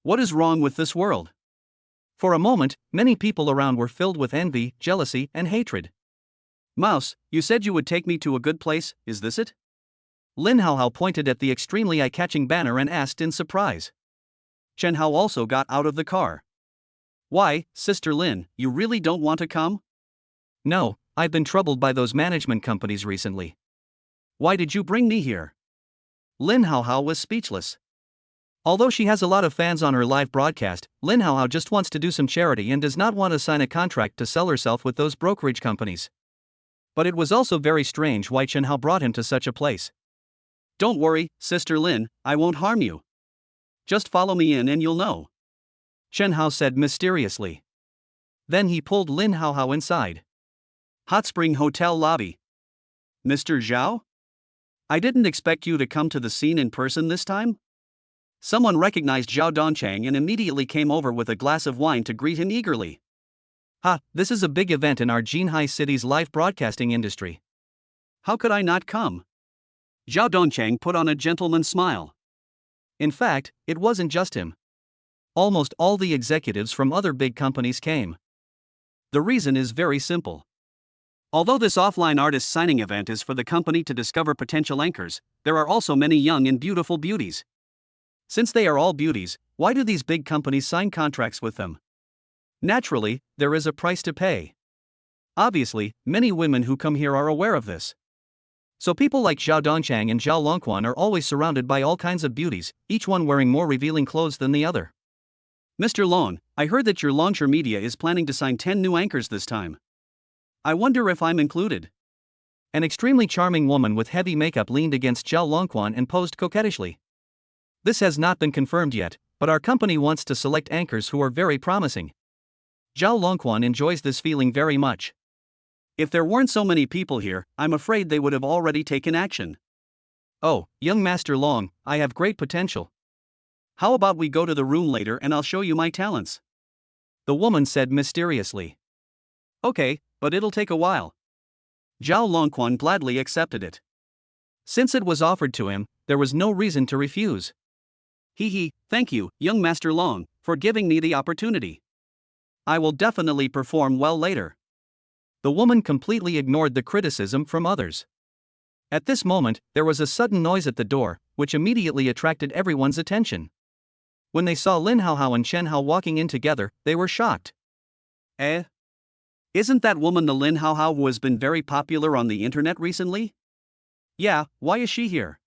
What is wrong with this world? For a moment, many people around were filled with envy, jealousy, and hatred. Mouse, you said you would take me to a good place, is this it? Lin Haohao pointed at the extremely eye-catching banner and asked in surprise. Chen Hao also got out of the car. Why, Sister Lin, you really don't want to come? No, I've been troubled by those management companies recently. Why did you bring me here? Lin Haohao was speechless. Although she has a lot of fans on her live broadcast, Lin Haohao just wants to do some charity and does not want to sign a contract to sell herself with those brokerage companies. But it was also very strange why Chen Hao brought him to such a place. Don't worry, Sister Lin, I won't harm you. Just follow me in and you'll know. Chen Hao said mysteriously. Then he pulled Lin Haohao inside. Hot Spring Hotel lobby. Mr. Zhao? I didn't expect you to come to the scene in person this time? Someone recognized Zhao Dongchang and immediately came over with a glass of wine to greet him eagerly. This is a big event in our Jinhai City's live broadcasting industry. How could I not come? Zhao Dongchang put on a gentleman's smile. In fact, it wasn't just him. Almost all the executives from other big companies came. The reason is very simple. Although this offline artist signing event is for the company to discover potential anchors, there are also many young and beautiful beauties. Since they are all beauties, why do these big companies sign contracts with them? Naturally, there is a price to pay. Obviously, many women who come here are aware of this. So people like Zhao Dongchang and Zhao Longquan are always surrounded by all kinds of beauties, each one wearing more revealing clothes than the other. Mr. Long, I heard that your Longsure Media is planning to sign 10 new anchors this time. I wonder if I'm included. An extremely charming woman with heavy makeup leaned against Zhao Longquan and posed coquettishly. This has not been confirmed yet, but our company wants to select anchors who are very promising. Zhao Longquan enjoys this feeling very much. If there weren't so many people here, I'm afraid they would have already taken action. Oh, young Master Long, I have great potential. How about we go to the room later and I'll show you my talents? The woman said mysteriously. Okay, but it'll take a while. Zhao Longquan gladly accepted it. Since it was offered to him, there was no reason to refuse. Thank you, young Master Long, for giving me the opportunity. I will definitely perform well later. The woman completely ignored the criticism from others. At this moment, there was a sudden noise at the door, which immediately attracted everyone's attention. When they saw Lin Haohao and Chen Hao walking in together, they were shocked. Isn't that woman the Lin Haohao who has been very popular on the internet recently? Yeah, why is she here?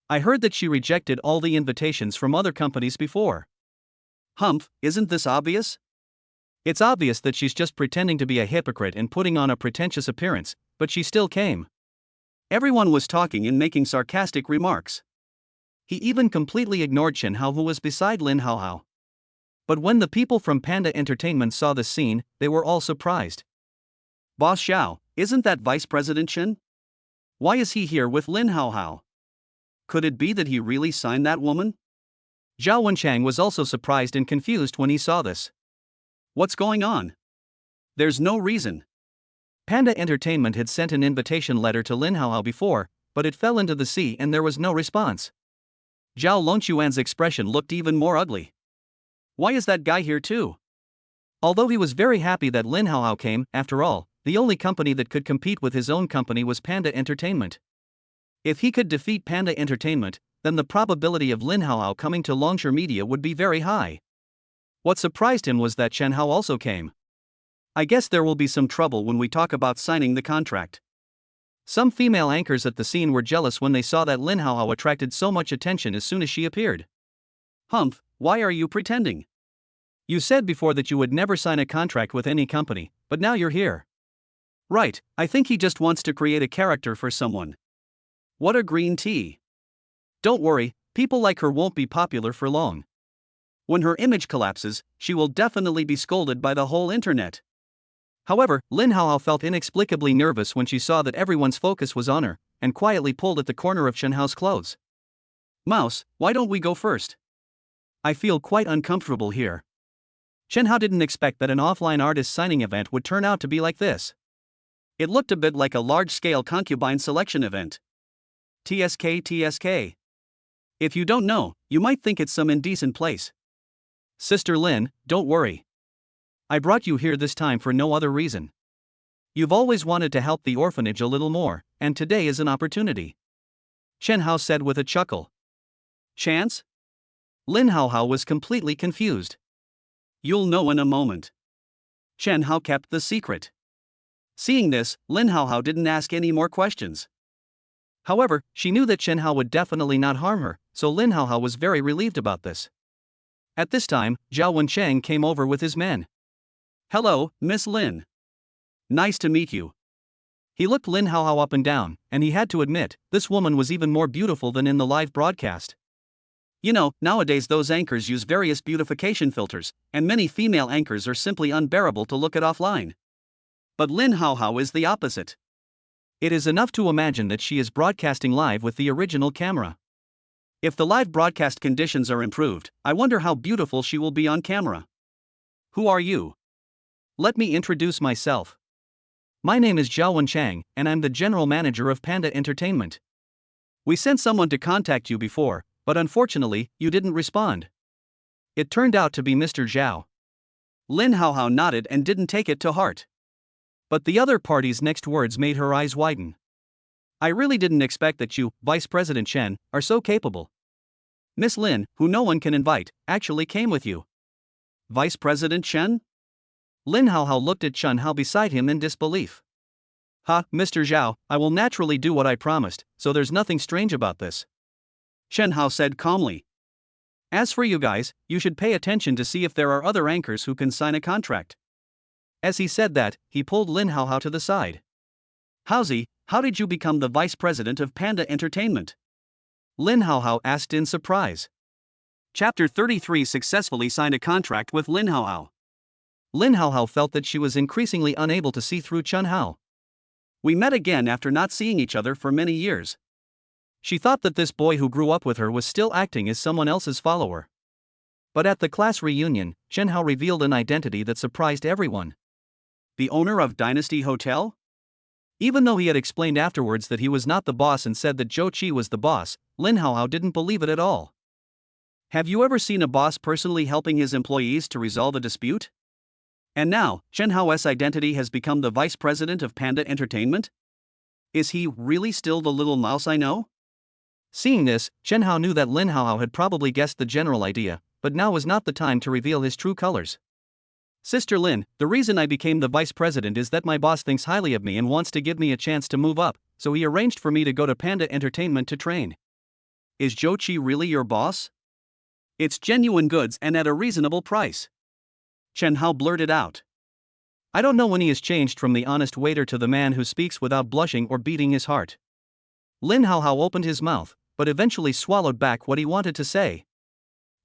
I heard that she rejected all the invitations from other companies before. Humph, isn't this obvious? It's obvious that she's just pretending to be a hypocrite and putting on a pretentious appearance, but she still came. Everyone was talking and making sarcastic remarks. He even completely ignored Chen Hao, who was beside Lin Haohao. But when the people from Panda Entertainment saw this scene, they were all surprised. Boss Xiao, isn't that Vice President Chen? Why is he here with Lin Haohao? Could it be that he really signed that woman? Zhao Wenchang was also surprised and confused when he saw this. What's going on? There's no reason. Panda Entertainment had sent an invitation letter to Lin Haohao before, but it fell into the sea and there was no response. Zhao Longquan's expression looked even more ugly. Why is that guy here too? Although he was very happy that Lin Haohao came, after all, the only company that could compete with his own company was Panda Entertainment. If he could defeat Panda Entertainment, then the probability of Lin Haohao coming to Longsure Media would be very high. What surprised him was that Chen Hao also came. I guess there will be some trouble when we talk about signing the contract. Some female anchors at the scene were jealous when they saw that Lin Haohao attracted so much attention as soon as she appeared. Humph, why are you pretending? You said before that you would never sign a contract with any company, but now you're here. Right, I think he just wants to create a character for someone. What a green tea. Don't worry, people like her won't be popular for long. When her image collapses, she will definitely be scolded by the whole internet. However, Lin Haohao felt inexplicably nervous when she saw that everyone's focus was on her, and quietly pulled at the corner of Chen Hao's clothes. Mouse, why don't we go first? I feel quite uncomfortable here. Chen Hao didn't expect that an offline artist signing event would turn out to be like this. It looked a bit like a large-scale concubine selection event. TSK. If you don't know, you might think it's some indecent place. Sister Lin, don't worry. I brought you here this time for no other reason. You've always wanted to help the orphanage a little more, and today is an opportunity. Chen Hao said with a chuckle. Chance? Lin Haohao was completely confused. You'll know in a moment. Chen Hao kept the secret. Seeing this, Lin Haohao didn't ask any more questions. However, she knew that Chen Hao would definitely not harm her, so Lin Haohao was very relieved about this. At this time, Zhao Wenchang came over with his men. Hello, Miss Lin. Nice to meet you. He looked Lin Haohao up and down, and he had to admit, this woman was even more beautiful than in the live broadcast. You know, nowadays those anchors use various beautification filters, and many female anchors are simply unbearable to look at offline. But Lin Haohao is the opposite. It is enough to imagine that she is broadcasting live with the original camera. If the live broadcast conditions are improved, I wonder how beautiful she will be on camera. Who are you? Let me introduce myself. My name is Zhao Wenchang, and I'm the general manager of Panda Entertainment. We sent someone to contact you before, but unfortunately, you didn't respond. It turned out to be Mr. Zhao. Lin Haohao nodded and didn't take it to heart. But the other party's next words made her eyes widen. I really didn't expect that you, Vice President Chen, are so capable. Miss Lin, who no one can invite, actually came with you. Vice President Chen? Lin Haohao looked at Chen Hao beside him in disbelief. Mr. Zhao, I will naturally do what I promised, so there's nothing strange about this. Chen Hao said calmly. As for you guys, you should pay attention to see if there are other anchors who can sign a contract. As he said that, he pulled Lin Haohao to the side. Haozi, how did you become the vice president of Panda Entertainment? Lin Haohao asked in surprise. Chapter 33 successfully signed a contract with Lin Haohao. Lin Haohao felt that she was increasingly unable to see through Chen Hao. We met again after not seeing each other for many years. She thought that this boy who grew up with her was still acting as someone else's follower. But at the class reunion, Chen Hao revealed an identity that surprised everyone. The owner of Dynasty Hotel? Even though he had explained afterwards that he was not the boss and said that Zhou Qi was the boss, Lin Haohao didn't believe it at all. Have you ever seen a boss personally helping his employees to resolve a dispute? And now, Chen Hao's identity has become the vice president of Panda Entertainment? Is he really still the little mouse I know? Seeing this, Chen Hao knew that Lin Haohao had probably guessed the general idea, but now was not the time to reveal his true colors. Sister Lin, the reason I became the vice president is that my boss thinks highly of me and wants to give me a chance to move up, so he arranged for me to go to Panda Entertainment to train. Is Zhou Qi really your boss? It's genuine goods and at a reasonable price. Chen Hao blurted out. I don't know when he has changed from the honest waiter to the man who speaks without blushing or beating his heart. Lin Haohao opened his mouth, but eventually swallowed back what he wanted to say.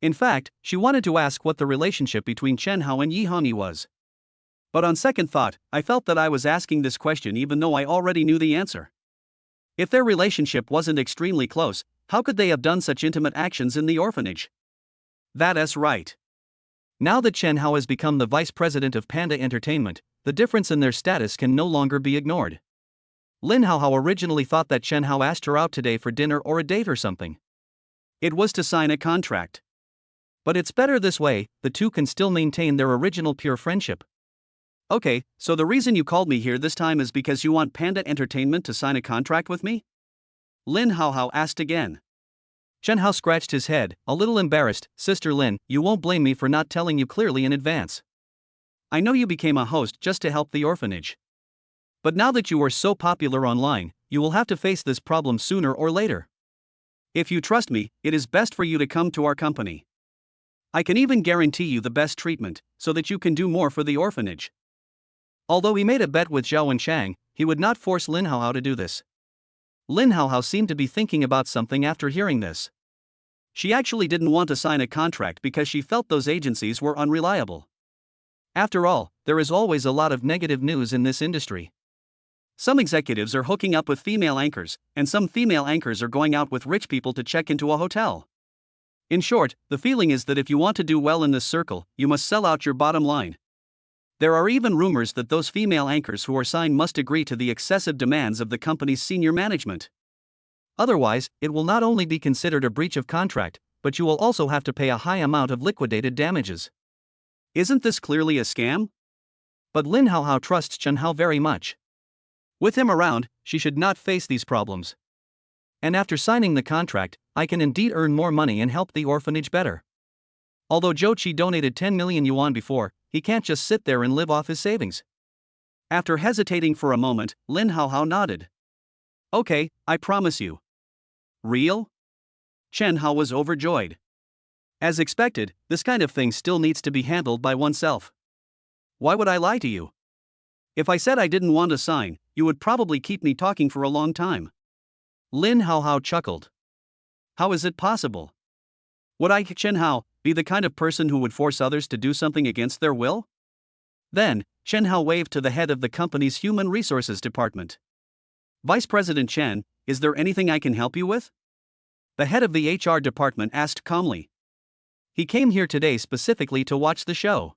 In fact, she wanted to ask what the relationship between Chen Hao and Yi Hongyi was. But on second thought, I felt that I was asking this question even though I already knew the answer. If their relationship wasn't extremely close, how could they have done such intimate actions in the orphanage? That's right. Now that Chen Hao has become the vice president of Panda Entertainment, the difference in their status can no longer be ignored. Lin Haohao originally thought that Chen Hao asked her out today for dinner or a date or something. It was to sign a contract. But it's better this way, the two can still maintain their original pure friendship. Okay, so the reason you called me here this time is because you want Panda Entertainment to sign a contract with me? Lin Haohao asked again. Chen Hao scratched his head, a little embarrassed. Sister Lin, you won't blame me for not telling you clearly in advance. I know you became a host just to help the orphanage. But now that you are so popular online, you will have to face this problem sooner or later. If you trust me, it is best for you to come to our company. I can even guarantee you the best treatment, so that you can do more for the orphanage. Although he made a bet with Zhao Wenshang, he would not force Lin Haohao to do this. Lin Haohao seemed to be thinking about something after hearing this. She actually didn't want to sign a contract because she felt those agencies were unreliable. After all, there is always a lot of negative news in this industry. Some executives are hooking up with female anchors, and some female anchors are going out with rich people to check into a hotel. In short, the feeling is that if you want to do well in this circle, you must sell out your bottom line. There are even rumors that those female anchors who are signed must agree to the excessive demands of the company's senior management. Otherwise, it will not only be considered a breach of contract, but you will also have to pay a high amount of liquidated damages. Isn't this clearly a scam? But Lin Haohao trusts Chen Hao very much. With him around, she should not face these problems. And after signing the contract, I can indeed earn more money and help the orphanage better. Although Zhou Qi donated 10 million yuan before, he can't just sit there and live off his savings. After hesitating for a moment, Lin Haohao nodded. Okay, I promise you. Real? Chen Hao was overjoyed. As expected, this kind of thing still needs to be handled by oneself. Why would I lie to you? If I said I didn't want to sign, you would probably keep me talking for a long time. Lin Haohao chuckled. How is it possible? Would I, Chen Hao, be the kind of person who would force others to do something against their will? Then, Chen Hao waved to the head of the company's Human Resources Department. Vice President Chen, is there anything I can help you with? The head of the HR department asked calmly. He came here today specifically to watch the show.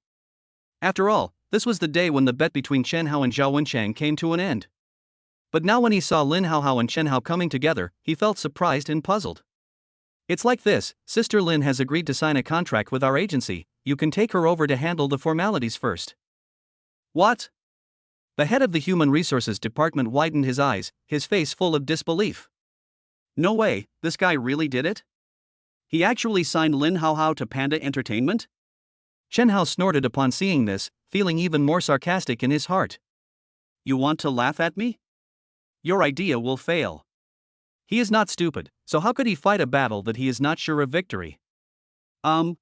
After all, this was the day when the bet between Chen Hao and Zhao Wenshang came to an end. But now when he saw Lin Haohao and Chen Hao coming together, he felt surprised and puzzled. It's like this, Sister Lin has agreed to sign a contract with our agency, you can take her over to handle the formalities first. What? The head of the Human Resources Department widened his eyes, his face full of disbelief. No way, this guy really did it? He actually signed Lin Haohao to Panda Entertainment? Chen Hao snorted upon seeing this, feeling even more sarcastic in his heart. You want to laugh at me? Your idea will fail. He is not stupid, so how could he fight a battle that he is not sure of victory? Um,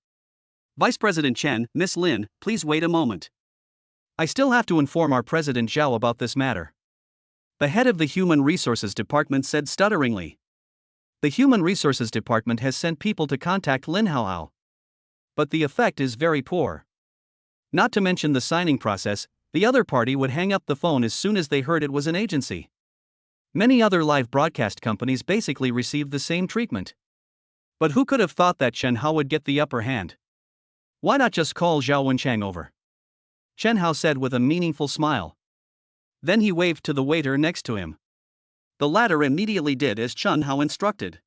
Vice President Chen, Miss Lin, please wait a moment. I still have to inform our President Zhao about this matter. The head of the Human Resources Department said stutteringly. The Human Resources Department has sent people to contact Lin Haohao. But the effect is very poor. Not to mention the signing process, the other party would hang up the phone as soon as they heard it was an agency. Many other live broadcast companies basically received the same treatment. But who could have thought that Chen Hao would get the upper hand? Why not just call Zhao Wenchang over? Chen Hao said with a meaningful smile. Then he waved to the waiter next to him. The latter immediately did as Chen Hao instructed.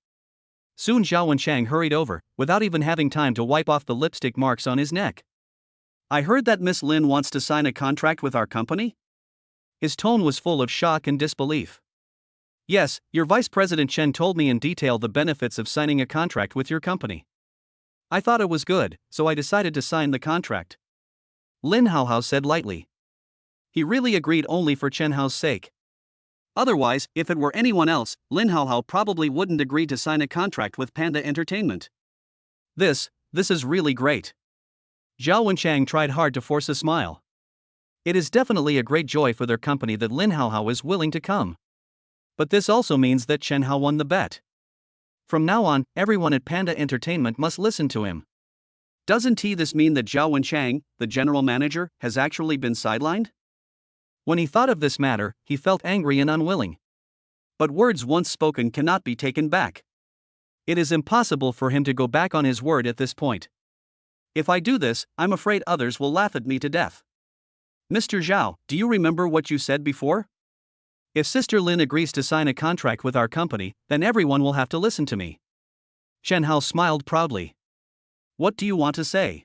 Soon Zhao Wenchang hurried over, without even having time to wipe off the lipstick marks on his neck. I heard that Miss Lin wants to sign a contract with our company? His tone was full of shock and disbelief. Yes, your Vice President Chen told me in detail the benefits of signing a contract with your company. I thought it was good, so I decided to sign the contract. Lin Haohao said lightly. He really agreed only for Chen Hao's sake. Otherwise, if it were anyone else, Lin Haohao probably wouldn't agree to sign a contract with Panda Entertainment. This is really great. Zhao Wenchang tried hard to force a smile. It is definitely a great joy for their company that Lin Haohao is willing to come. But this also means that Chen Hao won the bet. From now on, everyone at Panda Entertainment must listen to him. Doesn't this mean that Zhao Wenchang, the general manager, has actually been sidelined? When he thought of this matter, he felt angry and unwilling. But words once spoken cannot be taken back. It is impossible for him to go back on his word at this point. If I do this, I'm afraid others will laugh at me to death. Mr. Zhao, do you remember what you said before? If Sister Lin agrees to sign a contract with our company, then everyone will have to listen to me. Chen Hao smiled proudly. What do you want to say?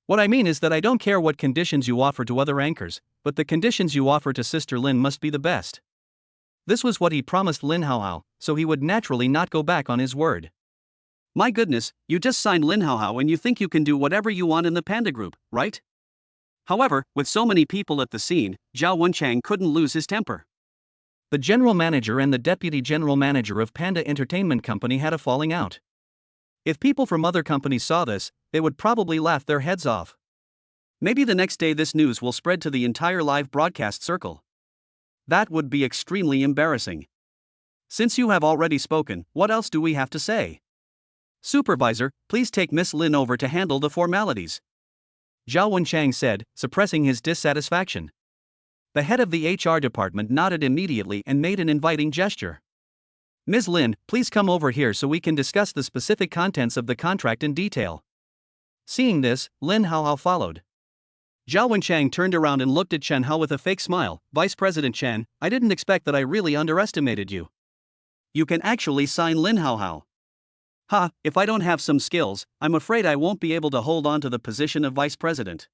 What I mean is that I don't care what conditions you offer to other anchors, but the conditions you offer to Sister Lin must be the best. This was what he promised Lin Haohao, so he would naturally not go back on his word. My goodness, you just signed Lin Haohao and you think you can do whatever you want in the Panda Group, right? However, with so many people at the scene, Zhao Wenchang couldn't lose his temper. The general manager and the deputy general manager of Panda Entertainment Company had a falling out. If people from other companies saw this, they would probably laugh their heads off. Maybe the next day this news will spread to the entire live broadcast circle. That would be extremely embarrassing. Since you have already spoken, what else do we have to say? Supervisor, please take Miss Lin over to handle the formalities. Zhao Wenchang said, suppressing his dissatisfaction. The head of the HR department nodded immediately and made an inviting gesture. Ms. Lin, please come over here so we can discuss the specific contents of the contract in detail. Seeing this, Lin Haohao followed. Zhao Wenchang turned around and looked at Chen Hao with a fake smile. Vice President Chen, I didn't expect that I really underestimated you. You can actually sign Lin Haohao. Ha, if I don't have some skills, I'm afraid I won't be able to hold on to the position of vice president.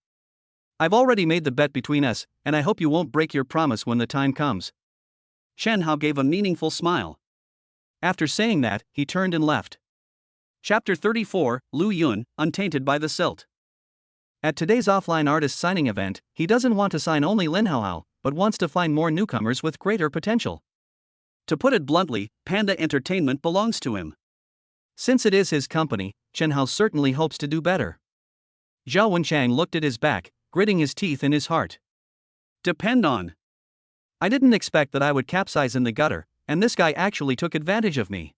I've already made the bet between us, and I hope you won't break your promise when the time comes. Chen Hao gave a meaningful smile. After saying that, he turned and left. Chapter 34, Lu Yun, Untainted by the Silt. At today's offline artist signing event, he doesn't want to sign only Lin Haohao, but wants to find more newcomers with greater potential. To put it bluntly, Panda Entertainment belongs to him. Since it is his company, Chen Hao certainly hopes to do better. Zhao Wenchang looked at his back, gritting his teeth in his heart. Depend on. I didn't expect that I would capsize in the gutter, and this guy actually took advantage of me.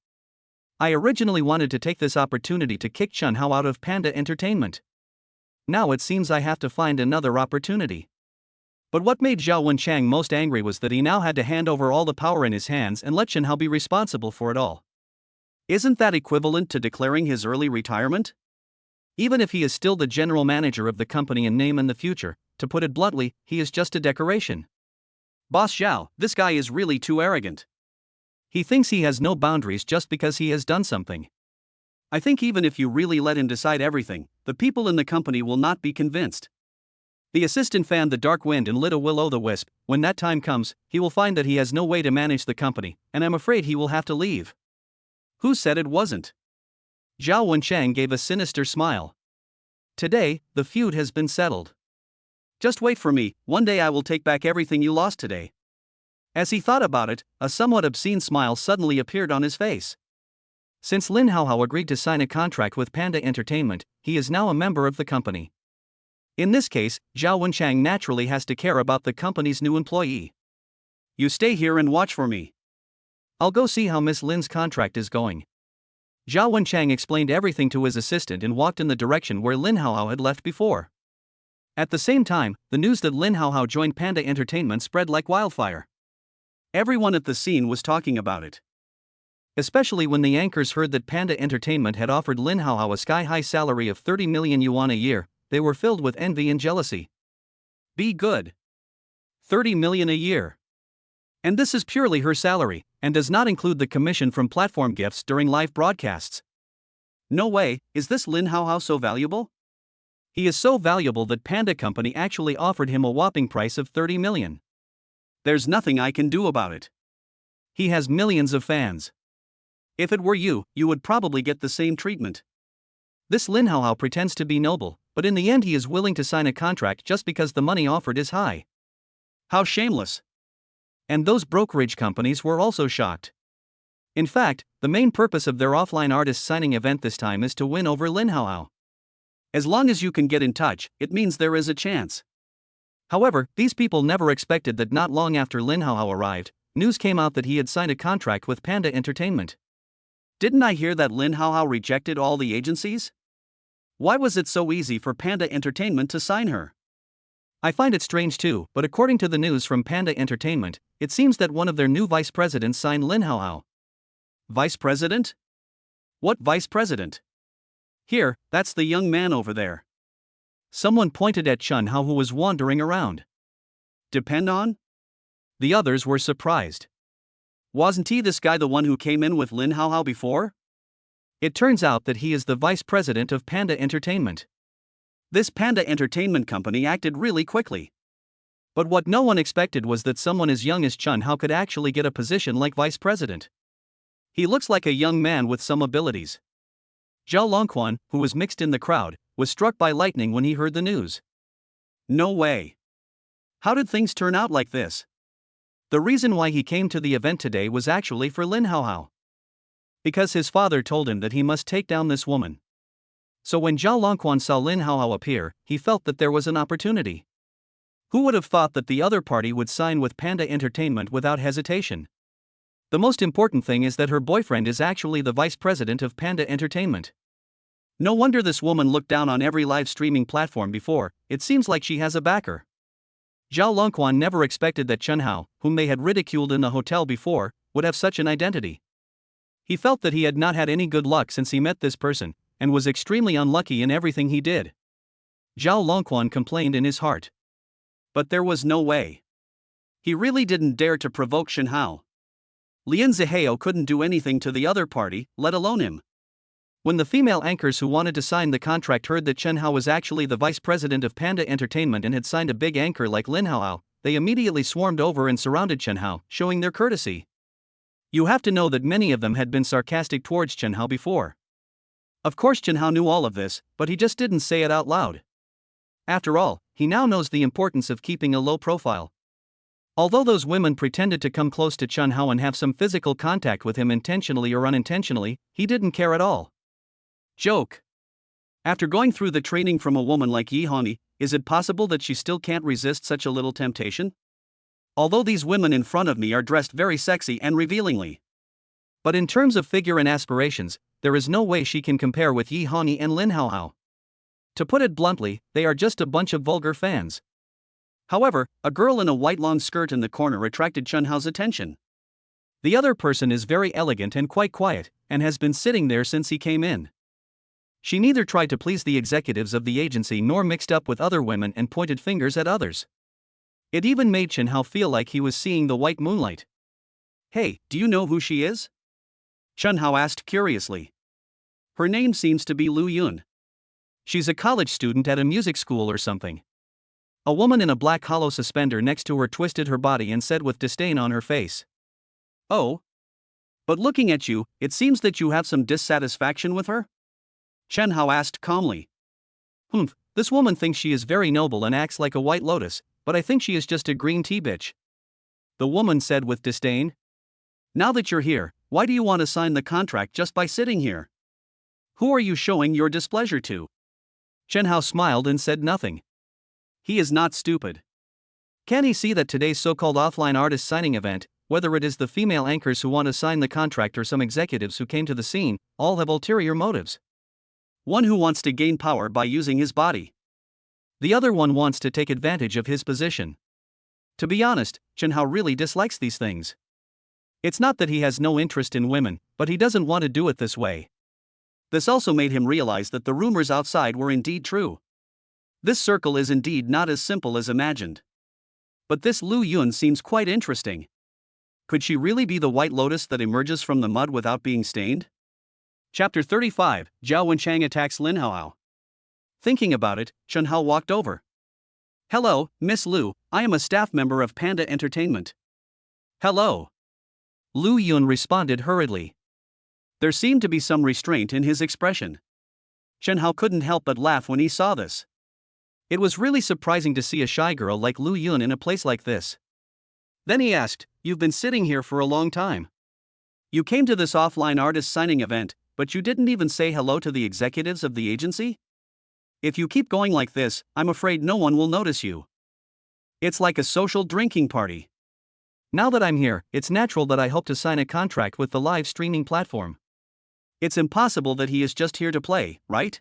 I originally wanted to take this opportunity to kick Chen Hao out of Panda Entertainment. Now it seems I have to find another opportunity. But what made Zhao Wenchang most angry was that he now had to hand over all the power in his hands and let Chen Hao be responsible for it all. Isn't that equivalent to declaring his early retirement? Even if he is still the general manager of the company in name and the future, to put it bluntly, he is just a decoration. Boss Zhao, this guy is really too arrogant. He thinks he has no boundaries just because he has done something. I think even if you really let him decide everything, the people in the company will not be convinced. The assistant fanned the dark wind and lit a will-o'-the-wisp. When that time comes, he will find that he has no way to manage the company, and I'm afraid he will have to leave. Who said it wasn't? Zhao Wenchang gave a sinister smile. Today, the feud has been settled. Just wait for me, one day I will take back everything you lost today. As he thought about it, a somewhat obscene smile suddenly appeared on his face. Since Lin Haohao agreed to sign a contract with Panda Entertainment, he is now a member of the company. In this case, Zhao Wenchang naturally has to care about the company's new employee. You stay here and watch for me. I'll go see how Miss Lin's contract is going. Zhao Wenchang explained everything to his assistant and walked in the direction where Lin Haohao had left before. At the same time, the news that Lin Haohao joined Panda Entertainment spread like wildfire. Everyone at the scene was talking about it. Especially when the anchors heard that Panda Entertainment had offered Lin Haohao a sky-high salary of 30 million yuan a year, they were filled with envy and jealousy. Be good. 30 million a year. And this is purely her salary, and does not include the commission from platform gifts during live broadcasts. No way, is this Lin Haohao so valuable? He is so valuable that Panda Company actually offered him a whopping price of 30 million. There's nothing I can do about it. He has millions of fans. If it were you, you would probably get the same treatment. This Lin Haohao pretends to be noble, but in the end he is willing to sign a contract just because the money offered is high. How shameless. And those brokerage companies were also shocked. In fact, the main purpose of their offline artist signing event this time is to win over Lin Haohao. As long as you can get in touch, it means there is a chance. However, these people never expected that not long after Lin Haohao arrived, news came out that he had signed a contract with Panda Entertainment. Didn't I hear that Lin Haohao rejected all the agencies? Why was it so easy for Panda Entertainment to sign her? I find it strange too, but according to the news from Panda Entertainment, it seems that one of their new vice presidents signed Lin Haohao. Vice president? What vice president? Here, that's the young man over there. Someone pointed at Chun Hao, who was wandering around. Depend on? The others were surprised. Wasn't he this guy the one who came in with Lin Haohao before? It turns out that he is the vice president of Panda Entertainment. This Panda Entertainment company acted really quickly. But what no one expected was that someone as young as Chun Hao could actually get a position like vice president. He looks like a young man with some abilities. Zhao Longquan, who was mixed in the crowd, was struck by lightning when he heard the news. No way. How did things turn out like this? The reason why he came to the event today was actually for Lin Haohao. Because his father told him that he must take down this woman. So when Zhao Longquan saw Lin Haohao appear, he felt that there was an opportunity. Who would have thought that the other party would sign with Panda Entertainment without hesitation? The most important thing is that her boyfriend is actually the vice president of Panda Entertainment. No wonder this woman looked down on every live streaming platform before, it seems like she has a backer. Zhao Longquan never expected that Chun Hao, whom they had ridiculed in the hotel before, would have such an identity. He felt that he had not had any good luck since he met this person, and was extremely unlucky in everything he did. Zhao Longquan complained in his heart. But there was no way. He really didn't dare to provoke Chun Hao. Lin Zihao couldn't do anything to the other party, let alone him. When the female anchors who wanted to sign the contract heard that Chun Hao was actually the vice president of Panda Entertainment and had signed a big anchor like Lin Haohao, they immediately swarmed over and surrounded Chun Hao, showing their courtesy. You have to know that many of them had been sarcastic towards Chun Hao before. Of course Chun Hao knew all of this, but he just didn't say it out loud. After all, he now knows the importance of keeping a low profile. Although those women pretended to come close to Chun Hao and have some physical contact with him intentionally or unintentionally, he didn't care at all. Joke. After going through the training from a woman like Yi Honi, is it possible that she still can't resist such a little temptation? Although these women in front of me are dressed very sexy and revealingly. But in terms of figure and aspirations, there is no way she can compare with Yi Honi and Lin Haohao. To put it bluntly, they are just a bunch of vulgar fans. However, a girl in a white long skirt in the corner attracted Chun Hao's attention. The other person is very elegant and quite quiet, and has been sitting there since he came in. She neither tried to please the executives of the agency nor mixed up with other women and pointed fingers at others. It even made Chun Hao feel like he was seeing the white moonlight. Hey, do you know who she is? Chun Hao asked curiously. Her name seems to be Lu Yun. She's a college student at a music school or something. A woman in a black hollow suspender next to her twisted her body and said with disdain on her face. Oh? But looking at you, it seems that you have some dissatisfaction with her? Chun Hao asked calmly. This woman thinks she is very noble and acts like a white lotus, but I think she is just a green tea bitch. The woman said with disdain. Now that you're here, Why do you want to sign the contract just by sitting here? Who are you showing your displeasure to? Chen Hao smiled and said nothing. He is not stupid. Can he see that today's so-called offline artist signing event, whether it is the female anchors who want to sign the contract or some executives who came to the scene, all have ulterior motives? One who wants to gain power by using his body. The other one wants to take advantage of his position. To be honest, Chen Hao really dislikes these things. It's not that he has no interest in women, but he doesn't want to do it this way. This also made him realize that the rumors outside were indeed true. This circle is indeed not as simple as imagined. But this Lu Yun seems quite interesting. Could she really be the white lotus that emerges from the mud without being stained? Chapter 35, Zhao Wenchang attacks Lin Haohao. Thinking about it, Chen Hao walked over. Hello, Miss Lu, I am a staff member of Panda Entertainment. Hello. Lu Yun responded hurriedly. There seemed to be some restraint in his expression. Chen Hao couldn't help but laugh when he saw this. It was really surprising to see a shy girl like Lu Yun in a place like this. Then he asked, "You've been sitting here for a long time. You came to this offline artist signing event, but you didn't even say hello to the executives of the agency? If you keep going like this, I'm afraid no one will notice you. It's like a social drinking party. Now that I'm here, it's natural that I hope to sign a contract with the live streaming platform. It's impossible that he is just here to play, right?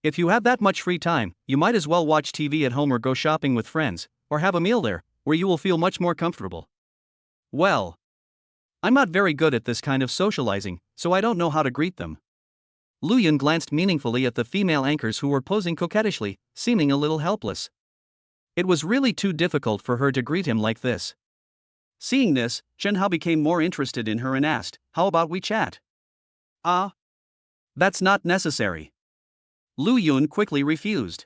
If you have that much free time, you might as well watch TV at home or go shopping with friends, or have a meal there, where you will feel much more comfortable." Well, I'm not very good at this kind of socializing, so I don't know how to greet them. Lu Yun glanced meaningfully at the female anchors who were posing coquettishly, seeming a little helpless. It was really too difficult for her to greet him like this. Seeing this, Chen Hao became more interested in her and asked, "How about we chat?" "Ah, that's not necessary." Lu Yun quickly refused.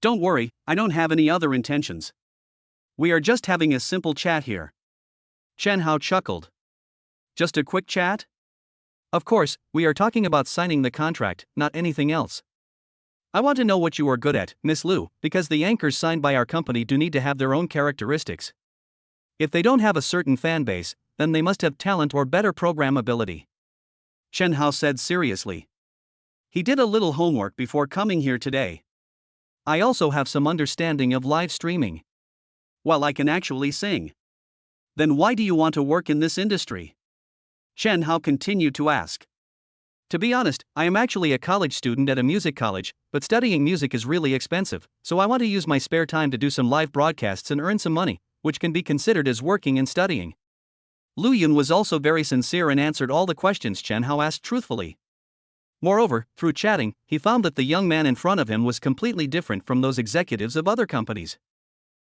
"Don't worry, I don't have any other intentions. We are just having a simple chat here." Chen Hao chuckled. "Just a quick chat? Of course, we are talking about signing the contract, not anything else. I want to know what you are good at, Miss Lu, because the anchors signed by our company do need to have their own characteristics. If they don't have a certain fan base, then they must have talent or better programmability," Chen Hao said seriously. He did a little homework before coming here today. "I also have some understanding of live streaming. Well, I can actually sing. Then why do you want to work in this industry?" Chen Hao continued to ask. "To be honest, I am actually a college student at a music college, but studying music is really expensive, so I want to use my spare time to do some live broadcasts and earn some money, which can be considered as working and studying." Lu Yun was also very sincere and answered all the questions Chen Hao asked truthfully. Moreover, through chatting, he found that the young man in front of him was completely different from those executives of other companies.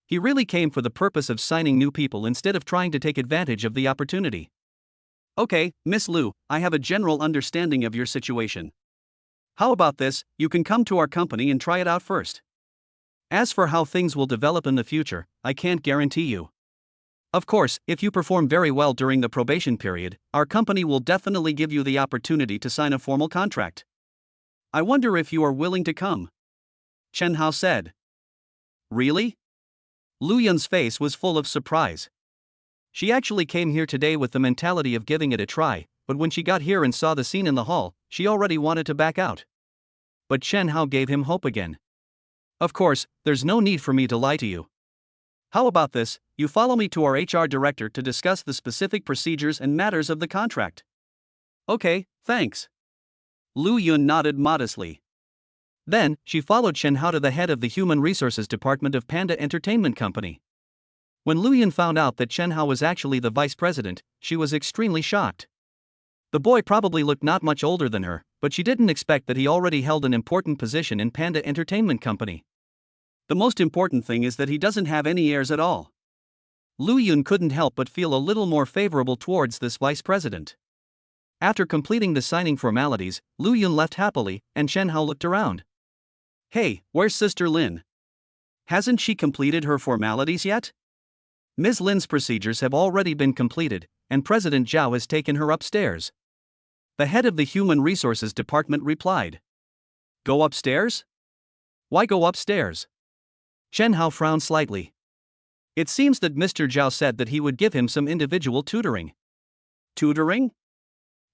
He really came for the purpose of signing new people instead of trying to take advantage of the opportunity. "Okay, Miss Lu, I have a general understanding of your situation. How about this, you can come to our company and try it out first. As for how things will develop in the future, I can't guarantee you. Of course, if you perform very well during the probation period, our company will definitely give you the opportunity to sign a formal contract. I wonder if you are willing to come," Chen Hao said. "Really?" Lu Yun's face was full of surprise. She actually came here today with the mentality of giving it a try, but when she got here and saw the scene in the hall, she already wanted to back out. But Chen Hao gave him hope again. "Of course, there's no need for me to lie to you. How about this, you follow me to our HR director to discuss the specific procedures and matters of the contract." "Okay, thanks." Lu Yun nodded modestly. Then, she followed Chen Hao to the head of the Human Resources Department of Panda Entertainment Company. When Lu Yun found out that Chen Hao was actually the vice president, she was extremely shocked. The boy probably looked not much older than her, but she didn't expect that he already held an important position in Panda Entertainment Company. The most important thing is that he doesn't have any heirs at all. Lu Yun couldn't help but feel a little more favorable towards this vice president. After completing the signing formalities, Lu Yun left happily, and Chen Hao looked around. "Hey, where's Sister Lin? Hasn't she completed her formalities yet?" Ms. Lin's procedures have already been completed, and President Zhao has taken her upstairs. The head of the Human Resources Department replied. "Go upstairs? Why go upstairs?" Chen Hao frowned slightly. It seems that Mr. Zhao said that he would give him some individual tutoring. Tutoring?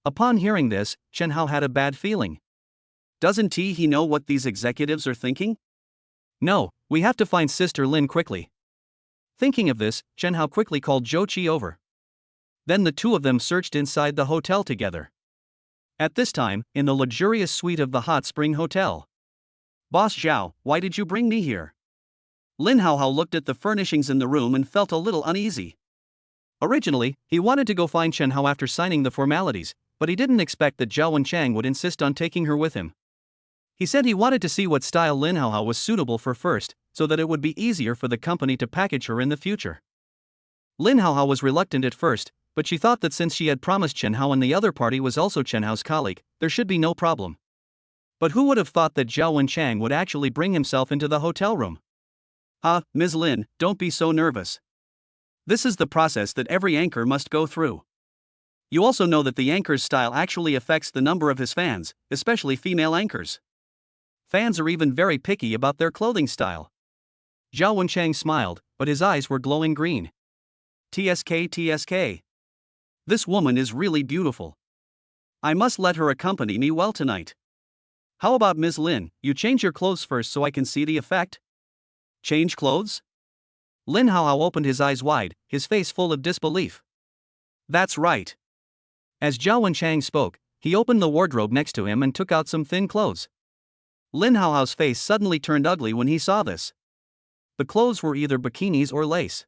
Upon hearing this, Chen Hao had a bad feeling. Doesn't he know what these executives are thinking? No, we have to find Sister Lin quickly. Thinking of this, Chen Hao quickly called Zhou Qi over. Then the two of them searched inside the hotel together. At this time, in the luxurious suite of the Hot Spring Hotel. Boss Zhao, why did you bring me here? Lin Hao looked at the furnishings in the room and felt a little uneasy. Originally, he wanted to go find Chen Hao after signing the formalities, but he didn't expect that Zhao Wenchang would insist on taking her with him. He said he wanted to see what style Lin Hao was suitable for first, so that it would be easier for the company to package her in the future. Lin Hao was reluctant at first, but she thought that since she had promised Chen Hao and the other party was also Chen Hao's colleague, there should be no problem. But who would have thought that Zhao Wenchang would actually bring himself into the hotel room? Ms. Lin, don't be so nervous. This is the process that every anchor must go through. You also know that the anchor's style actually affects the number of his fans, especially female anchors. Fans are even very picky about their clothing style. Zhao Wenchang smiled, but his eyes were glowing green. TSK. This woman is really beautiful. I must let her accompany me well tonight. How about Ms. Lin, you change your clothes first so I can see the effect? Change clothes? Lin Hao opened his eyes wide, his face full of disbelief. That's right. As Zhao Wenchang spoke, he opened the wardrobe next to him and took out some thin clothes. Lin Hao's face suddenly turned ugly when he saw this. The clothes were either bikinis or lace.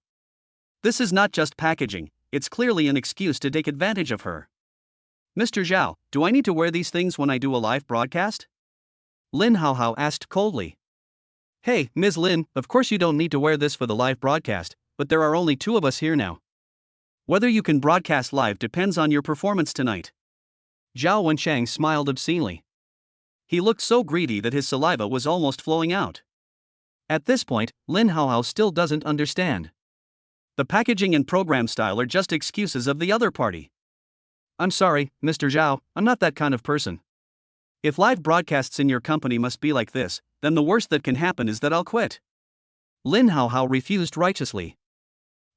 This is not just packaging, it's clearly an excuse to take advantage of her. Mr. Zhao, do I need to wear these things when I do a live broadcast? Lin Hao asked coldly. Hey, Ms. Lin, of course you don't need to wear this for the live broadcast, but there are only two of us here now. Whether you can broadcast live depends on your performance tonight. Zhao Wenchang smiled obscenely. He looked so greedy that his saliva was almost flowing out. At this point, Lin Hao still doesn't understand. The packaging and program style are just excuses of the other party. I'm sorry, Mr. Zhao, I'm not that kind of person. If live broadcasts in your company must be like this, then the worst that can happen is that I'll quit. Lin Hao refused righteously.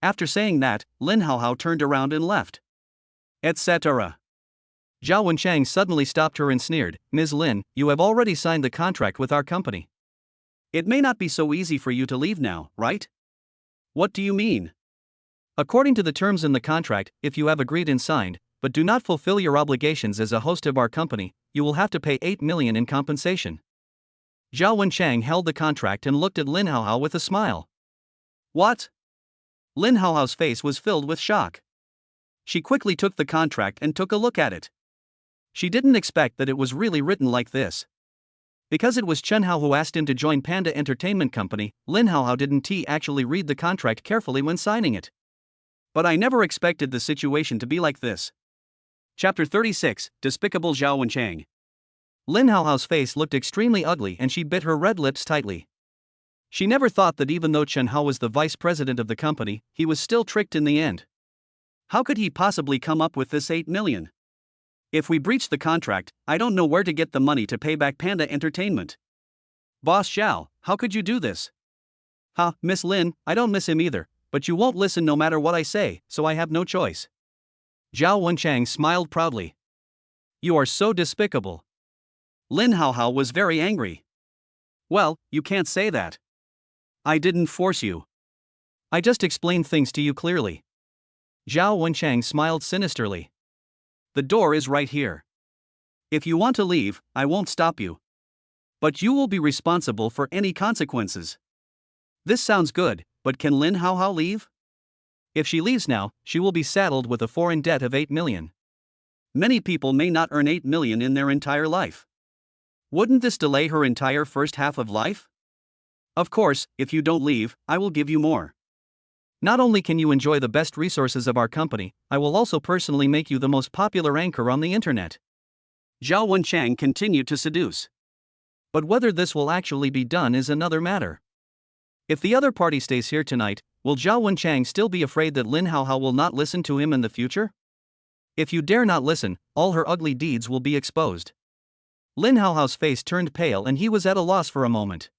After saying that, Lin Hao turned around and left. Etc. Zhao Wenchang suddenly stopped her and sneered, Ms. Lin, you have already signed the contract with our company. It may not be so easy for you to leave now, right? What do you mean? According to the terms in the contract, if you have agreed and signed, but do not fulfill your obligations as a host of our company, you will have to pay 8 million in compensation. Zhao Wenchang held the contract and looked at Lin Hao with a smile. What? Lin Hao's face was filled with shock. She quickly took the contract and took a look at it. She didn't expect that it was really written like this. Because it was Chen Hao who asked him to join Panda Entertainment Company, Lin Hao didn't actually read the contract carefully when signing it. But I never expected the situation to be like this. Chapter 36, Despicable Zhao Wenchang. Lin Hao's face looked extremely ugly and she bit her red lips tightly. She never thought that even though Chen Hao was the vice president of the company, he was still tricked in the end. How could he possibly come up with this 8 million? If we breach the contract, I don't know where to get the money to pay back Panda Entertainment. Boss Zhao, how could you do this? Miss Lin, I don't miss him either, but you won't listen no matter what I say, so I have no choice. Zhao Wenchang smiled proudly. You are so despicable. Lin Hao was very angry. Well, you can't say that. I didn't force you. I just explained things to you clearly. Zhao Wenchang smiled sinisterly. The door is right here. If you want to leave, I won't stop you. But you will be responsible for any consequences. This sounds good, but can Lin Hao leave? If she leaves now, she will be saddled with a foreign debt of 8 million. Many people may not earn 8 million in their entire life. Wouldn't this delay her entire first half of life? Of course, if you don't leave, I will give you more. Not only can you enjoy the best resources of our company, I will also personally make you the most popular anchor on the internet. Zhao Wenchang continued to seduce. But whether this will actually be done is another matter. If the other party stays here tonight, will Zhao Wenchang still be afraid that Lin Hao will not listen to him in the future? If you dare not listen, all her ugly deeds will be exposed. Lin Hao's face turned pale and he was at a loss for a moment.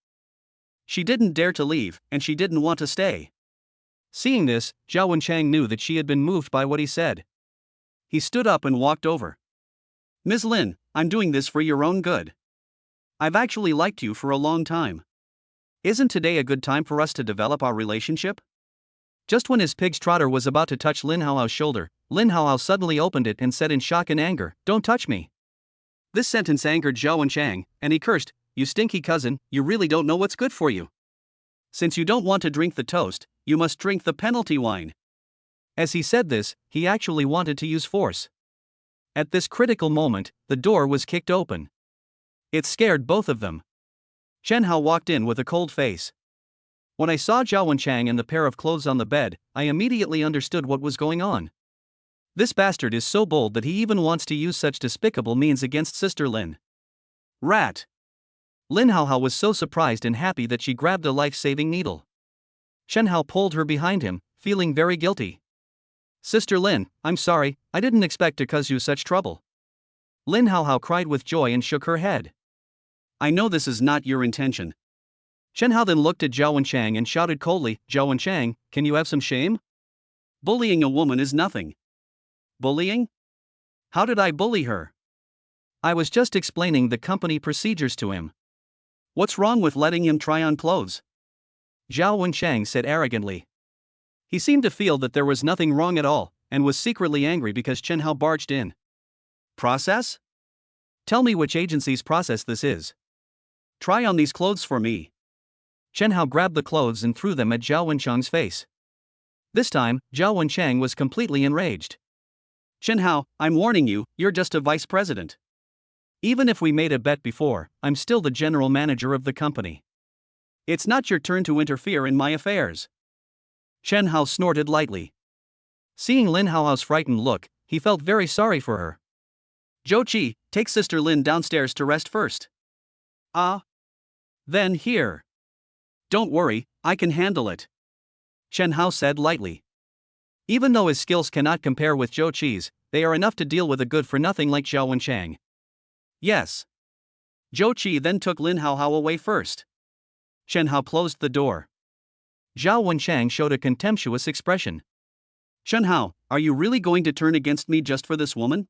She didn't dare to leave, and she didn't want to stay. Seeing this, Zhao Wenchang knew that she had been moved by what he said. He stood up and walked over. Ms. Lin, I'm doing this for your own good. I've actually liked you for a long time. Isn't today a good time for us to develop our relationship? Just when his pig's trotter was about to touch Lin Hao's shoulder, Lin Hao suddenly opened it and said in shock and anger, "Don't touch me." This sentence angered Zhao Wenchang, and he cursed, "You stinky cousin, you really don't know what's good for you. Since you don't want to drink the toast, you must drink the penalty wine." As he said this, he actually wanted to use force. At this critical moment, the door was kicked open. It scared both of them. Chen Hao walked in with a cold face. When I saw Zhao Wenchang and the pair of clothes on the bed, I immediately understood what was going on. This bastard is so bold that he even wants to use such despicable means against Sister Lin. Rat! Lin Hao was so surprised and happy that she grabbed a life-saving needle. Chen Hao pulled her behind him, feeling very guilty. "Sister Lin, I'm sorry, I didn't expect to cause you such trouble." Lin Hao cried with joy and shook her head. "I know this is not your intention." Chen Hao then looked at Zhao Wenchang and shouted coldly, "Zhao Wenchang, can you have some shame? Bullying a woman is nothing." "Bullying? How did I bully her? I was just explaining the company procedures to him. What's wrong with letting him try on clothes?" Zhao Wenchang said arrogantly. He seemed to feel that there was nothing wrong at all, and was secretly angry because Chen Hao barged in. "Process? Tell me which agency's process this is. Try on these clothes for me." Chen Hao grabbed the clothes and threw them at Zhao Wenchang's face. This time, Zhao Wenchang was completely enraged. "Chen Hao, I'm warning you, you're just a vice president. Even if we made a bet before, I'm still the general manager of the company. It's not your turn to interfere in my affairs." Chen Hao snorted lightly. Seeing Lin Hao's frightened look, he felt very sorry for her. "Zhou Qi, take Sister Lin downstairs to rest first." "Ah. Then here. Don't worry, I can handle it," Chen Hao said lightly. Even though his skills cannot compare with Zhou Qi's, they are enough to deal with a good-for-nothing like Zhao Wenchang. "Yes." Zhou Qi then took Lin Hao away first. Chen Hao closed the door. Zhao Wenchang showed a contemptuous expression. "Chen Hao, are you really going to turn against me just for this woman?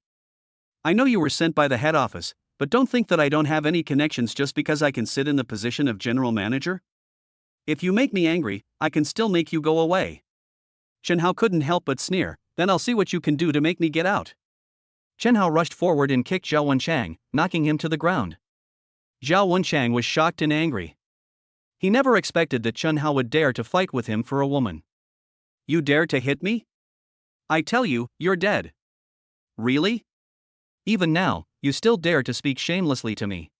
I know you were sent by the head office, but don't think that I don't have any connections just because I can sit in the position of general manager. If you make me angry, I can still make you go away." Chen Hao couldn't help but sneer, "Then I'll see what you can do to make me get out." Chen Hao rushed forward and kicked Zhao Wenchang, knocking him to the ground. Zhao Wenchang was shocked and angry. He never expected that Chen Hao would dare to fight with him for a woman. "You dare to hit me? I tell you, you're dead." "Really? Even now, you still dare to speak shamelessly to me?"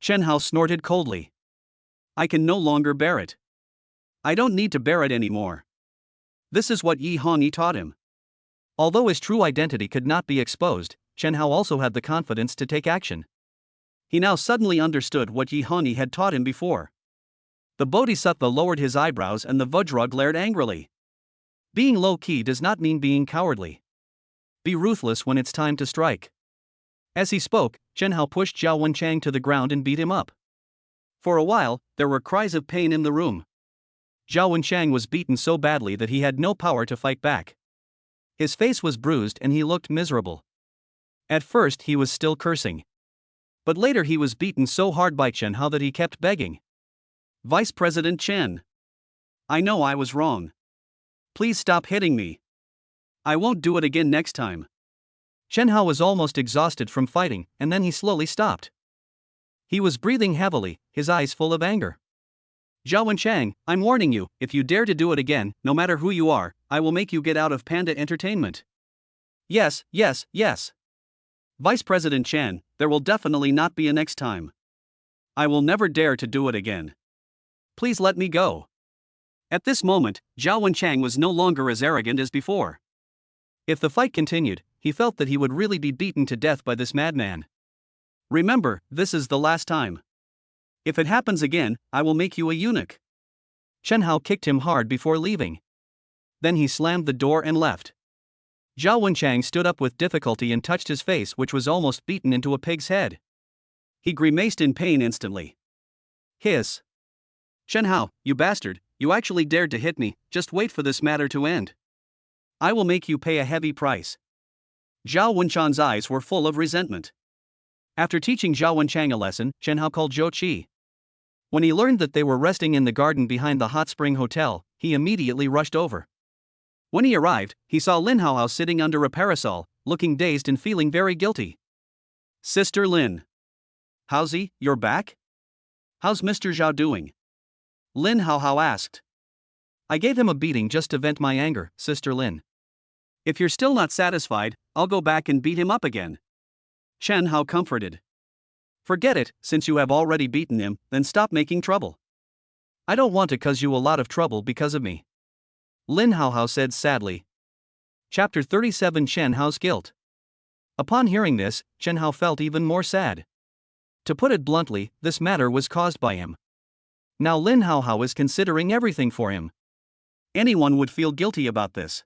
Chen Hao snorted coldly. "I can no longer bear it. I don't need to bear it anymore." This is what Yi Hongyi taught him. Although his true identity could not be exposed, Chen Hao also had the confidence to take action. He now suddenly understood what Yi Hongyi had taught him before. The Bodhisattva lowered his eyebrows and the Vajra glared angrily. Being low-key does not mean being cowardly. Be ruthless when it's time to strike. As he spoke, Chen Hao pushed Zhao Wenchang to the ground and beat him up. For a while, there were cries of pain in the room. Zhao Wenchang was beaten so badly that he had no power to fight back. His face was bruised and he looked miserable. At first he was still cursing. But later he was beaten so hard by Chen Hao that he kept begging. "Vice President Chen. I know I was wrong. Please stop hitting me. I won't do it again next time." Chen Hao was almost exhausted from fighting, and then he slowly stopped. He was breathing heavily, his eyes full of anger. "Zhao Wenchang, I'm warning you, if you dare to do it again, no matter who you are, I will make you get out of Panda Entertainment." Yes. Vice President Chen, there will definitely not be a next time. I will never dare to do it again. Please let me go." At this moment, Zhao Wenchang was no longer as arrogant as before. If the fight continued, he felt that he would really be beaten to death by this madman. "Remember, this is the last time. If it happens again, I will make you a eunuch." Chen Hao kicked him hard before leaving. Then he slammed the door and left. Zhao Wenchang stood up with difficulty and touched his face, which was almost beaten into a pig's head. He grimaced in pain instantly. Hiss. "Chen Hao, you bastard, you actually dared to hit me, just wait for this matter to end. I will make you pay a heavy price." Zhao Wenchan's eyes were full of resentment. After teaching Zhao Wenchang a lesson, Chen Hao called Zhou Qi. When he learned that they were resting in the garden behind the hot spring hotel, he immediately rushed over. When he arrived, he saw Lin Haohao sitting under a parasol, looking dazed and feeling very guilty. Sister Lin. How's he, you're back? How's Mr. Zhao doing? Lin Haohao asked. I gave him a beating just to vent my anger, Sister Lin. If you're still not satisfied, I'll go back and beat him up again. Chen Hao comforted. Forget it, since you have already beaten him, then stop making trouble. I don't want to cause you a lot of trouble because of me. Lin Haohao said sadly. Chapter 37 Chen Hao's Guilt. Upon hearing this, Chen Hao felt even more sad. To put it bluntly, this matter was caused by him. Now Lin Haohao is considering everything for him. Anyone would feel guilty about this.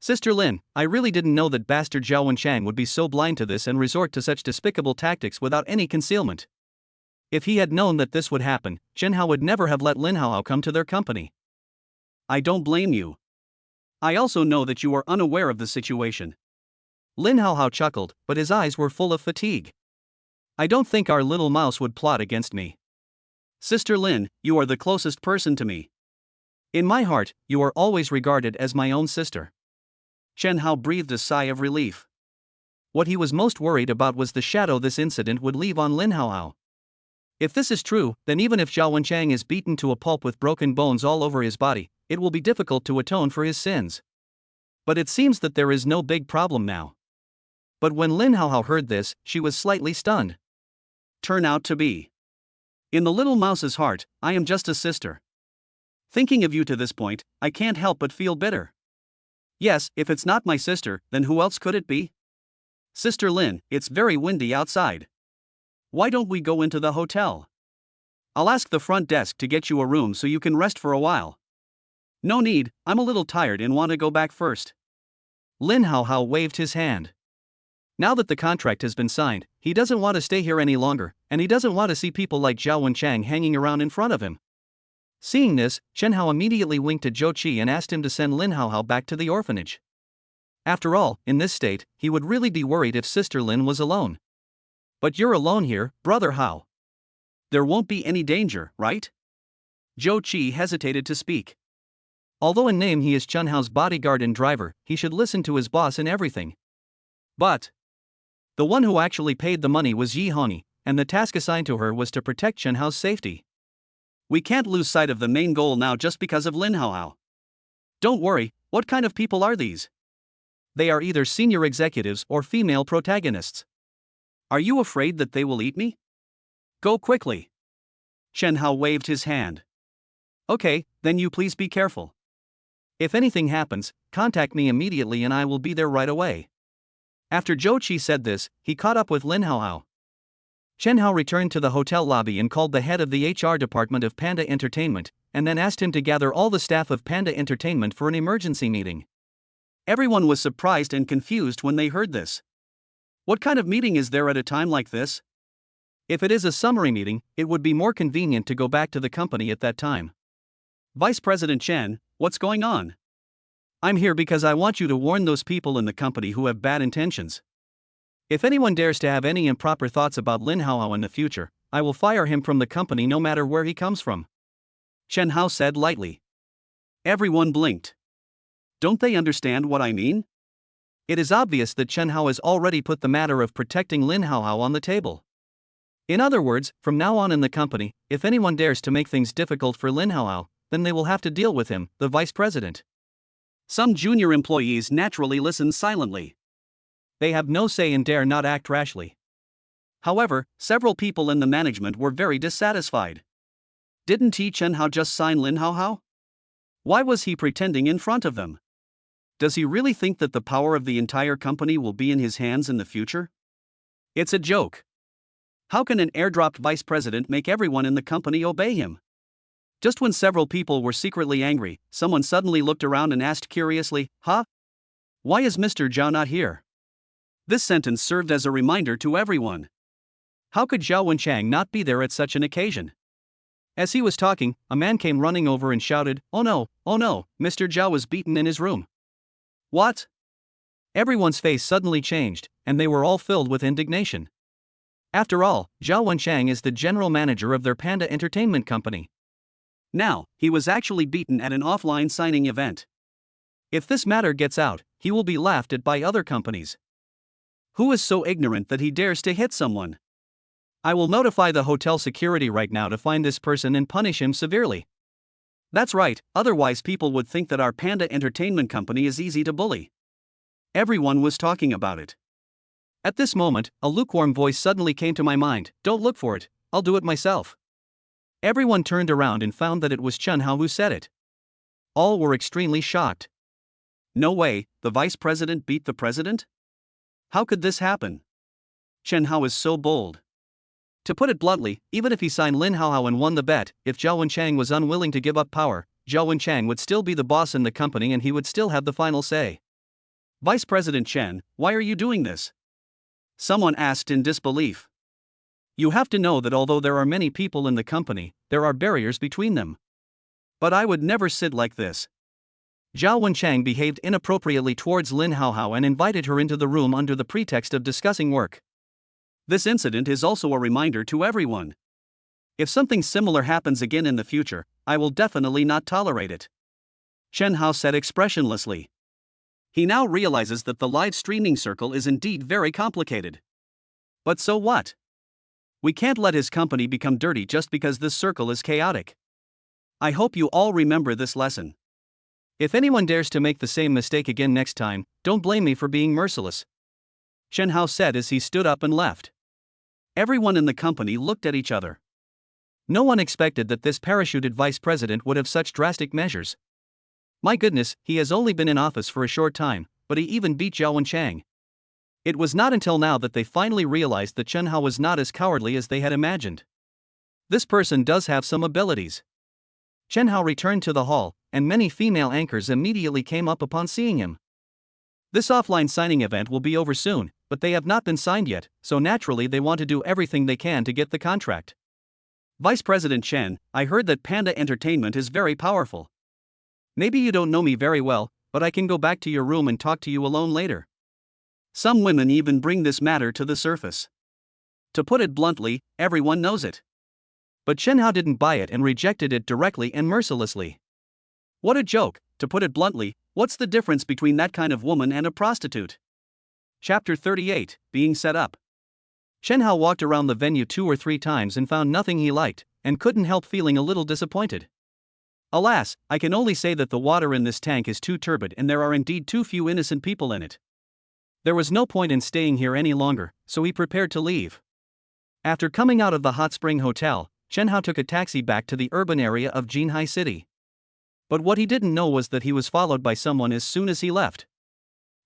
Sister Lin, I really didn't know that bastard Zhao Wenchang would be so blind to this and resort to such despicable tactics without any concealment. If he had known that this would happen, Chen Hao would never have let Lin Haohao come to their company. I don't blame you. I also know that you are unaware of the situation. Lin Haohao chuckled, but his eyes were full of fatigue. I don't think our little mouse would plot against me. Sister Lin, you are the closest person to me. In my heart, you are always regarded as my own sister. Chen Hao breathed a sigh of relief. What he was most worried about was the shadow this incident would leave on Lin Haohao. If this is true, then even if Zhao Wenchang is beaten to a pulp with broken bones all over his body, it will be difficult to atone for his sins. But it seems that there is no big problem now. But when Lin Haohao heard this, she was slightly stunned. Turn out to be. In the little mouse's heart, I am just a sister. Thinking of you to this point, I can't help but feel bitter. Yes, if it's not my sister, then who else could it be? Sister Lin, it's very windy outside. Why don't we go into the hotel? I'll ask the front desk to get you a room so you can rest for a while. No need, I'm a little tired and want to go back first. Lin Haohao waved his hand. Now that the contract has been signed, he doesn't want to stay here any longer, and he doesn't want to see people like Zhao Wenchang hanging around in front of him. Seeing this, Chen Hao immediately winked at Zhou Qi and asked him to send Lin Haohao back to the orphanage. After all, in this state, he would really be worried if Sister Lin was alone. But you're alone here, Brother Hao. There won't be any danger, right? Zhou Qi hesitated to speak. Although in name he is Chen Hao's bodyguard and driver, he should listen to his boss in everything. But the one who actually paid the money was Yi Honi, and the task assigned to her was to protect Chen Hao's safety. We can't lose sight of the main goal now just because of Lin Haohao. Don't worry, what kind of people are these? They are either senior executives or female protagonists. Are you afraid that they will eat me? Go quickly. Chen Hao waved his hand. Okay, then you please be careful. If anything happens, contact me immediately and I will be there right away. After Zhou Qi said this, he caught up with Lin Haohao. Chen Hao returned to the hotel lobby and called the head of the HR department of Panda Entertainment, and then asked him to gather all the staff of Panda Entertainment for an emergency meeting. Everyone was surprised and confused when they heard this. What kind of meeting is there at a time like this? If it is a summary meeting, it would be more convenient to go back to the company at that time. Vice President Chen, what's going on? I'm here because I want you to warn those people in the company who have bad intentions. If anyone dares to have any improper thoughts about Lin Haohao in the future, I will fire him from the company no matter where he comes from. Chen Hao said lightly. Everyone blinked. Don't they understand what I mean? It is obvious that Chen Hao has already put the matter of protecting Lin Haohao on the table. In other words, from now on in the company, if anyone dares to make things difficult for Lin Haohao, then they will have to deal with him, the vice president. Some junior employees naturally listen silently. They have no say and dare not act rashly. However, several people in the management were very dissatisfied. Didn't Chen Hao just sign Lin Haohao? Why was he pretending in front of them? Does he really think that the power of the entire company will be in his hands in the future? It's a joke. How can an airdropped vice president make everyone in the company obey him? Just when several people were secretly angry, someone suddenly looked around and asked curiously, "Huh? Why is Mr. Zhao not here?" This sentence served as a reminder to everyone. How could Zhao Wenchang not be there at such an occasion? As he was talking, a man came running over and shouted, oh no, Mr. Zhao was beaten in his room." What? Everyone's face suddenly changed, and they were all filled with indignation. After all, Zhao Wenchang is the general manager of their Panda Entertainment Company. Now, he was actually beaten at an offline signing event. If this matter gets out, he will be laughed at by other companies. Who is so ignorant that he dares to hit someone? I will notify the hotel security right now to find this person and punish him severely. That's right, otherwise people would think that our Panda Entertainment Company is easy to bully. Everyone was talking about it. At this moment, a lukewarm voice suddenly came to my mind. Don't look for it, I'll do it myself. Everyone turned around and found that it was Chen Hao who said it. All were extremely shocked. No way, the vice president beat the president? How could this happen? Chen Hao is so bold. To put it bluntly, even if he signed Lin Haohao and won the bet, if Zhao Wenchang was unwilling to give up power, Zhao Wenchang would still be the boss in the company and he would still have the final say. Vice President Chen, why are you doing this? Someone asked in disbelief. You have to know that although there are many people in the company, there are barriers between them. But I would never sit like this. Zhao Wenchang behaved inappropriately towards Lin Haohao and invited her into the room under the pretext of discussing work. This incident is also a reminder to everyone. If something similar happens again in the future, I will definitely not tolerate it. Chen Hao said expressionlessly. He now realizes that the live streaming circle is indeed very complicated. But so what? We can't let his company become dirty just because this circle is chaotic. I hope you all remember this lesson. If anyone dares to make the same mistake again next time, don't blame me for being merciless. Chen Hao said as he stood up and left. Everyone in the company looked at each other. No one expected that this parachuted vice president would have such drastic measures. My goodness, he has only been in office for a short time, but he even beat Zhao Wenchang. It was not until now that they finally realized that Chen Hao was not as cowardly as they had imagined. This person does have some abilities. Chen Hao returned to the hall, and many female anchors immediately came up upon seeing him. This offline signing event will be over soon, but they have not been signed yet, so naturally they want to do everything they can to get the contract. Vice President Chen, I heard that Panda Entertainment is very powerful. Maybe you don't know me very well, but I can go back to your room and talk to you alone later. Some women even bring this matter to the surface. To put it bluntly, everyone knows it. But Chen Hao didn't buy it and rejected it directly and mercilessly. What a joke, to put it bluntly, what's the difference between that kind of woman and a prostitute? Chapter 38, Being Set Up. Chen Hao walked around the venue 2 or 3 times and found nothing he liked, and couldn't help feeling a little disappointed. Alas, I can only say that the water in this tank is too turbid and there are indeed too few innocent people in it. There was no point in staying here any longer, so he prepared to leave. After coming out of the hot spring hotel, Chen Hao took a taxi back to the urban area of Jinhai City. But what he didn't know was that he was followed by someone as soon as he left.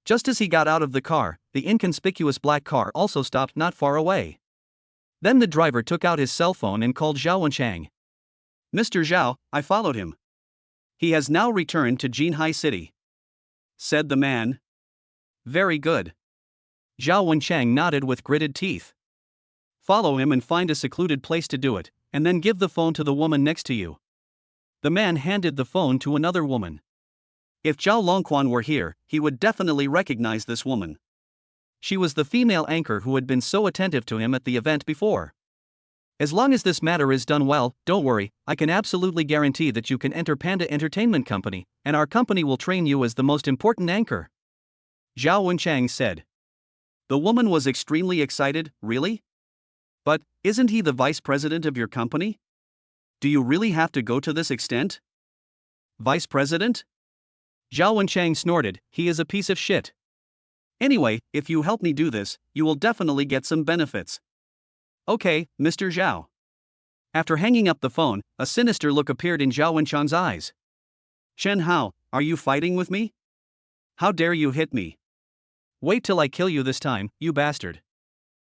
Just as he got out of the car, the inconspicuous black car also stopped not far away. Then the driver took out his cell phone and called Zhao Wenchang. Mr. Zhao, I followed him. He has now returned to Jinhai City, said the man. Very good. Zhao Wenchang nodded with gritted teeth. Follow him and find a secluded place to do it, and then give the phone to the woman next to you. The man handed the phone to another woman. If Zhao Longquan were here, he would definitely recognize this woman. She was the female anchor who had been so attentive to him at the event before. As long as this matter is done well, don't worry, I can absolutely guarantee that you can enter Panda Entertainment Company, and our company will train you as the most important anchor. Zhao Wenchang said. The woman was extremely excited. Really? But, isn't he the vice president of your company? Do you really have to go to this extent? Vice president? Zhao Wenchang snorted, he is a piece of shit. Anyway, if you help me do this, you will definitely get some benefits. Okay, Mr. Zhao. After hanging up the phone, a sinister look appeared in Zhao Wenchang's eyes. Chen Hao, are you fighting with me? How dare you hit me? Wait till I kill you this time, you bastard.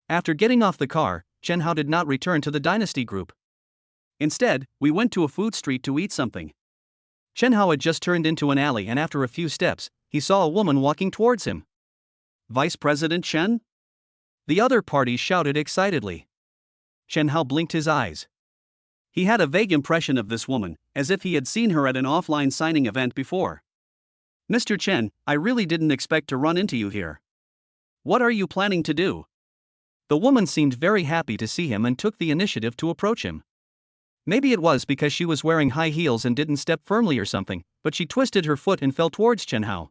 After getting off the car, Chen Hao did not return to the Dynasty Group. Instead, we went to a food street to eat something. Chen Hao had just turned into an alley and after a few steps, he saw a woman walking towards him. Vice President Chen? The other party shouted excitedly. Chen Hao blinked his eyes. He had a vague impression of this woman, as if he had seen her at an offline signing event before. Mr. Chen, I really didn't expect to run into you here. What are you planning to do? The woman seemed very happy to see him and took the initiative to approach him. Maybe it was because she was wearing high heels and didn't step firmly or something, but she twisted her foot and fell towards Chen Hao.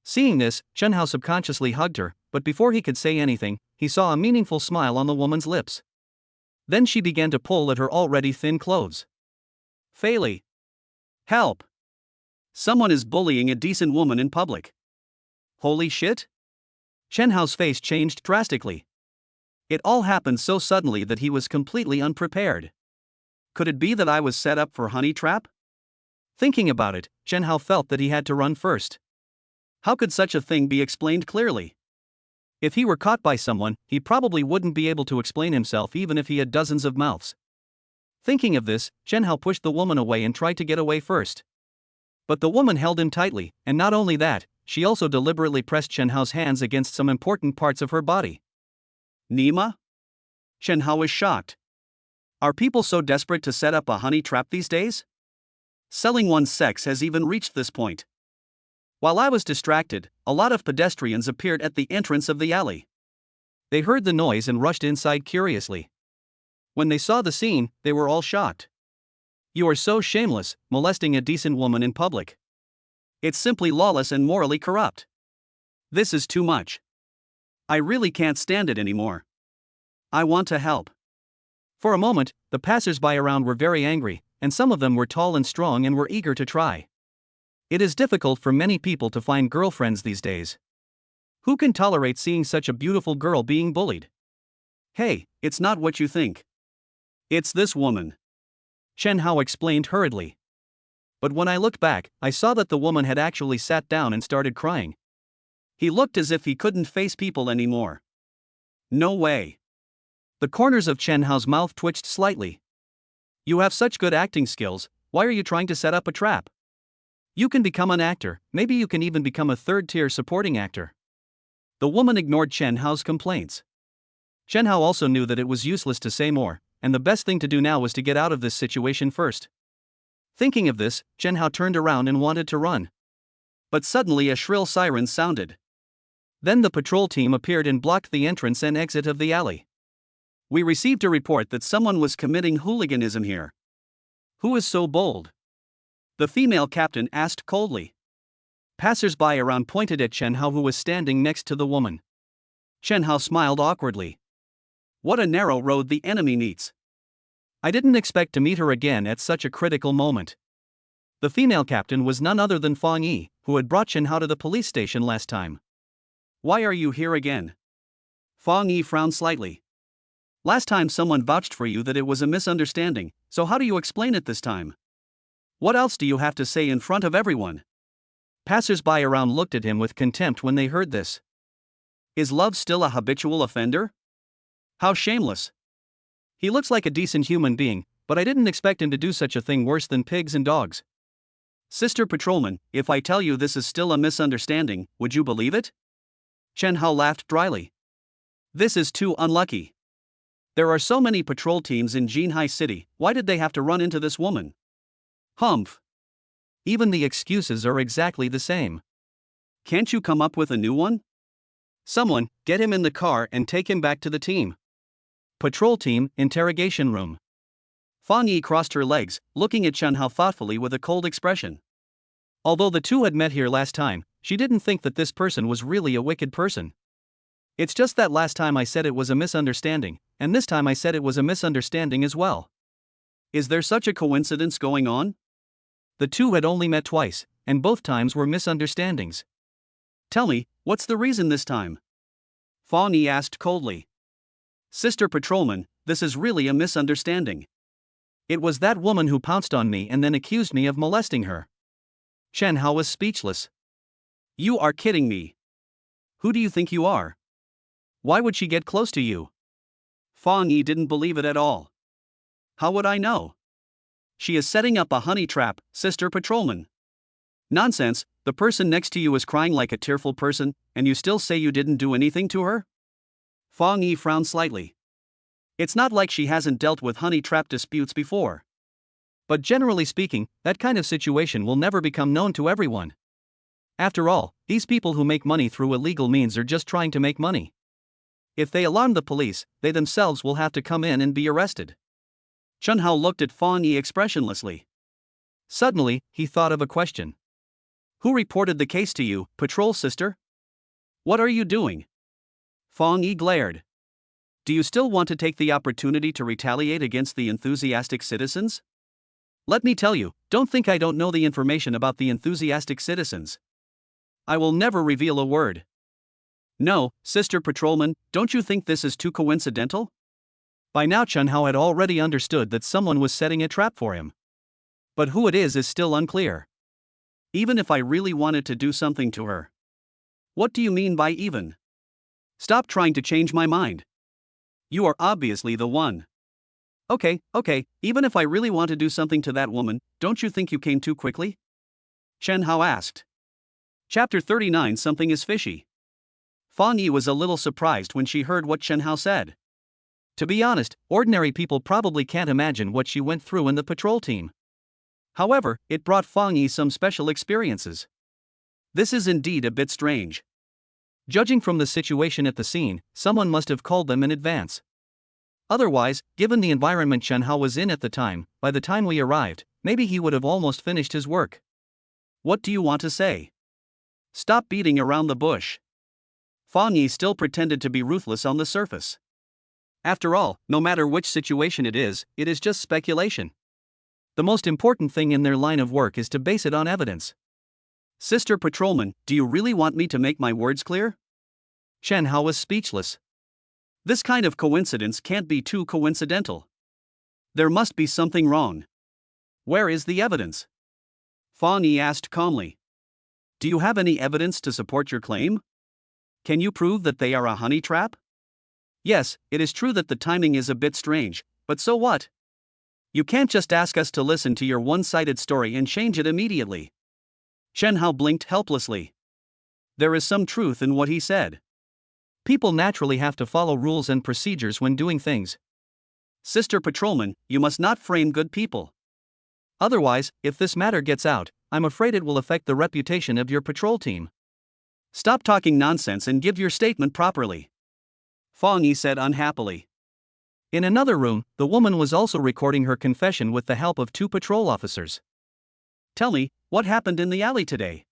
Seeing this, Chen Hao subconsciously hugged her, but before he could say anything, he saw a meaningful smile on the woman's lips. Then she began to pull at her already thin clothes. Fei Li. Help! Someone is bullying a decent woman in public. Holy shit! Chen Hao's face changed drastically. It all happened so suddenly that he was completely unprepared. Could it be that I was set up for honey trap? Thinking about it, Chen Hao felt that he had to run first. How could such a thing be explained clearly? If he were caught by someone, he probably wouldn't be able to explain himself even if he had dozens of mouths. Thinking of this, Chen Hao pushed the woman away and tried to get away first. But the woman held him tightly, and not only that, she also deliberately pressed Chen Hao's hands against some important parts of her body. Nima? Chen Hao is shocked. Are people so desperate to set up a honey trap these days? Selling one's sex has even reached this point. While I was distracted, a lot of pedestrians appeared at the entrance of the alley. They heard the noise and rushed inside curiously. When they saw the scene, they were all shocked. You are so shameless, molesting a decent woman in public. It's simply lawless and morally corrupt. This is too much. I really can't stand it anymore. I want to help. For a moment, the passers-by around were very angry, and some of them were tall and strong and were eager to try. It is difficult for many people to find girlfriends these days. Who can tolerate seeing such a beautiful girl being bullied? Hey, it's not what you think. It's this woman. Chen Hao explained hurriedly. But when I looked back, I saw that the woman had actually sat down and started crying. He looked as if he couldn't face people anymore. No way. The corners of Chen Hao's mouth twitched slightly. You have such good acting skills, why are you trying to set up a trap? You can become an actor, maybe you can even become a third-tier supporting actor. The woman ignored Chen Hao's complaints. Chen Hao also knew that it was useless to say more, and the best thing to do now was to get out of this situation first. Thinking of this, Chen Hao turned around and wanted to run. But suddenly a shrill siren sounded. Then the patrol team appeared and blocked the entrance and exit of the alley. We received a report that someone was committing hooliganism here. Who is so bold? The female captain asked coldly. Passers-by around pointed at Chen Hao, who was standing next to the woman. Chen Hao smiled awkwardly. What a narrow road the enemy needs. I didn't expect to meet her again at such a critical moment. The female captain was none other than Fang Yi, who had brought Chen Hao to the police station last time. Why are you here again? Fang Yi frowned slightly. Last time someone vouched for you that it was a misunderstanding, so how do you explain it this time? What else do you have to say in front of everyone? Passers-by around looked at him with contempt when they heard this. Is Love still a habitual offender? How shameless. He looks like a decent human being, but I didn't expect him to do such a thing worse than pigs and dogs. Sister Patrolman, if I tell you this is still a misunderstanding, would you believe it? Chen Hao laughed dryly. This is too unlucky. There are so many patrol teams in Jinhai City, why did they have to run into this woman? Humph. Even the excuses are exactly the same. Can't you come up with a new one? Someone, get him in the car and take him back to the team. Patrol team, interrogation room. Fang Yi crossed her legs, looking at Chen Hao thoughtfully with a cold expression. Although the two had met here last time, she didn't think that this person was really a wicked person. It's just that last time I said it was a misunderstanding, and this time I said it was a misunderstanding as well. Is there such a coincidence going on? The two had only met twice, and both times were misunderstandings. Tell me, what's the reason this time? Fang Yi asked coldly. Sister Patrolman, this is really a misunderstanding. It was that woman who pounced on me and then accused me of molesting her. Chen Hao was speechless. You are kidding me. Who do you think you are? Why would she get close to you? Fang Yi didn't believe it at all. How would I know? She is setting up a honey trap, Sister Patrolman. Nonsense, the person next to you is crying like a tearful person, and you still say you didn't do anything to her? Fang Yi frowned slightly. It's not like she hasn't dealt with honey trap disputes before. But generally speaking, that kind of situation will never become known to everyone. After all, these people who make money through illegal means are just trying to make money. If they alarm the police, they themselves will have to come in and be arrested. Chun Hao looked at Fang Yi expressionlessly. Suddenly, he thought of a question. Who reported the case to you, patrol sister? What are you doing? Fang Yi glared. Do you still want to take the opportunity to retaliate against the enthusiastic citizens? Let me tell you, don't think I don't know the information about the enthusiastic citizens. I will never reveal a word. No, Sister Patrolman, don't you think this is too coincidental? By now Chun Hao had already understood that someone was setting a trap for him. But who it is still unclear. Even if I really wanted to do something to her. What do you mean by even? Stop trying to change my mind. You are obviously the one. Okay, even if I really want to do something to that woman, don't you think you came too quickly? Chen Hao asked. Chapter 39. Something is fishy. Fang Yi was a little surprised when she heard what Chen Hao said. To be honest, ordinary people probably can't imagine what she went through in the patrol team. However, it brought Fang Yi some special experiences. This is indeed a bit strange. Judging from the situation at the scene, someone must have called them in advance. Otherwise, given the environment Chen Hao was in at the time, by the time we arrived, maybe he would have almost finished his work. What do you want to say? Stop beating around the bush. Fang Yi still pretended to be ruthless on the surface. After all, no matter which situation it is just speculation. The most important thing in their line of work is to base it on evidence. Sister Patrolman, do you really want me to make my words clear? Chen Hao was speechless. This kind of coincidence can't be too coincidental. There must be something wrong. Where is the evidence? Fang Yi asked calmly. Do you have any evidence to support your claim? Can you prove that they are a honey trap? Yes, it is true that the timing is a bit strange, but so what? You can't just ask us to listen to your one-sided story and change it immediately. Chen Hao blinked helplessly. There is some truth in what he said. People naturally have to follow rules and procedures when doing things. Sister Patrolman, you must not frame good people. Otherwise, if this matter gets out, I'm afraid it will affect the reputation of your patrol team. Stop talking nonsense and give your statement properly. Fang Yi said unhappily. In another room, the woman was also recording her confession with the help of 2 patrol officers. Tell me, what happened in the alley today?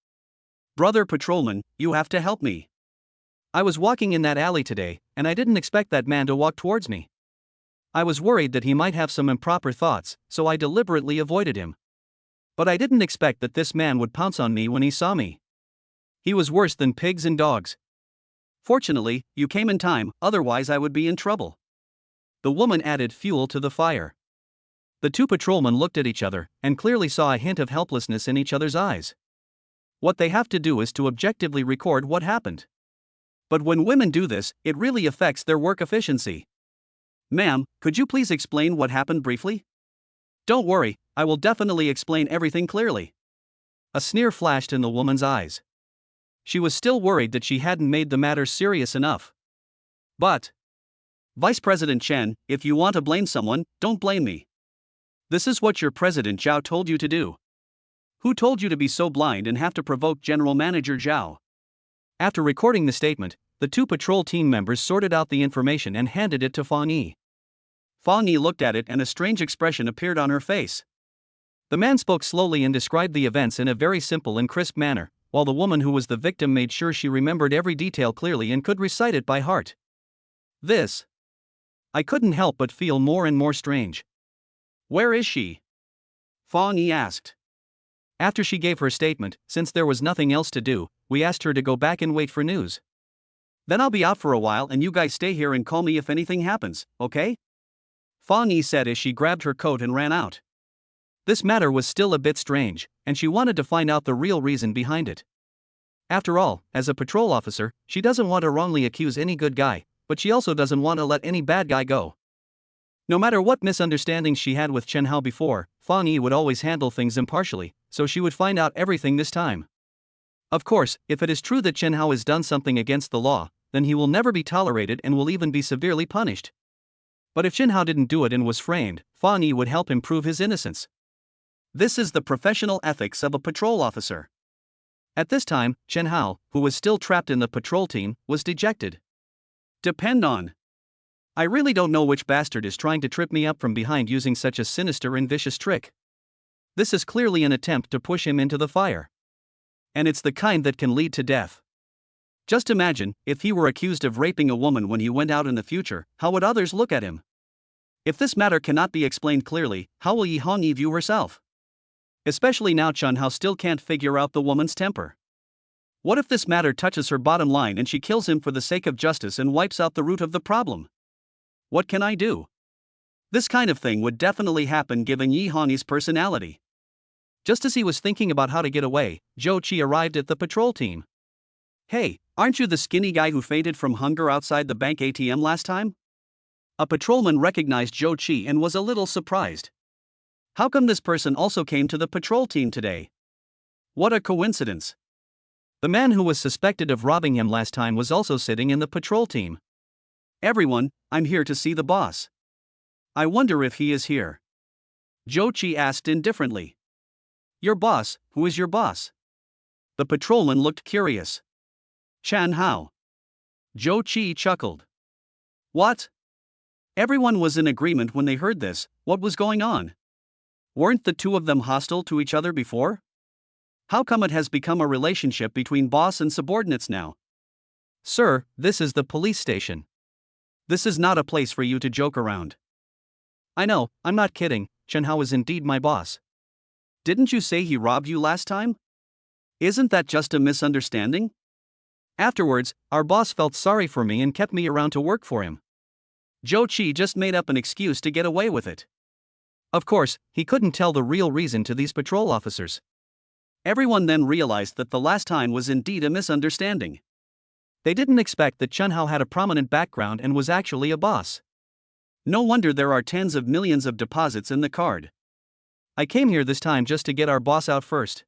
Brother Patrolman, you have to help me. I was walking in that alley today, and I didn't expect that man to walk towards me. I was worried that he might have some improper thoughts, so I deliberately avoided him. But I didn't expect that this man would pounce on me when he saw me. He was worse than pigs and dogs. Fortunately, you came in time, otherwise I would be in trouble. The woman added fuel to the fire. The 2 patrolmen looked at each other, and clearly saw a hint of helplessness in each other's eyes. What they have to do is to objectively record what happened. But when women do this, it really affects their work efficiency. Ma'am, could you please explain what happened briefly? Don't worry, I will definitely explain everything clearly. A sneer flashed in the woman's eyes. She was still worried that she hadn't made the matter serious enough. But, Vice President Chen, if you want to blame someone, don't blame me. This is what your President Zhao told you to do. Who told you to be so blind and have to provoke General Manager Zhao? After recording the statement, the 2 patrol team members sorted out the information and handed it to Fang Yi. Fang Yi looked at it and a strange expression appeared on her face. The man spoke slowly and described the events in a very simple and crisp manner, while the woman who was the victim made sure she remembered every detail clearly and could recite it by heart. I couldn't help but feel more and more strange. Where is she? Fang Yi asked. After she gave her statement, since there was nothing else to do, we asked her to go back and wait for news. Then I'll be out for a while and you guys stay here and call me if anything happens, okay? Fang Yi said as she grabbed her coat and ran out. This matter was still a bit strange, and she wanted to find out the real reason behind it. After all, as a patrol officer, she doesn't want to wrongly accuse any good guy, but she also doesn't want to let any bad guy go. No matter what misunderstandings she had with Chen Hao before, Fang Yi would always handle things impartially, so she would find out everything this time. Of course, if it is true that Chen Hao has done something against the law, then he will never be tolerated and will even be severely punished. But if Chen Hao didn't do it and was framed, Fang Yi would help him prove his innocence. This is the professional ethics of a patrol officer. At this time, Chen Hao, who was still trapped in the patrol team, was dejected. Depend on. I really don't know which bastard is trying to trip me up from behind using such a sinister and vicious trick. This is clearly an attempt to push him into the fire. And it's the kind that can lead to death. Just imagine, if he were accused of raping a woman when he went out in the future, how would others look at him? If this matter cannot be explained clearly, how will Yi Hongyi view herself? Especially now Chen Hao still can't figure out the woman's temper. What if this matter touches her bottom line and she kills him for the sake of justice and wipes out the root of the problem? What can I do? This kind of thing would definitely happen given Yi Hongyi's personality. Just as he was thinking about how to get away, Zhou Qi arrived at the patrol team. Hey, aren't you the skinny guy who fainted from hunger outside the bank ATM last time? A patrolman recognized Zhou Qi and was a little surprised. How come this person also came to the patrol team today? What a coincidence. The man who was suspected of robbing him last time was also sitting in the patrol team. Everyone, I'm here to see the boss. I wonder if he is here. Zhou Qi asked indifferently. Your boss, who is your boss? The patrolman looked curious. Chen Hao. Zhou Qi chuckled. What? Everyone was in agreement when they heard this. What was going on? Weren't the two of them hostile to each other before? How come it has become a relationship between boss and subordinates now? Sir, this is the police station. This is not a place for you to joke around. I know, I'm not kidding, Chen Hao is indeed my boss. Didn't you say he robbed you last time? Isn't that just a misunderstanding? Afterwards, our boss felt sorry for me and kept me around to work for him. Zhou Qi just made up an excuse to get away with it. Of course, he couldn't tell the real reason to these patrol officers. Everyone then realized that the last time was indeed a misunderstanding. They didn't expect that Chen Hao had a prominent background and was actually a boss. No wonder there are tens of millions of deposits in the card. I came here this time just to get our boss out first.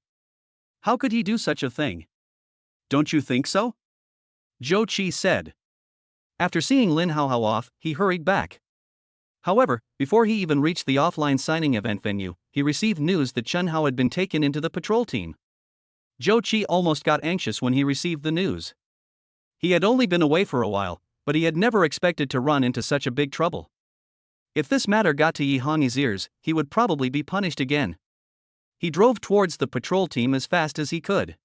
How could he do such a thing? Don't you think so? Zhou Qi said. After seeing Lin Haohao off, he hurried back. However, before he even reached the offline signing event venue, he received news that Chen Hao had been taken into the patrol team. Zhou Qi almost got anxious when he received the news. He had only been away for a while, but he had never expected to run into such a big trouble. If this matter got to Yi Hongyi's ears, he would probably be punished again. He drove towards the patrol team as fast as he could.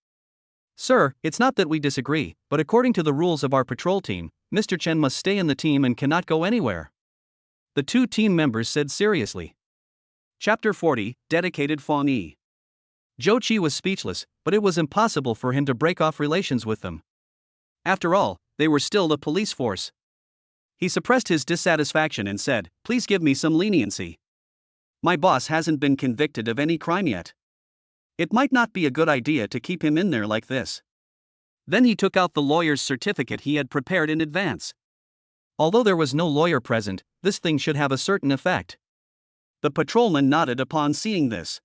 Sir, it's not that we disagree, but according to the rules of our patrol team, Mr. Chen must stay in the team and cannot go anywhere. The two team members said seriously. Chapter 40, Dedicated Fang Yi. Zhou Qi was speechless, but it was impossible for him to break off relations with them. After all, they were still the police force. He suppressed his dissatisfaction and said, "Please give me some leniency. My boss hasn't been convicted of any crime yet. It might not be a good idea to keep him in there like this." Then he took out the lawyer's certificate he had prepared in advance. Although there was no lawyer present, this thing should have a certain effect. The patrolman nodded upon seeing this.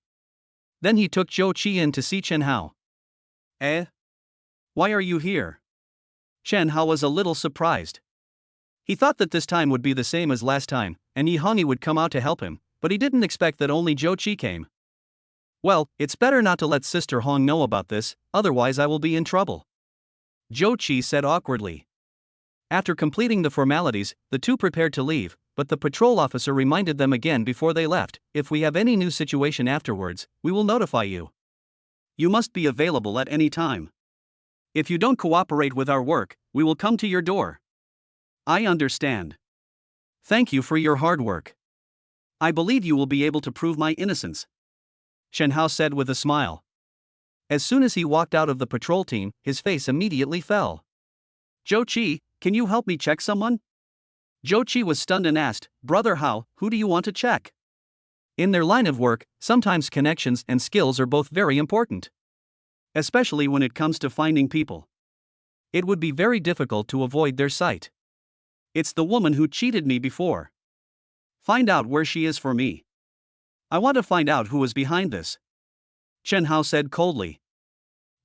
Then he took Zhou Qi in to see Chen Hao. Eh? Why are you here? Chen Hao was a little surprised. He thought that this time would be the same as last time, and Yi Hongyi would come out to help him, but he didn't expect that only Zhou Qi came. Well, it's better not to let Sister Hong know about this, otherwise I will be in trouble. Zhou Qi said awkwardly. After completing the formalities, the two prepared to leave, but the patrol officer reminded them again before they left, "If we have any new situation afterwards, we will notify you. You must be available at any time. If you don't cooperate with our work, we will come to your door." I understand. Thank you for your hard work. I believe you will be able to prove my innocence, Chen Hao said with a smile. As soon as he walked out of the patrol team, his face immediately fell. Zhou Qi, can you help me check someone? Zhou Qi was stunned and asked, "Brother Hao, who do you want to check?" In their line of work, sometimes connections and skills are both very important. Especially when it comes to finding people. It would be very difficult to avoid their sight. It's the woman who cheated me before. Find out where she is for me. I want to find out who was behind this, Chen Hao said coldly.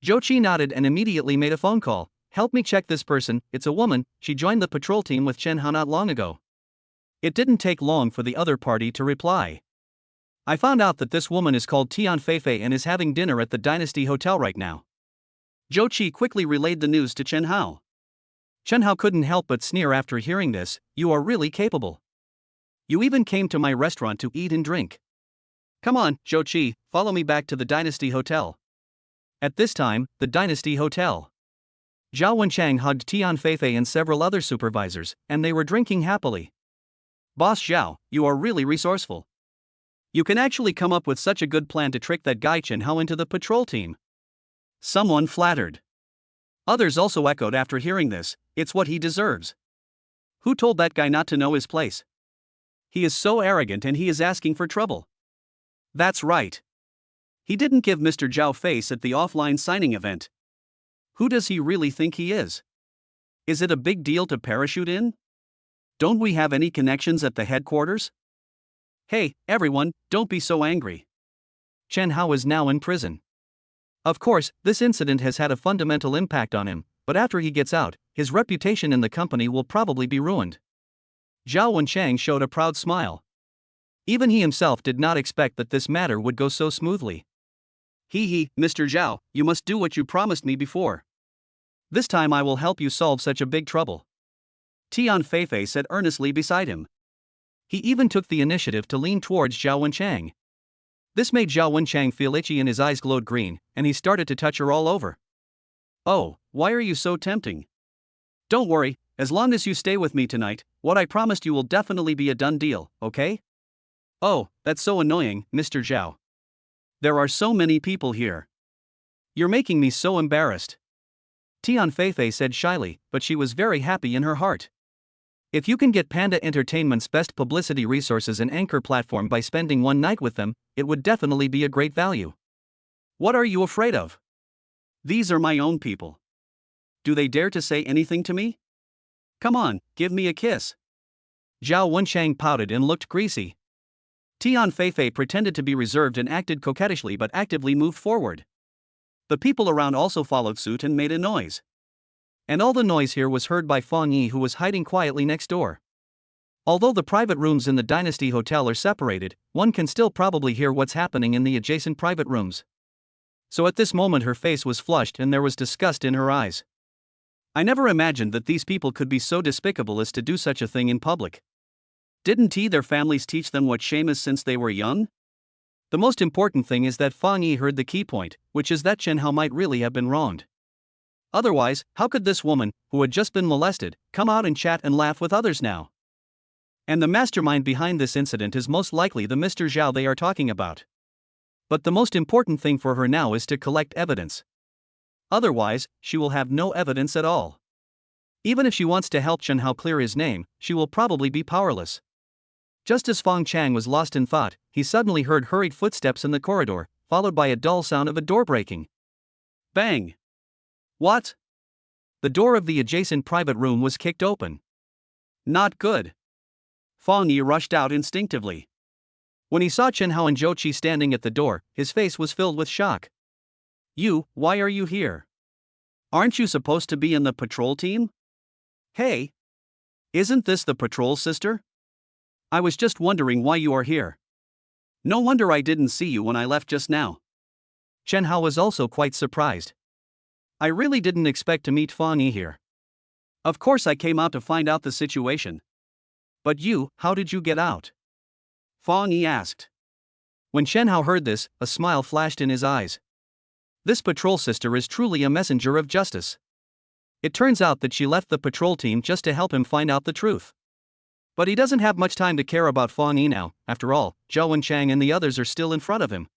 Zhou Qi nodded and immediately made a phone call. "Help me check this person, it's a woman, she joined the patrol team with Chen Hao not long ago." It didn't take long for the other party to reply. "I found out that this woman is called Tian Feifei and is having dinner at the Dynasty Hotel right now. Zhou Qi quickly relayed the news to Chen Hao. Chen Hao couldn't help but sneer after hearing this. You are really capable. You even came to my restaurant to eat and drink. Come on, Zhou Qi, follow me back to the Dynasty Hotel. At this time, the Dynasty Hotel. Zhao Wenchang hugged Tian Feifei and several other supervisors, and they were drinking happily. Boss Zhao, you are really resourceful. You can actually come up with such a good plan to trick that guy Chen Hao into the patrol team. Someone flattered. Others also echoed after hearing this. It's what he deserves. Who told that guy not to know his place? He is so arrogant and he is asking for trouble. That's right. He didn't give Mr. Zhao face at the offline signing event. Who does he really think he is? Is it a big deal to parachute in? Don't we have any connections at the headquarters? Hey, everyone, don't be so angry. Chen Hao is now in prison. Of course, this incident has had a fundamental impact on him, but after he gets out, his reputation in the company will probably be ruined. Zhao Wenchang showed a proud smile. Even he himself did not expect that this matter would go so smoothly. Hee, Mr. Zhao, you must do what you promised me before. This time I will help you solve such a big trouble. Tian Feifei said earnestly beside him. He even took the initiative to lean towards Zhao Wenchang. This made Zhao Wenchang feel itchy and his eyes glowed green, and he started to touch her all over. Oh, why are you so tempting? Don't worry, as long as you stay with me tonight, what I promised you will definitely be a done deal, okay? Oh, that's so annoying, Mr. Zhao. There are so many people here. You're making me so embarrassed. Tian Feifei said shyly, but she was very happy in her heart. If you can get Panda Entertainment's best publicity resources and anchor platform by spending one night with them, it would definitely be a great value. What are you afraid of? These are my own people. Do they dare to say anything to me? Come on, give me a kiss. Zhao Wenchang pouted and looked greasy. Tian Feifei pretended to be reserved and acted coquettishly but actively moved forward. The people around also followed suit and made a noise. And all the noise here was heard by Fang Yi, who was hiding quietly next door. Although the private rooms in the Dynasty Hotel are separated, one can still probably hear what's happening in the adjacent private rooms. So at this moment her face was flushed and there was disgust in her eyes. I never imagined that these people could be so despicable as to do such a thing in public. Didn't their families teach them what shame is since they were young? The most important thing is that Fang Yi heard the key point, which is that Chen Hao might really have been wronged. Otherwise, how could this woman, who had just been molested, come out and chat and laugh with others now? And the mastermind behind this incident is most likely the Mr. Zhao they are talking about. But the most important thing for her now is to collect evidence. Otherwise, she will have no evidence at all. Even if she wants to help Chen Hao clear his name, she will probably be powerless. Just as Fang Chang was lost in thought, he suddenly heard hurried footsteps in the corridor, followed by a dull sound of a door breaking. Bang! What? The door of the adjacent private room was kicked open. Not good. Fang Yi rushed out instinctively. When he saw Chen Hao and Zhou Qi standing at the door, his face was filled with shock. Why are you here? Aren't you supposed to be in the patrol team? Hey! Isn't this the patrol sister? I was just wondering why you are here. No wonder I didn't see you when I left just now. Chen Hao was also quite surprised. I really didn't expect to meet Fang Yi here. Of course I came out to find out the situation. But how did you get out? Fang Yi asked. When Chen Hao heard this, a smile flashed in his eyes. This patrol sister is truly a messenger of justice. It turns out that she left the patrol team just to help him find out the truth. But he doesn't have much time to care about Fang Yi now. After all, Zhao Wenchang and the others are still in front of him.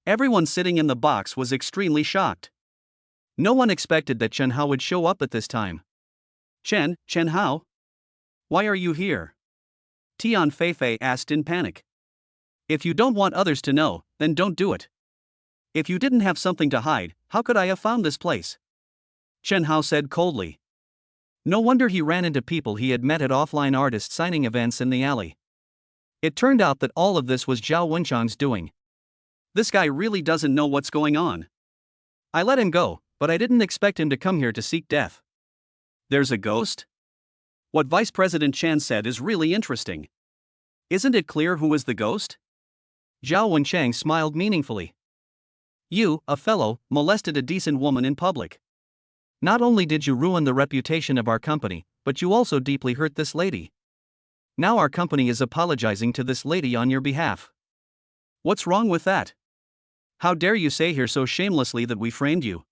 Everyone sitting in the box was extremely shocked. No one expected that Chen Hao would show up at this time. Chen Hao? Why are you here? Tian Feifei asked in panic. If you don't want others to know, then don't do it. If you didn't have something to hide, how could I have found this place? Chen Hao said coldly. No wonder he ran into people he had met at offline artist signing events in the alley. It turned out that all of this was Zhao Wenchang's doing. This guy really doesn't know what's going on. I let him go, but I didn't expect him to come here to seek death. There's a ghost? What Vice President Chan said is really interesting. Isn't it clear who was the ghost? Zhao Wenchang smiled meaningfully. You, a fellow, molested a decent woman in public. Not only did you ruin the reputation of our company, but you also deeply hurt this lady. Now our company is apologizing to this lady on your behalf. What's wrong with that? How dare you say here so shamelessly that we framed you?